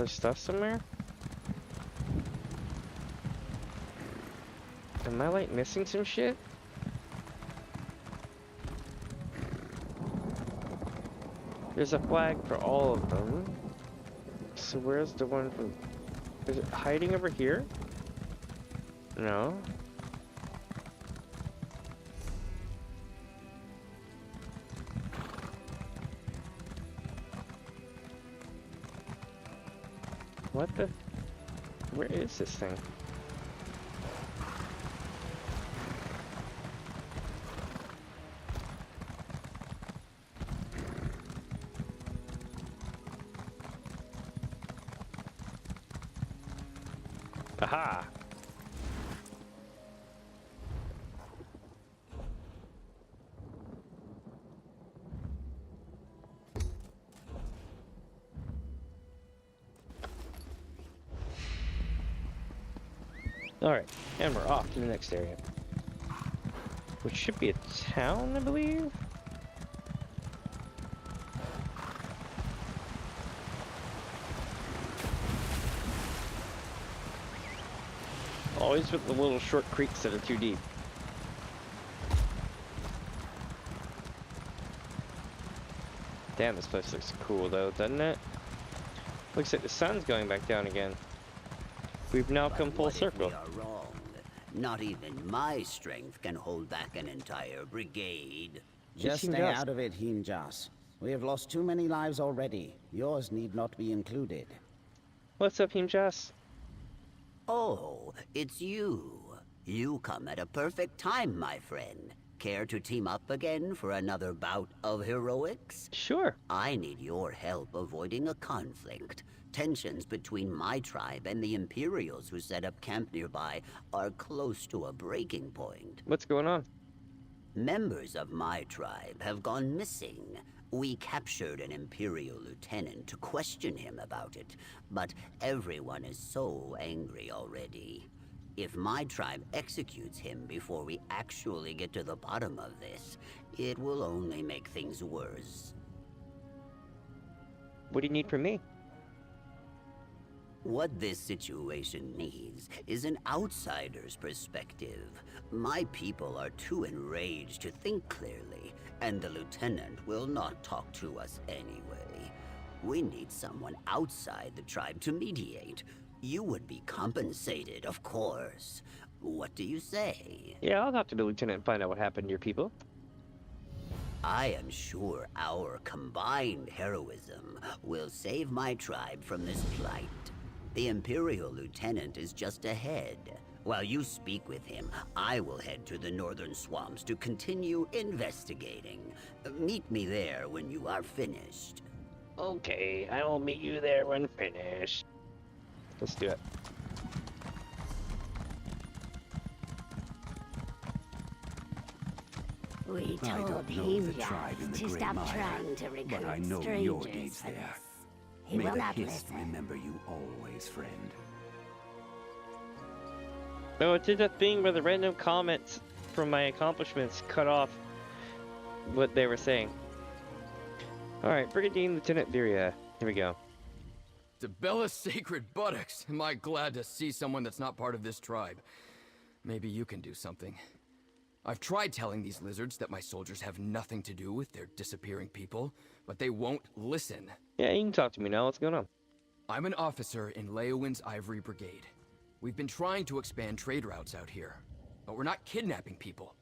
[SPEAKER 1] stuff somewhere? Am I like missing some shit? There's a flag for all of them. So where's the one from... Is it hiding over here? No. What the... Where is this thing? Aha! Alright, and we're off to the next area. Which should be a town, I believe? Always with the little short creeks that are too deep. Damn, this place looks cool though, doesn't it? Looks like the sun's going back down again. We've now come full circle.
[SPEAKER 21] What if we are wrong?
[SPEAKER 5] Not even my strength can hold back an entire brigade.
[SPEAKER 8] Just stay out of it, Himjas. We have lost too many lives already. Yours need not be included.
[SPEAKER 1] What's up, Himjas?
[SPEAKER 5] Oh, it's you. You come at a perfect time, my friend. Care to team up again for another bout of heroics?
[SPEAKER 1] Sure.
[SPEAKER 5] I need your help avoiding a conflict. Tensions between my tribe and the Imperials who set up camp nearby are close to a breaking point.
[SPEAKER 1] What's going on?
[SPEAKER 5] Members of my tribe have gone missing. We captured an Imperial lieutenant to question him about it, but everyone is so angry already. If my tribe executes him before we actually get to the bottom of this, it will only make things worse.
[SPEAKER 1] What do you need from me?
[SPEAKER 5] What this situation needs is an outsider's perspective. My people are too enraged to think clearly, and the lieutenant will not talk to us anyway. We need someone outside the tribe to mediate. You would be compensated, of course. What do you say?
[SPEAKER 1] Yeah, I'll talk to the lieutenant and find out what happened to your people.
[SPEAKER 5] I am sure our combined heroism will save my tribe from this plight. The Imperial Lieutenant is just ahead. While you speak with him, I will head to the northern swamps to continue investigating. Meet me there when you are finished.
[SPEAKER 1] Okay, I will meet you there when finished. Let's do it.
[SPEAKER 21] We told him to stop trying to recruit
[SPEAKER 3] but I know your deeds there.
[SPEAKER 21] He
[SPEAKER 3] May
[SPEAKER 21] will
[SPEAKER 3] the
[SPEAKER 21] not
[SPEAKER 3] Hist
[SPEAKER 21] listen.
[SPEAKER 3] remember you always, friend.
[SPEAKER 1] No, it did that thing where the random comments from my accomplishments cut off what they were saying. Alright, Brigadier Lieutenant Viria. Here we go.
[SPEAKER 13] To Bella's sacred buttocks, am I glad to see someone that's not part of this tribe. Maybe you can do something. I've tried telling these lizards that my soldiers have nothing to do with their disappearing people, but they won't listen.
[SPEAKER 1] Yeah, you can talk to me now. What's going on?
[SPEAKER 13] I'm an officer in Leowin's Ivory Brigade. We've been trying to expand trade routes out here, but we're not kidnapping people.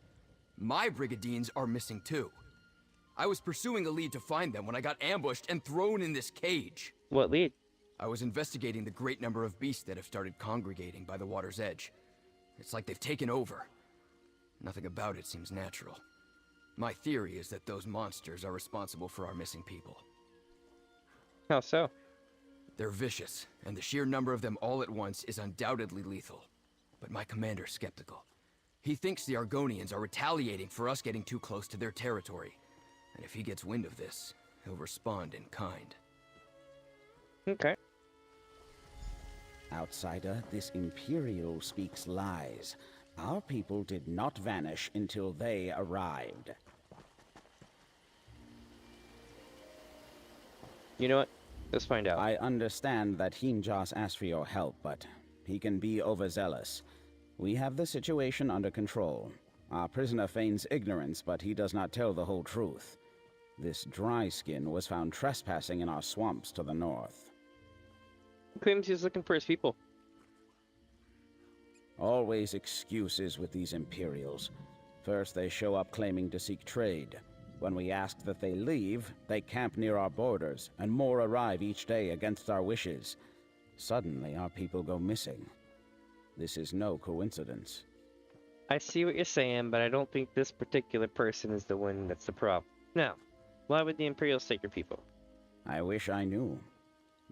[SPEAKER 13] My brigadiers are missing too. I was pursuing a lead to find them when I got ambushed and thrown in this cage.
[SPEAKER 1] What lead?
[SPEAKER 13] I was investigating the great number of beasts that have started congregating by the water's edge. It's like they've taken over. Nothing about it seems natural. My theory is that those monsters are responsible for our missing people.
[SPEAKER 1] How so?
[SPEAKER 13] They're vicious, and the sheer number of them all at once is undoubtedly lethal. But my commander's skeptical. He thinks the Argonians are retaliating for us getting too close to their territory. And if he gets wind of this, he'll respond in kind.
[SPEAKER 1] Okay.
[SPEAKER 8] Outsider, this Imperial speaks lies. Our people did not vanish until they arrived.
[SPEAKER 1] You know what? Let's find out.
[SPEAKER 8] I understand that Himjas asked for your help, but he can be overzealous. We have the situation under control. Our prisoner feigns ignorance, but he does not tell the whole truth. This dry skin was found trespassing in our swamps to the north.
[SPEAKER 1] He claims he's looking for his people.
[SPEAKER 8] Always excuses with these Imperials. First they show up claiming to seek trade. When we ask that they leave, they camp near our borders, and more arrive each day against our wishes. Suddenly our people go missing. This is no coincidence.
[SPEAKER 1] I see what you're saying, but I don't think this particular person is the one that's the problem. Now, why would the Imperials take your people?
[SPEAKER 8] I wish I knew.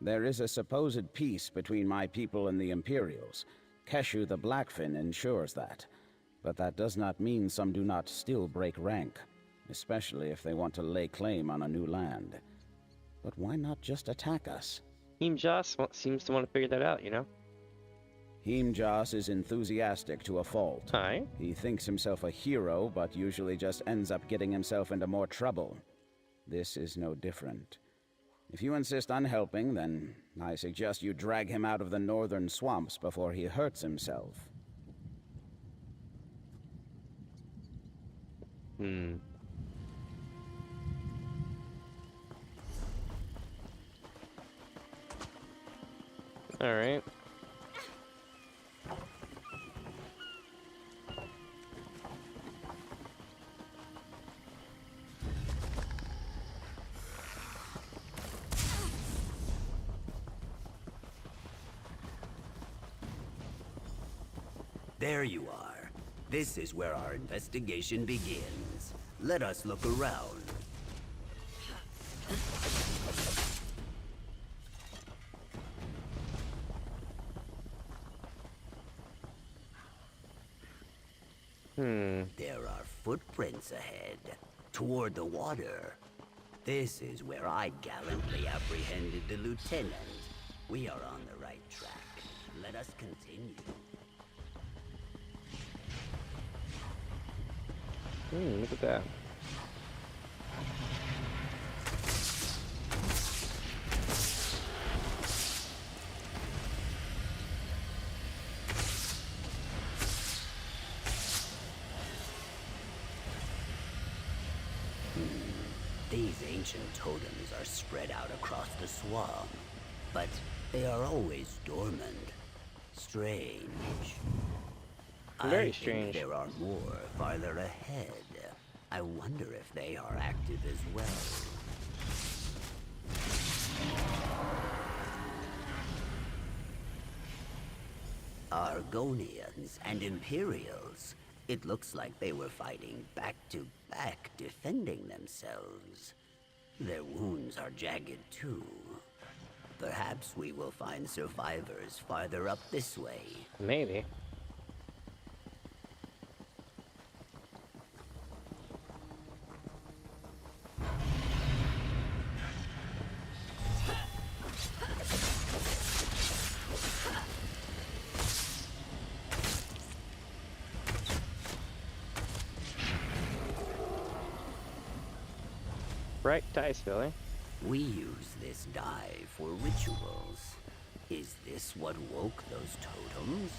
[SPEAKER 8] There is a supposed peace between my people and the Imperials. Keshu the Blackfin ensures that. But that does not mean some do not still break rank, especially if they want to lay claim on a new land. But why not just attack us?
[SPEAKER 1] Himjas seems to want to figure that out, you know?
[SPEAKER 8] Himjas is enthusiastic to a fault.
[SPEAKER 1] Hi.
[SPEAKER 8] He thinks himself a hero, but usually just ends up getting himself into more trouble. This is no different. If you insist on helping, then I suggest you drag him out of the northern swamps before he hurts himself.
[SPEAKER 1] Alright.
[SPEAKER 5] There you are. This is where our investigation begins. Let us look around. There are footprints ahead, toward the water. This is where I gallantly apprehended the lieutenant. We are on the right track. Let us continue.
[SPEAKER 1] Look at that.
[SPEAKER 5] These ancient totems are spread out across the swamp, but they are always dormant. Strange.
[SPEAKER 1] Very
[SPEAKER 5] I
[SPEAKER 1] strange.
[SPEAKER 5] think there are more farther ahead. I wonder if they are active as well. Argonians and Imperials. It looks like they were fighting back to back, defending themselves. Their wounds are jagged too. Perhaps we will find survivors farther up this way.
[SPEAKER 1] Maybe. Bright dice, Billy.
[SPEAKER 5] We use this dye for rituals. Is this what woke those totems?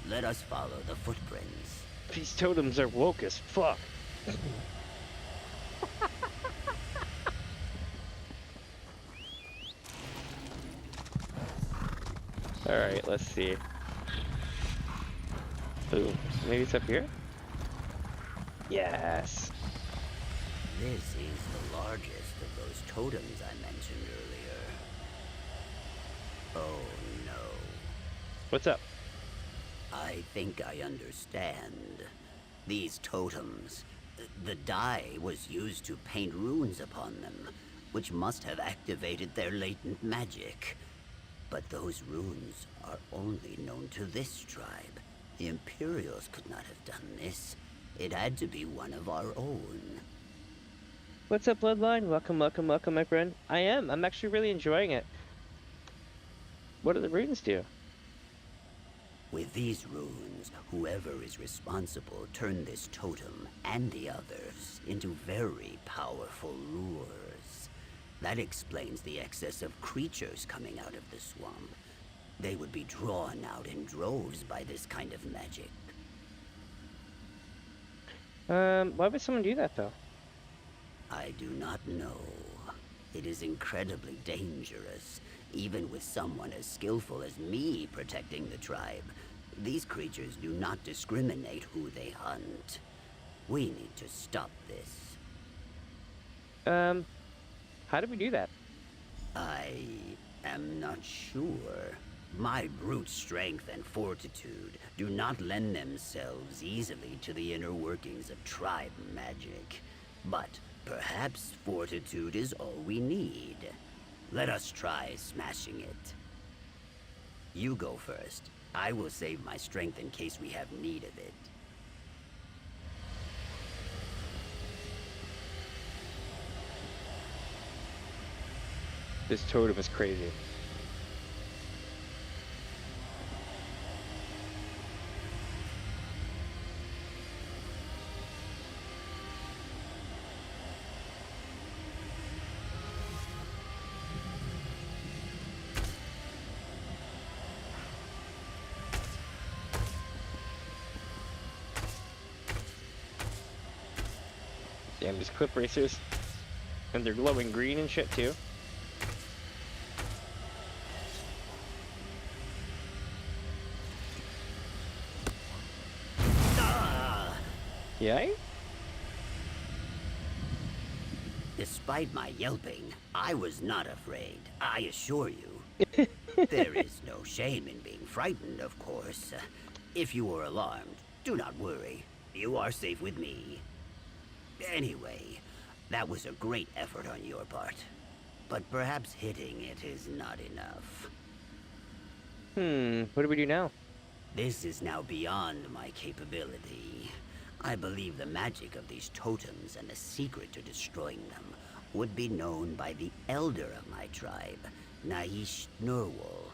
[SPEAKER 5] Let us follow the footprints.
[SPEAKER 1] These totems are woke as fuck. Alright, let's see. Ooh, maybe it's up here? Yes!
[SPEAKER 5] This is the largest of those totems I mentioned earlier. Oh no.
[SPEAKER 1] What's up?
[SPEAKER 5] I think I understand. These totems, the dye was used to paint runes upon them, which must have activated their latent magic. But those runes are only known to this tribe. The Imperials could not have done this. It had to be one of our own.
[SPEAKER 1] What's up, Bloodline? Welcome, welcome, welcome, my friend. I'm actually really enjoying it. What do the runes do?
[SPEAKER 5] With these runes, whoever is responsible turned this totem and the others into very powerful lures. That explains the excess of creatures coming out of the swamp. They would be drawn out in droves by this kind of magic.
[SPEAKER 1] Why would someone do that, though?
[SPEAKER 5] I do not know. It is incredibly dangerous, even with someone as skillful as me protecting the tribe. These creatures do not discriminate who they hunt. We need to stop this.
[SPEAKER 1] How do we do that?
[SPEAKER 5] I am not sure. My brute strength and fortitude do not lend themselves easily to the inner workings of tribe magic. But perhaps fortitude is all we need. Let us try smashing it. You go first. I will save my strength in case we have need of it.
[SPEAKER 1] This totem is crazy. Damn, these clip racers. And they're glowing green and shit too. Yay?
[SPEAKER 5] Despite my yelping, I was not afraid, I assure you. There is no shame in being frightened, of course. If you are alarmed, do not worry. You are safe with me. Anyway, that was a great effort on your part. But perhaps hitting it is not enough.
[SPEAKER 1] What do we do now?
[SPEAKER 5] This is now beyond my capability. I believe the magic of these totems and the secret to destroying them would be known by the elder of my tribe, Naish Nurwal.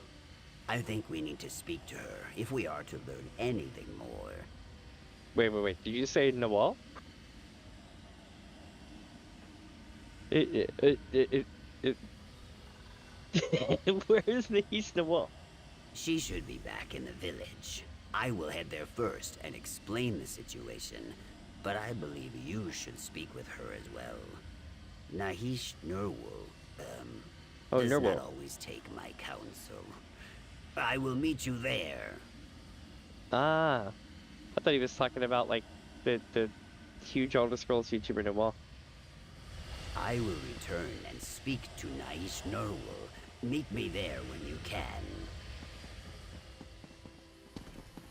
[SPEAKER 5] I think we need to speak to her if we are to learn anything more.
[SPEAKER 1] Wait. Did you say Nawal? Where is the East Nawal?
[SPEAKER 5] She should be back in the village. I will head there first and explain the situation, but I believe you should speak with her as well. Nahish Nurwal, does
[SPEAKER 1] Nurwal.
[SPEAKER 5] not always take my counsel. I will meet you there.
[SPEAKER 1] Ah, I thought he was talking about like the huge Elder Scrolls YouTuber Nawal.
[SPEAKER 5] I will return and speak to Nahish Nurwal. Meet me there when you can.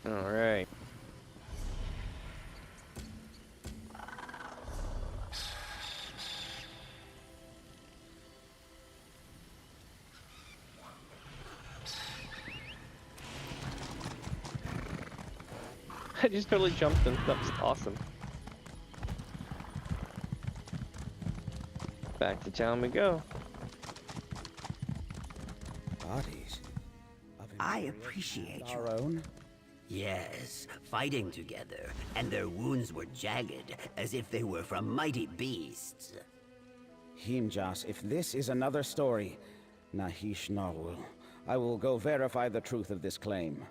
[SPEAKER 1] All right. I just totally jumped in. That was awesome. Back to town we go.
[SPEAKER 8] Bodies.
[SPEAKER 5] I appreciate you.
[SPEAKER 8] Our own?
[SPEAKER 5] Yes, fighting together, and their wounds were jagged, as if they were from mighty beasts.
[SPEAKER 8] Himjas, if this is another story, Nahish Narwal, I will go verify the truth of this claim.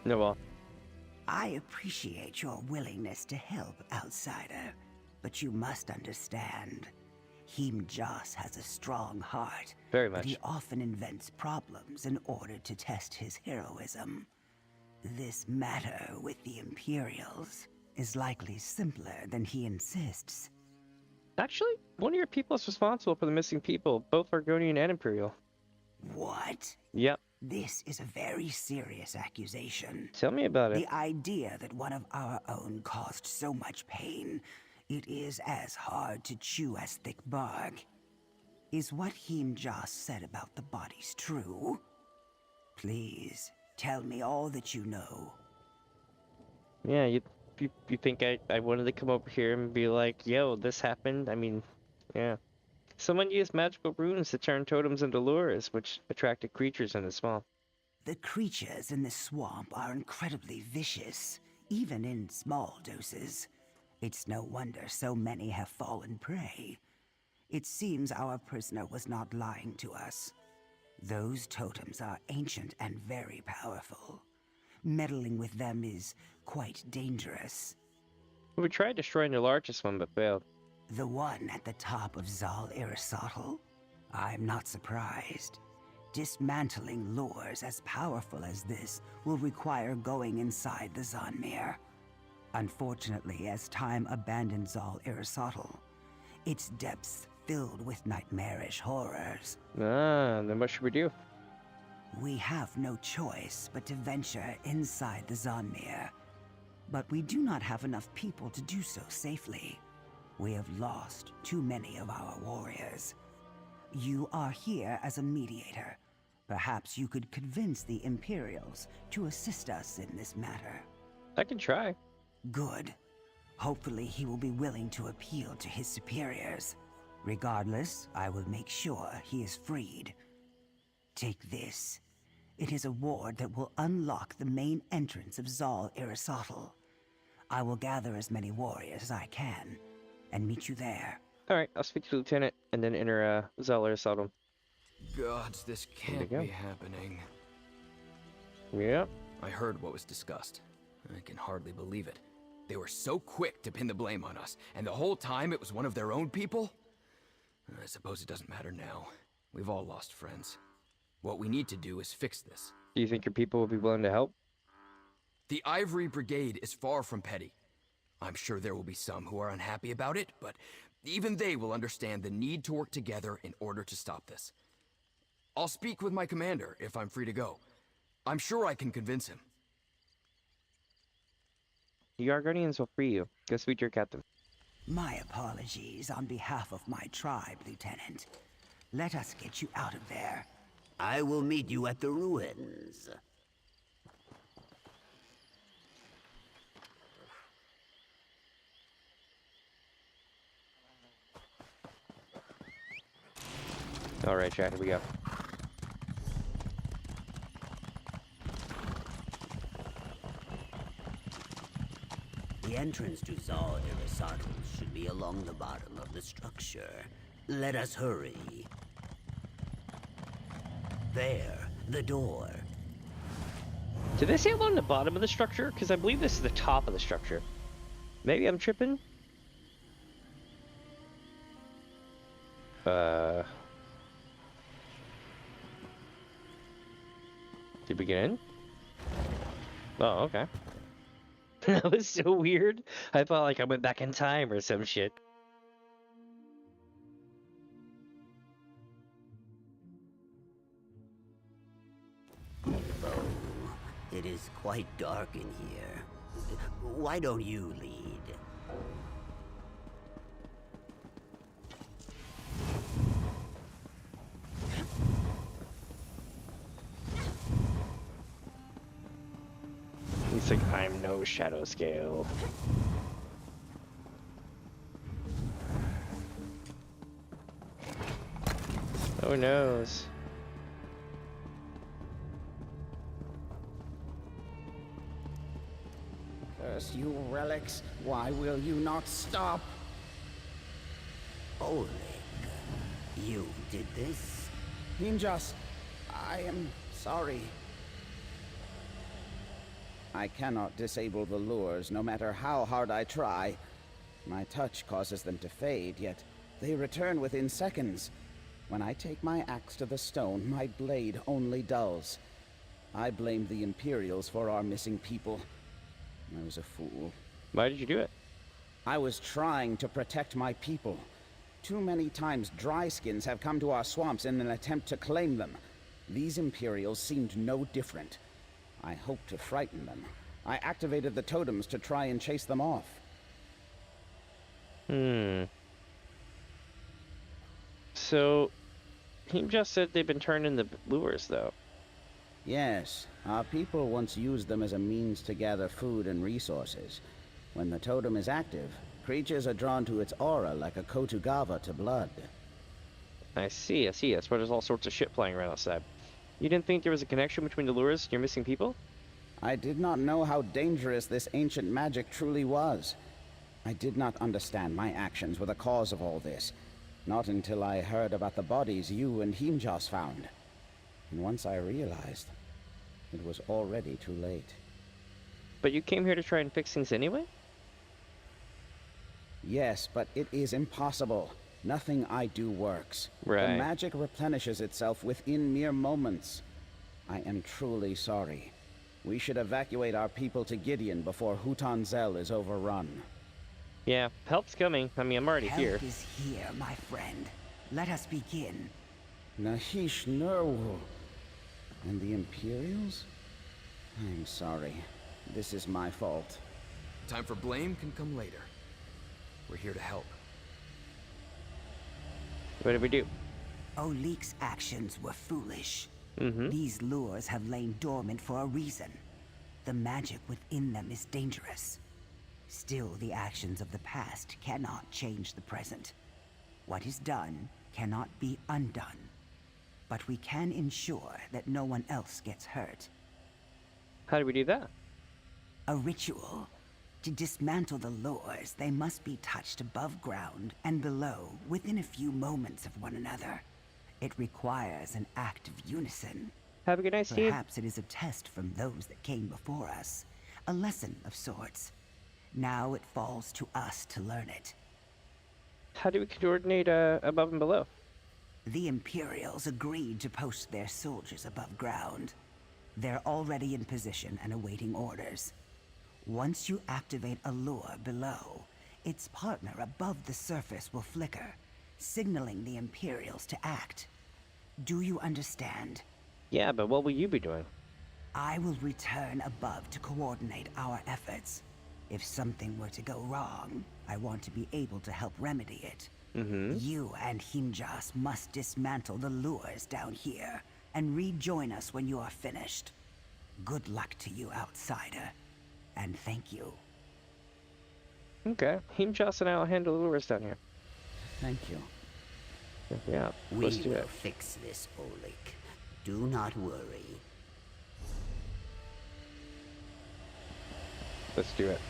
[SPEAKER 1] Nawal.
[SPEAKER 21] I appreciate your willingness to help, outsider, but you must understand. Himjas has a strong heart.
[SPEAKER 1] Very
[SPEAKER 21] but
[SPEAKER 1] much.
[SPEAKER 21] he often invents problems in order to test his heroism. This matter with the Imperials is likely simpler than he insists.
[SPEAKER 1] Actually, one of your people is responsible for the missing people, both Argonian and Imperial.
[SPEAKER 21] What?
[SPEAKER 1] Yep.
[SPEAKER 21] This is a very serious accusation.
[SPEAKER 1] Tell me about it.
[SPEAKER 21] The idea that one of our own caused so much pain, it is as hard to chew as thick bark. Is what Himjas said about the bodies true? Please, tell me all that you know.
[SPEAKER 1] Yeah, you think I wanted to come over here and be like, yo, this happened? I mean, yeah. Someone used magical runes to turn totems into lures, which attracted creatures in the swamp.
[SPEAKER 21] The creatures in the swamp are incredibly vicious, even in small doses. It's no wonder so many have fallen prey. It seems our prisoner was not lying to us. Those totems are ancient and very powerful. Meddling with them is quite dangerous.
[SPEAKER 1] We tried destroying the largest one, but failed.
[SPEAKER 21] The one at the top of Zal Aristotle? I'm not surprised. Dismantling lures as powerful as this will require going inside the Zanmir. Unfortunately, as time abandoned Zal Aristotle, its depths filled with nightmarish horrors.
[SPEAKER 1] Ah, then what should we do?
[SPEAKER 21] We have no choice but to venture inside the Zanmir. But we do not have enough people to do so safely. We have lost too many of our warriors. You are here as a mediator. Perhaps you could convince the Imperials to assist us in this matter.
[SPEAKER 1] I can try.
[SPEAKER 21] Good. Hopefully he will be willing to appeal to his superiors. Regardless, I will make sure he is freed. Take this. It is a ward that will unlock the main entrance of Zal Aristotle. I will gather as many warriors as I can, and meet you there.
[SPEAKER 1] Alright, I'll speak to the lieutenant and then enter Zal Aristotle.
[SPEAKER 13] Gods, this can't be happening.
[SPEAKER 1] Yep.
[SPEAKER 13] I heard what was discussed. I can hardly believe it. They were so quick to pin the blame on us, and the whole time it was one of their own people? I suppose it doesn't matter now. We've all lost friends. What we need to do is fix this.
[SPEAKER 1] Do you think your people will be willing to help?
[SPEAKER 13] The Ivory Brigade is far from petty. I'm sure there will be some who are unhappy about it, but even they will understand the need to work together in order to stop this. I'll speak with my commander if I'm free to go. I'm sure I can convince him.
[SPEAKER 1] Your guardians will free you. Go speak to your captain.
[SPEAKER 21] My apologies on behalf of my tribe, Lieutenant. Let us get you out of there.
[SPEAKER 5] I will meet you at the ruins.
[SPEAKER 1] Alright, chat, here we go.
[SPEAKER 5] The entrance to Zod Aristotle should be along the bottom of the structure. Let us hurry. There, the door.
[SPEAKER 1] Did they say along the bottom of the structure? Because I believe this is the top of the structure. Maybe I'm tripping? Did we get in? Oh, okay. That was so weird. I felt like I went back in time or some shit.
[SPEAKER 5] Oh, it is quite dark in here. Why don't you lead?
[SPEAKER 1] He's like, I'm no shadow scale. Oh noes.
[SPEAKER 8] Curse you relics, why will you not stop?
[SPEAKER 5] Oleg, you did this?
[SPEAKER 8] Ninjas, I am sorry. I cannot disable the lures, no matter how hard I try. My touch causes them to fade, yet they return within seconds. When I take my axe to the stone, my blade only dulls. I blame the Imperials for our missing people. I was a fool.
[SPEAKER 1] Why did you do it?
[SPEAKER 8] I was trying to protect my people. Too many times dryskins have come to our swamps in an attempt to claim them. These Imperials seemed no different. I hoped to frighten them. I activated the totems to try and chase them off.
[SPEAKER 1] So, he just said they've been turned into lures, though.
[SPEAKER 8] Yes, our people once used them as a means to gather food and resources. When the totem is active, creatures are drawn to its aura like a Kotugava to blood.
[SPEAKER 1] I see. That's why there's all sorts of shit flying around outside. You didn't think there was a connection between the lures and your missing people?
[SPEAKER 8] I did not know how dangerous this ancient magic truly was. I did not understand my actions were the cause of all this. Not until I heard about the bodies you and Himjas found. And once I realized, it was already too late.
[SPEAKER 1] But you came here to try and fix things anyway?
[SPEAKER 8] Yes, but it is impossible. Nothing I do works.
[SPEAKER 1] Right.
[SPEAKER 8] The magic replenishes itself within mere moments. I am truly sorry. We should evacuate our people to Gideon before Hutanzel is overrun.
[SPEAKER 1] Yeah, help's coming. I mean, I'm already here.
[SPEAKER 21] Help is here, my friend. Let us begin.
[SPEAKER 8] Nahish Nerwu. And the Imperials? I'm sorry. This is my fault.
[SPEAKER 13] Time for blame can come later. We're here to help.
[SPEAKER 1] What did we do?
[SPEAKER 21] Oleg's actions were foolish.
[SPEAKER 1] Mm-hmm.
[SPEAKER 21] These lures have lain dormant for a reason. The magic within them is dangerous. Still, the actions of the past cannot change the present. What is done cannot be undone. But we can ensure that no one else gets hurt.
[SPEAKER 1] How do we do that?
[SPEAKER 21] A ritual. To dismantle the lures, they must be touched above ground and below within a few moments of one another. It requires an act of unison.
[SPEAKER 1] Have a good night, Steve.
[SPEAKER 21] Perhaps it is a test from those that came before us. A lesson of sorts. Now it falls to us to learn it.
[SPEAKER 1] How do we coordinate above and below?
[SPEAKER 21] The Imperials agreed to post their soldiers above ground. They're already in position and awaiting orders. Once you activate a lure below, its partner above the surface will flicker, signaling the Imperials to act.
[SPEAKER 4] Do you understand?
[SPEAKER 1] Yeah, but what will you be doing?
[SPEAKER 4] I will return above to coordinate our efforts. If something were to go wrong, I want to be able to help remedy it. You and Himjas must dismantle the lures down here and rejoin us when you are finished. Good luck to you, outsider, and thank you.
[SPEAKER 1] Okay, Himjas and I will handle the lures down here.
[SPEAKER 8] Thank you.
[SPEAKER 1] Yeah,
[SPEAKER 5] We
[SPEAKER 1] let's do
[SPEAKER 5] will
[SPEAKER 1] it.
[SPEAKER 5] fix this, Oleg. Do not worry.
[SPEAKER 1] Let's do it.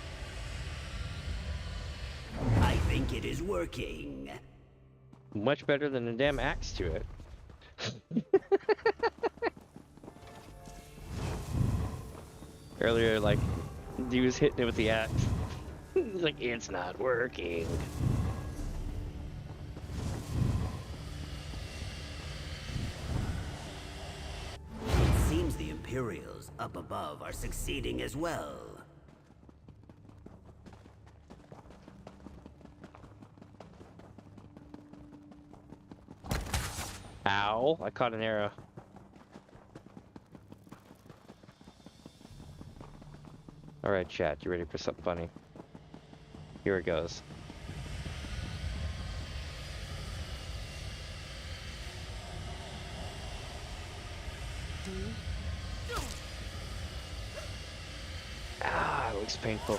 [SPEAKER 5] I think it is working.
[SPEAKER 1] Much better than a damn axe to it. Earlier, like, he was hitting it with the axe. He's like, it's not working.
[SPEAKER 5] It seems the Imperials up above are succeeding as well.
[SPEAKER 1] Ow, I caught an arrow. Alright, chat, you ready for something funny? Here it goes. Ah, it looks painful.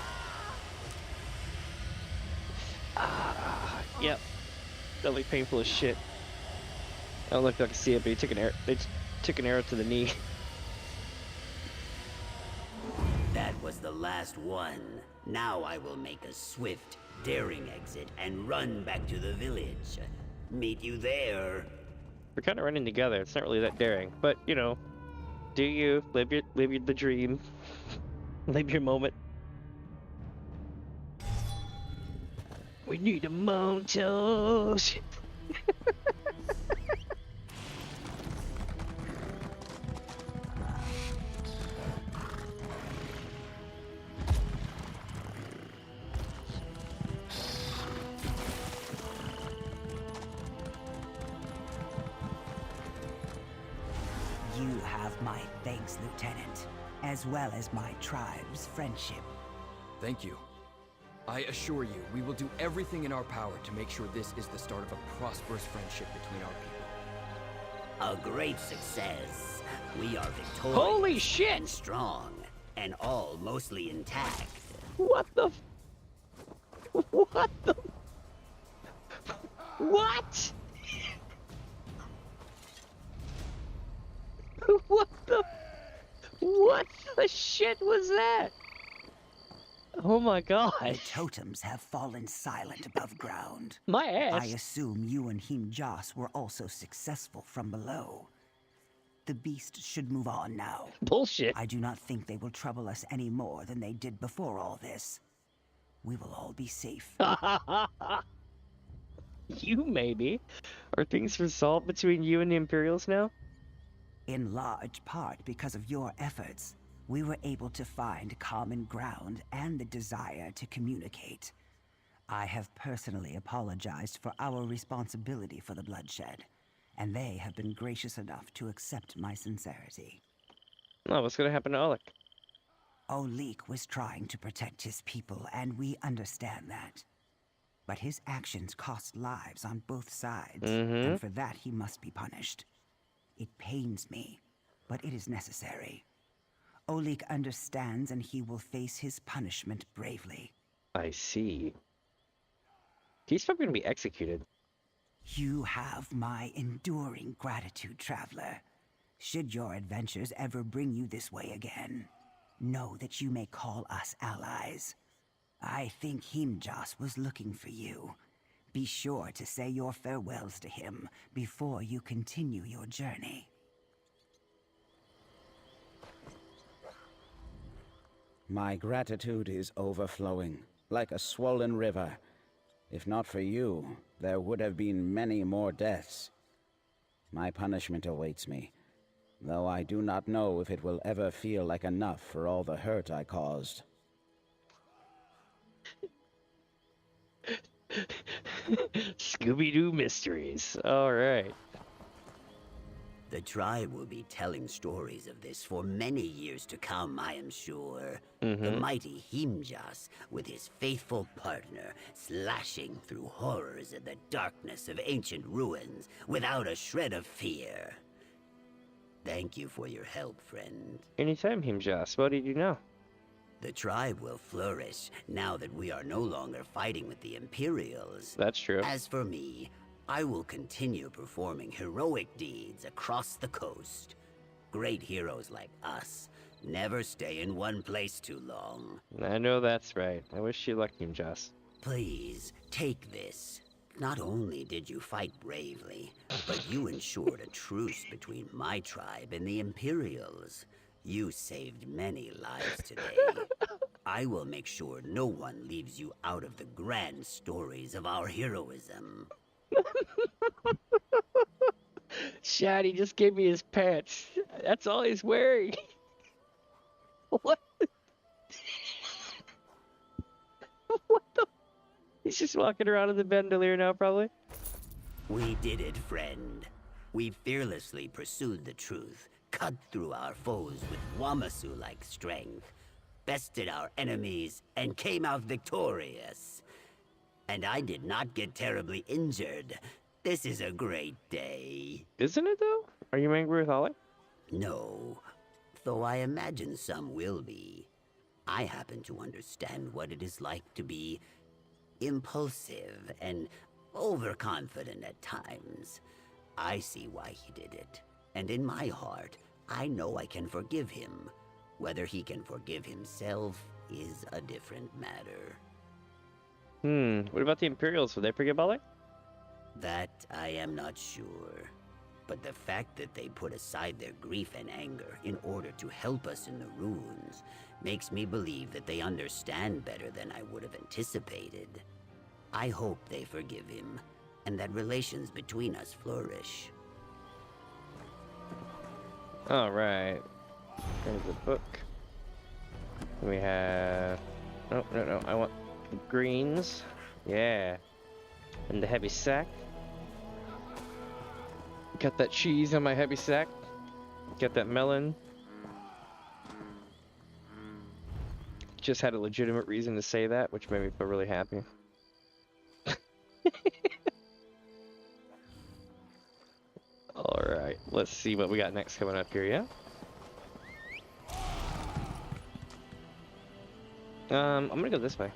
[SPEAKER 1] Ah, yep. That looks painful as shit. I don't look like I can see it, but he took an arrow. They took an arrow to the knee.
[SPEAKER 5] That was the last one. Now I will make a swift, daring exit and run back to the village. Meet you there.
[SPEAKER 1] We're kind of running together. It's not really that daring, but you know, do you live the dream, live your moment. We need a montage.
[SPEAKER 4] You have my thanks, Lieutenant, as well as my tribe's friendship.
[SPEAKER 13] Thank you. I assure you, we will do everything in our power to make sure this is the start of a prosperous friendship between our people.
[SPEAKER 5] A great success. We are victorious.
[SPEAKER 1] Holy shit!
[SPEAKER 5] And strong, and all mostly intact.
[SPEAKER 1] What the? What the? What? What the? What the shit was that? Oh my god.
[SPEAKER 4] The totems have fallen silent above ground.
[SPEAKER 1] My ass.
[SPEAKER 4] I assume you and Himjas were also successful from below. The beast should move on now.
[SPEAKER 1] Bullshit.
[SPEAKER 4] I do not think they will trouble us any more than they did before all this. We will all be safe.
[SPEAKER 1] You maybe. Are things resolved between you and the Imperials now?
[SPEAKER 4] In large part because of your efforts, we were able to find common ground and the desire to communicate. I have personally apologized for our responsibility for the bloodshed, and they have been gracious enough to accept my sincerity.
[SPEAKER 1] Oh, what's gonna happen to Oleg?
[SPEAKER 4] Oleg was trying to protect his people, and we understand that. But his actions cost lives on both sides, and for that he must be punished. It pains me, but it is necessary. Oleg understands, and he will face his punishment bravely.
[SPEAKER 1] I see. He's probably gonna be executed.
[SPEAKER 4] You have my enduring gratitude, traveler. Should your adventures ever bring you this way again, know that you may call us allies. I think Himjas was looking for you. Be sure to say your farewells to him before you continue your journey.
[SPEAKER 8] My gratitude is overflowing, like a swollen river. If not for you, there would have been many more deaths. My punishment awaits me, though I do not know if it will ever feel like enough for all the hurt I caused.
[SPEAKER 1] Scooby-Doo mysteries. All right.
[SPEAKER 5] The tribe will be telling stories of this for many years to come, I am sure. The mighty Himjas, with his faithful partner, slashing through horrors in the darkness of ancient ruins without a shred of fear. Thank you for your help, friend.
[SPEAKER 1] Anytime, Himjas. What did you know?
[SPEAKER 5] The tribe will flourish now that we are no longer fighting with the Imperials.
[SPEAKER 1] That's true.
[SPEAKER 5] As for me, I will continue performing heroic deeds across the coast. Great heroes like us never stay in one place too long.
[SPEAKER 1] I know that's right. I wish you luck, Himjas.
[SPEAKER 5] Please, take this. Not only did you fight bravely, but you ensured a truce between my tribe and the Imperials. You saved many lives today. I will make sure no one leaves you out of the grand stories of our heroism.
[SPEAKER 1] Shad, just gave me his pants. That's all he's wearing. What? What the? He's just walking around in the bandolier now, probably.
[SPEAKER 5] We did it, friend. We fearlessly pursued the truth, cut through our foes with Wamasu-like strength, bested our enemies, and came out victorious. And I did not get terribly injured. This is a great day.
[SPEAKER 1] Isn't it, though? Are you angry with Ollie?
[SPEAKER 5] No, though I imagine some will be. I happen to understand what it is like to be impulsive and overconfident at times. I see why he did it, and in my heart, I know I can forgive him. Whether he can forgive himself is a different matter.
[SPEAKER 1] What about the Imperials? Will they forgive Ollie?
[SPEAKER 5] That I am not sure. But the fact that they put aside their grief and anger in order to help us in the ruins makes me believe that they understand better than I would have anticipated. I hope they forgive him, and that relations between us flourish.
[SPEAKER 1] Alright. There's the book. We have... Oh, no, I want the greens. Yeah. And the heavy sack. Got that cheese on my heavy sack. Got that melon. Just had a legitimate reason to say that, which made me feel really happy. Alright, let's see what we got next coming up here, yeah? I'm gonna go this way.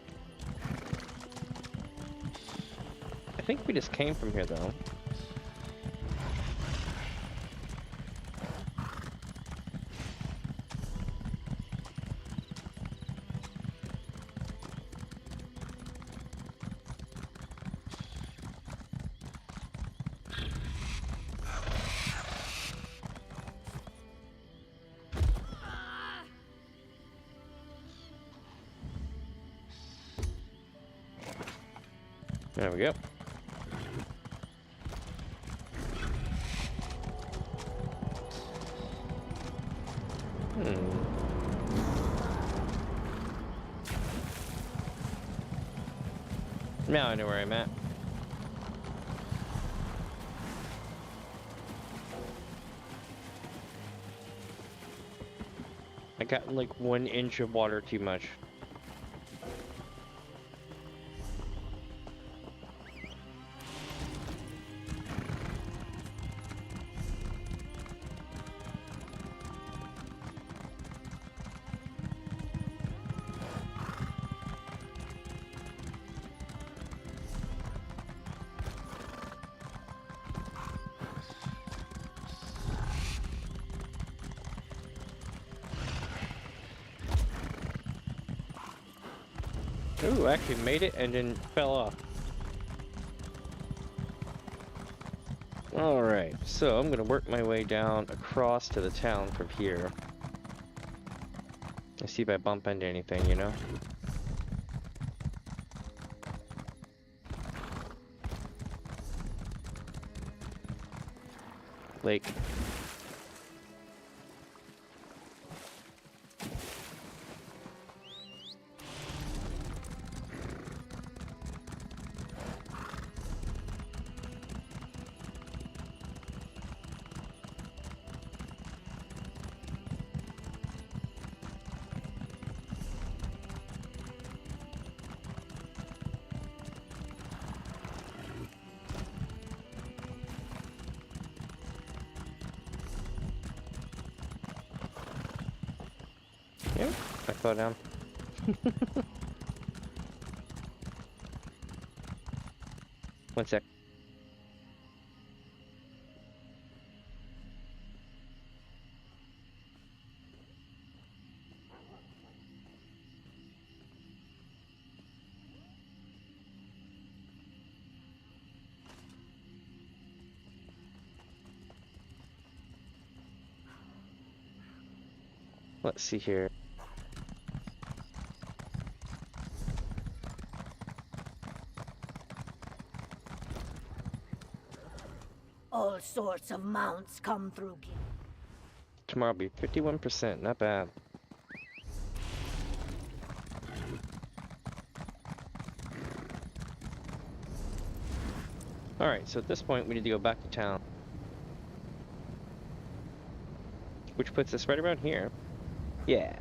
[SPEAKER 1] I think we just came from here, though. There we go. Now I know where I'm at. I got like 1 inch of water too much. Ooh, actually made it and then fell off. Alright, so I'm gonna work my way down across to the town from here. Let's see if I bump into anything, you know? Lake. I fell down. One sec. Let's see here.
[SPEAKER 2] All sorts of mounts come through.
[SPEAKER 1] Tomorrow will be 51%, not bad. Alright, so at this point we need to go back to town. Which puts us right around here. Yeah.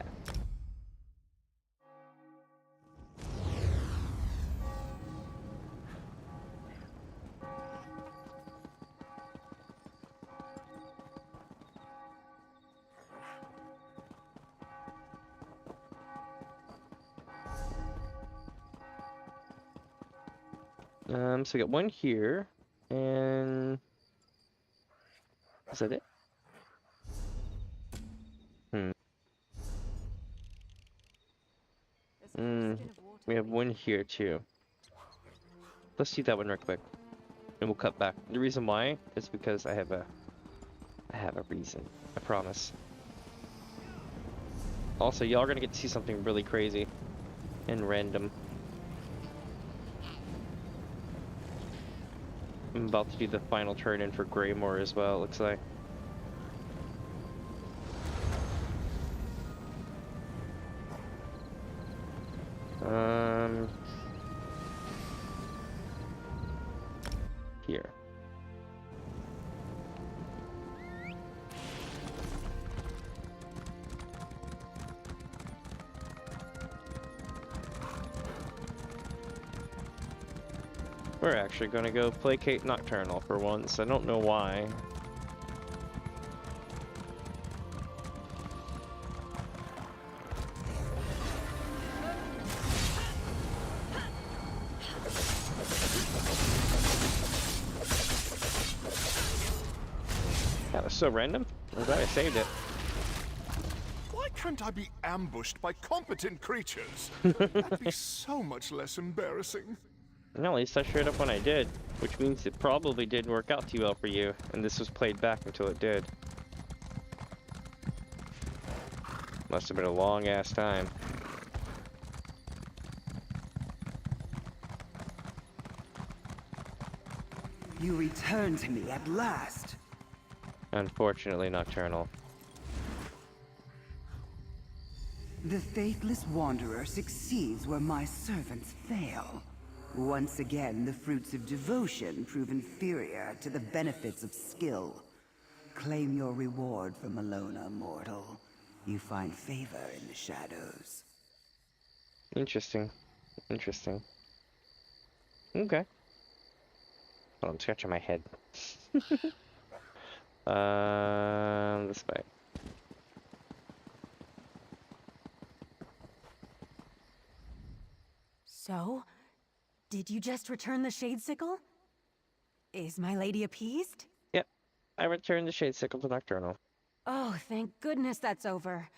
[SPEAKER 1] So we got one here, and is that it? We have one here too. Let's see that one real quick, and we'll cut back. The reason why is because I have a reason. I promise. Also, y'all are gonna get to see something really crazy and random. I'm about to do the final turn in for Greymore as well, it looks like. Here. We're actually gonna go placate Nocturnal for once. I don't know why. That was so random. I'm glad I saved it.
[SPEAKER 6] Why can't I be ambushed by competent creatures? That'd be so much less embarrassing.
[SPEAKER 1] And at least I showed up when I did, which means it probably did work out too well for you, and this was played back until it did. Must have been a long ass time.
[SPEAKER 4] You return to me at last.
[SPEAKER 1] Unfortunately, Nocturnal.
[SPEAKER 4] The faithless wanderer succeeds where my servants fail. Once again, the fruits of devotion prove inferior to the benefits of skill. Claim your reward from Alona, mortal. You find favor in the shadows.
[SPEAKER 1] Interesting. Interesting. Okay. Oh, I'm scratching my head. This way.
[SPEAKER 7] So, did you just return the Shade Sickle? Is my lady appeased?
[SPEAKER 1] Yep. I returned the Shade Sickle to Nocturnal.
[SPEAKER 7] Oh, thank goodness that's over.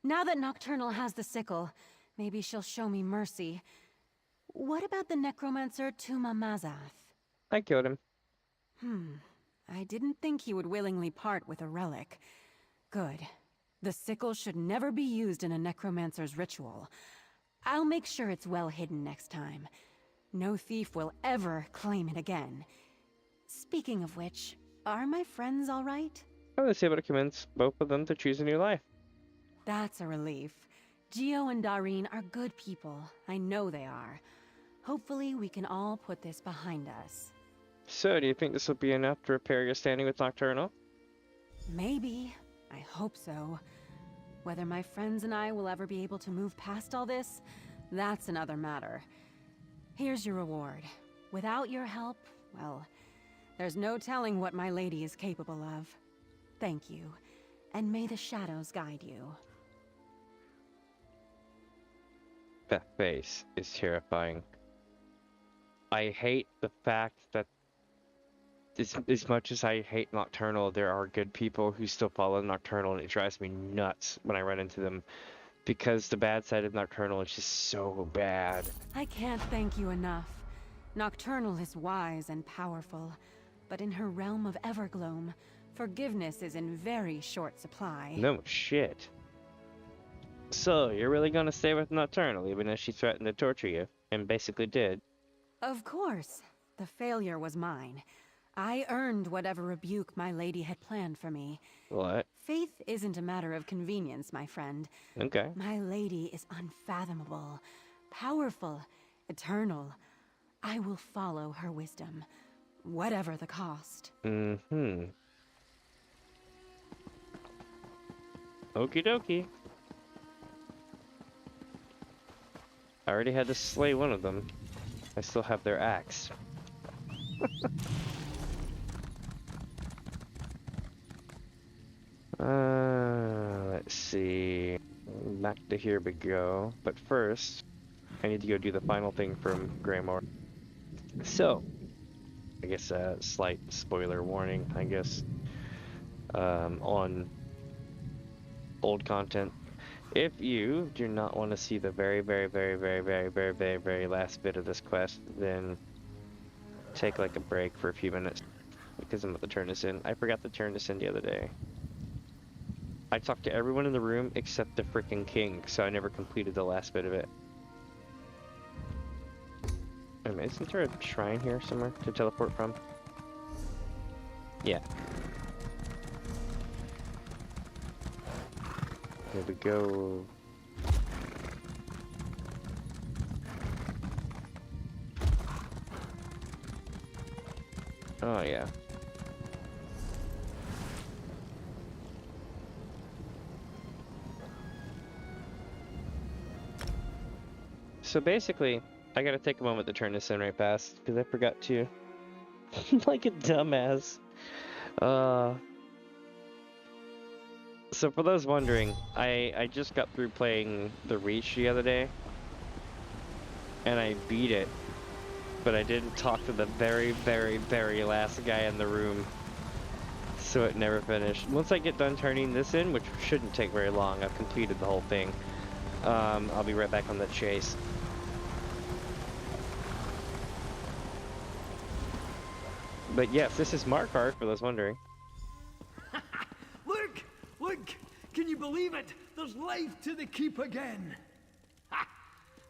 [SPEAKER 7] Now that Nocturnal has the sickle, maybe she'll show me mercy. What about the necromancer Tuma Mazath?
[SPEAKER 1] I killed him.
[SPEAKER 7] I didn't think he would willingly part with a relic. Good. The sickle should never be used in a necromancer's ritual. I'll make sure it's well hidden next time. No thief will ever claim it again. Speaking of which, are my friends all right?
[SPEAKER 1] I was able to convince both of them to choose a new life.
[SPEAKER 7] That's a relief. Gio and Dareen are good people. I know they are. Hopefully we can all put this behind us.
[SPEAKER 1] So, do you think this will be enough to repair your standing with Nocturnal?
[SPEAKER 7] Maybe. I hope so. Whether my friends and I will ever be able to move past all this, that's another matter. Here's your reward. Without your help, well, there's no telling what my lady is capable of. Thank you, and may the shadows guide you.
[SPEAKER 1] That face is terrifying. I hate the fact that as much as I hate Nocturnal, there are good people who still follow Nocturnal, and it drives me nuts when I run into them. Because the bad side of Nocturnal is just so bad.
[SPEAKER 16] I can't thank you enough. Nocturnal is wise and powerful, but in her realm of Evergloam, forgiveness is in very short supply.
[SPEAKER 1] No shit. So, you're really gonna stay with Nocturnal, even as she threatened to torture you, and basically did?
[SPEAKER 16] Of course. The failure was mine. I earned whatever rebuke my lady had planned for me.
[SPEAKER 1] What?
[SPEAKER 16] Faith isn't a matter of convenience, my friend.
[SPEAKER 1] Okay.
[SPEAKER 16] My lady is unfathomable, powerful, eternal. I will follow her wisdom, whatever the cost.
[SPEAKER 1] Mm-hmm. Okie dokie. I already had to slay one of them. I still have their axe. Let's see. Back to here we go. But first, I need to go do the final thing from Greymoor. So, I guess a slight spoiler warning, I guess, on old content. If you do not want to see the very last bit of this quest, then take like a break for a few minutes, because I'm about to turn this in. I forgot to turn this in the other day. I talked to everyone in the room except the freaking king, so I never completed the last bit of it. Isn't there a shrine here somewhere to teleport from? Yeah. Here we go. Oh yeah. So basically, I gotta take a moment to turn this in right fast, because I forgot to. Like a dumbass. So for those wondering, I just got through playing The Reach the other day, and I beat it, but I didn't talk to the very last guy in the room, so it never finished. Once I get done turning this in, which shouldn't take very long, I've completed the whole thing, I'll be right back on the chase. But yes, this is Markarth, for those wondering.
[SPEAKER 17] Look! Look! Can you believe it? There's life to the keep again! Ha!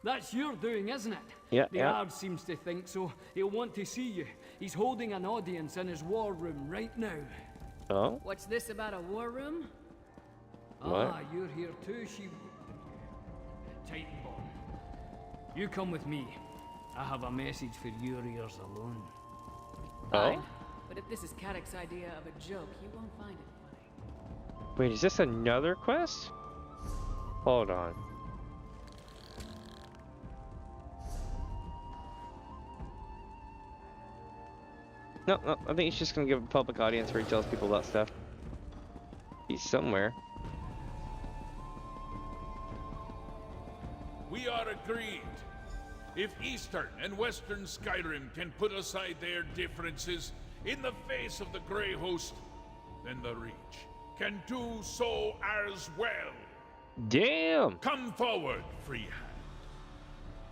[SPEAKER 17] That's your doing, isn't it?
[SPEAKER 1] Yeah,
[SPEAKER 17] the Ard seems to think so. He'll want to see you. He's holding an audience in his war room right now.
[SPEAKER 1] Oh?
[SPEAKER 14] What's this about a war room?
[SPEAKER 1] What?
[SPEAKER 17] Ah, you're here too, Titanborn. You come with me. I have a message for your ears alone.
[SPEAKER 1] Oh?
[SPEAKER 14] But if this is Kadok's idea of a joke, he won't find it funny.
[SPEAKER 1] Wait, is this another quest? Hold on. No, I think he's just gonna give a public audience where he tells people about stuff. He's somewhere.
[SPEAKER 19] We are agreed. If Eastern and Western Skyrim can put aside their differences in the face of the Grey Host, then the Reach can do so as well.
[SPEAKER 1] Damn!
[SPEAKER 19] Come forward, Freehand.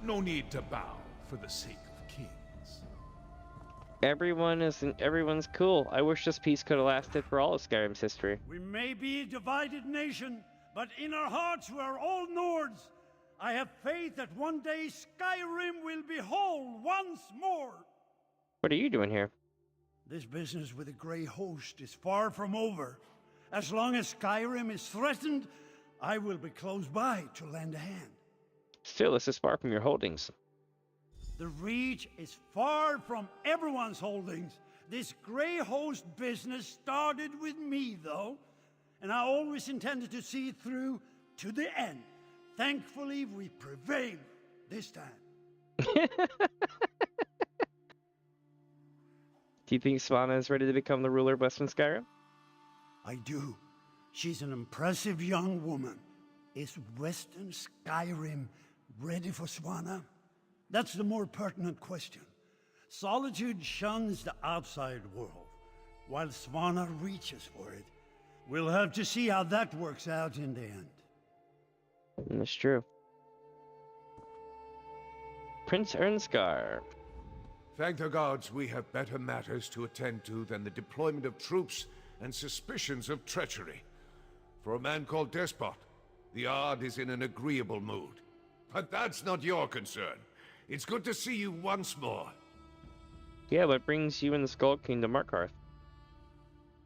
[SPEAKER 19] No need to bow for the sake of kings.
[SPEAKER 1] Everyone's cool. I wish this peace could have lasted for all of Skyrim's history.
[SPEAKER 20] We may be a divided nation, but in our hearts we are all Nords. I have faith that one day Skyrim will be whole once more.
[SPEAKER 1] What are you doing here?
[SPEAKER 20] This business with the Grey Host is far from over. As long as Skyrim is threatened, I will be close by to lend a hand.
[SPEAKER 1] Still, this is far from your holdings.
[SPEAKER 20] The Reach is far from everyone's holdings. This Grey Host business started with me, though, and I always intended to see it through to the end. Thankfully, we prevailed this time.
[SPEAKER 1] Do you think Svanna is ready to become the ruler of Western Skyrim?
[SPEAKER 20] I do. She's an impressive young woman. Is Western Skyrim Ready for Swana? That's the more pertinent question. Solitude shuns the outside world, while Swana reaches for it. We'll have to see how that works out in the end.
[SPEAKER 1] That's true. Prince Ernskar.
[SPEAKER 9] Thank the gods we have better matters to attend to than the deployment of troops and suspicions of treachery. For a man called Despot, the Ard is in an agreeable mood. But that's not your concern. It's good to see you once more.
[SPEAKER 1] Yeah, what brings you and the Skull King to Markarth?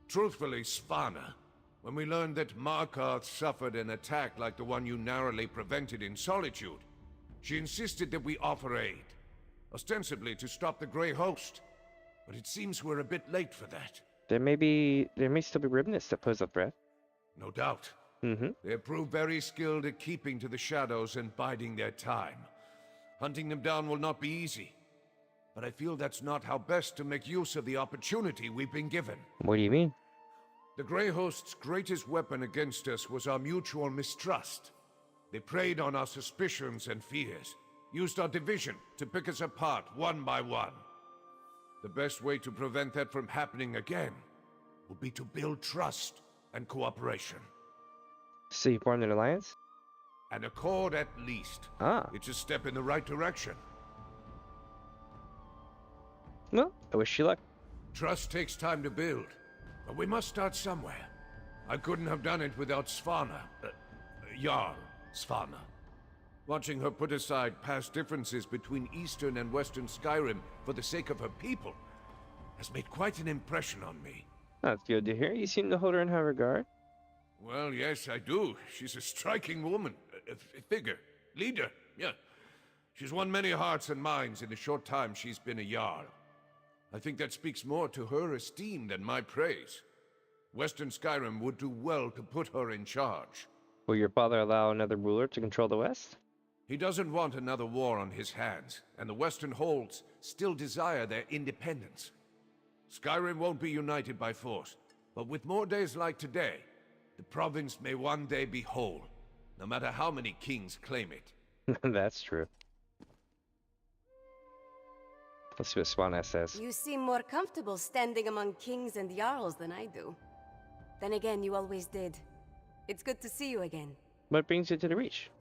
[SPEAKER 9] Truthfully, Svanna, when we learned that Markarth suffered an attack like the one you narrowly prevented in Solitude, she insisted that we offer aid, ostensibly to stop the Grey Host. But it seems we're a bit late for that.
[SPEAKER 1] There may still be remnants that pose a threat.
[SPEAKER 9] No doubt. They have proved very skilled at keeping to the shadows and biding their time. Hunting them down will not be easy. But I feel that's not how best to make use of the opportunity we've been given.
[SPEAKER 1] What do you mean?
[SPEAKER 9] The Grey Host's greatest weapon against us was our mutual mistrust. They preyed on our suspicions and fears, used our division to pick us apart one by one. The best way to prevent that from happening again will be to build trust and cooperation.
[SPEAKER 1] So you formed an alliance?
[SPEAKER 9] An accord at least.
[SPEAKER 1] Ah.
[SPEAKER 9] It's a step in the right direction.
[SPEAKER 1] Well, I wish you luck.
[SPEAKER 9] Trust takes time to build, but we must start somewhere. I couldn't have done it without Svanna. Jarl Svanna. Watching her put aside past differences between Eastern and Western Skyrim for the sake of her people has made quite an impression on me.
[SPEAKER 1] That's good to hear. You seem to hold her in high regard.
[SPEAKER 9] Well, yes, I do. She's a striking woman. A figure. Leader, yeah. She's won many hearts and minds in the short time she's been a Jarl. I think that speaks more to her esteem than my praise. Western Skyrim would do well to put her in charge.
[SPEAKER 1] Will your father allow another ruler to control the West?
[SPEAKER 9] He doesn't want another war on his hands, and the Western Holds still desire their independence. Skyrim won't be united by force, but with more days like today, the province may one day be whole, no matter how many kings claim it.
[SPEAKER 1] That's true. Let's see what Swanna says.
[SPEAKER 15] You seem more comfortable standing among kings and jarls than I do. Then again, you always did. It's good to see you again.
[SPEAKER 1] What brings you to the Reach?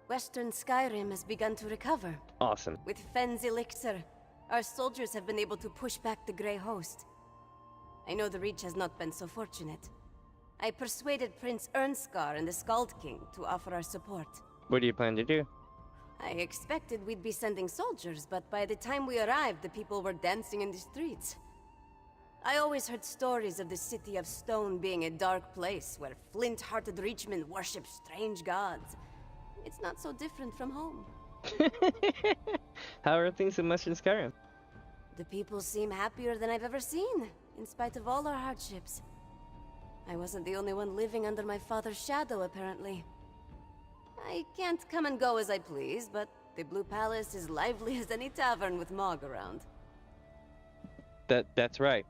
[SPEAKER 15] Western Skyrim has begun to recover.
[SPEAKER 1] Awesome.
[SPEAKER 15] With Fenn's elixir, our soldiers have been able to push back the Grey Host. I know the Reach has not been so fortunate. I persuaded Prince Ernskar and the Skald King to offer our support.
[SPEAKER 1] What do you plan to do?
[SPEAKER 15] I expected we'd be sending soldiers, but by the time we arrived, the people were dancing in the streets. I always heard stories of the City of Stone being a dark place where flint-hearted Reachmen worship strange gods. It's not so different from home.
[SPEAKER 1] How are things in Western Skyrim?
[SPEAKER 15] The people seem happier than I've ever seen, in spite of all our hardships. I wasn't the only one living under my father's shadow, apparently. I can't come and go as I please, but the Blue Palace is lively as any tavern with Mog around.
[SPEAKER 1] That's right.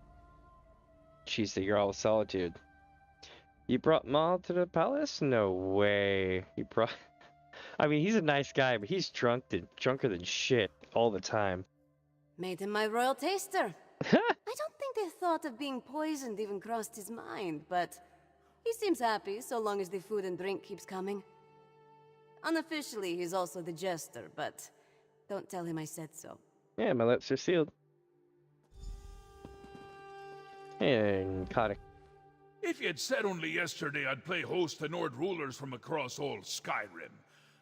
[SPEAKER 1] She's the Jarl of Solitude. You brought Maul to the palace? No way. You brought... I mean, he's a nice guy, but he's drunker than shit all the time.
[SPEAKER 15] Made him my royal taster. I don't think the thought of being poisoned even crossed his mind, but he seems happy so long as the food and drink keeps coming. Unofficially, he's also the jester, but don't tell him I said so.
[SPEAKER 1] Yeah, my lips are sealed. And Kotick.
[SPEAKER 19] If you'd said only yesterday I'd play host to Nord rulers from across all Skyrim,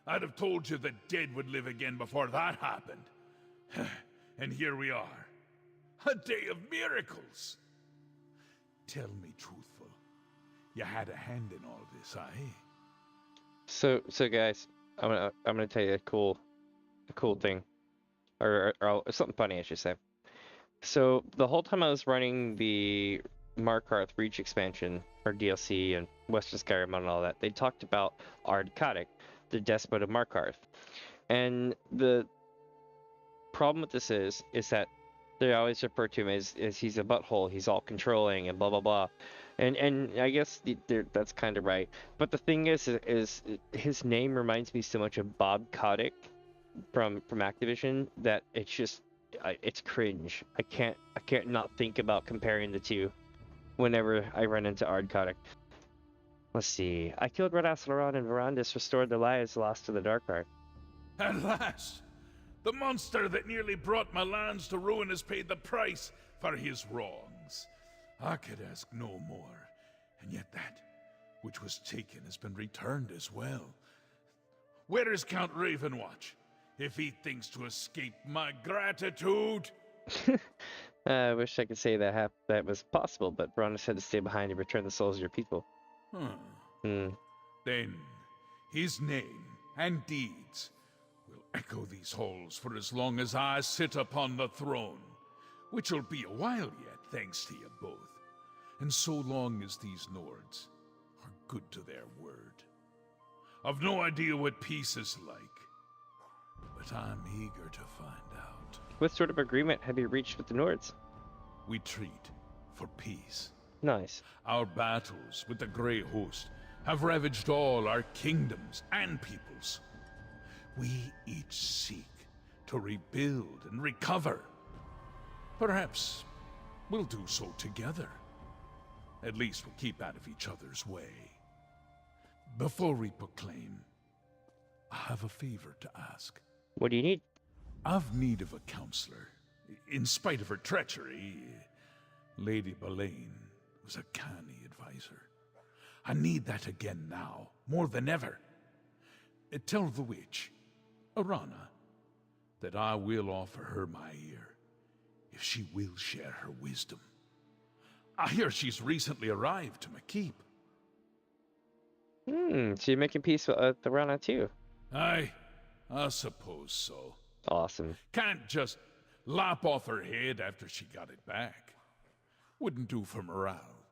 [SPEAKER 19] I'd have told you the dead would live again before that happened. And here we are. A day of miracles. Tell me truthful, you had a hand in all this, eh?
[SPEAKER 1] So guys, I'm gonna tell you a cool thing, or something funny I should say. So the whole time I was running the Markarth Reach expansion or DLC and Western Skyrim and all that, they talked about Ard Kotick, the despot of Markarth, and the problem with this is that they always refer to him as he's a butthole, he's all controlling and blah blah blah. And I guess that's kind of right. But the thing is his name reminds me so much of Bob Kotick from Activision that it's just it's cringe. I can't not think about comparing the two whenever I run into Ard Kotick. Let's see. I killed Red Asleron and Verandis, restored their lives lost to the Dark Art.
[SPEAKER 19] At last! The monster that nearly brought my lands to ruin has paid the price for his wrongs. I could ask no more, and yet that which was taken has been returned as well. Where is Count Ravenwatch? If he thinks to escape my gratitude...
[SPEAKER 1] I wish I could say that was possible, but Verandis had to stay behind and return the souls of your people.
[SPEAKER 19] Then, his name and deeds will echo these halls for as long as I sit upon the throne, which will be a while yet, thanks to you both. And so long as these Nords are good to their word. I've no idea what peace is like, but I'm eager to find out.
[SPEAKER 1] What sort of agreement have you reached with the Nords?
[SPEAKER 19] We treat for peace.
[SPEAKER 1] Nice.
[SPEAKER 19] Our battles with the Grey Host have ravaged all our kingdoms and peoples. We each seek to rebuild and recover. Perhaps we'll do so together. At least we'll keep out of each other's way. Before we proclaim, I have a favor to ask.
[SPEAKER 1] What do you need?
[SPEAKER 19] I've need of a counselor. In spite of her treachery, Lady Belaine was a canny advisor. I need that again now, more than ever. Tell the witch, Arana, that I will offer her my ear, if she will share her wisdom. I hear she's recently arrived to my keep.
[SPEAKER 1] So you're making peace with Arana too?
[SPEAKER 19] I suppose so.
[SPEAKER 1] Awesome.
[SPEAKER 19] Can't just lop off her head after she got it back. Wouldn't do for morale.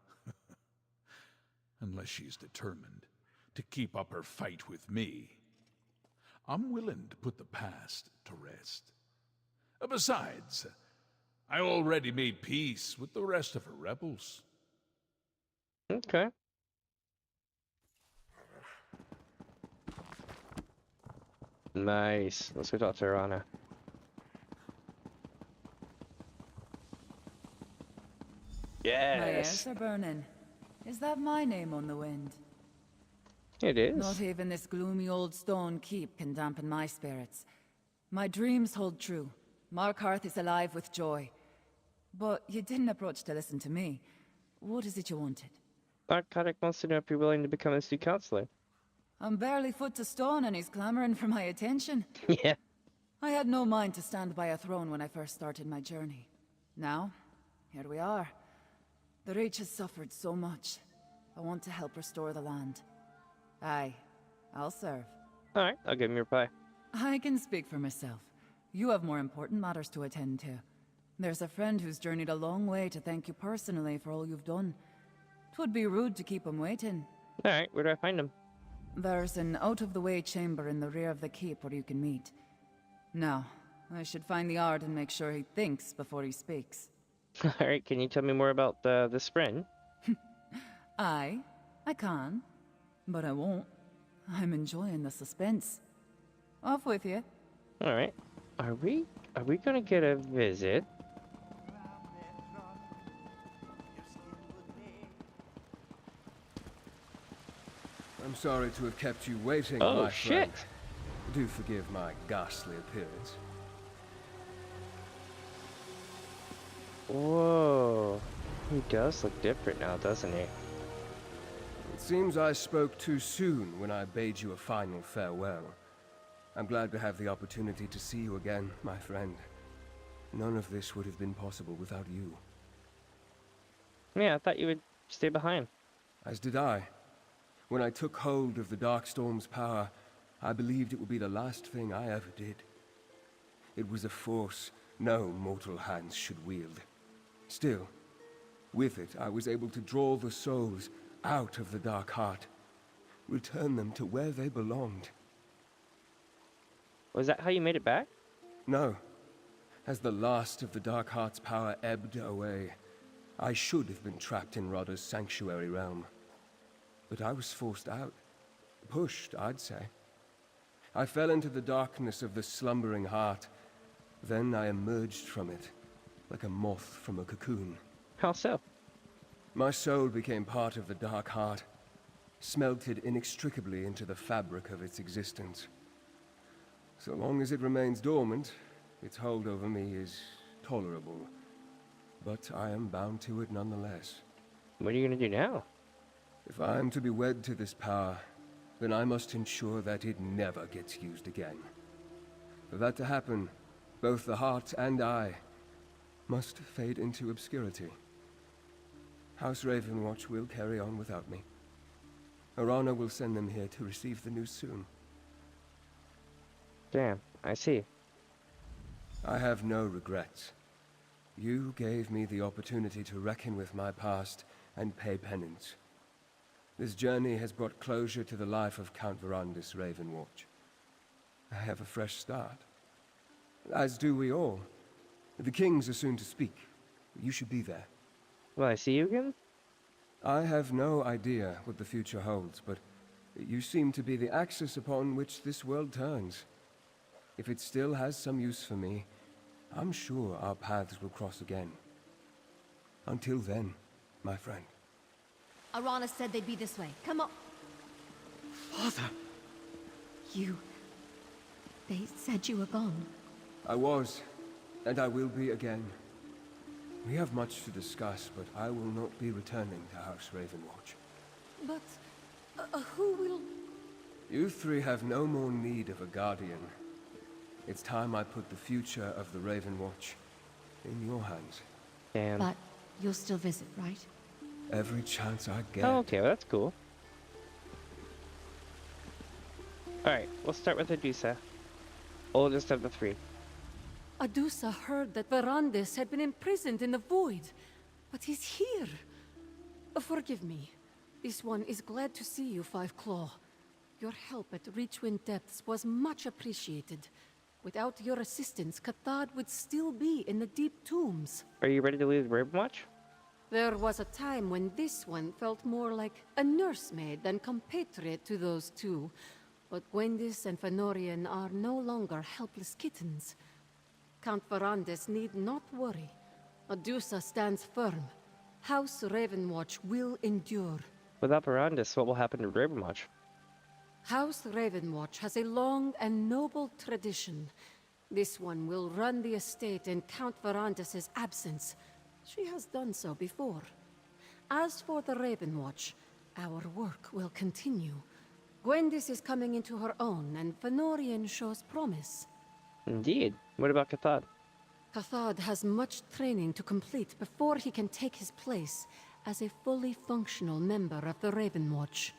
[SPEAKER 19] Unless she's determined to keep up her fight with me. I'm willing to put the past to rest. Besides, I already made peace with the rest of her rebels.
[SPEAKER 1] Okay. Nice. Let's go talk to Arana. Yes.
[SPEAKER 12] My ears are burning. Is that my name on the wind?
[SPEAKER 1] It is.
[SPEAKER 12] Not even this gloomy old stone keep can dampen my spirits. My dreams hold true. Markarth is alive with joy. But you didn't approach to listen to me. What is it you wanted?
[SPEAKER 1] Ard Kotick wants to know if you're willing to become his new counselor.
[SPEAKER 12] I'm barely foot to stone and he's clamoring for my attention.
[SPEAKER 1] Yeah.
[SPEAKER 12] I had no mind to stand by a throne when I first started my journey. Now, here we are. The Reach has suffered so much. I want to help restore the land. Aye, I'll serve.
[SPEAKER 1] Alright, I'll give him your reply.
[SPEAKER 12] I can speak for myself. You have more important matters to attend to. There's a friend who's journeyed a long way to thank you personally for all you've done. 'Twould be rude to keep him waiting.
[SPEAKER 1] Alright, where do I find him?
[SPEAKER 12] There's an out-of-the-way chamber in the rear of the keep where you can meet. Now, I should find the Ard and make sure he thinks before he speaks.
[SPEAKER 1] Alright, can you tell me more about this friend?
[SPEAKER 12] I can, but I won't. I'm enjoying the suspense. Off with you.
[SPEAKER 1] Alright. Are we gonna get a visit?
[SPEAKER 18] I'm sorry to have kept you waiting,
[SPEAKER 1] oh,
[SPEAKER 18] my
[SPEAKER 1] shit.
[SPEAKER 18] friend. Do forgive my ghastly appearance.
[SPEAKER 1] Whoa. He does look different now, doesn't he?
[SPEAKER 18] It seems I spoke too soon when I bade you a final farewell. I'm glad to have the opportunity to see you again, my friend. None of this would have been possible without you.
[SPEAKER 1] Yeah, I thought you would stay behind.
[SPEAKER 18] As did I. When I took hold of the Darkstorm's power, I believed it would be the last thing I ever did. It was a force no mortal hands should wield. Still, with it, I was able to draw the souls out of the Dark Heart, return them to where they belonged.
[SPEAKER 1] Was that how you made it back?
[SPEAKER 18] No. As the last of the Dark Heart's power ebbed away, I should have been trapped in Rodda's sanctuary realm. But I was forced out. Pushed, I'd say. I fell into the darkness of the slumbering heart. Then I emerged from it, like a moth from a cocoon.
[SPEAKER 1] How so?
[SPEAKER 18] My soul became part of the dark heart, smelted inextricably into the fabric of its existence. So long as it remains dormant, its hold over me is tolerable. But I am bound to it nonetheless.
[SPEAKER 1] What are you gonna do now?
[SPEAKER 18] If I am to be wed to this power, then I must ensure that it never gets used again. For that to happen, both the heart and I must fade into obscurity. House Ravenwatch will carry on without me. Arana will send them here to receive the news soon.
[SPEAKER 1] Damn, I see.
[SPEAKER 18] I have no regrets. You gave me the opportunity to reckon with my past and pay penance. This journey has brought closure to the life of Count Verandis Ravenwatch. I have a fresh start. As do we all. The kings are soon to speak. You should be there.
[SPEAKER 1] Will I see you again?
[SPEAKER 18] I have no idea what the future holds, but you seem to be the axis upon which this world turns. If it still has some use for me, I'm sure our paths will cross again. Until then, my friend.
[SPEAKER 7] Arana said they'd be this way. Come on.
[SPEAKER 20] Father!
[SPEAKER 7] They said you were gone.
[SPEAKER 18] I was, and I will be again. We have much to discuss, but I will not be returning to House Ravenwatch.
[SPEAKER 7] But, who will...
[SPEAKER 18] You three have no more need of a guardian. It's time I put the future of the Ravenwatch in your hands.
[SPEAKER 1] Damn.
[SPEAKER 7] But you'll still visit, right?
[SPEAKER 18] Every chance I get.
[SPEAKER 1] Oh, okay, well, that's cool. Alright, we'll start with Adusa. Oldest of the three.
[SPEAKER 11] Adusa heard that Verandis had been imprisoned in the Void, but he's here. Forgive me. This one is glad to see you, Five Claw. Your help at Reachwind Depths was much appreciated. Without your assistance, Cathad would still be in the deep tombs.
[SPEAKER 1] Are you ready to leave Ravenwatch?
[SPEAKER 11] There was a time when this one felt more like a nursemaid than compatriot to those two. But Gwendis and Fenorian are no longer helpless kittens. Count Verandis need not worry. Adusa stands firm. House Ravenwatch will endure.
[SPEAKER 1] Without Verandis, what will happen to Ravenwatch?
[SPEAKER 11] House Ravenwatch has a long and noble tradition. This one will run the estate in Count Verandis' absence. She has done so before. As for the Ravenwatch, our work will continue. Gwendis is coming into her own, and Fenorian shows promise.
[SPEAKER 1] Indeed. What about Cathad?
[SPEAKER 11] Cathad has much training to complete before he can take his place as a fully functional member of the Ravenwatch.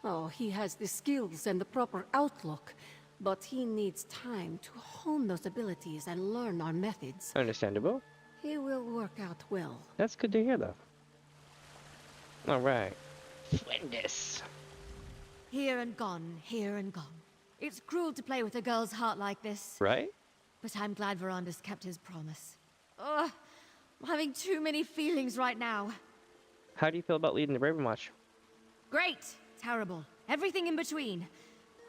[SPEAKER 11] Oh, he has the skills and the proper outlook, but he needs time to hone those abilities and learn our methods.
[SPEAKER 1] Understandable.
[SPEAKER 11] He will work out well.
[SPEAKER 1] That's good to hear, though. Alright. Gwendis.
[SPEAKER 7] Here and gone, here and gone. It's cruel to play with a girl's heart like this.
[SPEAKER 1] Right?
[SPEAKER 7] But I'm glad Verandis kept his promise. Ugh, I'm having too many feelings right now.
[SPEAKER 1] How do you feel about leading the Ravenwatch?
[SPEAKER 7] Great! Terrible. Everything in between.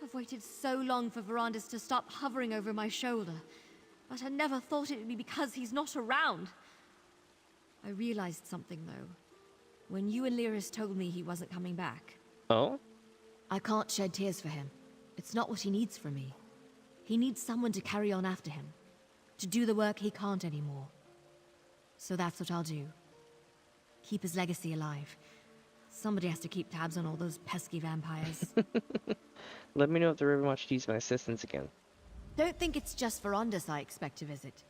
[SPEAKER 7] I've waited so long for Verandis to stop hovering over my shoulder. But I never thought it would be because he's not around. I realized something, though. When you and Lyris told me he wasn't coming back.
[SPEAKER 1] Oh?
[SPEAKER 7] I can't shed tears for him. It's not what he needs from me. He needs someone to carry on after him. To do the work he can't anymore. So that's what I'll do. Keep his legacy alive. Somebody has to keep tabs on all those pesky vampires.
[SPEAKER 1] Let me know if the Ravenwatch needs my assistance again.
[SPEAKER 7] Don't think it's just Verandis I expect to visit.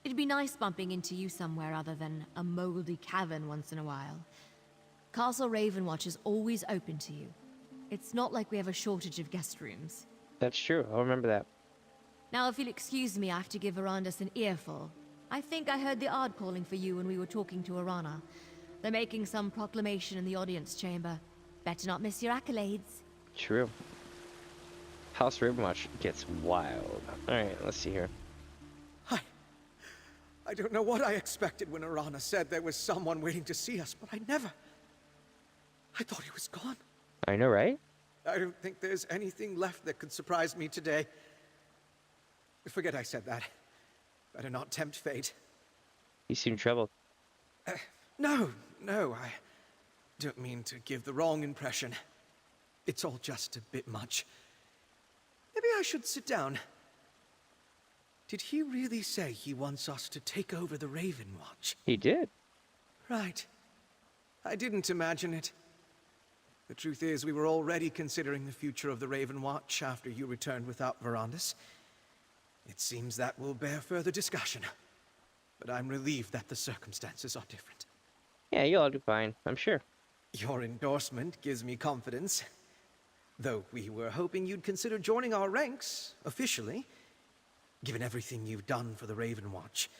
[SPEAKER 7] It'd be nice bumping into you somewhere other than a moldy cavern once in a while. Castle Ravenwatch is always open to you. It's not like we have a shortage of guest rooms.
[SPEAKER 1] That's true. I'll remember that.
[SPEAKER 7] Now, if you'll excuse me, I have to give Verandis an earful. I think I heard the Ard calling for you when we were talking to Arana. They're making some proclamation in the audience chamber. Better not miss your accolades.
[SPEAKER 1] True. House Ravenwatch gets wild. Alright, let's see here.
[SPEAKER 10] I don't know what I expected when Arana said there was someone waiting to see us, but I thought he was gone.
[SPEAKER 1] I know, right?
[SPEAKER 10] I don't think there's anything left that could surprise me today. Forget I said that. Better not tempt fate.
[SPEAKER 1] You seem troubled.
[SPEAKER 10] No, I don't mean to give the wrong impression. It's all just a bit much. Maybe I should sit down. Did he really say he wants us to take over the Raven Watch?
[SPEAKER 1] He did.
[SPEAKER 10] Right. I didn't imagine it. The truth is, we were already considering the future of the Raven Watch after you returned without Verandis. It seems that will bear further discussion. But I'm relieved that the circumstances are different.
[SPEAKER 1] Yeah, you'll all do fine, I'm sure.
[SPEAKER 10] Your endorsement gives me confidence. Though we were hoping you'd consider joining our ranks, officially. Given everything you've done for the Raven Watch,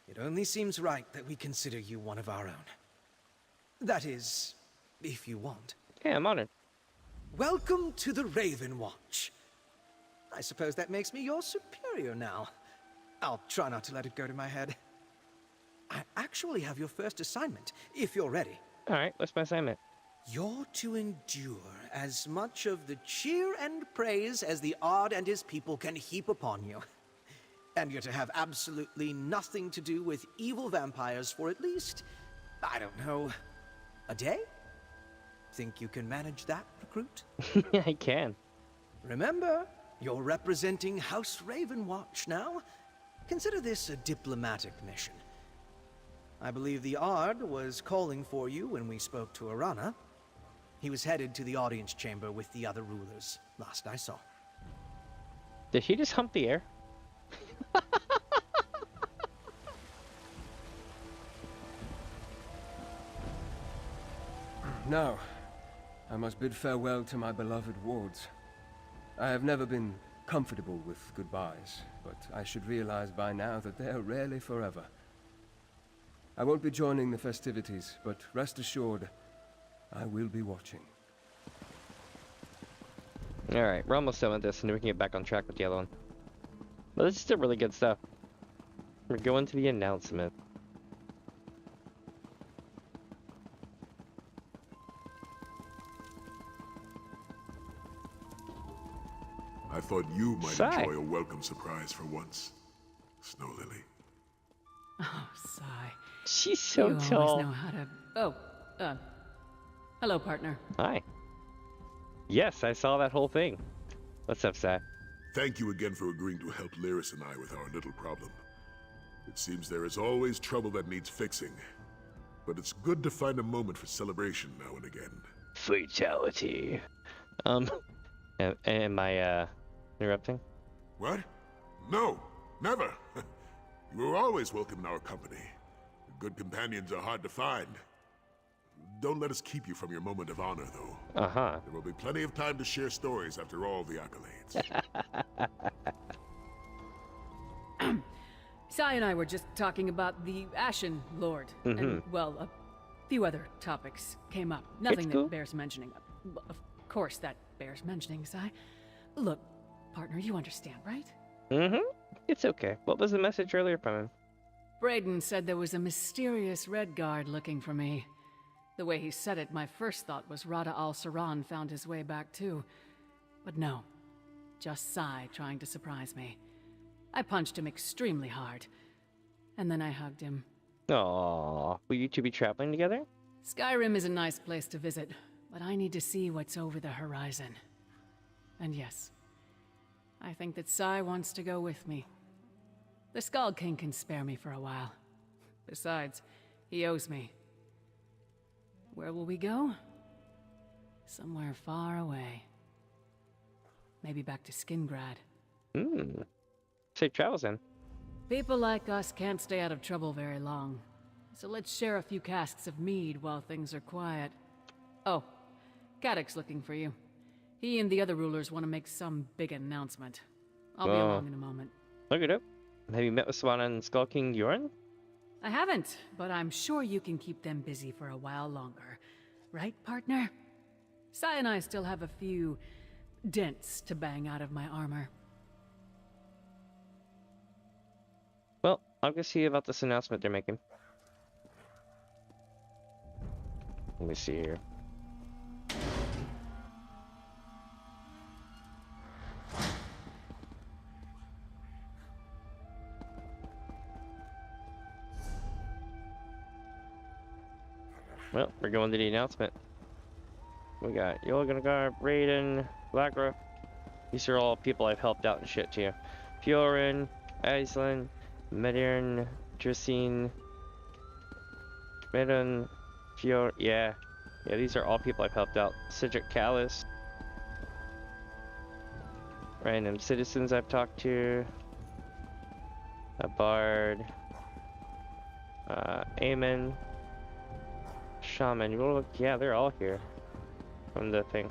[SPEAKER 10] it only seems right that we consider you one of our own. That is, if you want.
[SPEAKER 1] Yeah, I'm honored.
[SPEAKER 10] Welcome to the Raven Watch. I suppose that makes me your superior now. I'll try not to let it go to my head. I actually have your first assignment, if you're ready.
[SPEAKER 1] Alright, what's my assignment?
[SPEAKER 10] You're to endure as much of the cheer and praise as the Ard and his people can heap upon you. And you're to have absolutely nothing to do with evil vampires for at least, I don't know, a day? Think you can manage that, recruit?
[SPEAKER 1] I can.
[SPEAKER 10] Remember, you're representing House Ravenwatch now. Consider this a diplomatic mission. I believe the Ard was calling for you when we spoke to Arana. He was headed to the audience chamber with the other rulers, last I saw.
[SPEAKER 1] Did he just hump the air?
[SPEAKER 18] Now, I must bid farewell to my beloved wards. I have never been comfortable with goodbyes, but I should realize by now that they are rarely forever. I won't be joining the festivities, but rest assured, I will be watching.
[SPEAKER 1] Alright, we're almost done with this, and we can get back on track with the other one. But this is still really good stuff. We're going to the announcement.
[SPEAKER 22] I thought you might
[SPEAKER 1] Sigh.
[SPEAKER 22] enjoy a welcome surprise for once, Snow Lily.
[SPEAKER 23] Oh, sigh.
[SPEAKER 1] She's so
[SPEAKER 23] you
[SPEAKER 1] tall.
[SPEAKER 23] always know how to... Oh, hello, partner.
[SPEAKER 1] Hi. Yes, I saw that whole thing. What's up, Sai?
[SPEAKER 22] Thank you again for agreeing to help Lyris and I with our little problem. It seems there is always trouble that needs fixing, but it's good to find a moment for celebration now and again.
[SPEAKER 1] Fatality. Am I, interrupting?
[SPEAKER 22] What? No, never. You are always welcome in our company. Good companions are hard to find. Don't let us keep you from your moment of honor, though.
[SPEAKER 1] Uh-huh.
[SPEAKER 22] There will be plenty of time to share stories after all the accolades.
[SPEAKER 23] Sai and I were just talking about the Ashen Lord, and, well, a few other topics came up. Nothing that bears mentioning. Of course that bears mentioning, Sai. Look, partner, you understand, right?
[SPEAKER 1] It's okay. What was the message earlier from him?
[SPEAKER 23] Brayden said there was a mysterious Red Guard looking for me. The way he said it, my first thought was Rada al-Saran found his way back too. But no, just Sai trying to surprise me. I punched him extremely hard, and then I hugged him.
[SPEAKER 1] Aww, will you two be traveling together?
[SPEAKER 23] Skyrim is a nice place to visit, but I need to see what's over the horizon. And yes, I think that Sai wants to go with me. The Skull King can spare me for a while. Besides, he owes me. Where will we go? Somewhere far away. Maybe back to Skingrad.
[SPEAKER 1] Safe travels then.
[SPEAKER 23] People like us can't stay out of trouble very long. So let's share a few casks of mead while things are quiet. Oh, Caddock's looking for you. He and the other rulers want to make some big announcement. I'll be along in a moment.
[SPEAKER 1] Look it up. Have you met with Swana and Skull King Yoren?
[SPEAKER 23] I haven't, but I'm sure you can keep them busy for a while longer. Right, partner? Sai and I still have a few dents to bang out of my armor.
[SPEAKER 1] Well, I'll go see about this announcement they're making. Let me see here. Well, we're going to the announcement. We got Yolganar, Raiden, Blackwood. These are all people I've helped out and shit too. Fiorin, Iceland, Medern, Drissine, Medon, Fior. Yeah, these are all people I've helped out. Cedric Callus. Random citizens I've talked to. A bard. Aemon. Shaman. You wanna look? Yeah, they're all here. From the thing.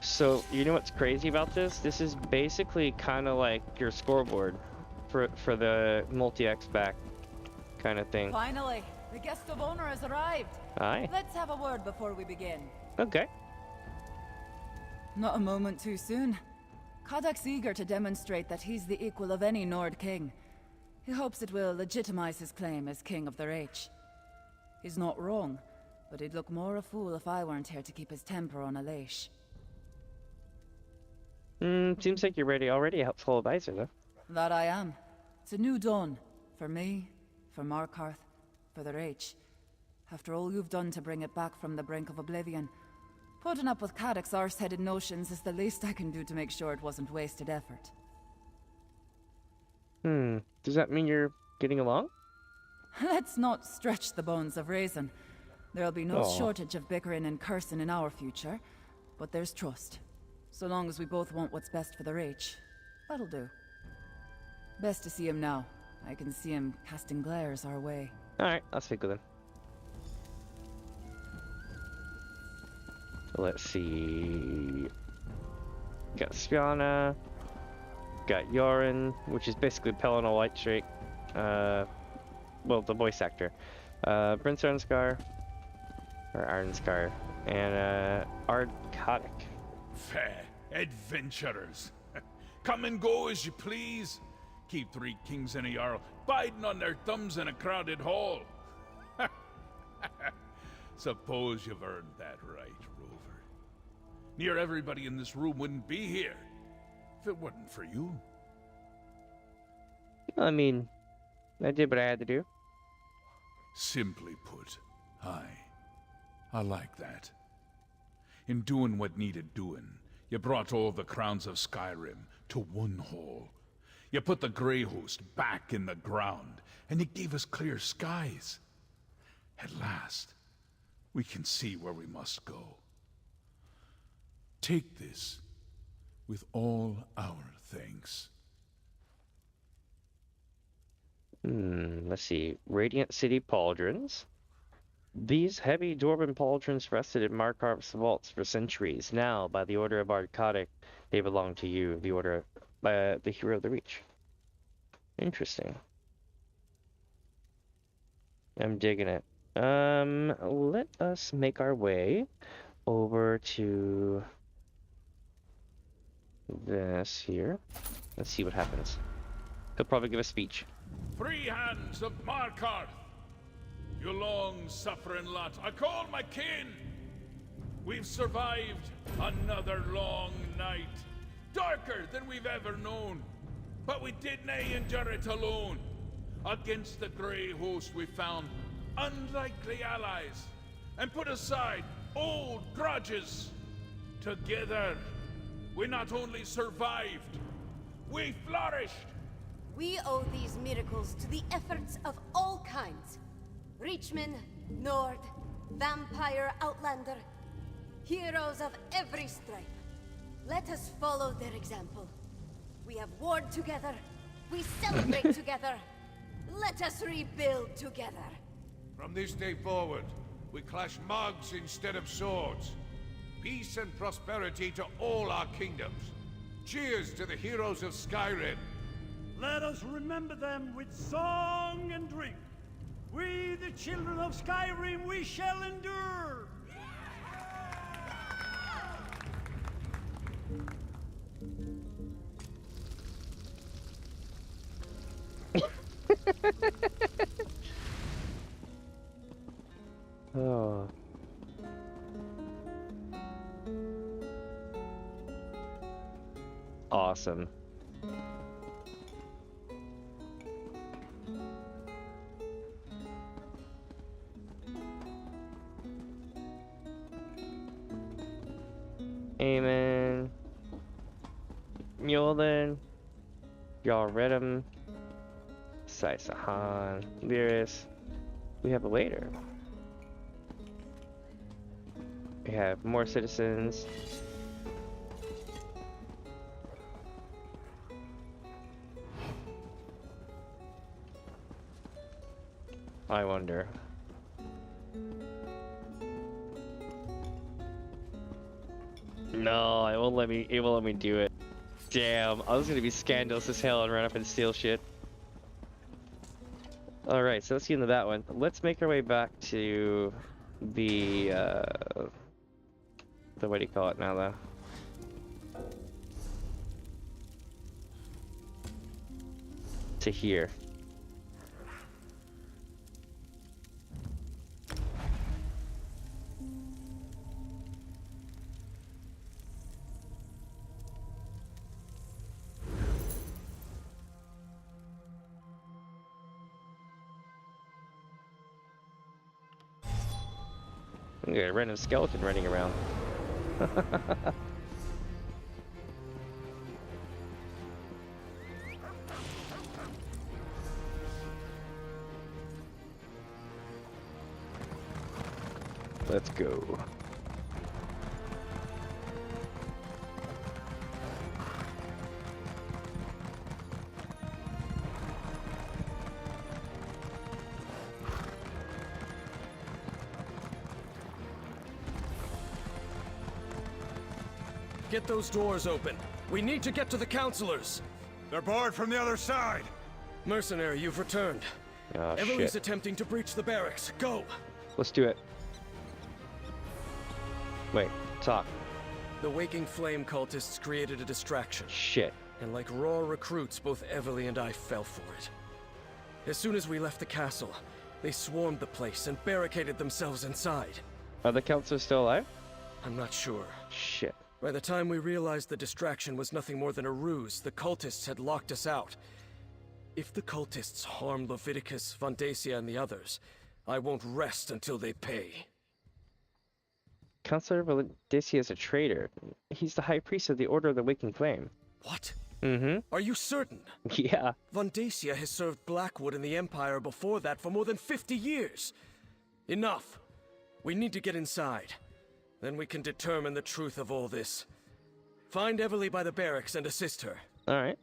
[SPEAKER 1] So, you know what's crazy about this? This is basically kind of like your scoreboard for the multi-X back kind of thing.
[SPEAKER 12] Finally, the guest of honor has arrived.
[SPEAKER 1] Aye.
[SPEAKER 12] Let's have a word before we begin.
[SPEAKER 1] Okay.
[SPEAKER 12] Not a moment too soon. Kadak's eager to demonstrate that he's the equal of any Nord king. He hopes it will legitimize his claim as king of the Reach. He's not wrong, but he'd look more a fool if I weren't here to keep his temper on a leash.
[SPEAKER 1] Seems like you're already a helpful advisor, though.
[SPEAKER 12] That I am. It's a new dawn. For me, for Markarth, for the Reach. After all you've done to bring it back from the brink of oblivion, putting up with Kadak's arse-headed notions is the least I can do to make sure it wasn't wasted effort.
[SPEAKER 1] Does that mean you're getting along?
[SPEAKER 12] Let's not stretch the bones of reason. There'll be no shortage of bickering and cursing in our future, but there's trust. So long as we both want what's best for the Reach, that'll do. Best to see him now. I can see him casting glares our way.
[SPEAKER 1] Alright, I'll speak with him. Let's see. Got Spiana. Got Yorin, which is basically Pelin a White Streak. Well, the voice actor. Prince Arnscar. Or Arnscar. And, Ardkadic.
[SPEAKER 19] Fair adventurers. Come and go as you please. Keep 3 kings and a jarl biding on their thumbs in a crowded hall. Suppose you've earned that right, Rover. Near everybody in this room wouldn't be here if it wasn't for you.
[SPEAKER 1] I mean, I did what I had to do.
[SPEAKER 19] Simply put, I like that. In doing what needed doing, you brought all the crowns of Skyrim to one hall. You put the Grey Host back in the ground, and you gave us clear skies. At last, we can see where we must go. Take this with all our thanks.
[SPEAKER 1] Let's see. Radiant City Pauldrons. These heavy dwarven pauldrons rested in Markarth's vaults for centuries. Now, by the order of Ardkadic, they belong to you, the hero of the Reach. Interesting. I'm digging it. Let us make our way over to this here. Let's see what happens. He'll probably give a speech.
[SPEAKER 19] 3 hands of Markarth. You long-suffering lot, I call my kin. We've survived another long night, darker than we've ever known. But we did nae endure it alone. Against the Grey Host we found unlikely allies, and put aside old grudges. Together, we not only survived, we flourished.
[SPEAKER 15] We owe these miracles to the efforts of all kinds. Reachman, Nord, Vampire, Outlander. Heroes of every stripe. Let us follow their example. We have warred together. We celebrate together. Let us rebuild together.
[SPEAKER 9] From this day forward, we clash mugs instead of swords. Peace and prosperity to all our kingdoms. Cheers to the heroes of Skyrim.
[SPEAKER 20] Let us remember them with song and drink. We, the children of Skyrim, we shall endure!
[SPEAKER 1] Oh. Awesome. Amen. Mjolnir. Y'all read him. Saisahan. Lyris. We have a waiter. We have more citizens. I wonder. No, it won't let me. It won't let me do it. Damn, I was gonna be scandalous as hell and run up and steal shit. All right, so let's get into that one. Let's make our way back to the what do you call it now, though? To here. We got a random skeleton running around. Let's go.
[SPEAKER 18] Get those doors open. We need to get to the counselors.
[SPEAKER 3] They're barred from the other side.
[SPEAKER 18] Mercenary, you've returned.
[SPEAKER 1] Oh,
[SPEAKER 18] Everly's
[SPEAKER 1] shit.
[SPEAKER 18] attempting to breach the barracks. Go!
[SPEAKER 1] Let's do it. Wait, talk.
[SPEAKER 18] The Waking Flame cultists created a distraction.
[SPEAKER 1] Shit.
[SPEAKER 18] And like raw recruits, both Everly and I fell for it. As soon as we left the castle, they swarmed the place and barricaded themselves inside.
[SPEAKER 1] Are the counselors still alive?
[SPEAKER 18] I'm not sure.
[SPEAKER 1] Shit.
[SPEAKER 18] By the time we realized the distraction was nothing more than a ruse, the cultists had locked us out. If the cultists harm Leviticus, Vondacia, and the others, I won't rest until they pay.
[SPEAKER 1] Counselor Vondacia is a traitor. He's the High Priest of the Order of the Waking Flame.
[SPEAKER 18] What?
[SPEAKER 1] Mm-hmm.
[SPEAKER 18] Are you certain?
[SPEAKER 1] Yeah.
[SPEAKER 18] Vondacia has served Blackwood and the Empire before that for more than 50 years. Enough. We need to get inside. Then we can determine the truth of all this. Find Everly by the barracks and assist her.
[SPEAKER 1] Alright.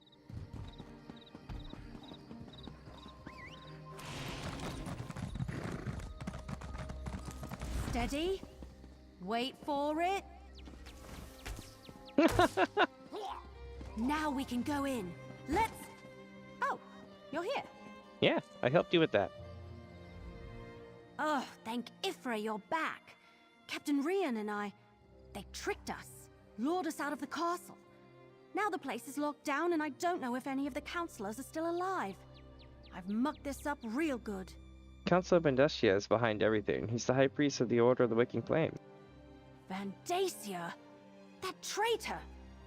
[SPEAKER 7] Steady. Wait for it. Now we can go in. Let's... Oh, you're here.
[SPEAKER 1] Yeah, I helped you with that.
[SPEAKER 7] Oh, thank Ifra you're back. Captain Rian and I, they tricked us, lured us out of the castle. Now the place is locked down and I don't know if any of the counselors are still alive. I've mucked this up real good.
[SPEAKER 1] Counselor Vondacia is behind everything. He's the High Priest of the Order of the Waking Flame.
[SPEAKER 7] Vondacia? That traitor!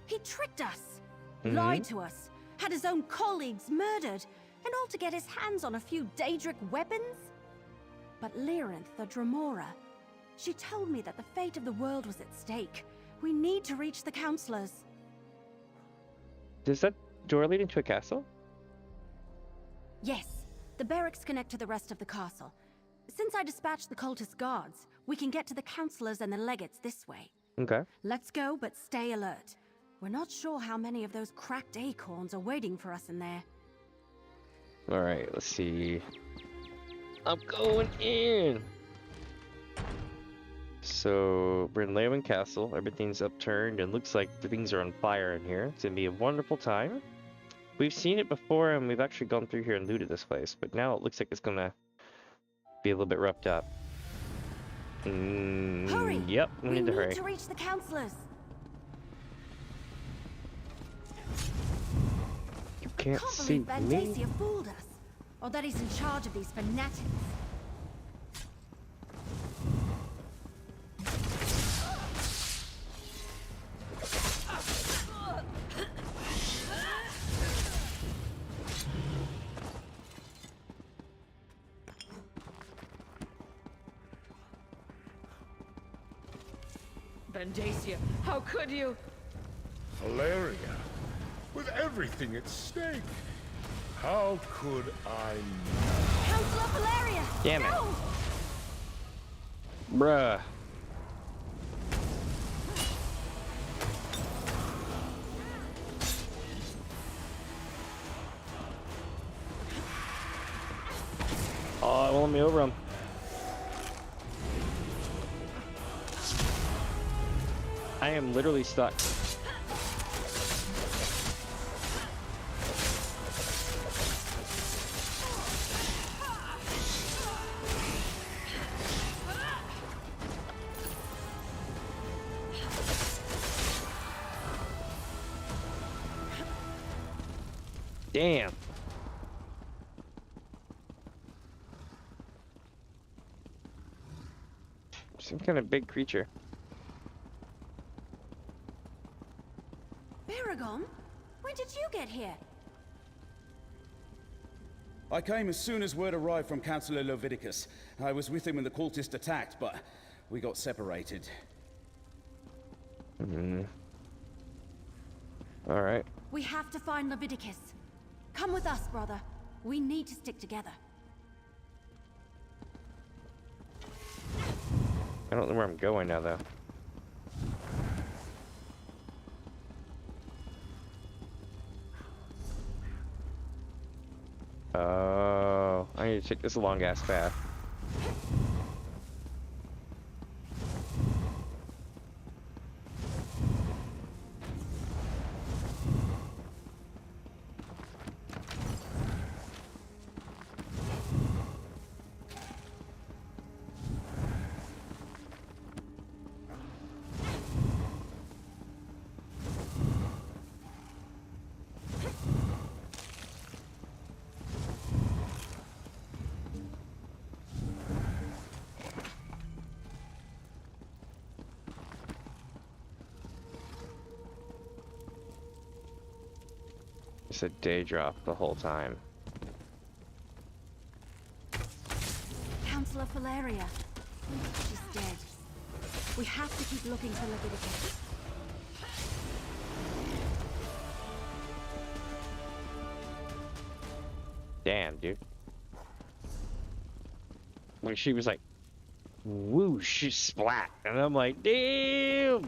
[SPEAKER 7] He tricked us!
[SPEAKER 1] Mm-hmm.
[SPEAKER 7] Lied to us, had his own colleagues murdered, and all to get his hands on a few Daedric weapons? But Lyrinth, the Dremora, she told me that the fate of the world was at stake. We need to reach the counselors.
[SPEAKER 1] Does that door lead into a castle?
[SPEAKER 7] Yes, the barracks connect to the rest of the castle. Since I dispatched the cultist guards, we can get to the counselors and the legates this way.
[SPEAKER 1] Okay.
[SPEAKER 7] Let's go, but stay alert. We're not sure how many of those cracked acorns are waiting for us in there.
[SPEAKER 1] Alright, let's see. I'm going in! So, we're in Leowen Castle. Everything's upturned and looks like the things are on fire in here. It's gonna be a wonderful time. We've seen it before and we've actually gone through here and looted this place, but now it looks like it's gonna be a little bit roughed up.
[SPEAKER 7] Hurry!
[SPEAKER 1] Yep, we need to hurry.
[SPEAKER 7] To reach the counselors.
[SPEAKER 1] You can't see
[SPEAKER 7] believe
[SPEAKER 1] me.
[SPEAKER 7] Vondacia fooled us. or that he's in charge of these fanatics.
[SPEAKER 17] Bendacia, how could you?
[SPEAKER 8] Valeria, with everything at stake, how could I not?
[SPEAKER 7] Counselor Valeria!
[SPEAKER 1] Damn it.
[SPEAKER 7] No!
[SPEAKER 1] Bruh. Oh, it won't let me over him. I am literally stuck. Damn. Some kind of big creature.
[SPEAKER 7] Aragon? When did you get here?
[SPEAKER 13] I came as soon as word arrived from Councillor Leviticus. I was with him when the cultist attacked, but we got separated.
[SPEAKER 1] Alright.
[SPEAKER 7] We have to find Leviticus. Come with us, brother. We need to stick together.
[SPEAKER 1] I don't know where I'm going now, though. Oh, I need to take this long ass path. It's a day drop the whole time.
[SPEAKER 7] Counselor Valeria. She's dead. We have to keep looking for Leviticus.
[SPEAKER 1] Damn, dude. Like, she was like, whoosh, she splat. And I'm like, damn!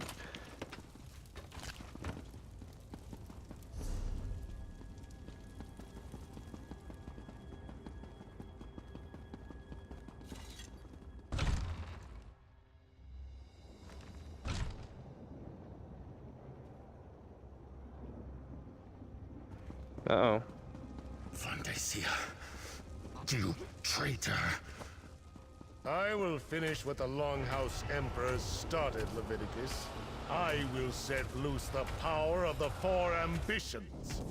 [SPEAKER 1] Uh-oh.
[SPEAKER 8] Fantasia, you traitor. I will finish what the Longhouse Emperors started, Leviticus. I will set loose the power of the four ambitions.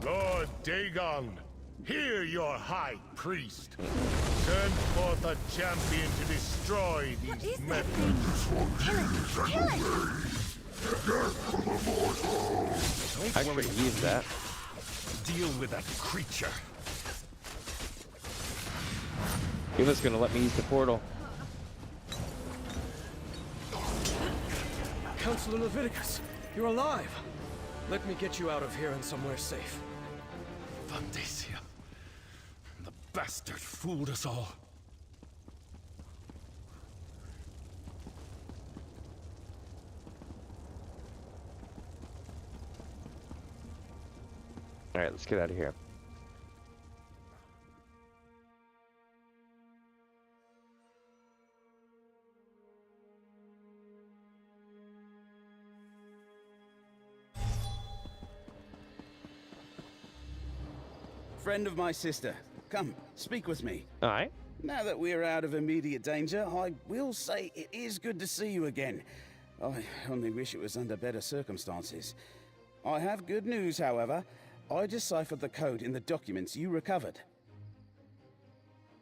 [SPEAKER 8] Lord Dagon, hear your high priest. Send forth a champion to destroy these methods.
[SPEAKER 7] Kill it!
[SPEAKER 1] I could use that.
[SPEAKER 8] Deal with that creature.
[SPEAKER 1] Eva's gonna let me use the portal.
[SPEAKER 10] Counselor Leviticus, you're alive. Let me get you out of here and somewhere safe.
[SPEAKER 8] Fantasia. The bastard fooled us all.
[SPEAKER 1] Alright, let's get out of here.
[SPEAKER 13] Friend of my sister, come, speak with me.
[SPEAKER 1] Alright.
[SPEAKER 13] Now that we're out of immediate danger, I will say it is good to see you again. I only wish it was under better circumstances. I have good news, however. I deciphered the code in the documents you recovered.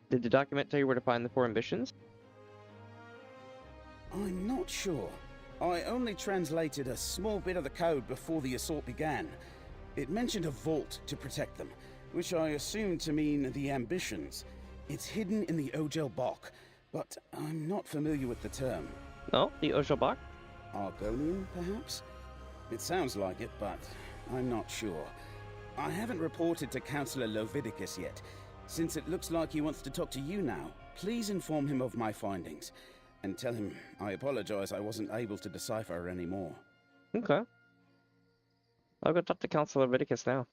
[SPEAKER 1] Did the document tell you where to find the 4 ambitions?
[SPEAKER 13] I'm not sure. I only translated a small bit of the code before the assault began. It mentioned a vault to protect them, which I assumed to mean the ambitions. It's hidden in the Ogel Bok, but I'm not familiar with the term.
[SPEAKER 1] No, the Ogel Bok?
[SPEAKER 13] Argonian, perhaps? It sounds like it, but I'm not sure. I haven't reported to Councillor Leviticus yet. Since it looks like he wants to talk to you now, please inform him of my findings. And tell him I apologize I wasn't able to decipher any more.
[SPEAKER 1] Okay. I'll go talk to Councillor Leviticus now.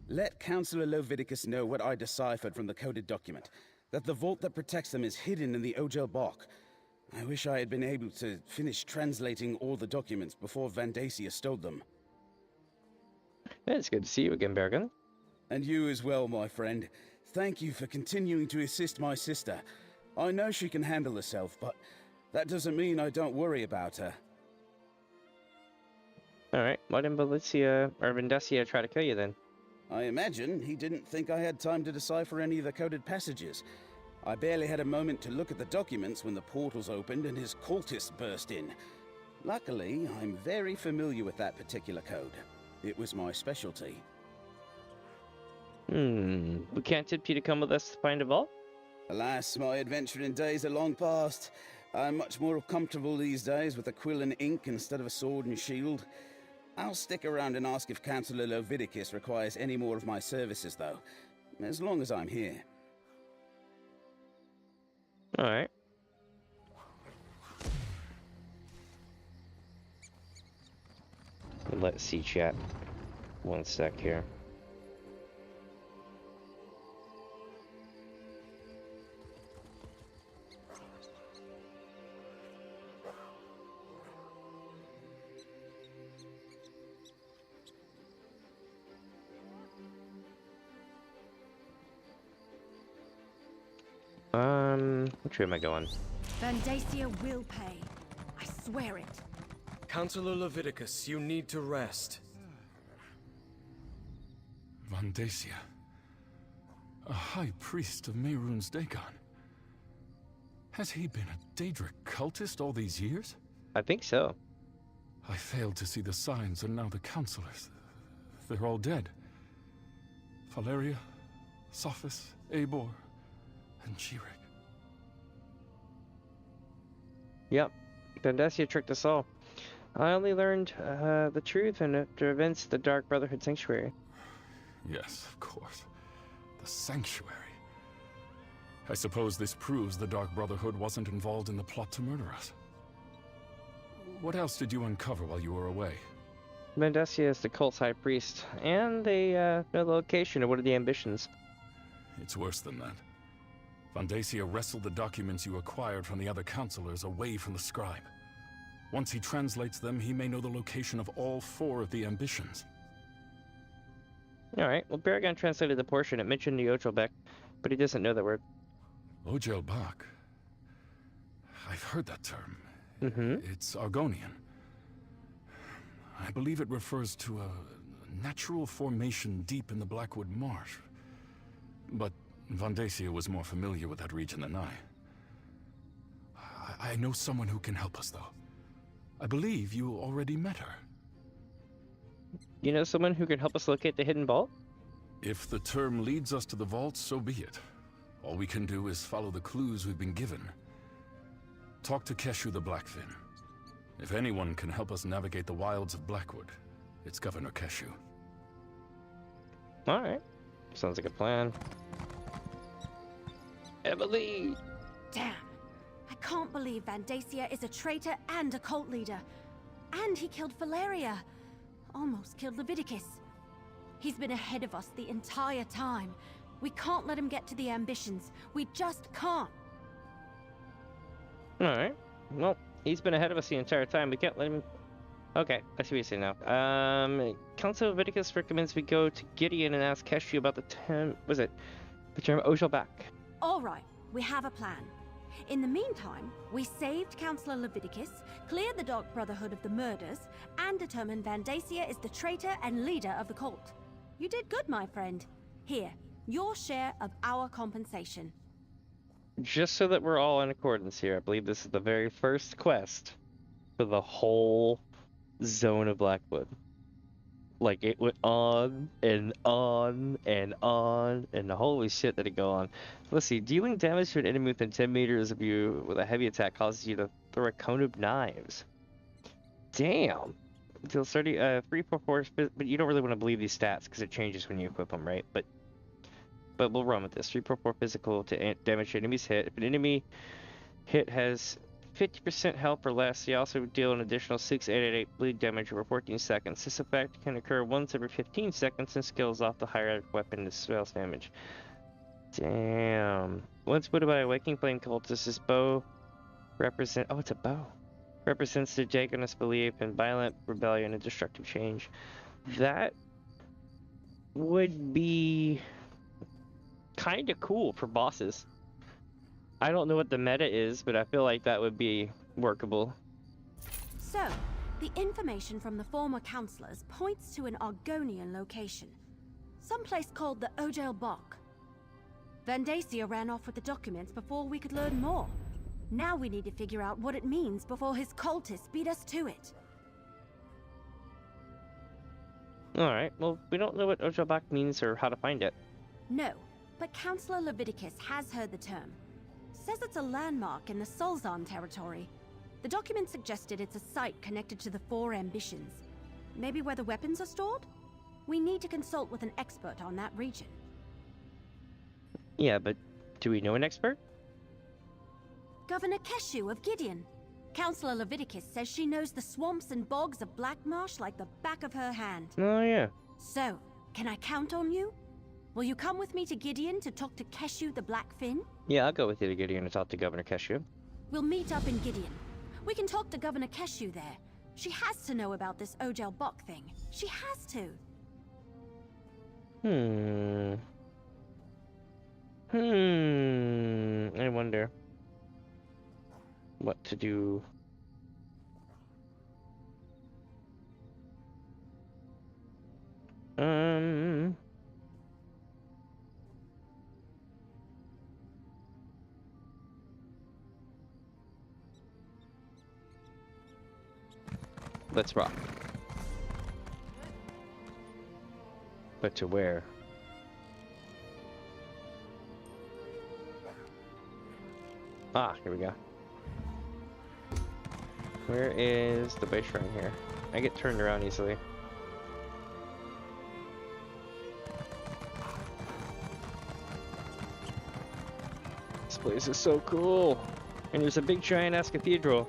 [SPEAKER 13] Let Councillor Leviticus know what I deciphered from the coded document. That the vault that protects them is hidden in the Ogel Bok. I wish I had been able to finish translating all the documents before Vandacia stole them.
[SPEAKER 1] It's good to see you again, Bergen.
[SPEAKER 13] And you as well, my friend. Thank you for continuing to assist my sister. I know she can handle herself, but that doesn't mean I don't worry about her.
[SPEAKER 1] Alright, why didn't Vandacia try to kill you then?
[SPEAKER 13] I imagine he didn't think I had time to decipher any of the coded passages. I barely had a moment to look at the documents when the portals opened and his cultists burst in. Luckily, I'm very familiar with that particular code. It was my specialty.
[SPEAKER 1] We can't tempt you to come with us to find a vault?
[SPEAKER 13] Alas, my adventuring days are long past. I'm much more comfortable these days with a quill and ink instead of a sword and shield. I'll stick around and ask if Councillor Leviticus requires any more of my services, though. As long as I'm here.
[SPEAKER 1] Alright. Let's see chat. One sec here. Which way am I going?
[SPEAKER 7] Vandacia will pay. I swear it.
[SPEAKER 18] Councillor Leviticus, you need to rest.
[SPEAKER 2] Vandacia. A high priest of Mehrunes Dagon. Has he been a Daedric cultist all these years?
[SPEAKER 1] I think so.
[SPEAKER 2] I failed to see the signs, and now the councillors. They're all dead. Valeria, Sophis, Eibor, and Jirek.
[SPEAKER 1] Yep, Vandacia tricked us all. I only learned the truth after events at the Dark Brotherhood Sanctuary.
[SPEAKER 2] Yes, of course. The Sanctuary. I suppose this proves the Dark Brotherhood wasn't involved in the plot to murder us. What else did you uncover while you were away?
[SPEAKER 1] Vandacia is the cult's high priest, and they know the location of one of the ambitions.
[SPEAKER 2] It's worse than that. Vandacia wrestled the documents you acquired from the other councillors away from the scribe. Once he translates them, he may know the location of all 4 of the ambitions.
[SPEAKER 1] Alright, well, Baragon translated the portion. It mentioned the Ojelbek, but he doesn't know that word.
[SPEAKER 2] Ojelbek? I've heard that term.
[SPEAKER 1] Mm-hmm.
[SPEAKER 2] It's Argonian. I believe it refers to a natural formation deep in the Blackwood marsh. But Vandacia was more familiar with that region than I know someone who can help us, though. I believe you already met her.
[SPEAKER 1] You know someone who can help us locate the hidden vault?
[SPEAKER 2] If the term leads us to the vault, so be it. All we can do is follow the clues we've been given. Talk to Keshu the Blackfin. If anyone can help us navigate the wilds of Blackwood, it's Governor Keshu.
[SPEAKER 1] Alright. Sounds like a plan. Emily!
[SPEAKER 7] Damn. I can't believe Vandacia is a traitor and a cult leader. And he killed Valeria. Almost killed Leviticus. He's been ahead of us the entire time. We can't let him get to the ambitions. We just can't.
[SPEAKER 1] Alright. Well, he's been ahead of us the entire time. We can't let him... Okay, I see what you're saying now. Council Leviticus recommends we go to Gideon and ask Keshu about the term... the term Ojelbek.
[SPEAKER 7] Alright, we have a plan. In the meantime, we saved Councillor Leviticus, cleared the Dark Brotherhood of the murders, and determined Vandacia is the traitor and leader of the cult. You did good, my friend. Here, your share of our compensation.
[SPEAKER 1] just so that we're all in accordance here, I believe this is the very first quest for the whole zone of Blackwood. Like, it went on and on and on, and holy shit did it go on. Let's see, dealing damage to an enemy within 10 meters of you with a heavy attack causes you to throw a cone of knives. Damn! Deals 30, 3 per force, but you don't really want to believe these stats because it changes when you equip them, right? But we'll run with this. 3 per 4 physical to damage your enemy's hit. If an enemy hit has 50% health or less, you also deal an additional 688 bleed damage over 14 seconds. This effect can occur once every 15 seconds and scales off the higher weapon to spells damage. Damn. Once wounded by a waking flame cultist, this bow represents... Oh, it's a bow. Represents the Dagonist belief in violent rebellion and destructive change. That would be kind of cool for bosses. I don't know what the meta is, but I feel like that would be workable.
[SPEAKER 7] So, the information from the former counselors points to an Argonian location. Someplace called the Ojel Bok. Vandacia ran off with the documents before we could learn more. Now we need to figure out what it means before his cultists beat us to it.
[SPEAKER 1] Alright, well, we don't know what Ojel Bok means or how to find it.
[SPEAKER 7] No, but Counselor Leviticus has heard the term. Says it's a landmark in the Solzan territory. The document suggested it's a site connected to the 4 ambitions. Maybe where the weapons are stored? We need to consult with an expert on that region.
[SPEAKER 1] Yeah, but do we know an expert?
[SPEAKER 7] Governor Keshu of Gideon. Counselor Leviticus says she knows the swamps and bogs of Blackmarsh like the back of her hand.
[SPEAKER 1] Oh, yeah.
[SPEAKER 7] So, can I count on you? Will you come with me to Gideon to talk to Keshu the Blackfin?
[SPEAKER 1] Yeah, I'll go with you to Gideon and talk to Governor Keshu.
[SPEAKER 7] We'll meet up in Gideon. We can talk to Governor Keshu there. She has to know about this Ojel Bok thing. She has to.
[SPEAKER 1] I wonder what to do. Let's rock. But to where? Ah, here we go. Where is the base shrine here? I get turned around easily. This place is so cool. And there's a big giant ass cathedral.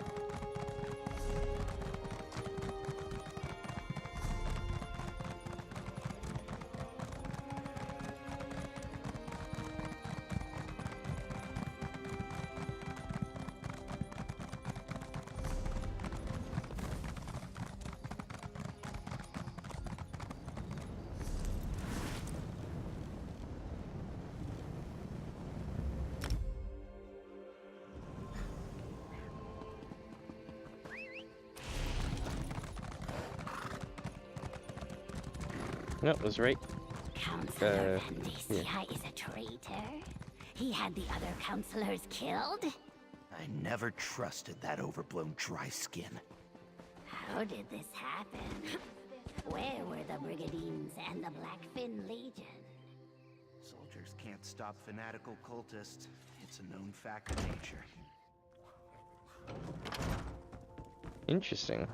[SPEAKER 1] No, it was right.
[SPEAKER 5] Counselor Vandacia is a traitor. He had the other counselors killed.
[SPEAKER 6] I never trusted that overblown dry skin.
[SPEAKER 5] How did this happen? Where were the Brigadines and the Blackfin Legion?
[SPEAKER 6] Soldiers can't stop fanatical cultists. It's a known fact of nature.
[SPEAKER 1] Interesting.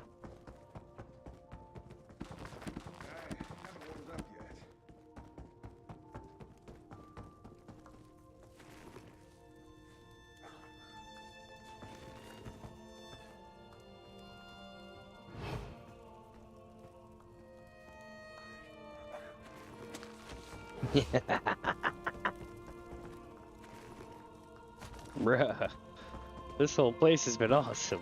[SPEAKER 1] Bruh, this whole place has been awesome.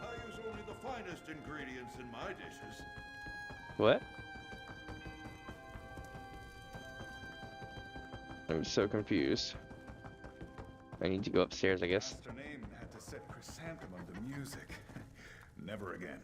[SPEAKER 3] I use only the finest ingredients in my dishes.
[SPEAKER 1] What? Let I'm so confused. I need to go upstairs, I guess.
[SPEAKER 4] Master Name had to set chrysanthemum to music. Never again.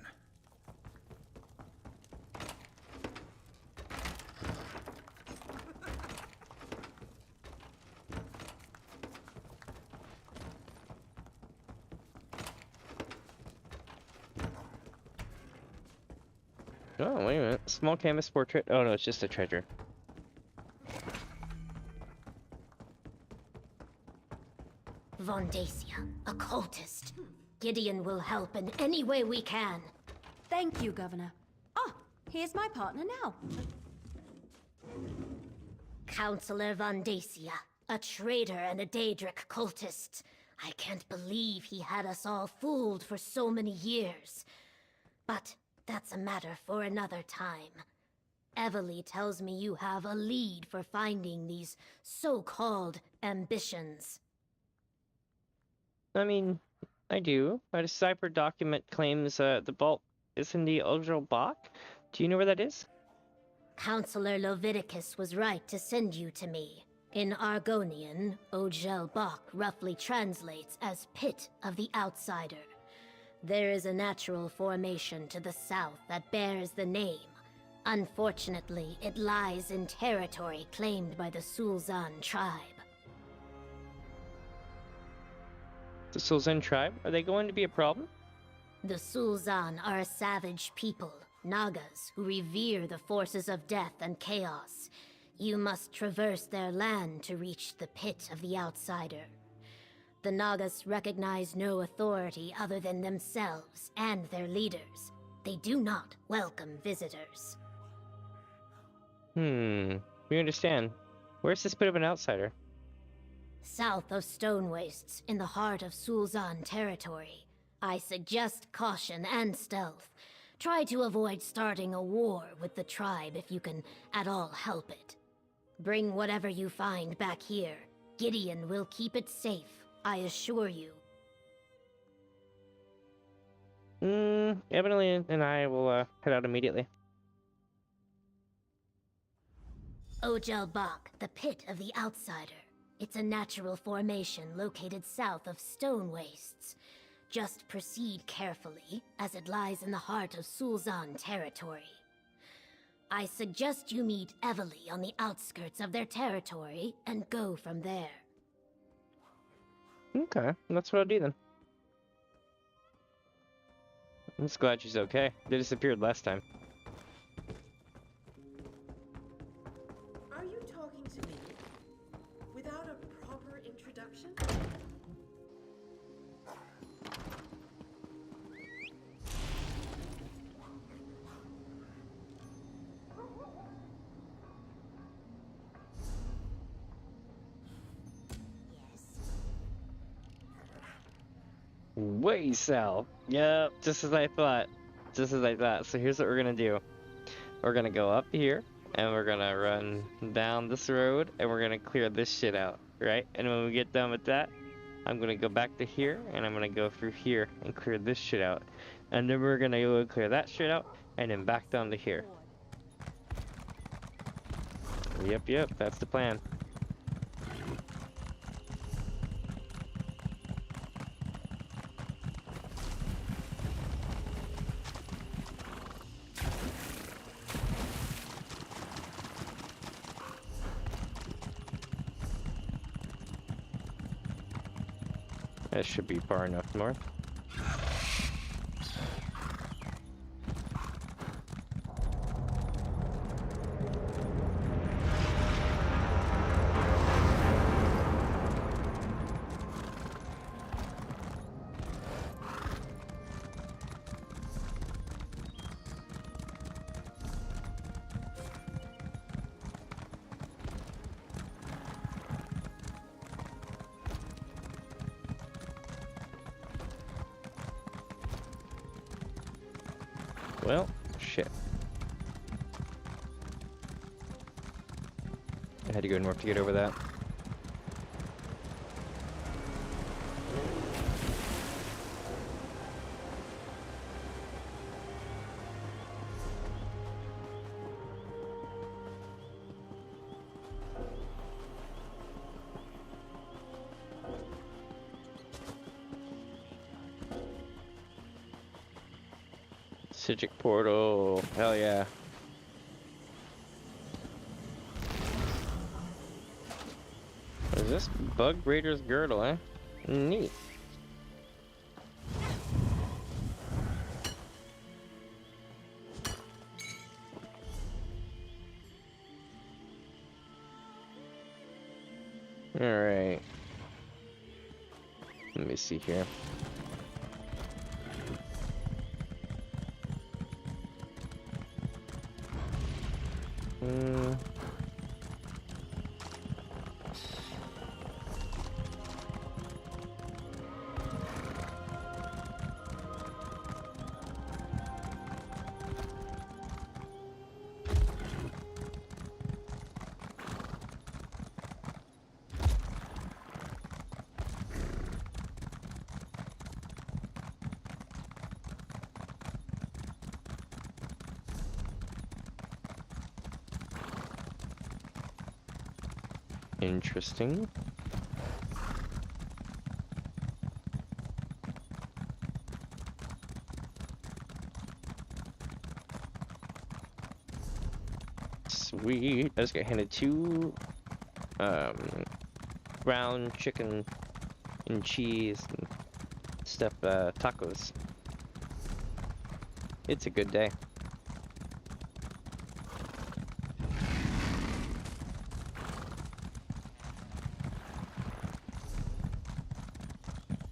[SPEAKER 1] Oh, wait a minute. Small canvas portrait. Oh no, it's just a treasure.
[SPEAKER 5] Vondacia, a cultist. Gideon will help in any way we can.
[SPEAKER 7] Thank you, Governor. Ah, here's my partner now.
[SPEAKER 5] Counselor Vondacia, a traitor and a Daedric cultist. I can't believe he had us all fooled for so many years. But that's a matter for another time. Evely tells me you have a lead for finding these so-called ambitions.
[SPEAKER 1] I mean, I do. But a cipher document claims the vault is in the Ojal Bach. Do you know where that is?
[SPEAKER 5] Counselor Leviticus was right to send you to me. In Argonian, Ojal Bach roughly translates as Pit of the Outsider. There is a natural formation to the south that bears the name. Unfortunately, it lies in territory claimed by the Sulzan tribe.
[SPEAKER 1] The Sulzan tribe? Are they going to be a problem?
[SPEAKER 5] The Sulzan are a savage people, Nagas, who revere the forces of death and chaos. You must traverse their land to reach the Pit of the Outsider. The Nagas recognize no authority other than themselves and their leaders. They do not welcome visitors.
[SPEAKER 1] We understand. Where's this bit of an outsider?
[SPEAKER 5] South of Stone Wastes, in the heart of Sulzan territory. I suggest caution and stealth. Try to avoid starting a war with the tribe if you can at all help it. Bring whatever you find back here. Gideon will keep it safe, I assure you.
[SPEAKER 1] Emily and I will head out immediately.
[SPEAKER 5] Ojal Bach, the Pit of the Outsider. It's a natural formation located south of Stone Wastes. Just proceed carefully, as it lies in the heart of Sulzan territory. I suggest you meet Evely on the outskirts of their territory and go from there.
[SPEAKER 1] Okay, that's what I'll do then. I'm just glad she's okay. They disappeared last time.
[SPEAKER 16] Are you talking to me? Without a proper introduction?
[SPEAKER 1] Way south. Yep, just as I thought. Just as I thought. So here's what we're gonna do. We're gonna go up here, and we're gonna run down this road, and we're gonna clear this shit out, right? And when we get done with that, I'm gonna go back to here, and I'm gonna go through here and clear this shit out. And then we're gonna go clear that shit out, and then back down to here. Yep, that's the plan. That should be far enough north. Well, shit. I had to go north to get over that. Sigic portal. Hell yeah. What is this? Bug Raider's girdle, eh? Neat. Alright. Let me see here. Interesting. Sweet. I just got handed 2 brown chicken and cheese and stuff, tacos. It's a good day.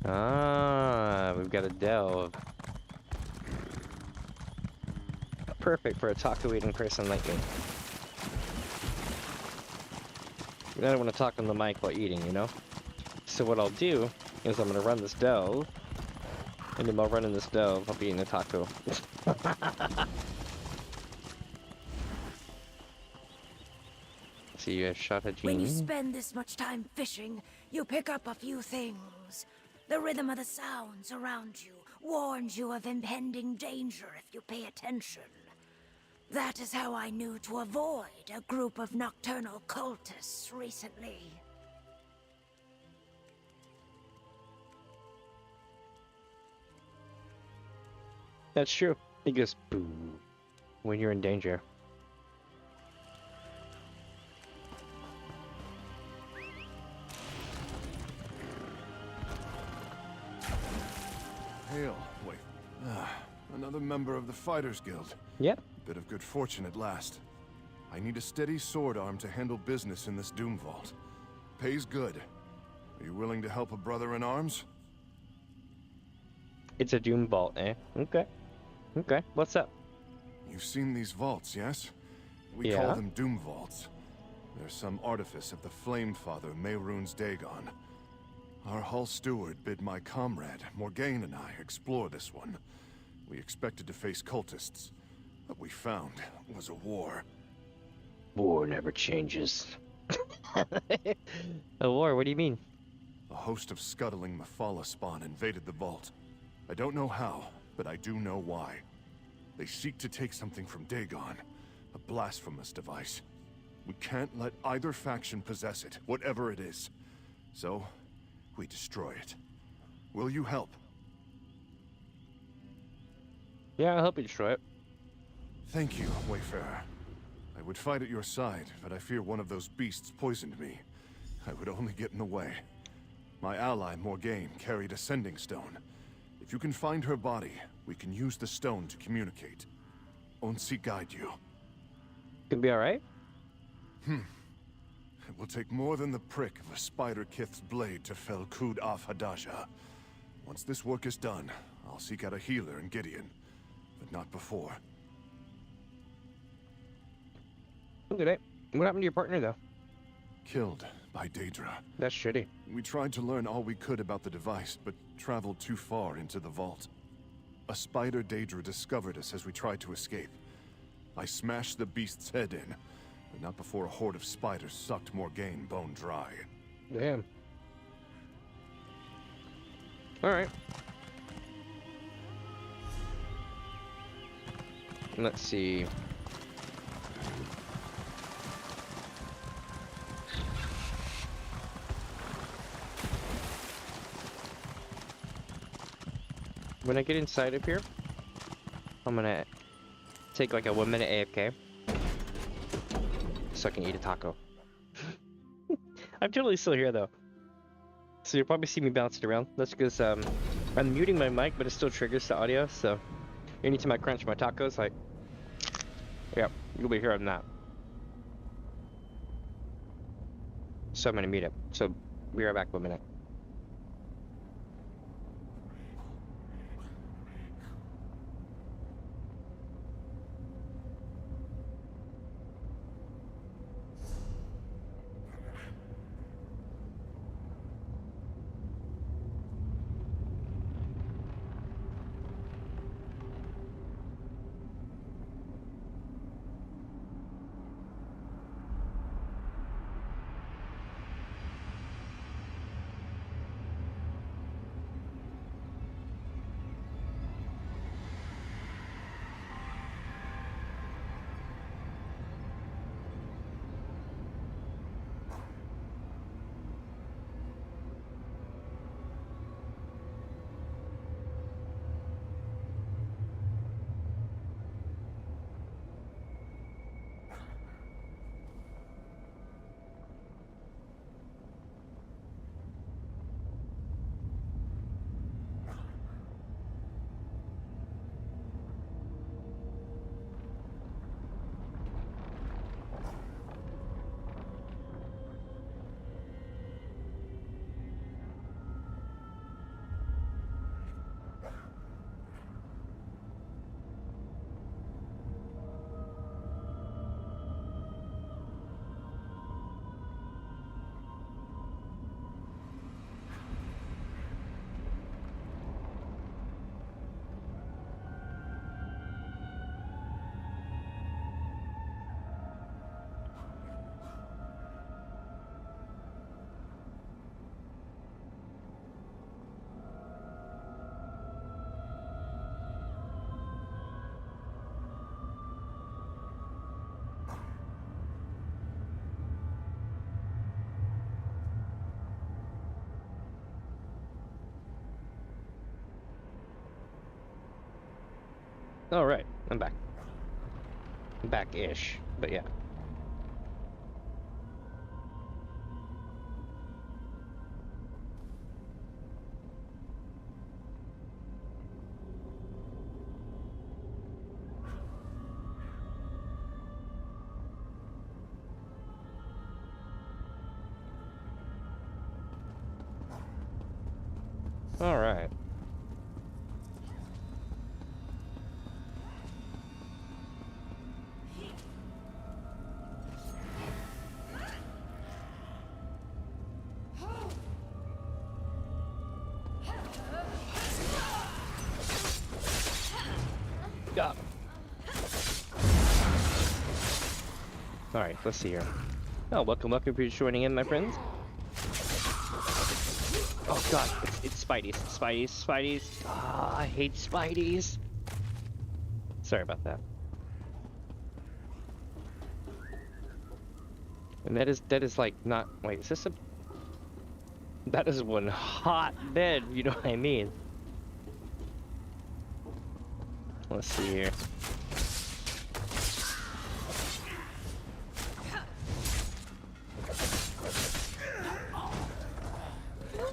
[SPEAKER 1] Ah, we've got a delve. Perfect for a taco eating person like me. I don't want to talk on the mic while eating, you know? So what I'll do is I'm going to run this delve, and then while running this delve, I'll be eating a taco. See, you shot a genie.
[SPEAKER 11] When you spend this much time fishing, you pick up a few things. The rhythm of the sounds around you warns you of impending danger if you pay attention. That is how I knew to avoid a group of nocturnal cultists recently.
[SPEAKER 1] That's true. It goes boo when you're in danger.
[SPEAKER 9] Hail, wait. Another member of the Fighters Guild.
[SPEAKER 1] Yep.
[SPEAKER 9] Bit of good fortune at last. I need a steady sword arm to handle business in this Doom Vault. Pays good. Are you willing to help a brother in arms?
[SPEAKER 1] It's a Doom Vault, eh? Okay. Okay, what's up?
[SPEAKER 9] You've seen these vaults, yes? We
[SPEAKER 1] Yeah.
[SPEAKER 9] call them Doom Vaults. They're some artifice of the Flame Father, Mehrunes Dagon. Our Hull Steward bid my comrade, Morgaine, and I explore this one. We expected to face cultists. What we found was a war.
[SPEAKER 1] War never changes. A war? What do you mean?
[SPEAKER 9] A host of scuttling Mephala spawn invaded the vault. I don't know how, but I do know why. They seek to take something from Dagon, a blasphemous device. We can't let either faction possess it, whatever it is. So, we destroy it. Will you help?
[SPEAKER 1] Yeah, I'll help you destroy it.
[SPEAKER 9] Thank you, Wayfarer. I would fight at your side, but I fear one of those beasts poisoned me. I would only get in the way. My ally, Morgaine, carried a sending stone. If you can find her body, we can use the stone to communicate. Onsi guide you.
[SPEAKER 1] Gonna be alright?
[SPEAKER 9] It will take more than the prick of a spider kith's blade to fell Kud af Hadaja. Once this work is done, I'll seek out a healer in Gideon, but not before.
[SPEAKER 1] Okay, what happened to your partner, though?
[SPEAKER 9] Killed by Daedra.
[SPEAKER 1] That's shitty.
[SPEAKER 9] We tried to learn all we could about the device, but traveled too far into the vault. A spider Daedra discovered us as we tried to escape. I smashed the beast's head in, but not before a horde of spiders sucked Morgaine bone dry.
[SPEAKER 1] Damn. Alright. Let's see. When I get inside of here, I'm gonna take like a 1 minute AFK so I can eat a taco. I'm totally still here though, so you'll probably see me bouncing around. That's because I'm muting my mic, but it still triggers the audio. So anytime I crunch my tacos, like, yeah, you'll be hearing that. So I'm gonna mute it. So be right back in a minute. All right, I'm back. I'm back-ish, but yeah. All right. Got him. Alright, let's see here. Oh, welcome for joining in, my friends. Oh god, it's Spideys. Spideys. Ah, I hate Spideys. Sorry about that. And that is like not, wait, is this a, that is one hot bed, you know what I mean? Let's see here.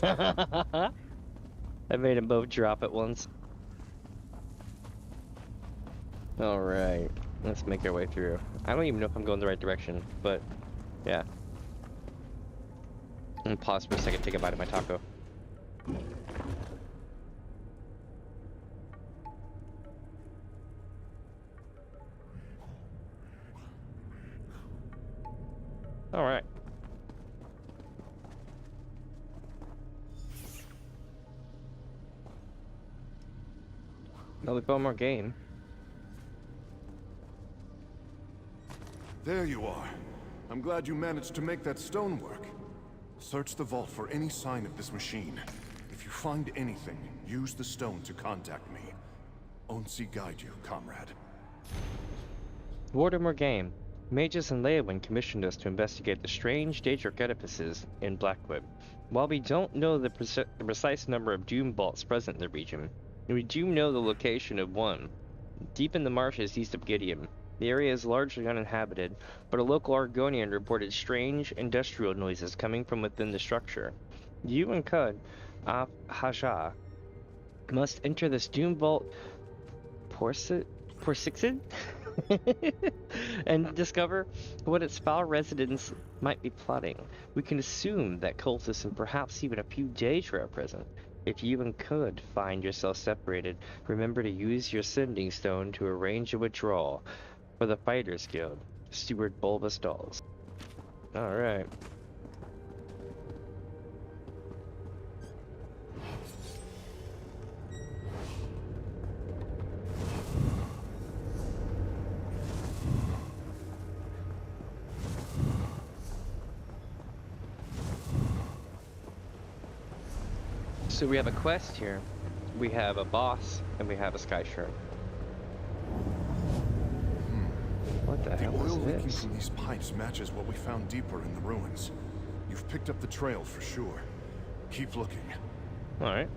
[SPEAKER 1] I made them both drop at once. Alright, let's make our way through. I don't even know if I'm going the right direction, but yeah. I'm gonna pause for a second, take a bite of my taco. Alright. Now we've got more game.
[SPEAKER 9] There you are. I'm glad you managed to make that stone work. Search the vault for any sign of this machine. If you find anything, use the stone to contact me. Onsi guide you, comrade.
[SPEAKER 1] Warder game. Mages and Leowyn commissioned us to investigate the strange Daedric edifices in Blackwood. While we don't know the precise number of doom vaults present in the region, we do know the location of one. deep in the marshes east of Gideon. The area is largely uninhabited, but a local Argonian reported strange industrial noises coming from within the structure. You and Kud, Haja, must enter this doom vault Porsixid and discover what its foul residents might be plotting. We can assume that cultists and perhaps even a few Daedra are present. If you and Kud find yourself separated, remember to use your sending stone to arrange a withdrawal for the Fighters Guild. Steward Bulbous Dolls. Alright. So we have a quest here, we have a boss, and we have a sky shard. What the hell is
[SPEAKER 14] oil leaking
[SPEAKER 1] this?
[SPEAKER 14] from these pipes matches what we found deeper in the ruins. You've picked up the trail for sure. Keep looking.
[SPEAKER 1] Alright.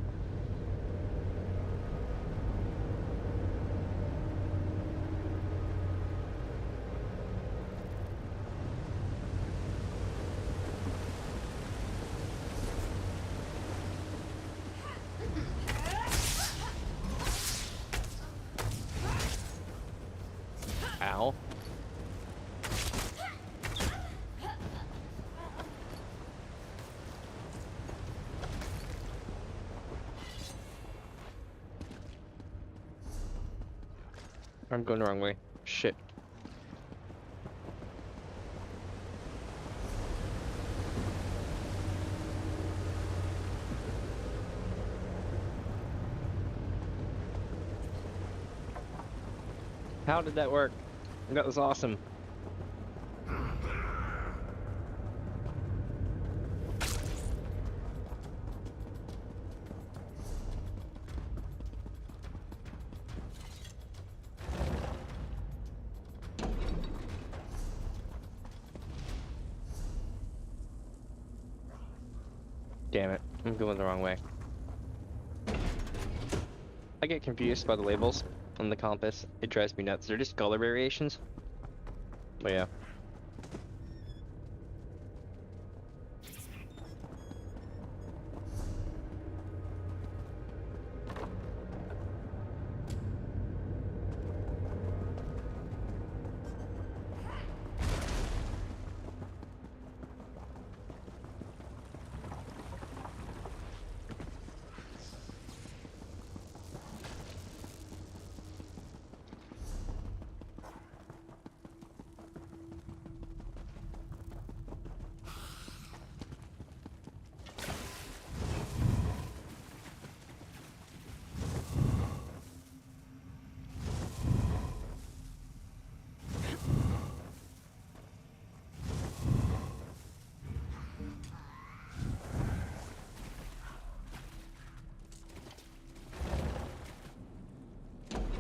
[SPEAKER 1] Ow. I'm going the wrong way. Shit. How did that work? That was awesome. Damn it, I'm going the wrong way. I get confused by the labels on the compass. It drives me nuts. They're just color variations. But yeah.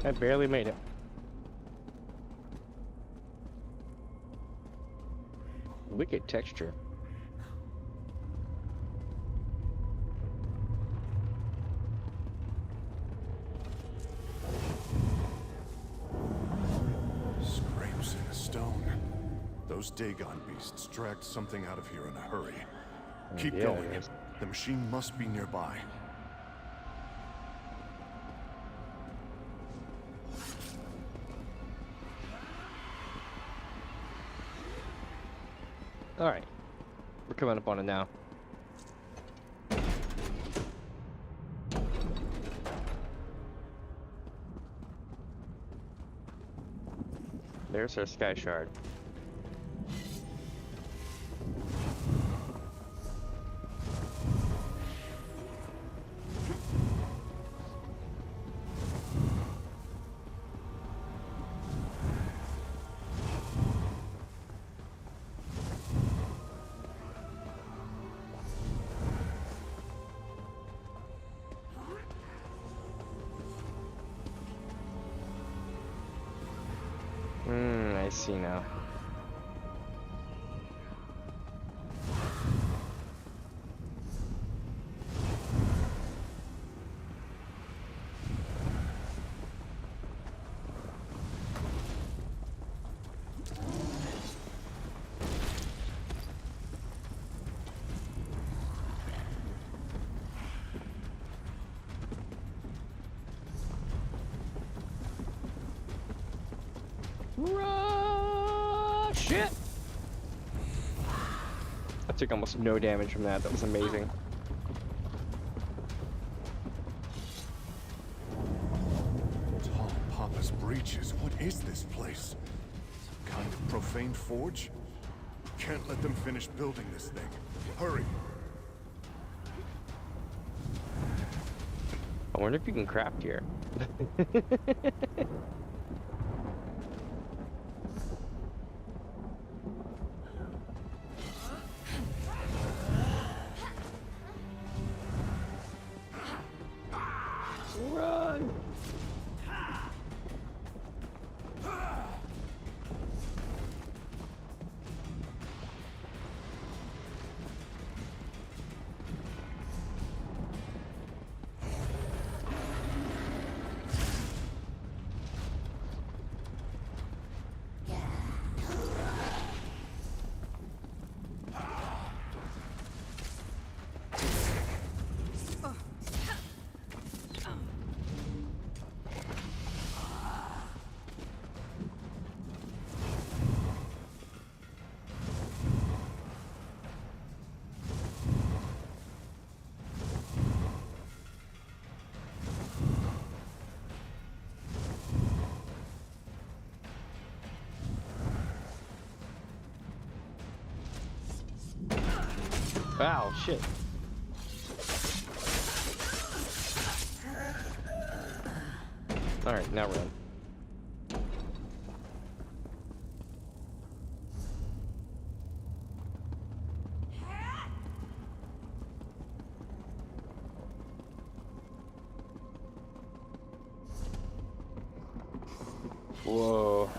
[SPEAKER 1] I barely made it. Wicked texture.
[SPEAKER 14] Scrapes in the stone. Those Dagon beasts dragged something out of here in a hurry. Keep
[SPEAKER 1] yeah,
[SPEAKER 14] going. The machine must be nearby.
[SPEAKER 1] Alright. We're coming up on it now. There's our sky shard. I see now. shit! I took almost no damage from that. That was amazing.
[SPEAKER 14] Tall Papa's breaches. What is this place? Some kind of profane forge? Can't let them finish building this thing. Hurry!
[SPEAKER 1] I wonder if you can craft here. Run! Wow, shit. Alright, now run. Whoa.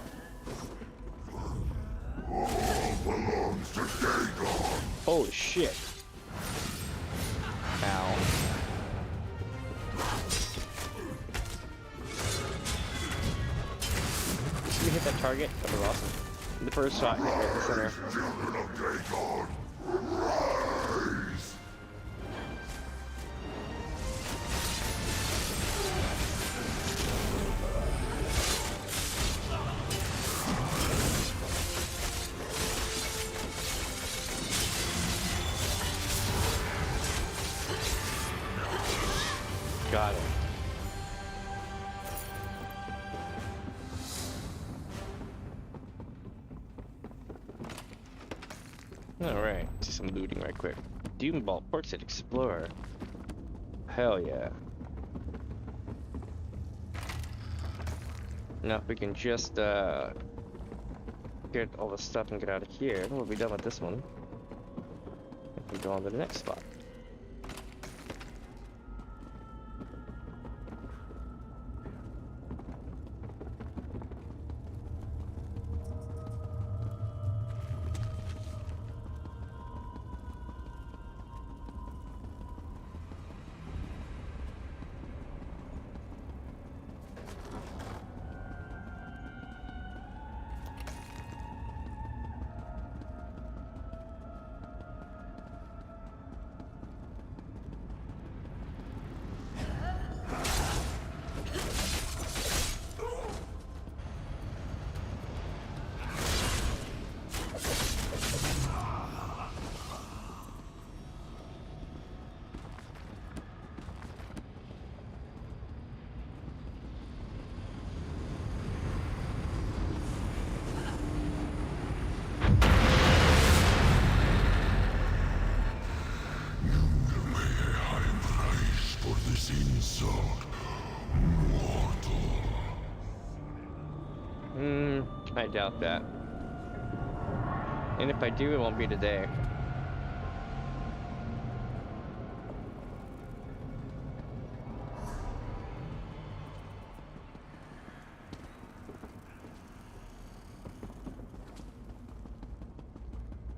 [SPEAKER 1] Holy shit. Ow. Did you hit that target? That was awesome. The first shot hit right in the center. Got it. Alright, do some looting right quick. Doom Vault, Portrait Explorer. Hell yeah. Now if we can just get all the stuff and get out of here, we'll be done with this one. We can go on to the next spot. I doubt that. And if I do, it won't be today.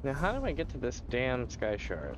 [SPEAKER 1] Now, how do I get to this damn sky shard?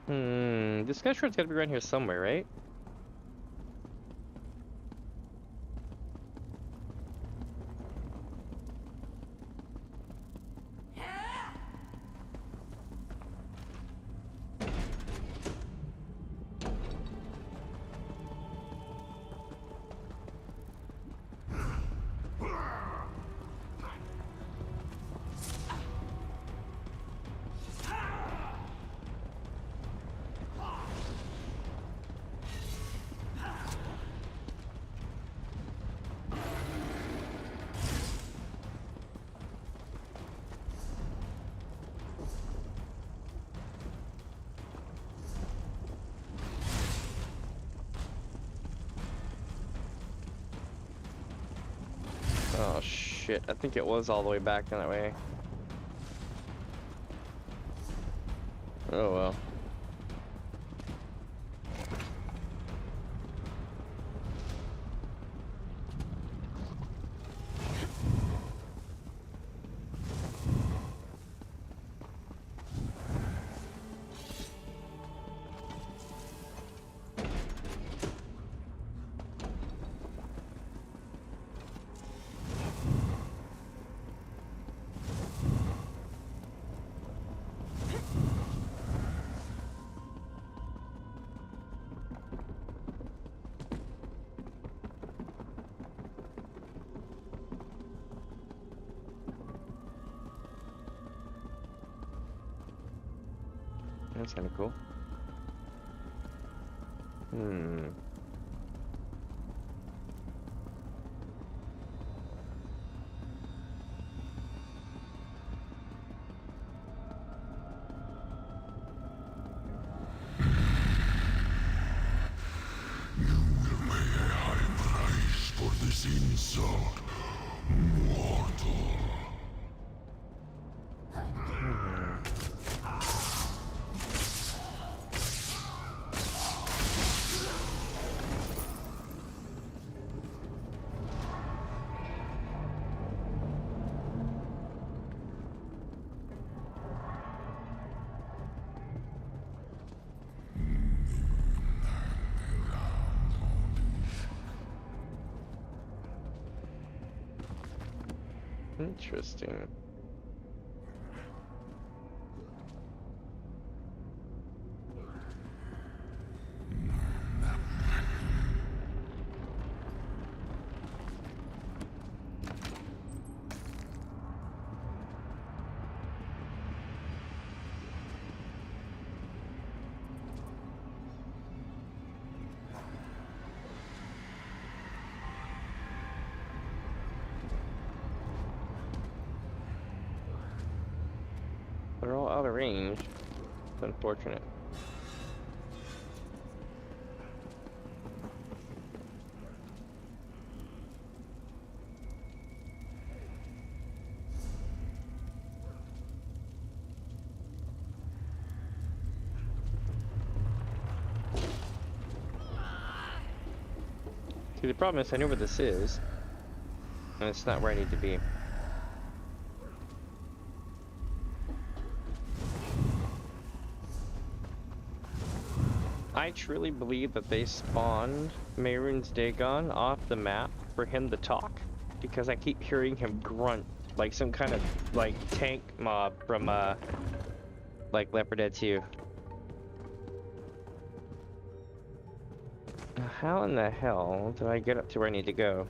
[SPEAKER 1] This guy's gotta be around here somewhere, right? Oh shit, I think it was all the way back that way. Oh well. That's kind of cool.
[SPEAKER 8] For this insult, mortal.
[SPEAKER 1] Interesting. They're all out of range. It's unfortunate. See, the problem is I know where this is, and it's not where I need to be. I truly believe that they spawned Mehrunes Dagon off the map for him to talk, because I keep hearing him grunt like some kind of like tank mob from like Left 4 Dead 2. How in the hell do I get up to where I need to go?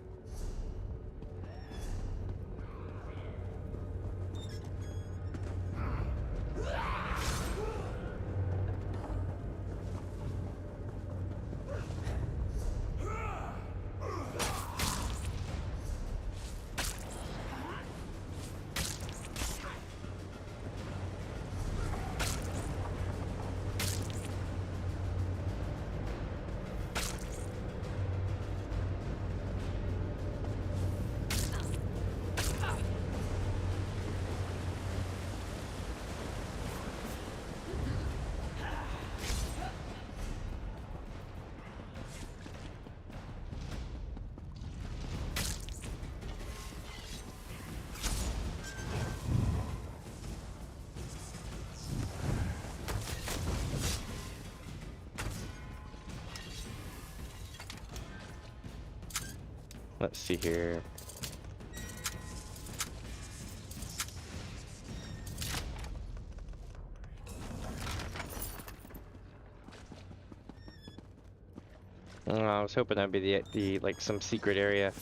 [SPEAKER 1] Let's see here. Oh, I was hoping that'd be the like some secret area.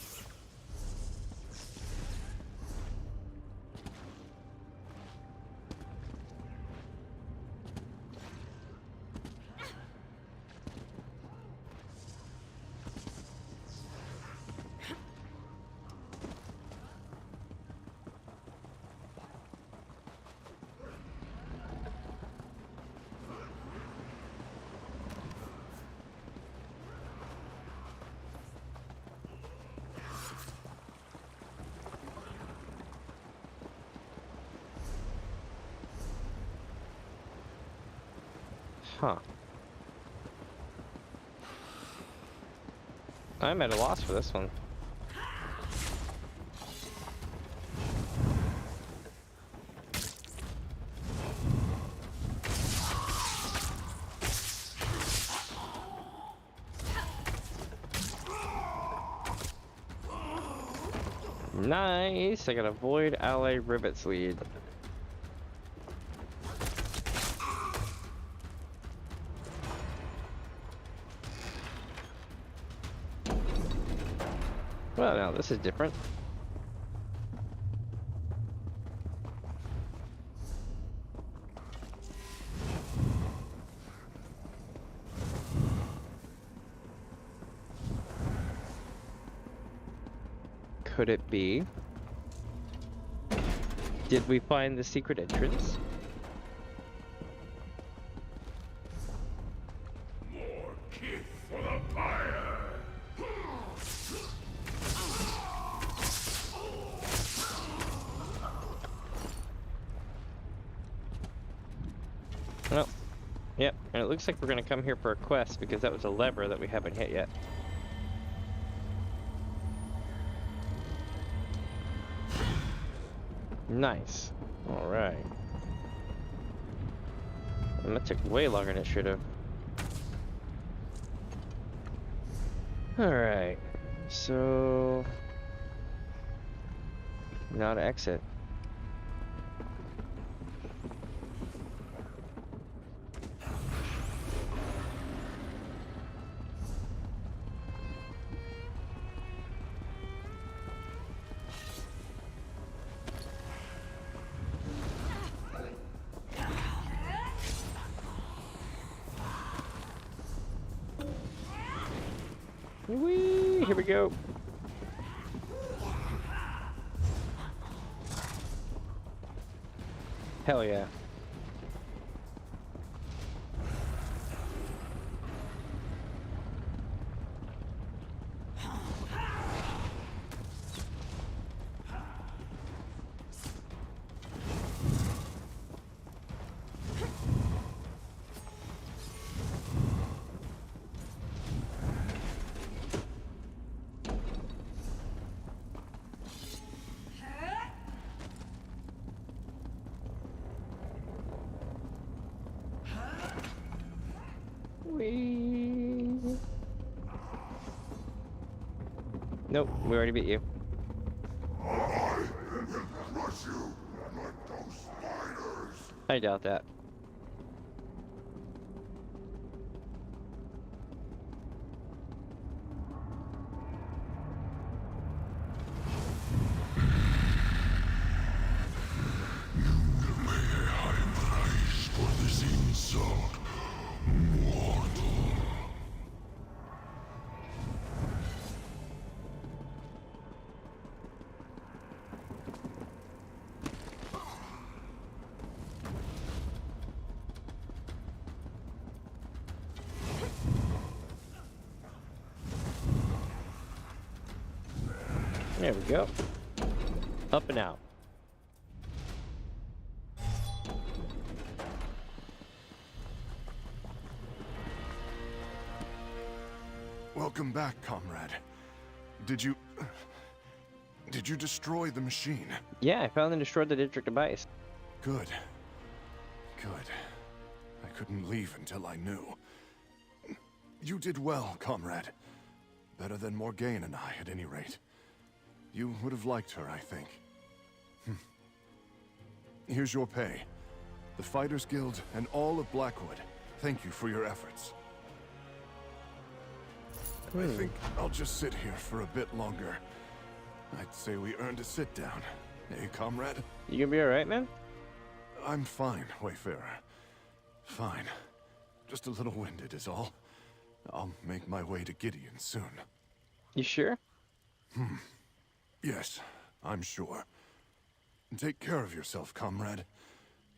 [SPEAKER 1] Huh. I'm at a loss for this one. Nice! I got a Void Ally Rivets lead. Well, now this is different. Could it be? Did we find the secret entrance?
[SPEAKER 8] More kith for the fire!
[SPEAKER 1] Oh, yep, and it looks like we're gonna come here for a quest because that was a lever that we haven't hit yet. Nice. Alright. That took way longer than it should have. Alright. So... now to exit. Whee! Here we go. Hell yeah. Nope, we already beat you. I doubt that. There we go. Up and out.
[SPEAKER 14] Welcome back, comrade. Did you destroy the machine?
[SPEAKER 1] Yeah, I found and destroyed the Daedric device.
[SPEAKER 14] Good. Good. I couldn't leave until I knew. You did well, comrade. Better than Morgaine and I, at any rate. You would have liked her, I think. Here's your pay. The Fighters Guild and all of Blackwood, thank you for your efforts. I think I'll just sit here for a bit longer. I'd say we earned a sit down. Hey, comrade?
[SPEAKER 1] You gonna be alright, man?
[SPEAKER 14] I'm fine, Wayfarer. Fine. Just a little winded is all. I'll make my way to Gideon soon.
[SPEAKER 1] You sure?
[SPEAKER 14] Yes, I'm sure. Take care of yourself, comrade.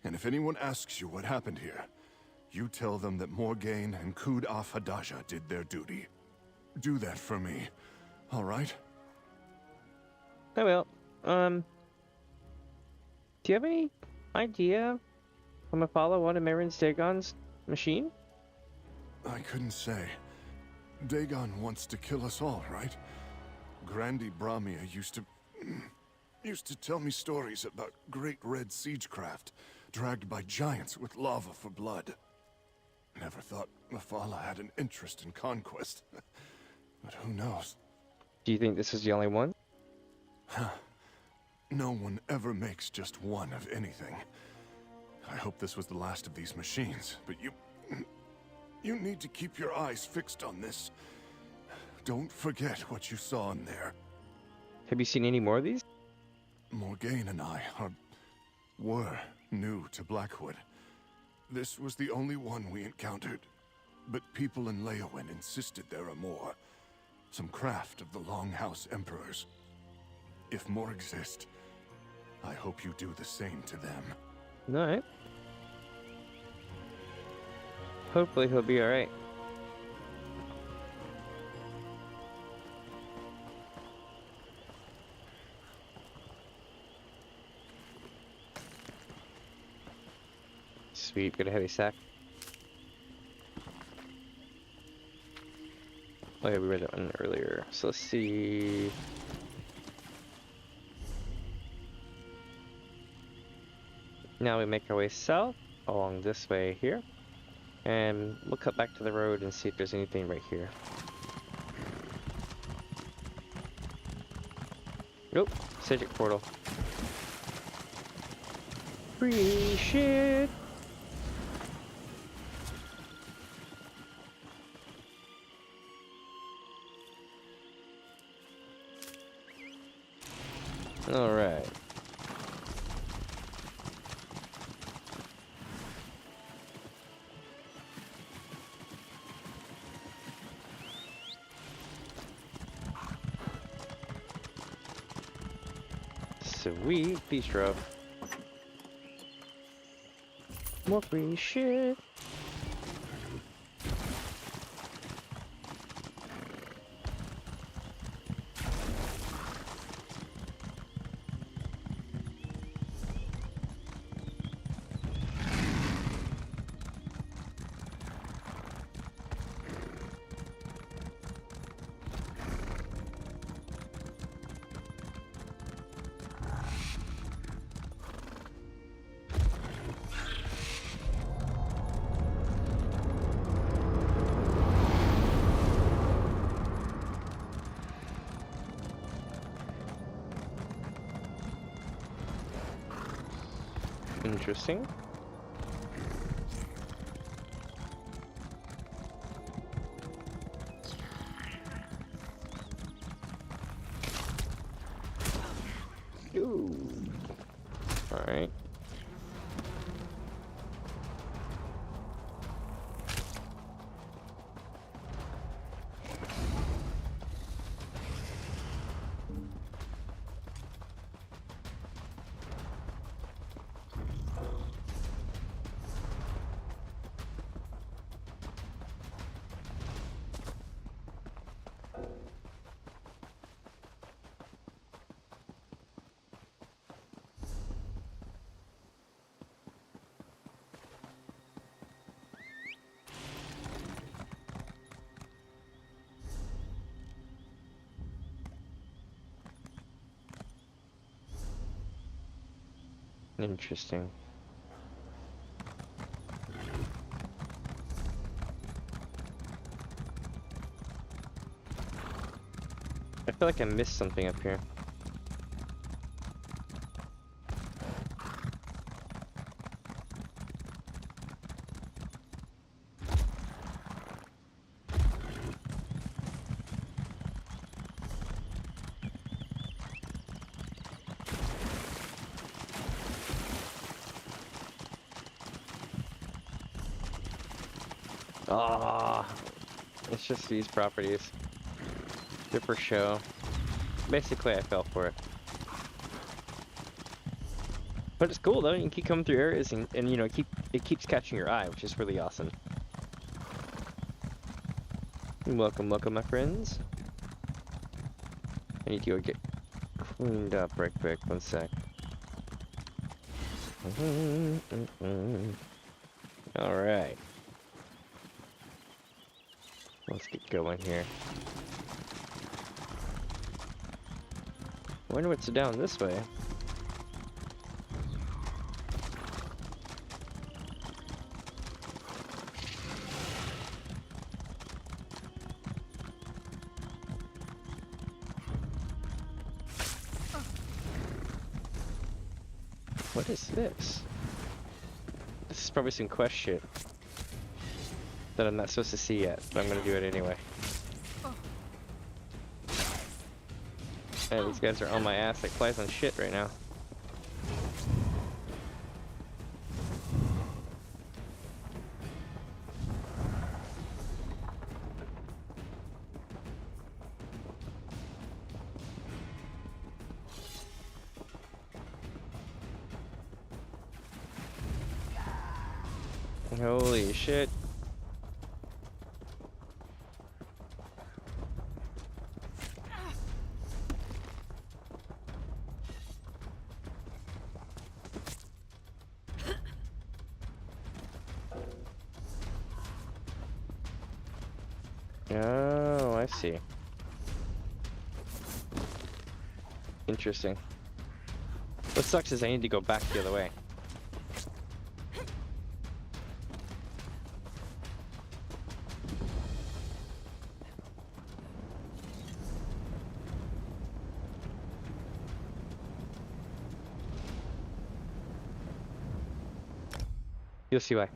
[SPEAKER 14] And if anyone asks you what happened here, you tell them that Morgaine and Kud af Hadaja did their duty. Do that for me, all right?
[SPEAKER 1] I will. Do you have any idea I'm gonna follow one of Mehrunes Dagon's machine?
[SPEAKER 14] I couldn't say. Dagon wants to kill us all, right? Grandi Bramia used to tell me stories about great red siegecraft dragged by giants with lava for blood. Never thought Mephala had an interest in conquest. But who knows?
[SPEAKER 1] Do you think this is the only one?
[SPEAKER 14] No one ever makes just one of anything. I hope this was the last of these machines, but you need to keep your eyes fixed on this. Don't forget what you saw in there.
[SPEAKER 1] Have you seen any more of these?
[SPEAKER 14] Morgaine and I were new to Blackwood. This was the only one we encountered, but people in Leyawen insisted there are more. Some craft of the Longhouse Emperors. If more exist, I hope you do the same to them.
[SPEAKER 1] Alright. Hopefully he'll be alright. Sweet, got a heavy sack. Oh yeah, we read that one earlier. So let's see. Now we make our way south along this way here. And we'll cut back to the road and see if there's anything right here. Nope, Cedric portal. Free shit! Alright. Sweet bistro. More free shit. Interesting. Ooh. All right. Interesting. I feel like I missed something up here. Ah, it's just these properties. They're for show. Basically, I fell for it. But it's cool though. You can keep coming through areas and you know, it keeps catching your eye, which is really awesome. Welcome, welcome, my friends. I need to go get cleaned up right quick. One sec. All right. Let's get going here. I wonder what's down this way. What is this? This is probably some quest shit that I'm not supposed to see yet, but I'm gonna do it anyway. Hey, these guys are on my ass like flies on shit right now. Holy shit. Oh, I see. Interesting. What sucks is I need to go back the other way. You'll see why.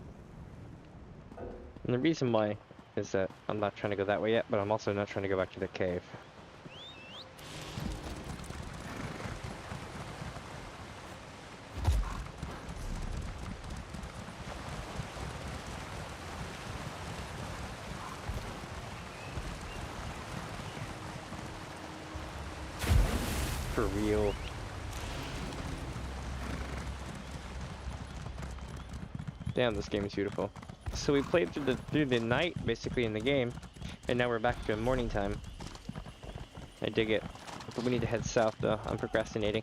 [SPEAKER 1] And the reason why is that I'm not trying to go that way yet, but I'm also not trying to go back to the cave. For real. Damn, this game is beautiful. So we played through the night, basically, in the game, and now we're back to morning time. I dig it. But we need to head south, though. I'm procrastinating.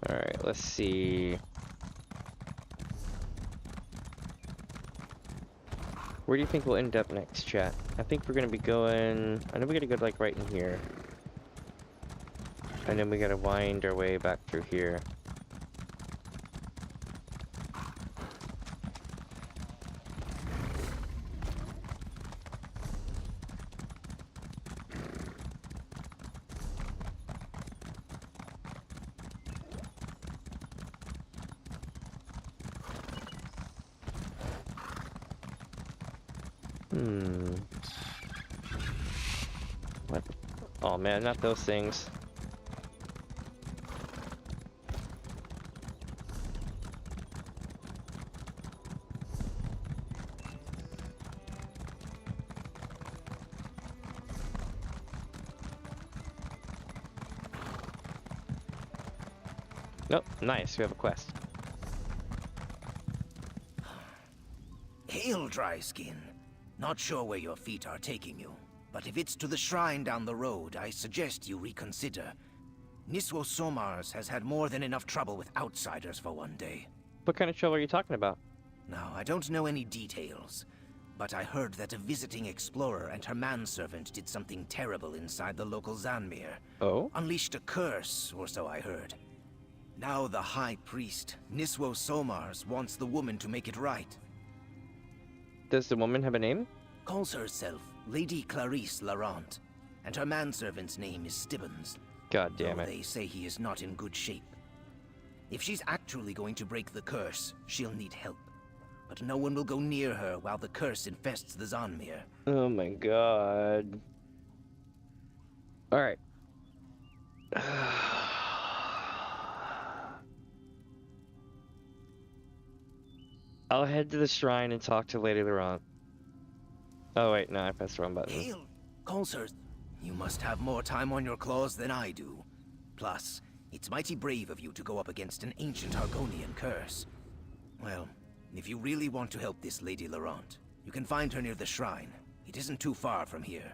[SPEAKER 1] Alright, let's see. Where do you think we'll end up next, chat? I think we're gonna be going... I know we gotta go, like, right in here. And then we gotta wind our way back through here. What? Oh man, not those things. Nope, nice, we have a quest.
[SPEAKER 6] Hail, Dry Skin. Not sure where your feet are taking you, but if it's to the shrine down the road, I suggest you reconsider. Niswo Somars has had more than enough trouble with outsiders for one day.
[SPEAKER 1] What kind of trouble are you talking about?
[SPEAKER 6] Now, I don't know any details, but I heard that a visiting explorer and her manservant did something terrible inside the local Zanmir.
[SPEAKER 1] Oh?
[SPEAKER 6] Unleashed a curse, or so I heard. Now the High Priest, Niswo Somars, wants the woman to make it right.
[SPEAKER 1] Does the woman have a name?
[SPEAKER 6] Calls herself Lady Clarice Larant, and her manservant's name is Stibbons.
[SPEAKER 1] God damn it.
[SPEAKER 6] They say he is not in good shape. If she's actually going to break the curse, she'll need help. But no one will go near her while the curse infests the Zanmir.
[SPEAKER 1] Oh my god. Alright. I'll head to the shrine and talk to Lady Laurent. Oh wait, no, I pressed the wrong button.
[SPEAKER 6] Hail, Coulsers. You must have more time on your claws than I do. Plus, it's mighty brave of you to go up against an ancient Argonian curse. Well, if you really want to help this Lady Laurent, you can find her near the shrine. It isn't too far from here.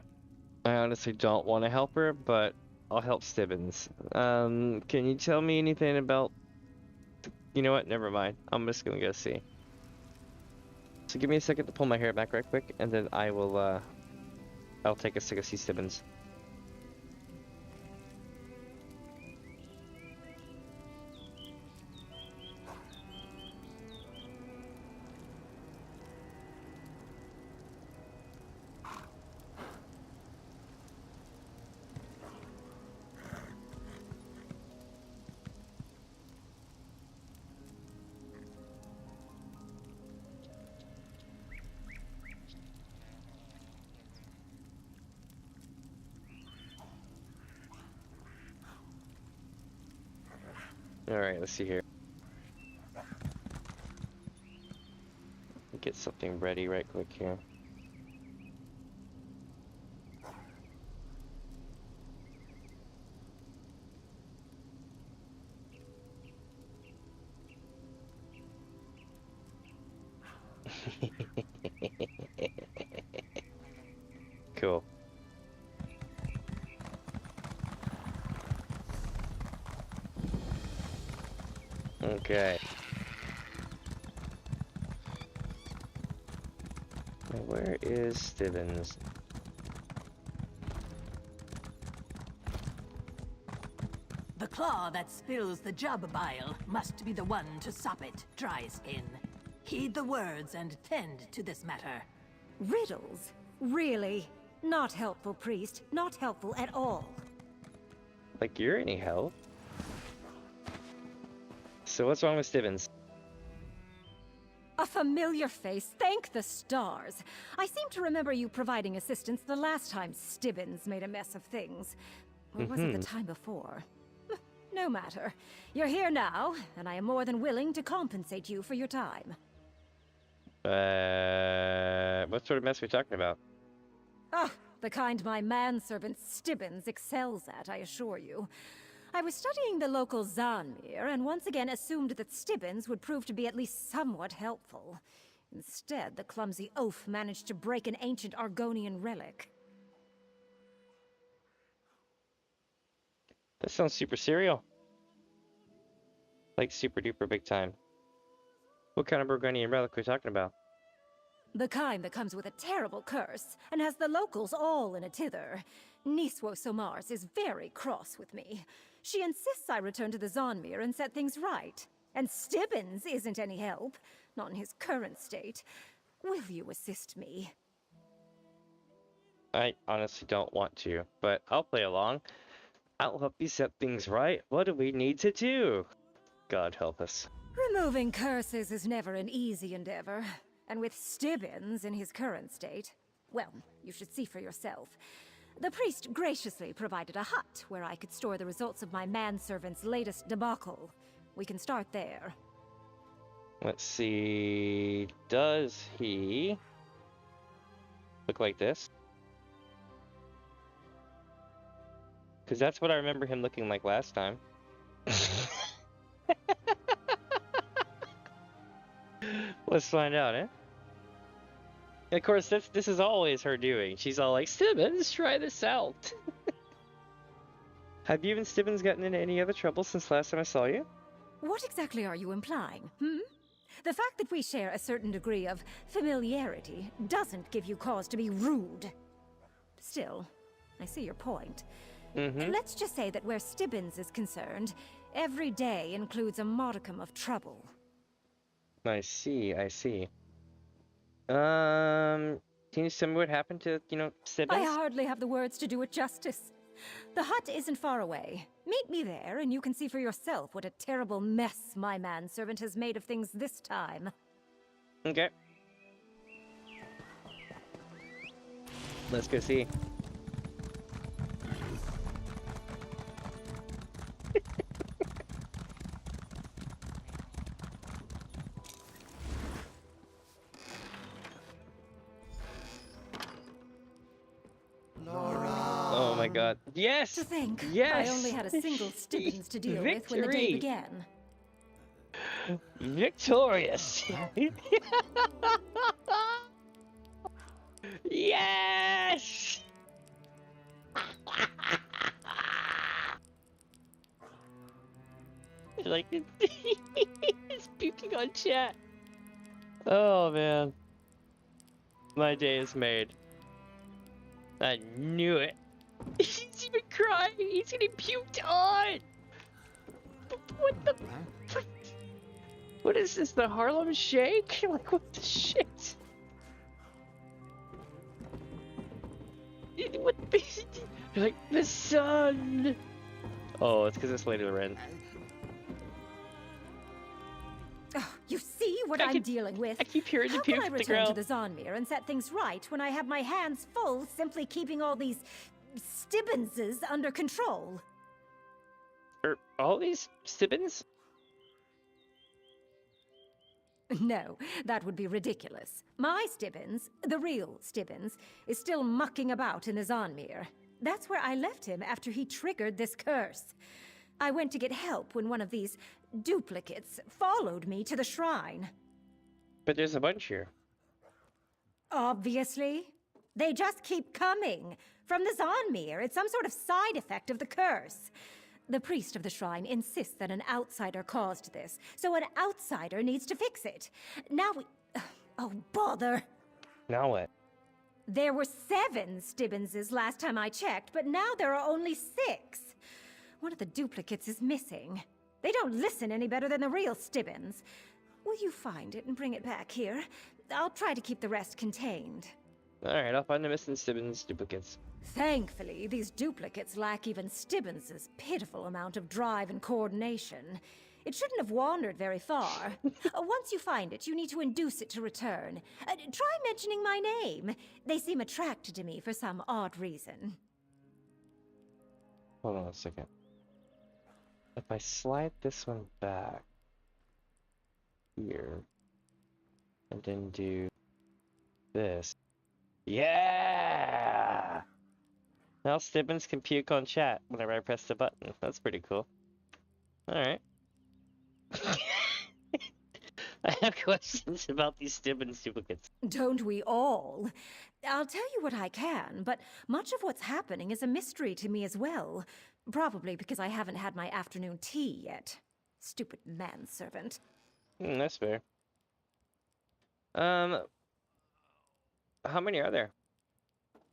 [SPEAKER 1] I honestly don't want to help her, but I'll help Stibbins. Can you tell me anything about... You know what? Never mind. I'm just gonna go see. So give me a second to pull my hair back right quick, and then I will, I'll take us to go see Stibbins. Alright, let's see here. Get something ready right quick here. Cool. Okay. Now where is Stibbins?
[SPEAKER 21] The claw that spills the jub bile must be the one to sop it, dry skin. Heed the words and tend to this matter.
[SPEAKER 11] Riddles? Really? Not helpful, priest. Not helpful at all.
[SPEAKER 1] Like you're any help? So what's wrong with Stibbins?
[SPEAKER 11] A familiar face, thank the stars. I seem to remember you providing assistance the last time Stibbins made a mess of things. Or was it the time before? No matter. You're here now, and I am more than willing to compensate you for your time.
[SPEAKER 1] What sort of mess are we talking about?
[SPEAKER 11] Oh, the kind my manservant Stibbins excels at, I assure you. I was studying the local Zanmir, and once again assumed that Stibbins would prove to be at least somewhat helpful. Instead, the clumsy oaf managed to break an ancient Argonian relic.
[SPEAKER 1] That sounds super serial. Like super duper big time. What kind of Argonian relic are we talking about?
[SPEAKER 11] The kind that comes with a terrible curse, and has the locals all in a tither. Niswo Somars is very cross with me. She insists I return to the Zanmir and set things right. And Stibbins isn't any help, not in his current state. Will you assist me?
[SPEAKER 1] I honestly don't want to, but I'll play along. I'll help you set things right. What do we need to do? God help us.
[SPEAKER 11] Removing curses is never an easy endeavor. And with Stibbins in his current state, well, you should see for yourself. The priest graciously provided a hut where I could store the results of my manservant's latest debacle. We can start there.
[SPEAKER 1] Let's see. Does he look like this? Because that's what I remember him looking like last time. Let's find out, eh? Of course, this is always her doing. She's all like, Stibbins, try this out. Have you and Stibbins gotten into any other trouble since last time I saw you?
[SPEAKER 11] What exactly are you implying, The fact that we share a certain degree of familiarity doesn't give you cause to be rude. Still, I see your point. Let's just say that where Stibbins is concerned, every day includes a modicum of trouble.
[SPEAKER 1] I see, I see. Can you tell me what happened to, Stibbins?
[SPEAKER 11] I hardly have the words to do it justice. The hut isn't far away. Meet me there, and you can see for yourself what a terrible mess my manservant has made of things this time.
[SPEAKER 1] Okay. Let's go see. my god. Yes!
[SPEAKER 11] To think,
[SPEAKER 1] Yes!
[SPEAKER 11] I only had a single Stibbins to deal with when the day began.
[SPEAKER 1] Victorious! Yes! Like, it's puking on chat. Oh man. My day is made. I knew it. He's even crying. He's getting puked on. What the? What is this? The Harlem Shake? Like what the shit? What the? Like the sun. Oh, it's because it's Lady Loren.
[SPEAKER 11] Oh, you see what I'm dealing with?
[SPEAKER 1] I keep hearing the puke
[SPEAKER 11] How can I return to the Zonmir and set things right when I have my hands full simply keeping all these Stibbinses under control?
[SPEAKER 1] All these Stibbins?
[SPEAKER 11] No, that would be ridiculous. My Stibbins, the real Stibbins, is still mucking about in the Zonmir. That's where I left him after he triggered this curse. I went to get help when one of these duplicates followed me to the shrine.
[SPEAKER 1] But there's a bunch here.
[SPEAKER 11] Obviously. They just keep coming. From the Zonmir, it's some sort of side effect of the curse. The priest of the shrine insists that an outsider caused this, so an outsider needs to fix it. Now we... Oh, bother.
[SPEAKER 1] Now what?
[SPEAKER 11] There were 7 Stibbinses last time I checked, but now there are only 6. One of the duplicates is missing. They don't listen any better than the real Stibbins. Will you find it and bring it back here? I'll try to keep the rest contained.
[SPEAKER 1] Alright, I'll find the missing Stibbins duplicates.
[SPEAKER 11] Thankfully, these duplicates lack even Stibbins' pitiful amount of drive and coordination. It shouldn't have wandered very far. Once you find it, you need to induce it to return. Try mentioning my name. They seem attracted to me for some odd reason.
[SPEAKER 1] Hold on a second. If I slide this one back here and then do this. Yeah! Now Stibbins can puke on chat whenever I press the button. That's pretty cool. Alright. I have questions about these Stibbins duplicates.
[SPEAKER 11] Don't we all? I'll tell you what I can, but much of what's happening is a mystery to me as well. Probably because I haven't had my afternoon tea yet. Stupid manservant.
[SPEAKER 1] That's fair. How many are there?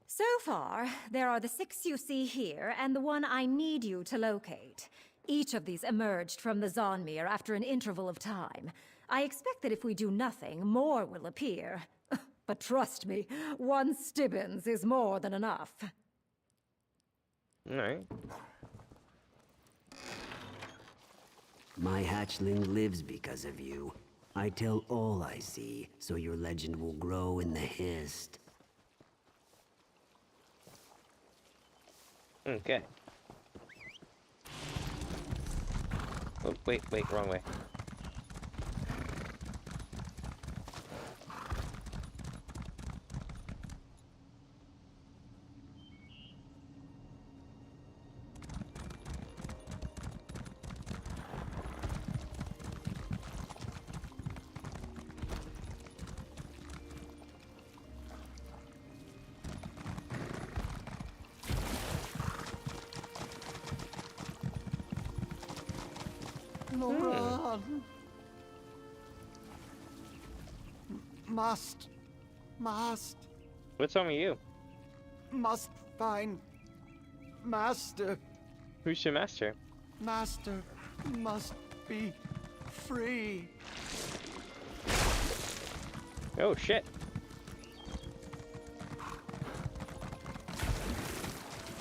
[SPEAKER 11] So far, there are the 6 you see here, and the one I need you to locate. Each of these emerged from the Zonmir after an interval of time. I expect that if we do nothing, more will appear. But trust me, 1 Stibbins is more than enough.
[SPEAKER 1] Alright.
[SPEAKER 12] My hatchling lives because of you. I tell all I see, so your legend will grow in the Hist.
[SPEAKER 1] Okay. Oh, wait, wrong way.
[SPEAKER 22] Must.
[SPEAKER 1] What's wrong with you?
[SPEAKER 22] Must find Master.
[SPEAKER 1] Who's your master?
[SPEAKER 22] Master must be free.
[SPEAKER 1] Oh shit.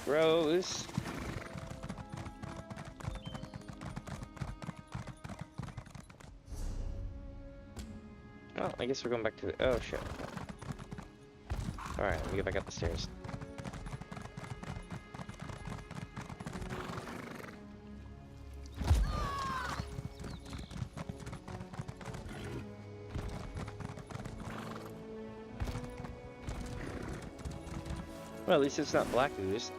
[SPEAKER 1] Rose. Oh, I guess we're going back to the... Oh, shit. Alright, let me get back up the stairs. Well, at least it's not black ooze.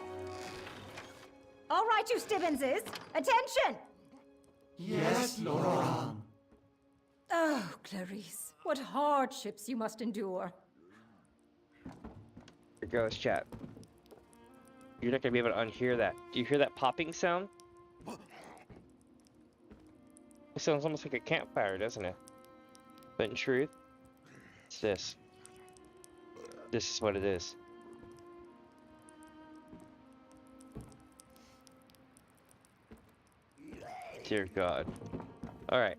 [SPEAKER 11] right, you Stibbenses! Attention!
[SPEAKER 22] Yes, Laurent.
[SPEAKER 11] Oh, Clarice, what hardships you must endure.
[SPEAKER 1] Here goes, chat. You're not gonna be able to unhear that. Do you hear that popping sound? It sounds almost like a campfire, doesn't it? But in truth, it's this. This is what it is. Dear God. Alright.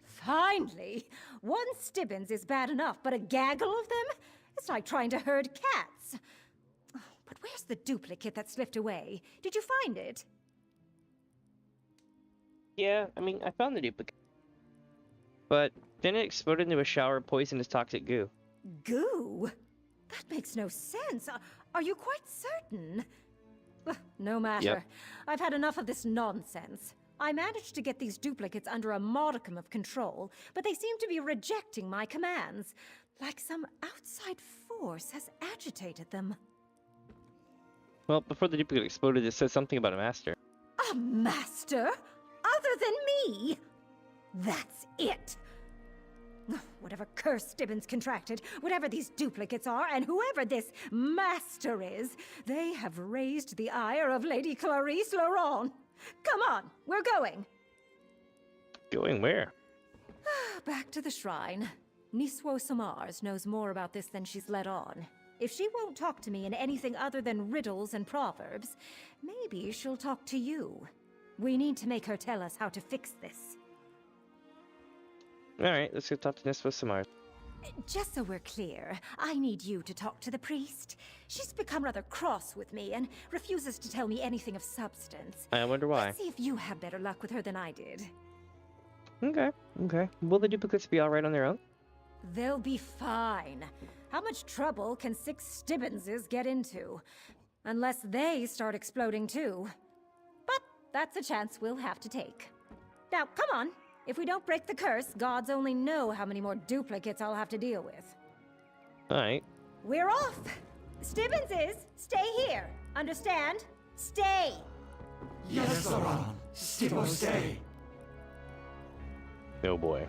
[SPEAKER 11] Finally! One Stibbins is bad enough, but a gaggle of them? It's like trying to herd cats. Oh, but where's the duplicate that slipped away? Did you find it?
[SPEAKER 1] Yeah, I mean, I found the duplicate. But then it exploded into a shower of poisonous toxic goo.
[SPEAKER 11] Goo? That makes no sense. Are you quite certain? No matter.
[SPEAKER 1] Yep.
[SPEAKER 11] I've had enough of this nonsense. I managed to get these duplicates under a modicum of control, but they seem to be rejecting my commands. Like some outside force has agitated them.
[SPEAKER 1] Well, before the duplicate exploded, it said something about a master.
[SPEAKER 11] A master? Other than me? That's it! Whatever curse Stibbins contracted, whatever these duplicates are, and whoever this master is, they have raised the ire of Lady Clarice Laurent. Come on, we're going.
[SPEAKER 1] Going where?
[SPEAKER 11] Back to the shrine. Niswo Samars knows more about this than she's let on. If she won't talk to me in anything other than riddles and proverbs, maybe she'll talk to you. We need to make her tell us how to fix this.
[SPEAKER 1] Alright, let's go talk to Niswo Samar.
[SPEAKER 11] Just so we're clear, I need you to talk to the priest. She's become rather cross with me and refuses to tell me anything of substance.
[SPEAKER 1] I wonder why.
[SPEAKER 11] Let's see if you have better luck with her than I did.
[SPEAKER 1] Okay, okay. Will the duplicates be alright on their own?
[SPEAKER 11] They'll be fine. How much trouble can 6 Stibbinses get into? Unless they start exploding too. But that's a chance we'll have to take. Now, come on. If we don't break the curse, gods only know how many more duplicates I'll have to deal with.
[SPEAKER 1] Alright.
[SPEAKER 11] We're off! Stibbinses, stay here. Understand? Stay!
[SPEAKER 22] Yes, Laurent. Stibbo, stay.
[SPEAKER 1] Oh boy.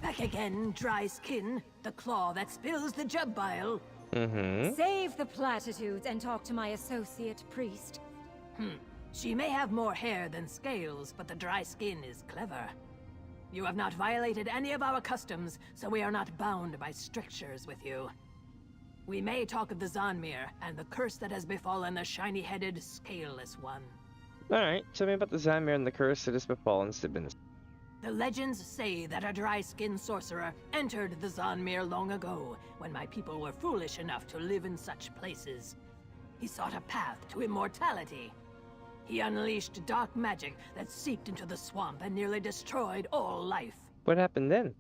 [SPEAKER 21] Back again, dry skin. The claw that spills the jub bile.
[SPEAKER 1] Mm-hmm.
[SPEAKER 11] Save the platitudes and talk to my associate priest.
[SPEAKER 21] She may have more hair than scales, but the dry skin is clever. You have not violated any of our customs, so we are not bound by strictures with you. We may talk of the Zanmir and the curse that has befallen the shiny-headed, scaleless one.
[SPEAKER 1] Alright, tell me about the Zamir and the curse that has befallen Stibbins.
[SPEAKER 21] The legends say that a dry-skinned sorcerer entered the Zanmir long ago, when my people were foolish enough to live in such places. He sought a path to immortality. He unleashed dark magic that seeped into the swamp and nearly destroyed all life.
[SPEAKER 1] What happened then?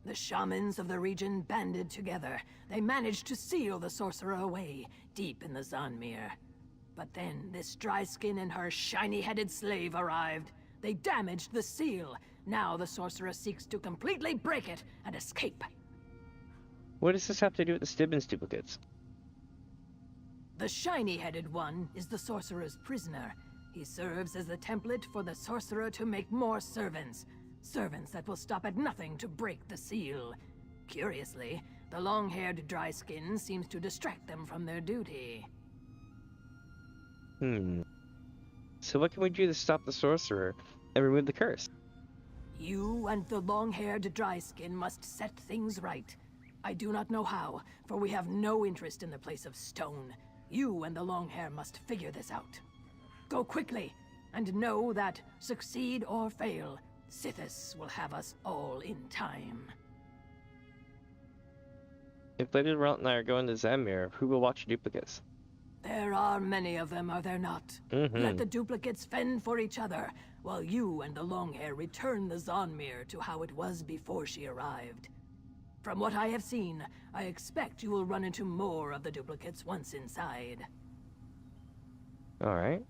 [SPEAKER 21] The shamans of the region banded together. They managed to seal the sorcerer away, deep in the Zanmir. But then this dry-skin and her shiny-headed slave arrived. They damaged the seal. Now the sorcerer seeks to completely break it and escape.
[SPEAKER 1] What does this have to do with the Stibbins duplicates?
[SPEAKER 21] The shiny-headed one is the sorcerer's prisoner. He serves as the template for the sorcerer to make more servants. Servants that will stop at nothing to break the seal. Curiously, the long-haired dry skin seems to distract them from their duty.
[SPEAKER 1] So what can we do to stop the sorcerer and remove the curse?
[SPEAKER 21] You and the long-haired dry skin must set things right. I do not know how, for we have no interest in the place of stone. You and the long hair must figure this out. Go quickly, and know that, succeed or fail, Sithis will have us all in time.
[SPEAKER 1] If Lady Laurent and I are going to Zamir, who will watch duplicates?
[SPEAKER 21] There are many of them, are there not? Let the duplicates fend for each other, while you and the Longhair return the Zanmir to how it was before she arrived. From what I have seen, I expect you will run into more of the duplicates once inside.
[SPEAKER 1] Alright.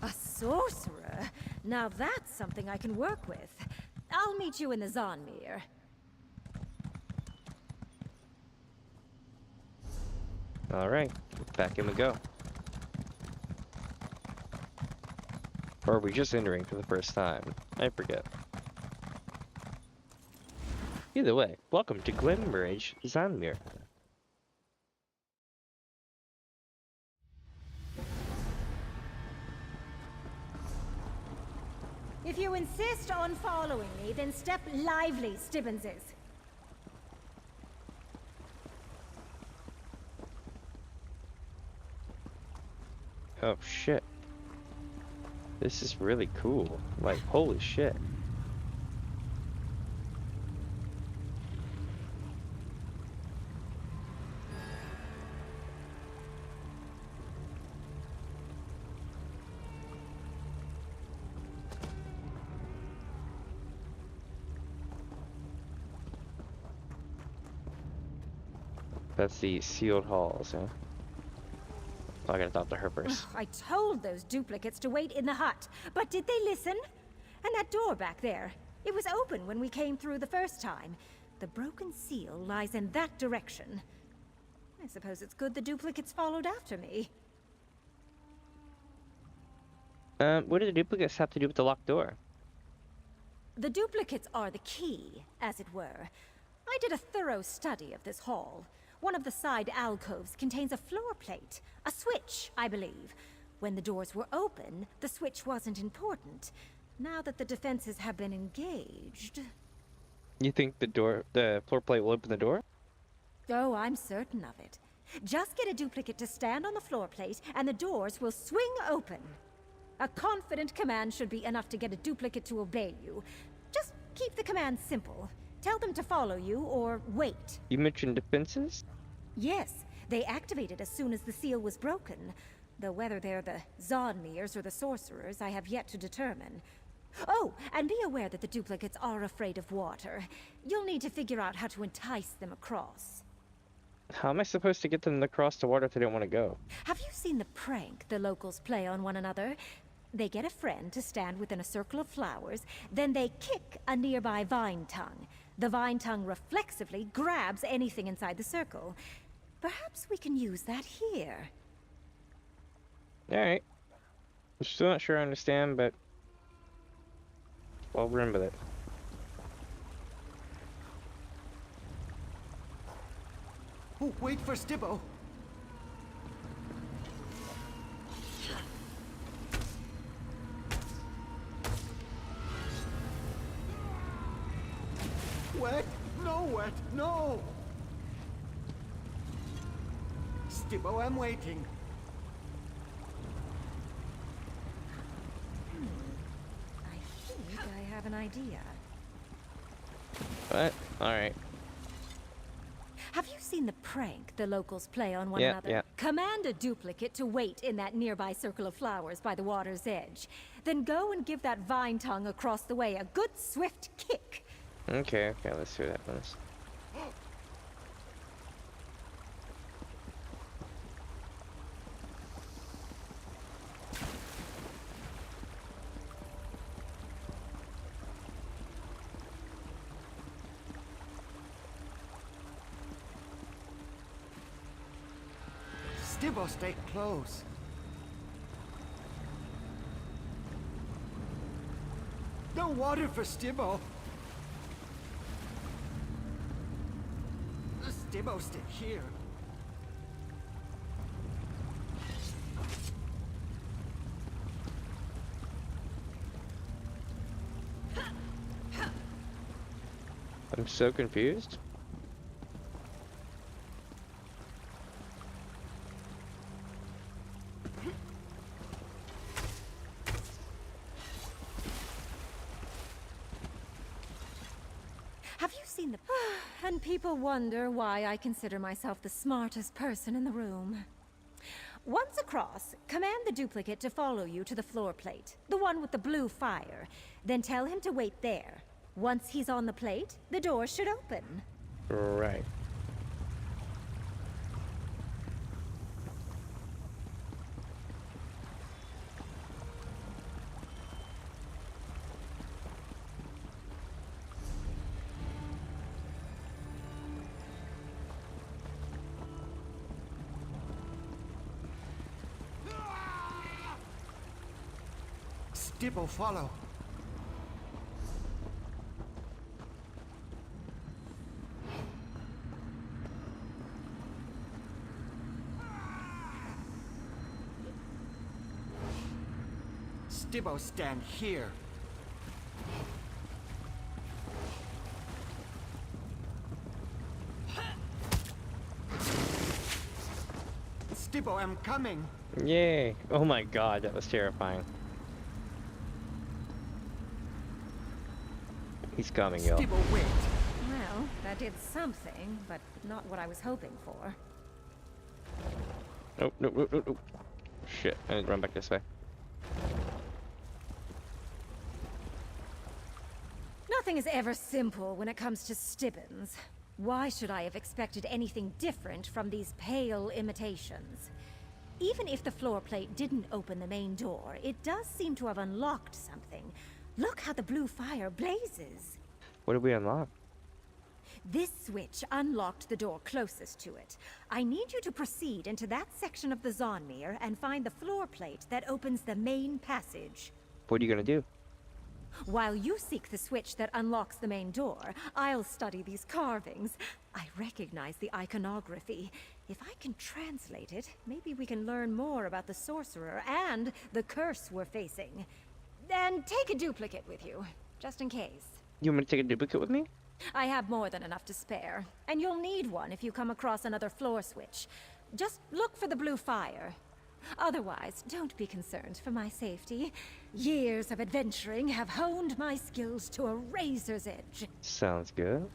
[SPEAKER 11] A sorcerer? Now that's something I can work with. I'll meet you in the Zonmir.
[SPEAKER 1] Alright, back in we go. Or are we just entering for the first time? I forget. Either way, welcome to Glenbridge, Zonmir.
[SPEAKER 11] If you insist on following me, then step lively, Stibbenses.
[SPEAKER 1] Oh shit. This is really cool. Like, holy shit. That's the sealed halls, huh? Oh, I gotta talk to her first.
[SPEAKER 11] I told those duplicates to wait in the hut, but did they listen? And that door back there, it was open when we came through the first time. The broken seal lies in that direction. I suppose it's good the duplicates followed after me.
[SPEAKER 1] What do the duplicates have to do with the locked door?
[SPEAKER 11] The duplicates are the key, as it were. I did a thorough study of this hall. One of the side alcoves contains a floor plate, a switch, I believe. When the doors were open, the switch wasn't important. Now that the defenses have been engaged...
[SPEAKER 1] You think the floor plate will open the door?
[SPEAKER 11] Oh, I'm certain of it. Just get a duplicate to stand on the floor plate, and the doors will swing open. A confident command should be enough to get a duplicate to obey you. Just keep the command simple. Tell them to follow you, or wait.
[SPEAKER 1] You mentioned defenses?
[SPEAKER 11] Yes, they activated as soon as the seal was broken. Though whether they're the Zonmirs or the sorcerers, I have yet to determine. Oh, and be aware that the duplicates are afraid of water. You'll need to figure out how to entice them across.
[SPEAKER 1] How am I supposed to get them across the water if they don't want to go?
[SPEAKER 11] Have you seen the prank the locals play on one another? They get a friend to stand within a circle of flowers, then they kick a nearby vine tongue. The vine tongue reflexively grabs anything inside the circle. Perhaps we can use that here.
[SPEAKER 1] Alright. I'm still not sure I understand, but I'll run with it.
[SPEAKER 10] Oh, wait for Stibbo. Wet? No wet, no! Stibbo, I'm waiting.
[SPEAKER 11] I think I have an idea.
[SPEAKER 1] What? Alright.
[SPEAKER 11] Have you seen the prank the locals play on one
[SPEAKER 1] Yeah,
[SPEAKER 11] another?
[SPEAKER 1] yeah.
[SPEAKER 11] Command a duplicate to wait in that nearby circle of flowers by the water's edge. Then go and give that vine tongue across the way a good swift kick.
[SPEAKER 1] Okay, let's see what happens.
[SPEAKER 10] Stibbo, stay close. No water for Stibbo. Stibbo, stay here.
[SPEAKER 1] I'm so confused.
[SPEAKER 11] Have you seen the... And people wonder why I consider myself the smartest person in the room. Once across, command the duplicate to follow you to the floor plate, the one with the blue fire. Then tell him to wait there. Once he's on the plate, the door should open.
[SPEAKER 1] Right.
[SPEAKER 10] Stibbo, follow. Stibbo, stand here. Stibbo, I'm coming.
[SPEAKER 1] Yay. Oh my god, that was terrifying. He's coming, yo.
[SPEAKER 10] Stibbo, wait.
[SPEAKER 15] Well, that did something, but not what I was hoping for.
[SPEAKER 1] Nope, nope, nope, nope, nope. Shit, I didn't run back this way.
[SPEAKER 15] Nothing is ever simple when it comes to Stibbons. Why should I have expected anything different from these pale imitations? Even if the floor plate didn't open the main door, it does seem to have unlocked something. Look how the blue fire blazes.
[SPEAKER 1] What did we unlock?
[SPEAKER 15] This switch unlocked the door closest to it. I need you to proceed into that section of the Zonmir and find the floor plate that opens the main passage.
[SPEAKER 1] What are you gonna do?
[SPEAKER 15] While you seek the switch that unlocks the main door, I'll study these carvings. I recognize the iconography. If I can translate it, maybe we can learn more about the sorcerer and the curse we're facing. And take a duplicate with you, just in case.
[SPEAKER 1] You want me to take a duplicate with me?
[SPEAKER 15] I have more than enough to spare, and you'll need one if you come across another floor switch. Just look for the blue fire. Otherwise, don't be concerned for my safety. Years of adventuring have honed my skills to a razor's edge.
[SPEAKER 1] Sounds good.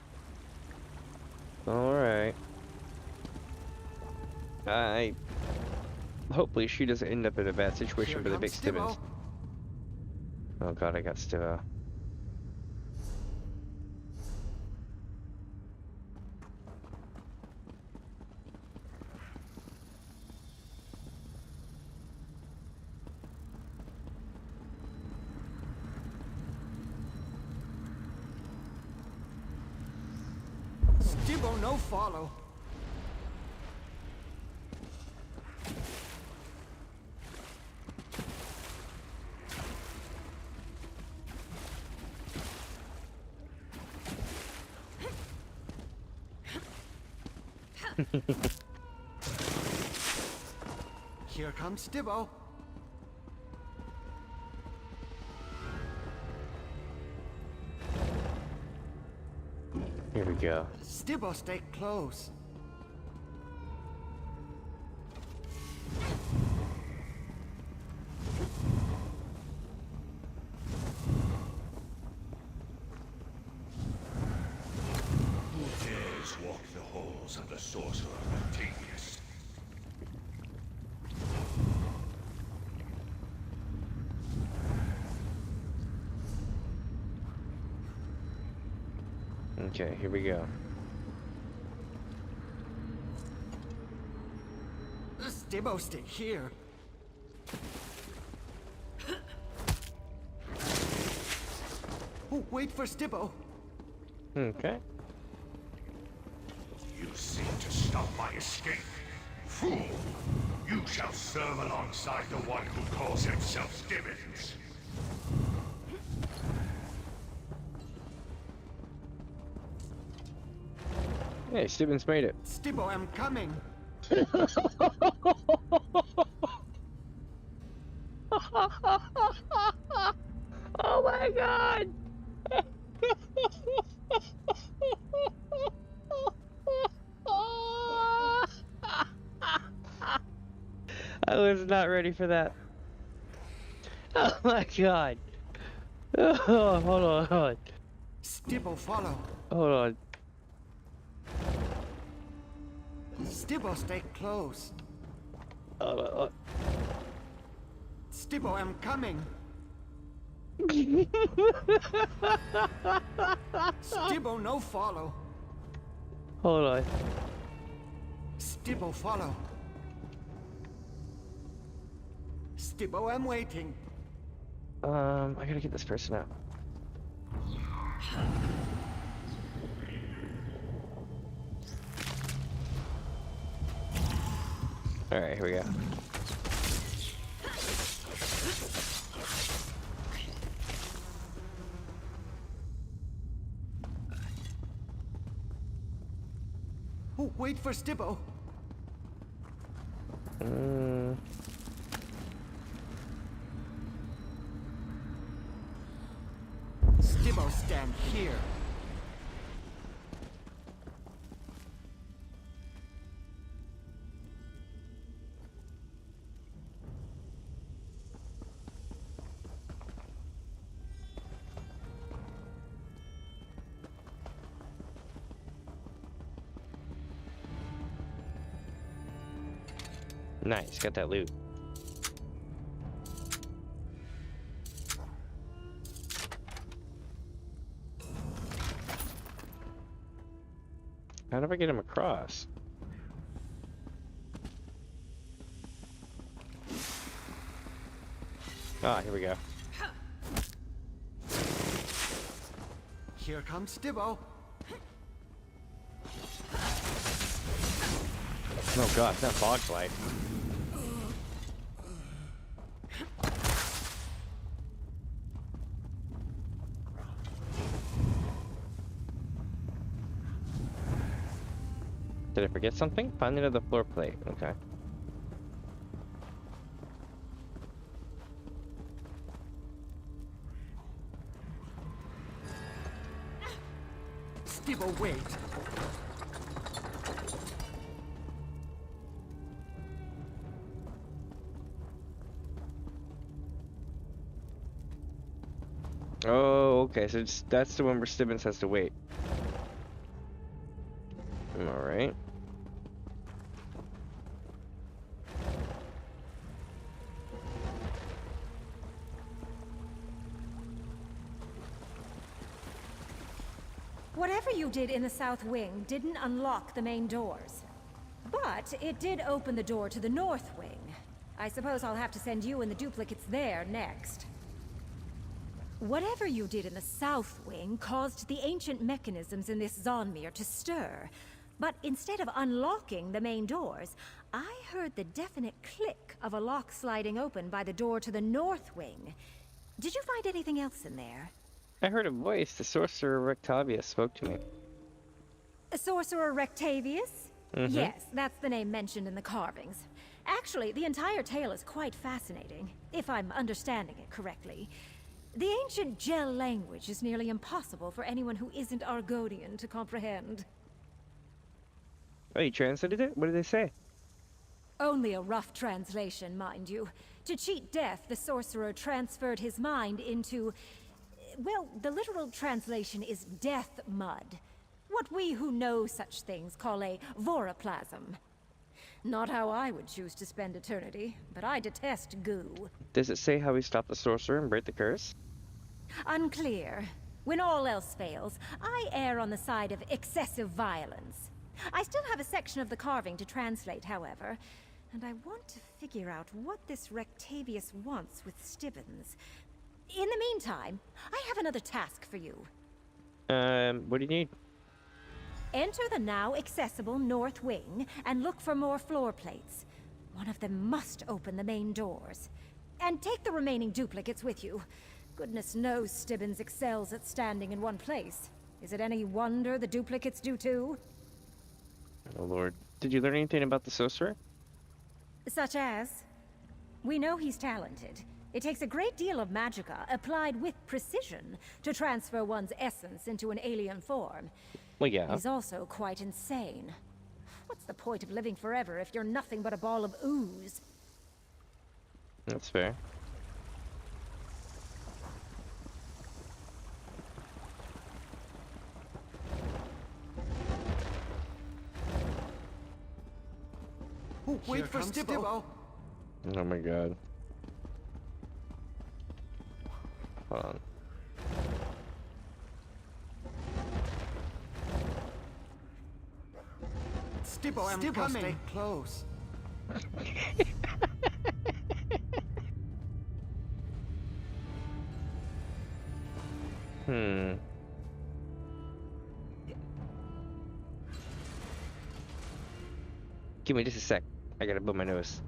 [SPEAKER 1] Alright. Hopefully she doesn't end up in a bad situation with the big Stibbons. Oh god, I got Stibbo.
[SPEAKER 10] Stibbo, no follow. Here comes Stibbo.
[SPEAKER 1] Here we go.
[SPEAKER 10] Stibbo, stay close.
[SPEAKER 22] Who dares walk the halls of the sorcerer Octavius?
[SPEAKER 1] Okay, here we go.
[SPEAKER 10] Stibbo, stay here. Oh, wait for Stibbo.
[SPEAKER 1] Okay.
[SPEAKER 22] You seek to stop my escape. Fool! You shall serve alongside the one who calls himself Stibbons.
[SPEAKER 1] Hey, Stibbons made it.
[SPEAKER 10] Stibbo, I'm coming.
[SPEAKER 1] Oh my god! I was not ready for that. Oh my god. Oh, hold on, hold on.
[SPEAKER 10] Stibbo, follow.
[SPEAKER 1] Hold on.
[SPEAKER 10] Stibbo, stay close.
[SPEAKER 1] Hold on, hold on.
[SPEAKER 10] Stibbo, I'm coming. Stibbo, no follow.
[SPEAKER 1] Hold on.
[SPEAKER 19] Stibbo, follow. Stibbo, I'm waiting.
[SPEAKER 1] I gotta get this person out. Alright, here we go.
[SPEAKER 19] Oh, wait for Stibbo. Stibbo, stand here.
[SPEAKER 1] Nice, got that loot. How do I get him across? Ah, here we go.
[SPEAKER 19] Here comes Stibbo.
[SPEAKER 1] Oh god, that fog light. Did I forget something? Find another floor plate. Okay.
[SPEAKER 19] Stibbo, wait.
[SPEAKER 1] Oh, okay. So that's the one where Stibbins has to wait. Alright.
[SPEAKER 15] Whatever you did in the south wing didn't unlock the main doors. But it did open the door to the north wing. I suppose I'll have to send you and the duplicates there next. Whatever you did in the south wing caused the ancient mechanisms in this Zonmir to stir. But instead of unlocking the main doors, I heard the definite click of a lock sliding open by the door to the north wing. Did you find anything else in there?
[SPEAKER 1] I heard a voice. The sorcerer Rectavius spoke to me.
[SPEAKER 15] Sorcerer Rectavius?
[SPEAKER 1] Mm-hmm.
[SPEAKER 15] Yes, that's the name mentioned in the carvings. Actually, the entire tale is quite fascinating, if I'm understanding it correctly. The ancient Gel language is nearly impossible for anyone who isn't Argonian to comprehend.
[SPEAKER 1] Oh, you translated it? What did they say?
[SPEAKER 15] Only a rough translation, mind you. To cheat death, the sorcerer transferred his mind into... well, the literal translation is death mud. What we who know such things call a voroplasm. Not how I would choose to spend eternity, but I detest goo.
[SPEAKER 1] Does it say how he stopped the sorcerer and break the curse?
[SPEAKER 15] Unclear. When all else fails, I err on the side of excessive violence. I still have a section of the carving to translate, however, and I want to figure out what this Rectavius wants with Stibbins. In the meantime, I have another task for you.
[SPEAKER 1] What do you need?
[SPEAKER 15] Enter the now accessible north wing and look for more floor plates. One of them must open the main doors. And take the remaining duplicates with you. Goodness knows Stibbins excels at standing in one place. Is it any wonder the duplicates do too?
[SPEAKER 1] Oh lord. Did you learn anything about the sorcerer?
[SPEAKER 15] Such as? We know he's talented. It takes a great deal of magicka, applied with precision, to transfer one's essence into an alien form.
[SPEAKER 1] Well, yeah.
[SPEAKER 15] He's also quite insane. What's the point of living forever if you're nothing but a ball of ooze?
[SPEAKER 1] That's fair.
[SPEAKER 19] Oh, wait for Stibbo.
[SPEAKER 1] Oh my god. Hold on.
[SPEAKER 19] Stibbo, I'm coming. Stay close.
[SPEAKER 1] Give me just a sec. I gotta blow my nose.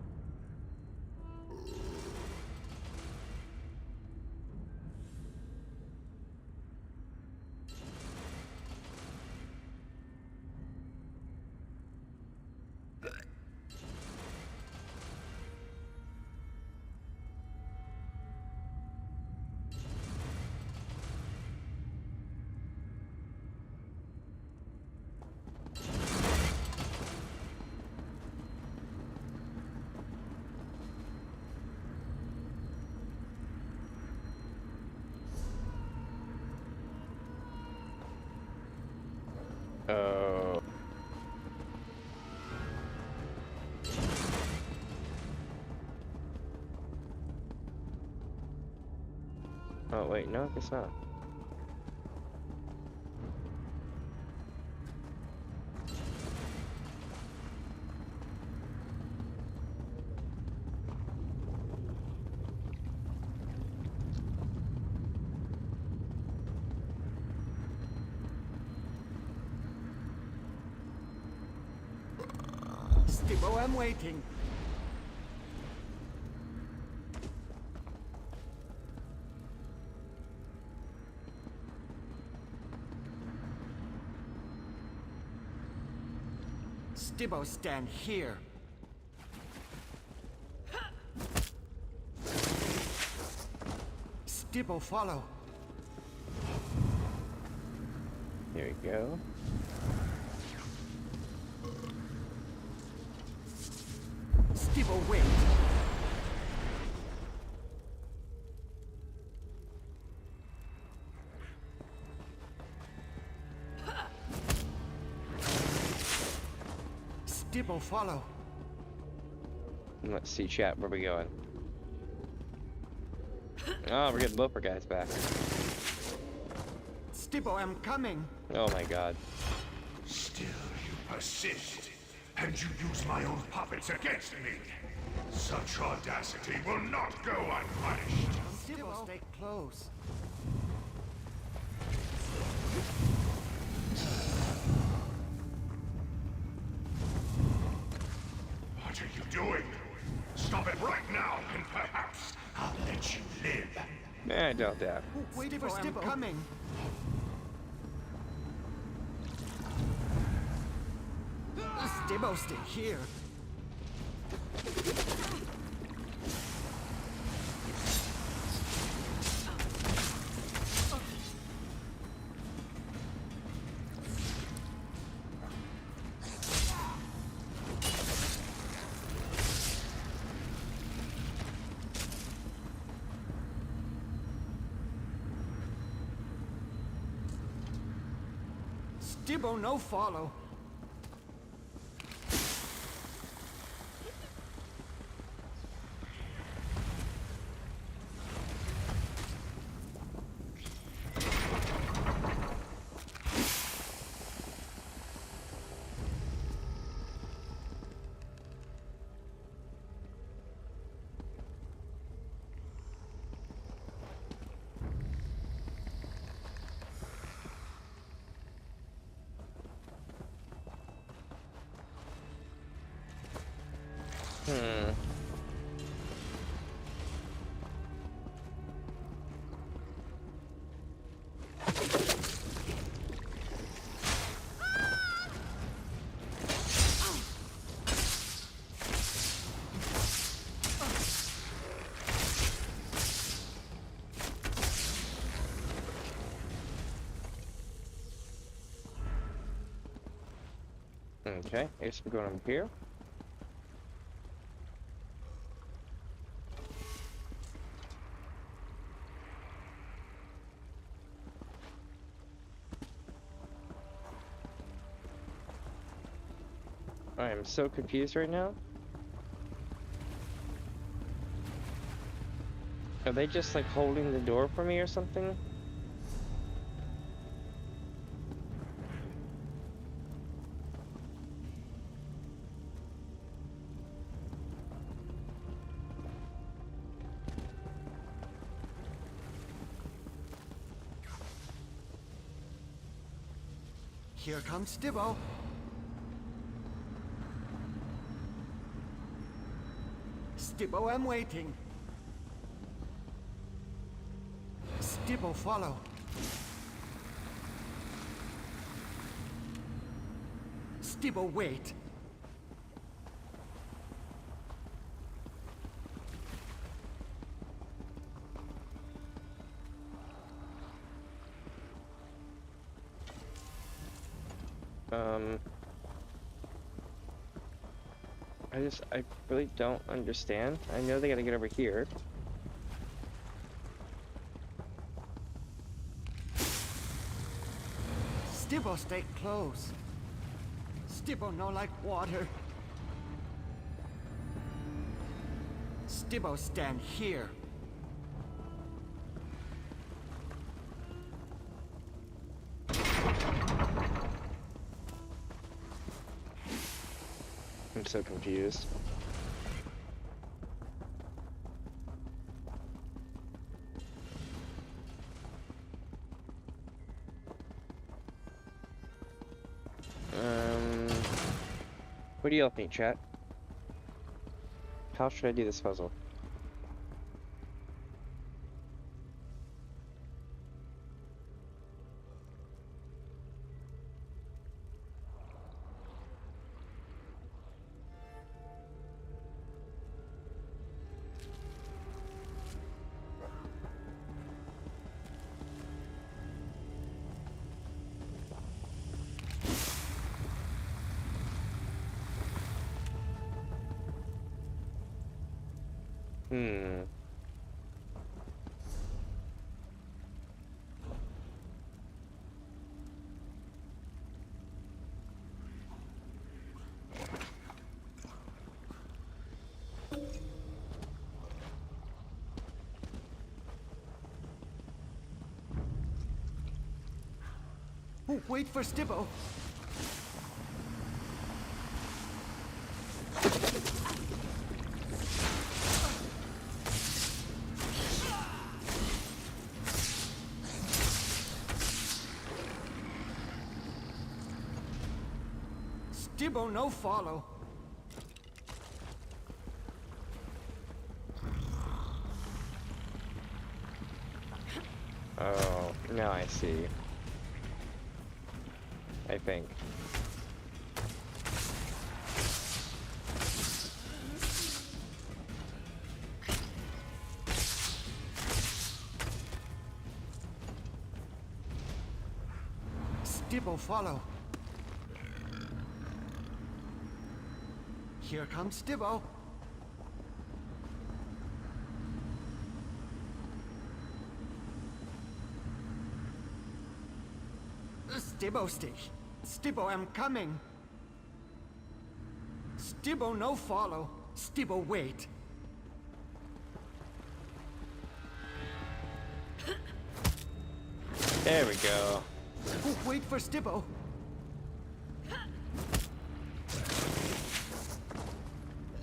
[SPEAKER 1] Oh wait, no, it's not.
[SPEAKER 19] Stibbo, I'm waiting. Stibbo, stand here. Stibbo, follow.
[SPEAKER 1] Here we go.
[SPEAKER 19] Stibbo, wait. Stibbo, follow.
[SPEAKER 1] Let's see, chat. Where are we going? Oh, we're getting both our guys back.
[SPEAKER 19] Stibbo, I'm coming.
[SPEAKER 1] Oh my god.
[SPEAKER 22] Still you persist, and you use my own puppets against me. Such audacity will not go unpunished.
[SPEAKER 19] Stibbo, stay close.
[SPEAKER 22] What are you doing? Stop it right now, and perhaps I'll let you live.
[SPEAKER 1] I doubt that.
[SPEAKER 19] Wait for Stibbo. I'm coming. Stibbo, stay here. Stibbo, no follow.
[SPEAKER 1] Okay, I guess we're going over here. I am so confused right now. Are they just like holding the door for me or something?
[SPEAKER 19] Here comes Stibbo. Stibbo, I'm waiting. Stibbo, follow. Stibbo, wait.
[SPEAKER 1] I really don't understand. I know they gotta get over here.
[SPEAKER 19] Stibbo, stay close. Stibbo, no like water. Stibbo, stand here.
[SPEAKER 1] I'm so confused. What do y'all think, chat? How should I do this puzzle?
[SPEAKER 19] Oh, wait for Stibbo. Stibbo, no follow.
[SPEAKER 1] Oh, now I see. I think.
[SPEAKER 19] Stibbo, follow. Here comes Stibbo. Stibbo, stay. Stibbo, I'm coming. Stibbo, no follow. Stibbo, wait.
[SPEAKER 1] There we go.
[SPEAKER 19] Oh, wait for Stibbo.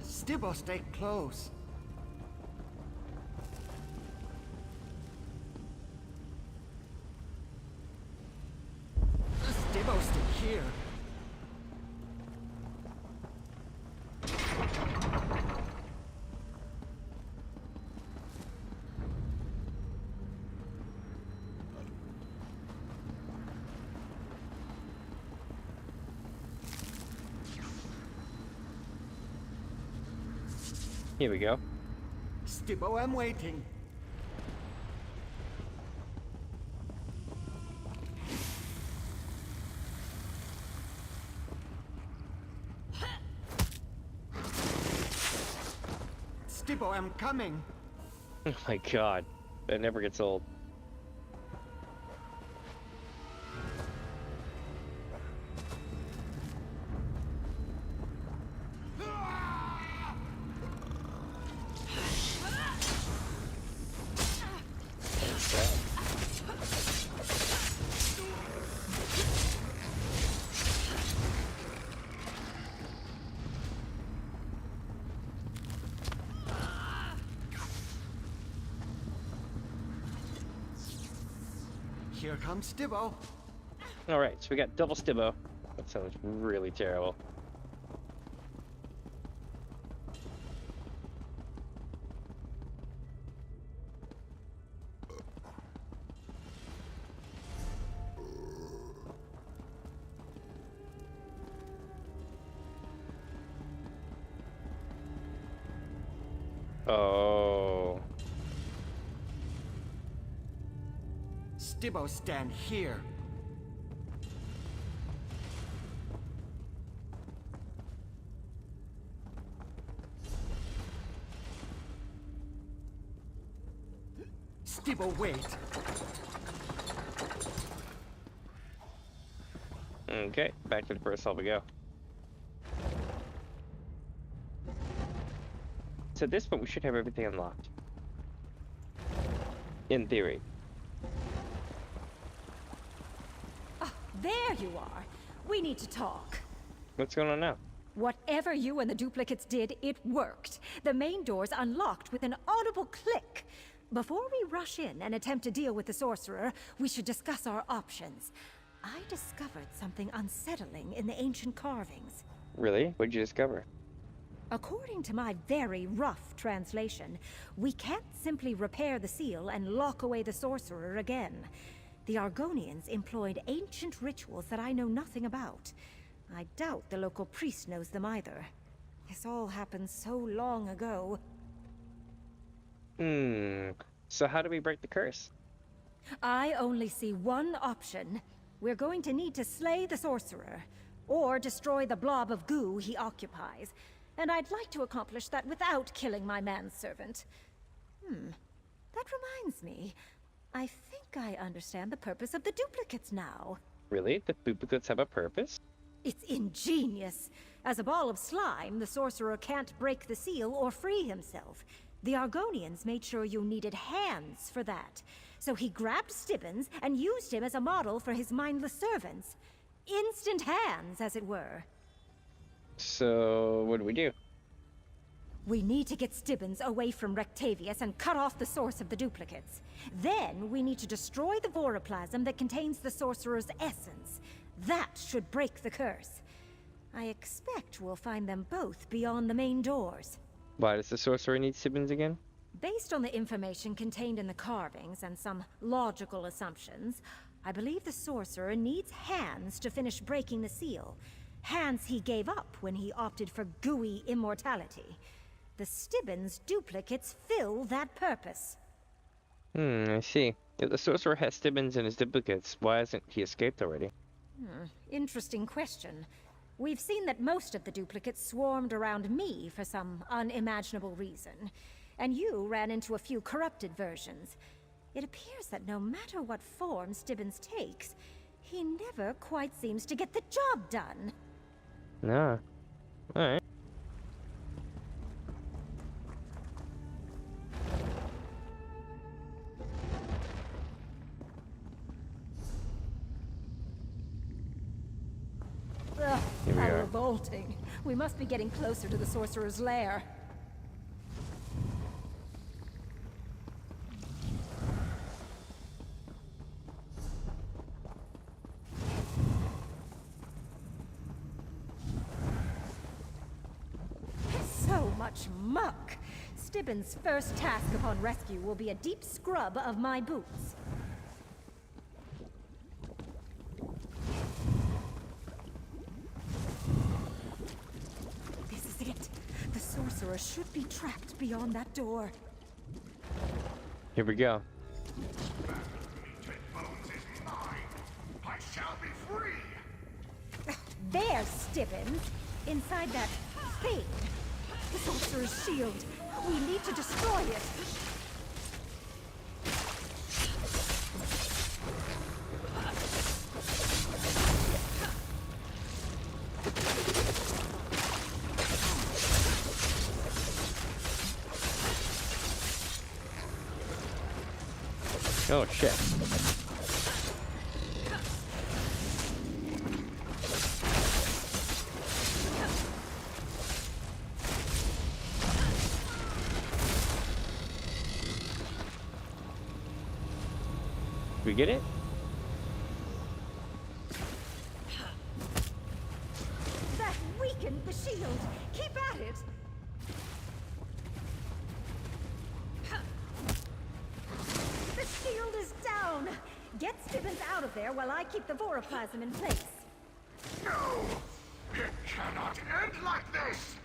[SPEAKER 19] Stibbo, stay close. Stibbo, stay here.
[SPEAKER 1] Here we go.
[SPEAKER 19] Stibbo, I'm waiting. Stibbo, I'm coming.
[SPEAKER 1] Oh my god. That never gets old.
[SPEAKER 19] Here comes Stibbo.
[SPEAKER 1] Alright, so we got double Stibbo. That sounds really terrible. Oh.
[SPEAKER 19] Stibbo, stand here. Stibbo, wait.
[SPEAKER 1] Okay, back to the first hall we go. So at this point, we should have everything unlocked. In theory.
[SPEAKER 15] Oh, there you are. We need to talk.
[SPEAKER 1] What's going on now?
[SPEAKER 15] Whatever you and the duplicates did, it worked. The main doors unlocked with an audible click. Before we rush in and attempt to deal with the sorcerer, we should discuss our options. I discovered something unsettling in the ancient carvings.
[SPEAKER 1] Really? What did you discover?
[SPEAKER 15] According to my very rough translation, we can't simply repair the seal and lock away the sorcerer again. The Argonians employed ancient rituals that I know nothing about. I doubt the local priest knows them either. This all happened so long ago.
[SPEAKER 1] So how do we break the curse?
[SPEAKER 15] I only see one option. We're going to need to slay the sorcerer, or destroy the blob of goo he occupies. And I'd like to accomplish that without killing my manservant. That reminds me. I think I understand the purpose of the duplicates now.
[SPEAKER 1] Really? The duplicates have a purpose?
[SPEAKER 15] It's ingenious. As a ball of slime, the sorcerer can't break the seal or free himself. The Argonians made sure you needed hands for that. So he grabbed Stibbons and used him as a model for his mindless servants. Instant hands, as it were.
[SPEAKER 1] So, what do we do?
[SPEAKER 15] We need to get Stibbons away from Rectavius and cut off the source of the duplicates. Then we need to destroy the voroplasm that contains the sorcerer's essence. That should break the curse. I expect we'll find them both beyond the main doors.
[SPEAKER 1] Why does the sorcerer need Stibbons again?
[SPEAKER 15] Based on the information contained in the carvings and some logical assumptions, I believe the sorcerer needs hands to finish breaking the seal. Hands he gave up when he opted for gooey immortality. The Stibbons duplicates fill that purpose.
[SPEAKER 1] I see. If the sorcerer has Stibbons in his duplicates, why hasn't he escaped already?
[SPEAKER 15] Interesting question. We've seen that most of the duplicates swarmed around me for some unimaginable reason. And you ran into a few corrupted versions. It appears that no matter what form Stibbons takes, he never quite seems to get the job done.
[SPEAKER 1] No. Alright.
[SPEAKER 15] Here we are. Revolting. We must be getting closer to the sorcerer's lair. So much muck! Stibbons' first task upon rescue will be a deep scrub of my boots. This is it. The sorcerer should be trapped beyond that door.
[SPEAKER 1] Here we go.
[SPEAKER 22] I shall be free.
[SPEAKER 15] There's Stibbons, inside that thing. The sorcerer's shield. We need to destroy it.
[SPEAKER 1] Oh shit. We get it?
[SPEAKER 15] shield! Keep at it! The shield is down! Get Stibbins out of there while I keep the voroplasm in place.
[SPEAKER 22] No! It cannot end like this!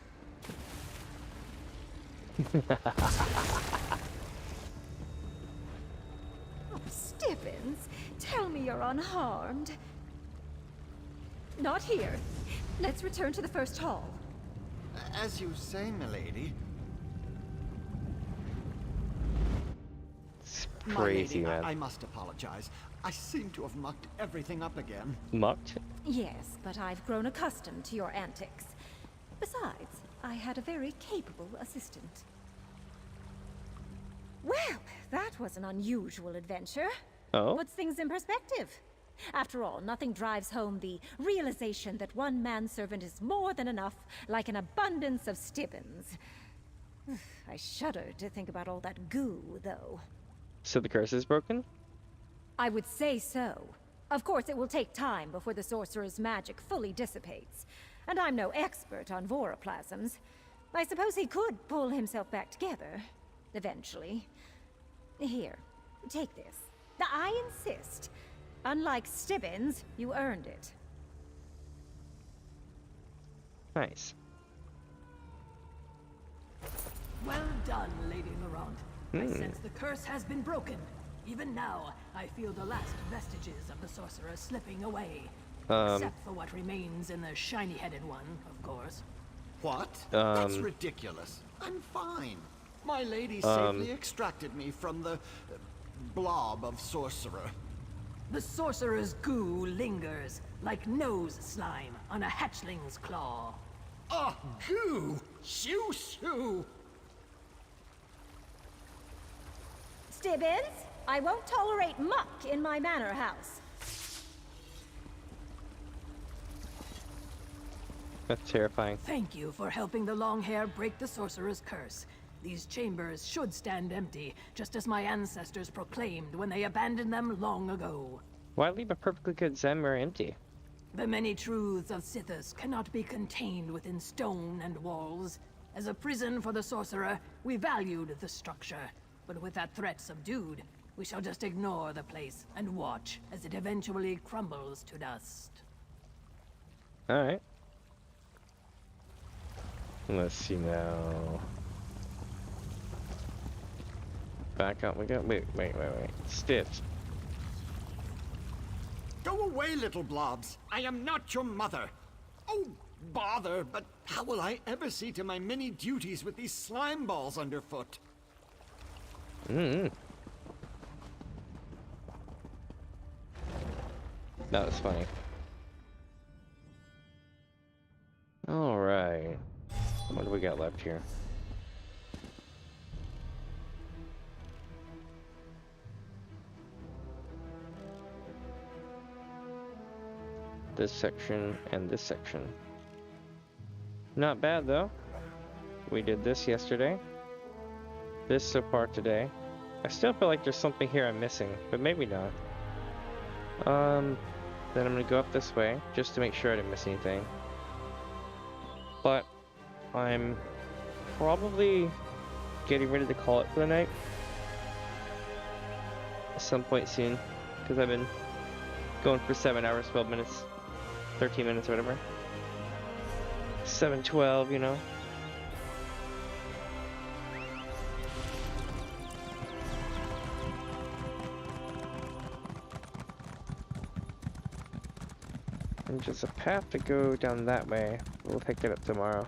[SPEAKER 15] Oh, Stibbins, tell me you're unharmed. Not here. Let's return to the first hall.
[SPEAKER 19] As you say, milady.
[SPEAKER 1] It's
[SPEAKER 19] My
[SPEAKER 1] crazy,
[SPEAKER 19] lady,
[SPEAKER 1] man.
[SPEAKER 19] I must apologize. I seem to have mucked everything up again.
[SPEAKER 1] Mucked?
[SPEAKER 15] Yes, but I've grown accustomed to your antics. Besides, I had a very capable assistant. Well, that was an unusual adventure.
[SPEAKER 1] Oh?
[SPEAKER 15] Puts things in perspective. After all, nothing drives home the realization that one manservant is more than enough, like an abundance of Stibbins. I shudder to think about all that goo, though.
[SPEAKER 1] So the curse is broken?
[SPEAKER 15] I would say so. Of course, it will take time before the sorcerer's magic fully dissipates. And I'm no expert on voroplasms. I suppose he could pull himself back together, eventually. Here, take this. I insist. Unlike Stibbins, you earned it.
[SPEAKER 1] Nice.
[SPEAKER 21] Well done, Lady Laurent. I sense the curse has been broken. Even now, I feel the last vestiges of the sorcerer slipping away. Except for what remains in the shiny-headed one, of course.
[SPEAKER 19] What? That's ridiculous. I'm fine. My lady safely extracted me from the blob of sorcerer.
[SPEAKER 21] The sorcerer's goo lingers, like nose slime on a hatchling's claw.
[SPEAKER 19] Oh, goo! Shoo-shoo!
[SPEAKER 15] Stibbins, I won't tolerate muck in my manor house.
[SPEAKER 1] That's terrifying.
[SPEAKER 21] Thank you for helping the long hair break the sorcerer's curse. These chambers should stand empty, just as my ancestors proclaimed when they abandoned them long ago.
[SPEAKER 1] Why leave a perfectly good Zemmer empty?
[SPEAKER 21] The many truths of Sithis cannot be contained within stone and walls. As a prison for the sorcerer, we valued the structure. But with that threat subdued, we shall just ignore the place and watch as it eventually crumbles to dust.
[SPEAKER 1] Alright. Let's see now. Back up we go. Wait. Stiff.
[SPEAKER 19] Go away, little blobs. I am not your mother. Oh, bother, but how will I ever see to my many duties with these slime balls underfoot?
[SPEAKER 1] That was funny. Alright. What do we got left here? This section and this section. Not bad though. We did this yesterday. This so far today. I still feel like there's something here I'm missing, but maybe not. Then I'm gonna go up this way just to make sure I didn't miss anything. But I'm probably getting ready to call it for the night at some point soon, because I've been going for 7 hours, 12 minutes, 13 minutes, or whatever. 7:12, you know. And just a path to go down that way. We'll pick it up tomorrow.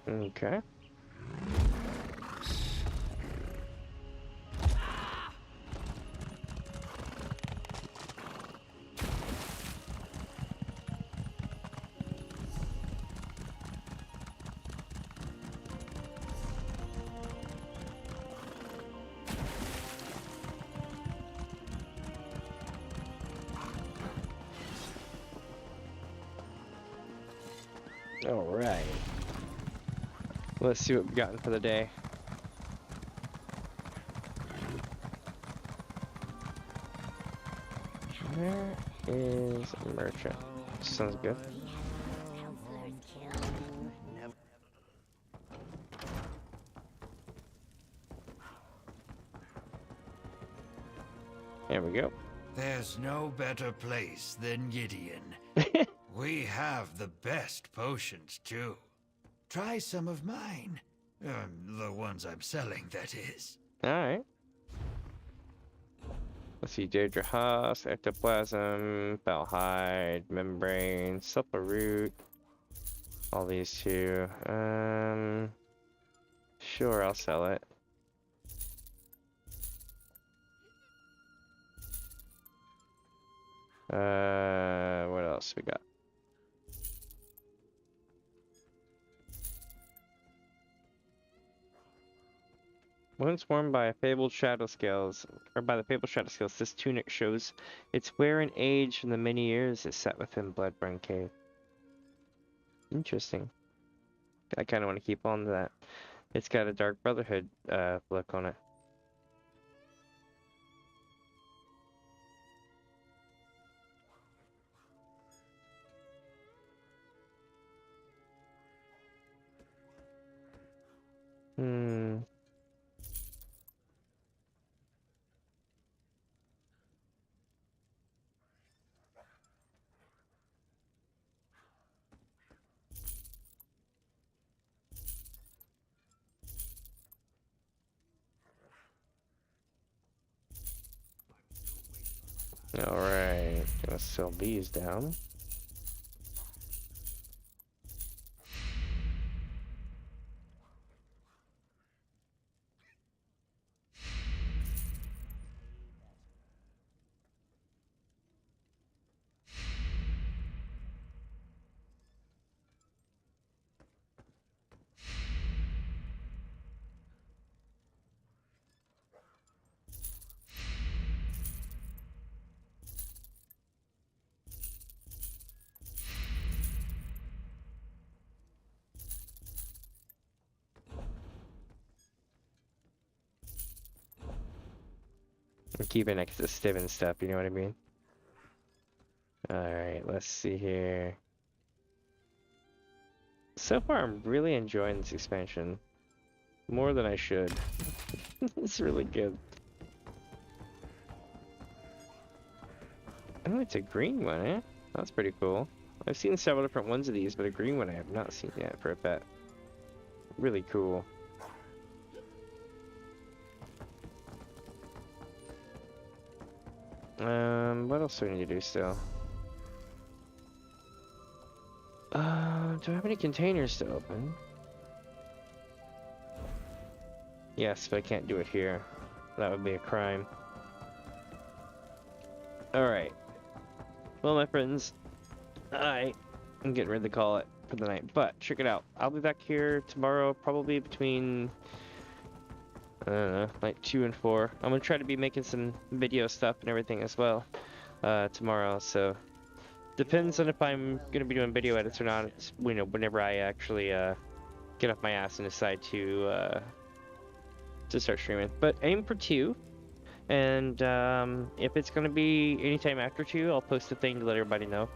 [SPEAKER 1] Okay. Alright. Let's see what we've gotten for the day. Where is merchant? Sounds good. There we go.
[SPEAKER 17] There's no better place than Gideon. We have the best potions, too. Try some of mine. The ones I'm selling, that is.
[SPEAKER 1] Alright. Let's see, Daedric Husk, Ectoplasm, Bellhide, Membrane, Supple Root. All these two. Sure, I'll sell it. What else we got? Once worn by a fabled shadow scales, or by the fabled shadow scales, this tunic shows its wear and age from the many years it sat within Bloodburn Cave. Interesting. I kind of want to keep on to that. It's got a Dark Brotherhood look on it. Alright, gonna sell these down. I'm keeping next to Steven stuff, you know what I mean? Alright, let's see here. So far, I'm really enjoying this expansion. More than I should. It's really good. Oh, it's a green one, eh? That's pretty cool. I've seen several different ones of these, but a green one I have not seen yet for a pet. Really cool. What else do I need to do still? Do I have any containers to open? Yes, but I can't do it here. That would be a crime. Alright. Well, my friends, I'm getting ready to call it for the night. But, check it out. I'll be back here tomorrow, probably between, I don't know, like 2 and 4. I'm going to try to be making some video stuff and everything as well tomorrow. So, depends on if I'm going to be doing video edits or not. It's, you know, whenever I actually get off my ass and decide to start streaming. But aim for 2. And if it's going to be anytime after 2, I'll post a thing to let everybody know.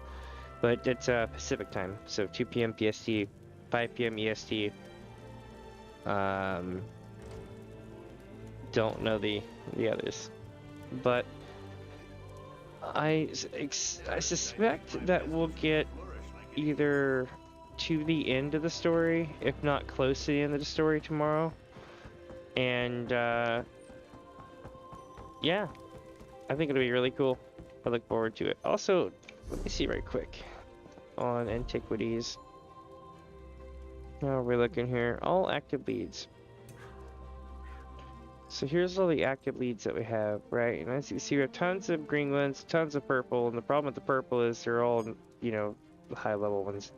[SPEAKER 1] But it's Pacific time, so 2 p.m. PST, 5 p.m. EST. Don't know the others. But I suspect that we'll get either to the end of the story, if not close to the end of the story tomorrow. And yeah, I think it'll be really cool. I look forward to it. Also, let me see right quick on antiquities. How are we looking here? All active leads. So here's all the active leads that we have, right? And as you see, we have tons of green ones, tons of purple, and the problem with the purple is they're all, you know, high level ones.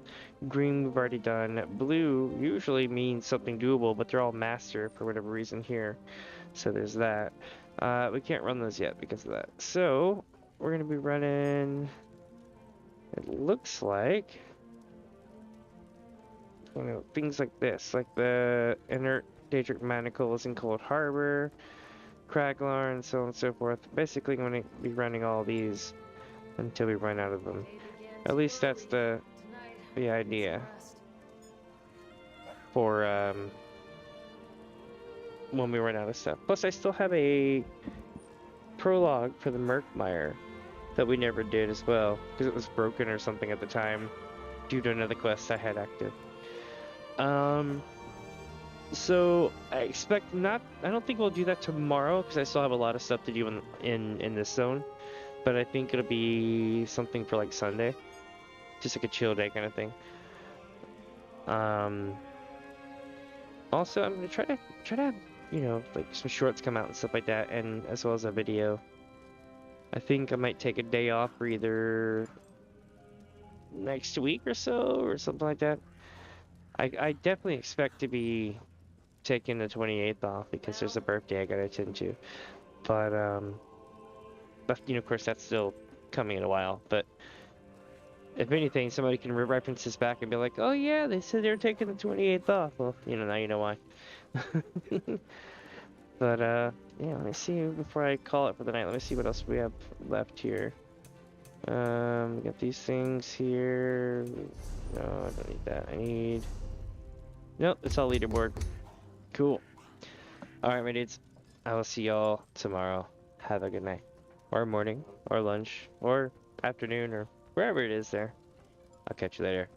[SPEAKER 1] Green we've already done. Blue usually means something doable, but they're all master for whatever reason here. So there's that. We can't run those yet because of that. So we're gonna be running, it looks like, you know, things like this, like the inert Daedric manacles in Cold Harbor, Kraglar, and so on and so forth. Basically, I'm going to be running all these until we run out of them. At least that's the idea for when we run out of stuff. Plus, I still have a prologue for the Murkmire that we never did as well, because it was broken or something at the time due to another quest I had active. So I expect not. I don't think we'll do that tomorrow because I still have a lot of stuff to do in this zone. But I think it'll be something for like Sunday, just like a chill day kind of thing. Also, I'm gonna try to have, you know, like some shorts come out and stuff like that, and as well as a video. I think I might take a day off for either next week or so or something like that. I definitely expect to be taking the 28th off because there's a birthday I gotta attend to. But you know, of course, that's still coming in a while. But if anything, somebody can reference this back and be like, "Oh yeah, they said they're taking the 28th off." Well, you know, now you know why. But yeah, let me see before I call it for the night. Let me see what else we have left here. We got these things here. No, I don't need that. I need. Nope, it's all leaderboard. Cool. Alright, my dudes. I will see y'all tomorrow. Have a good night. Or morning. Or lunch. Or afternoon. Or wherever it is there. I'll catch you later.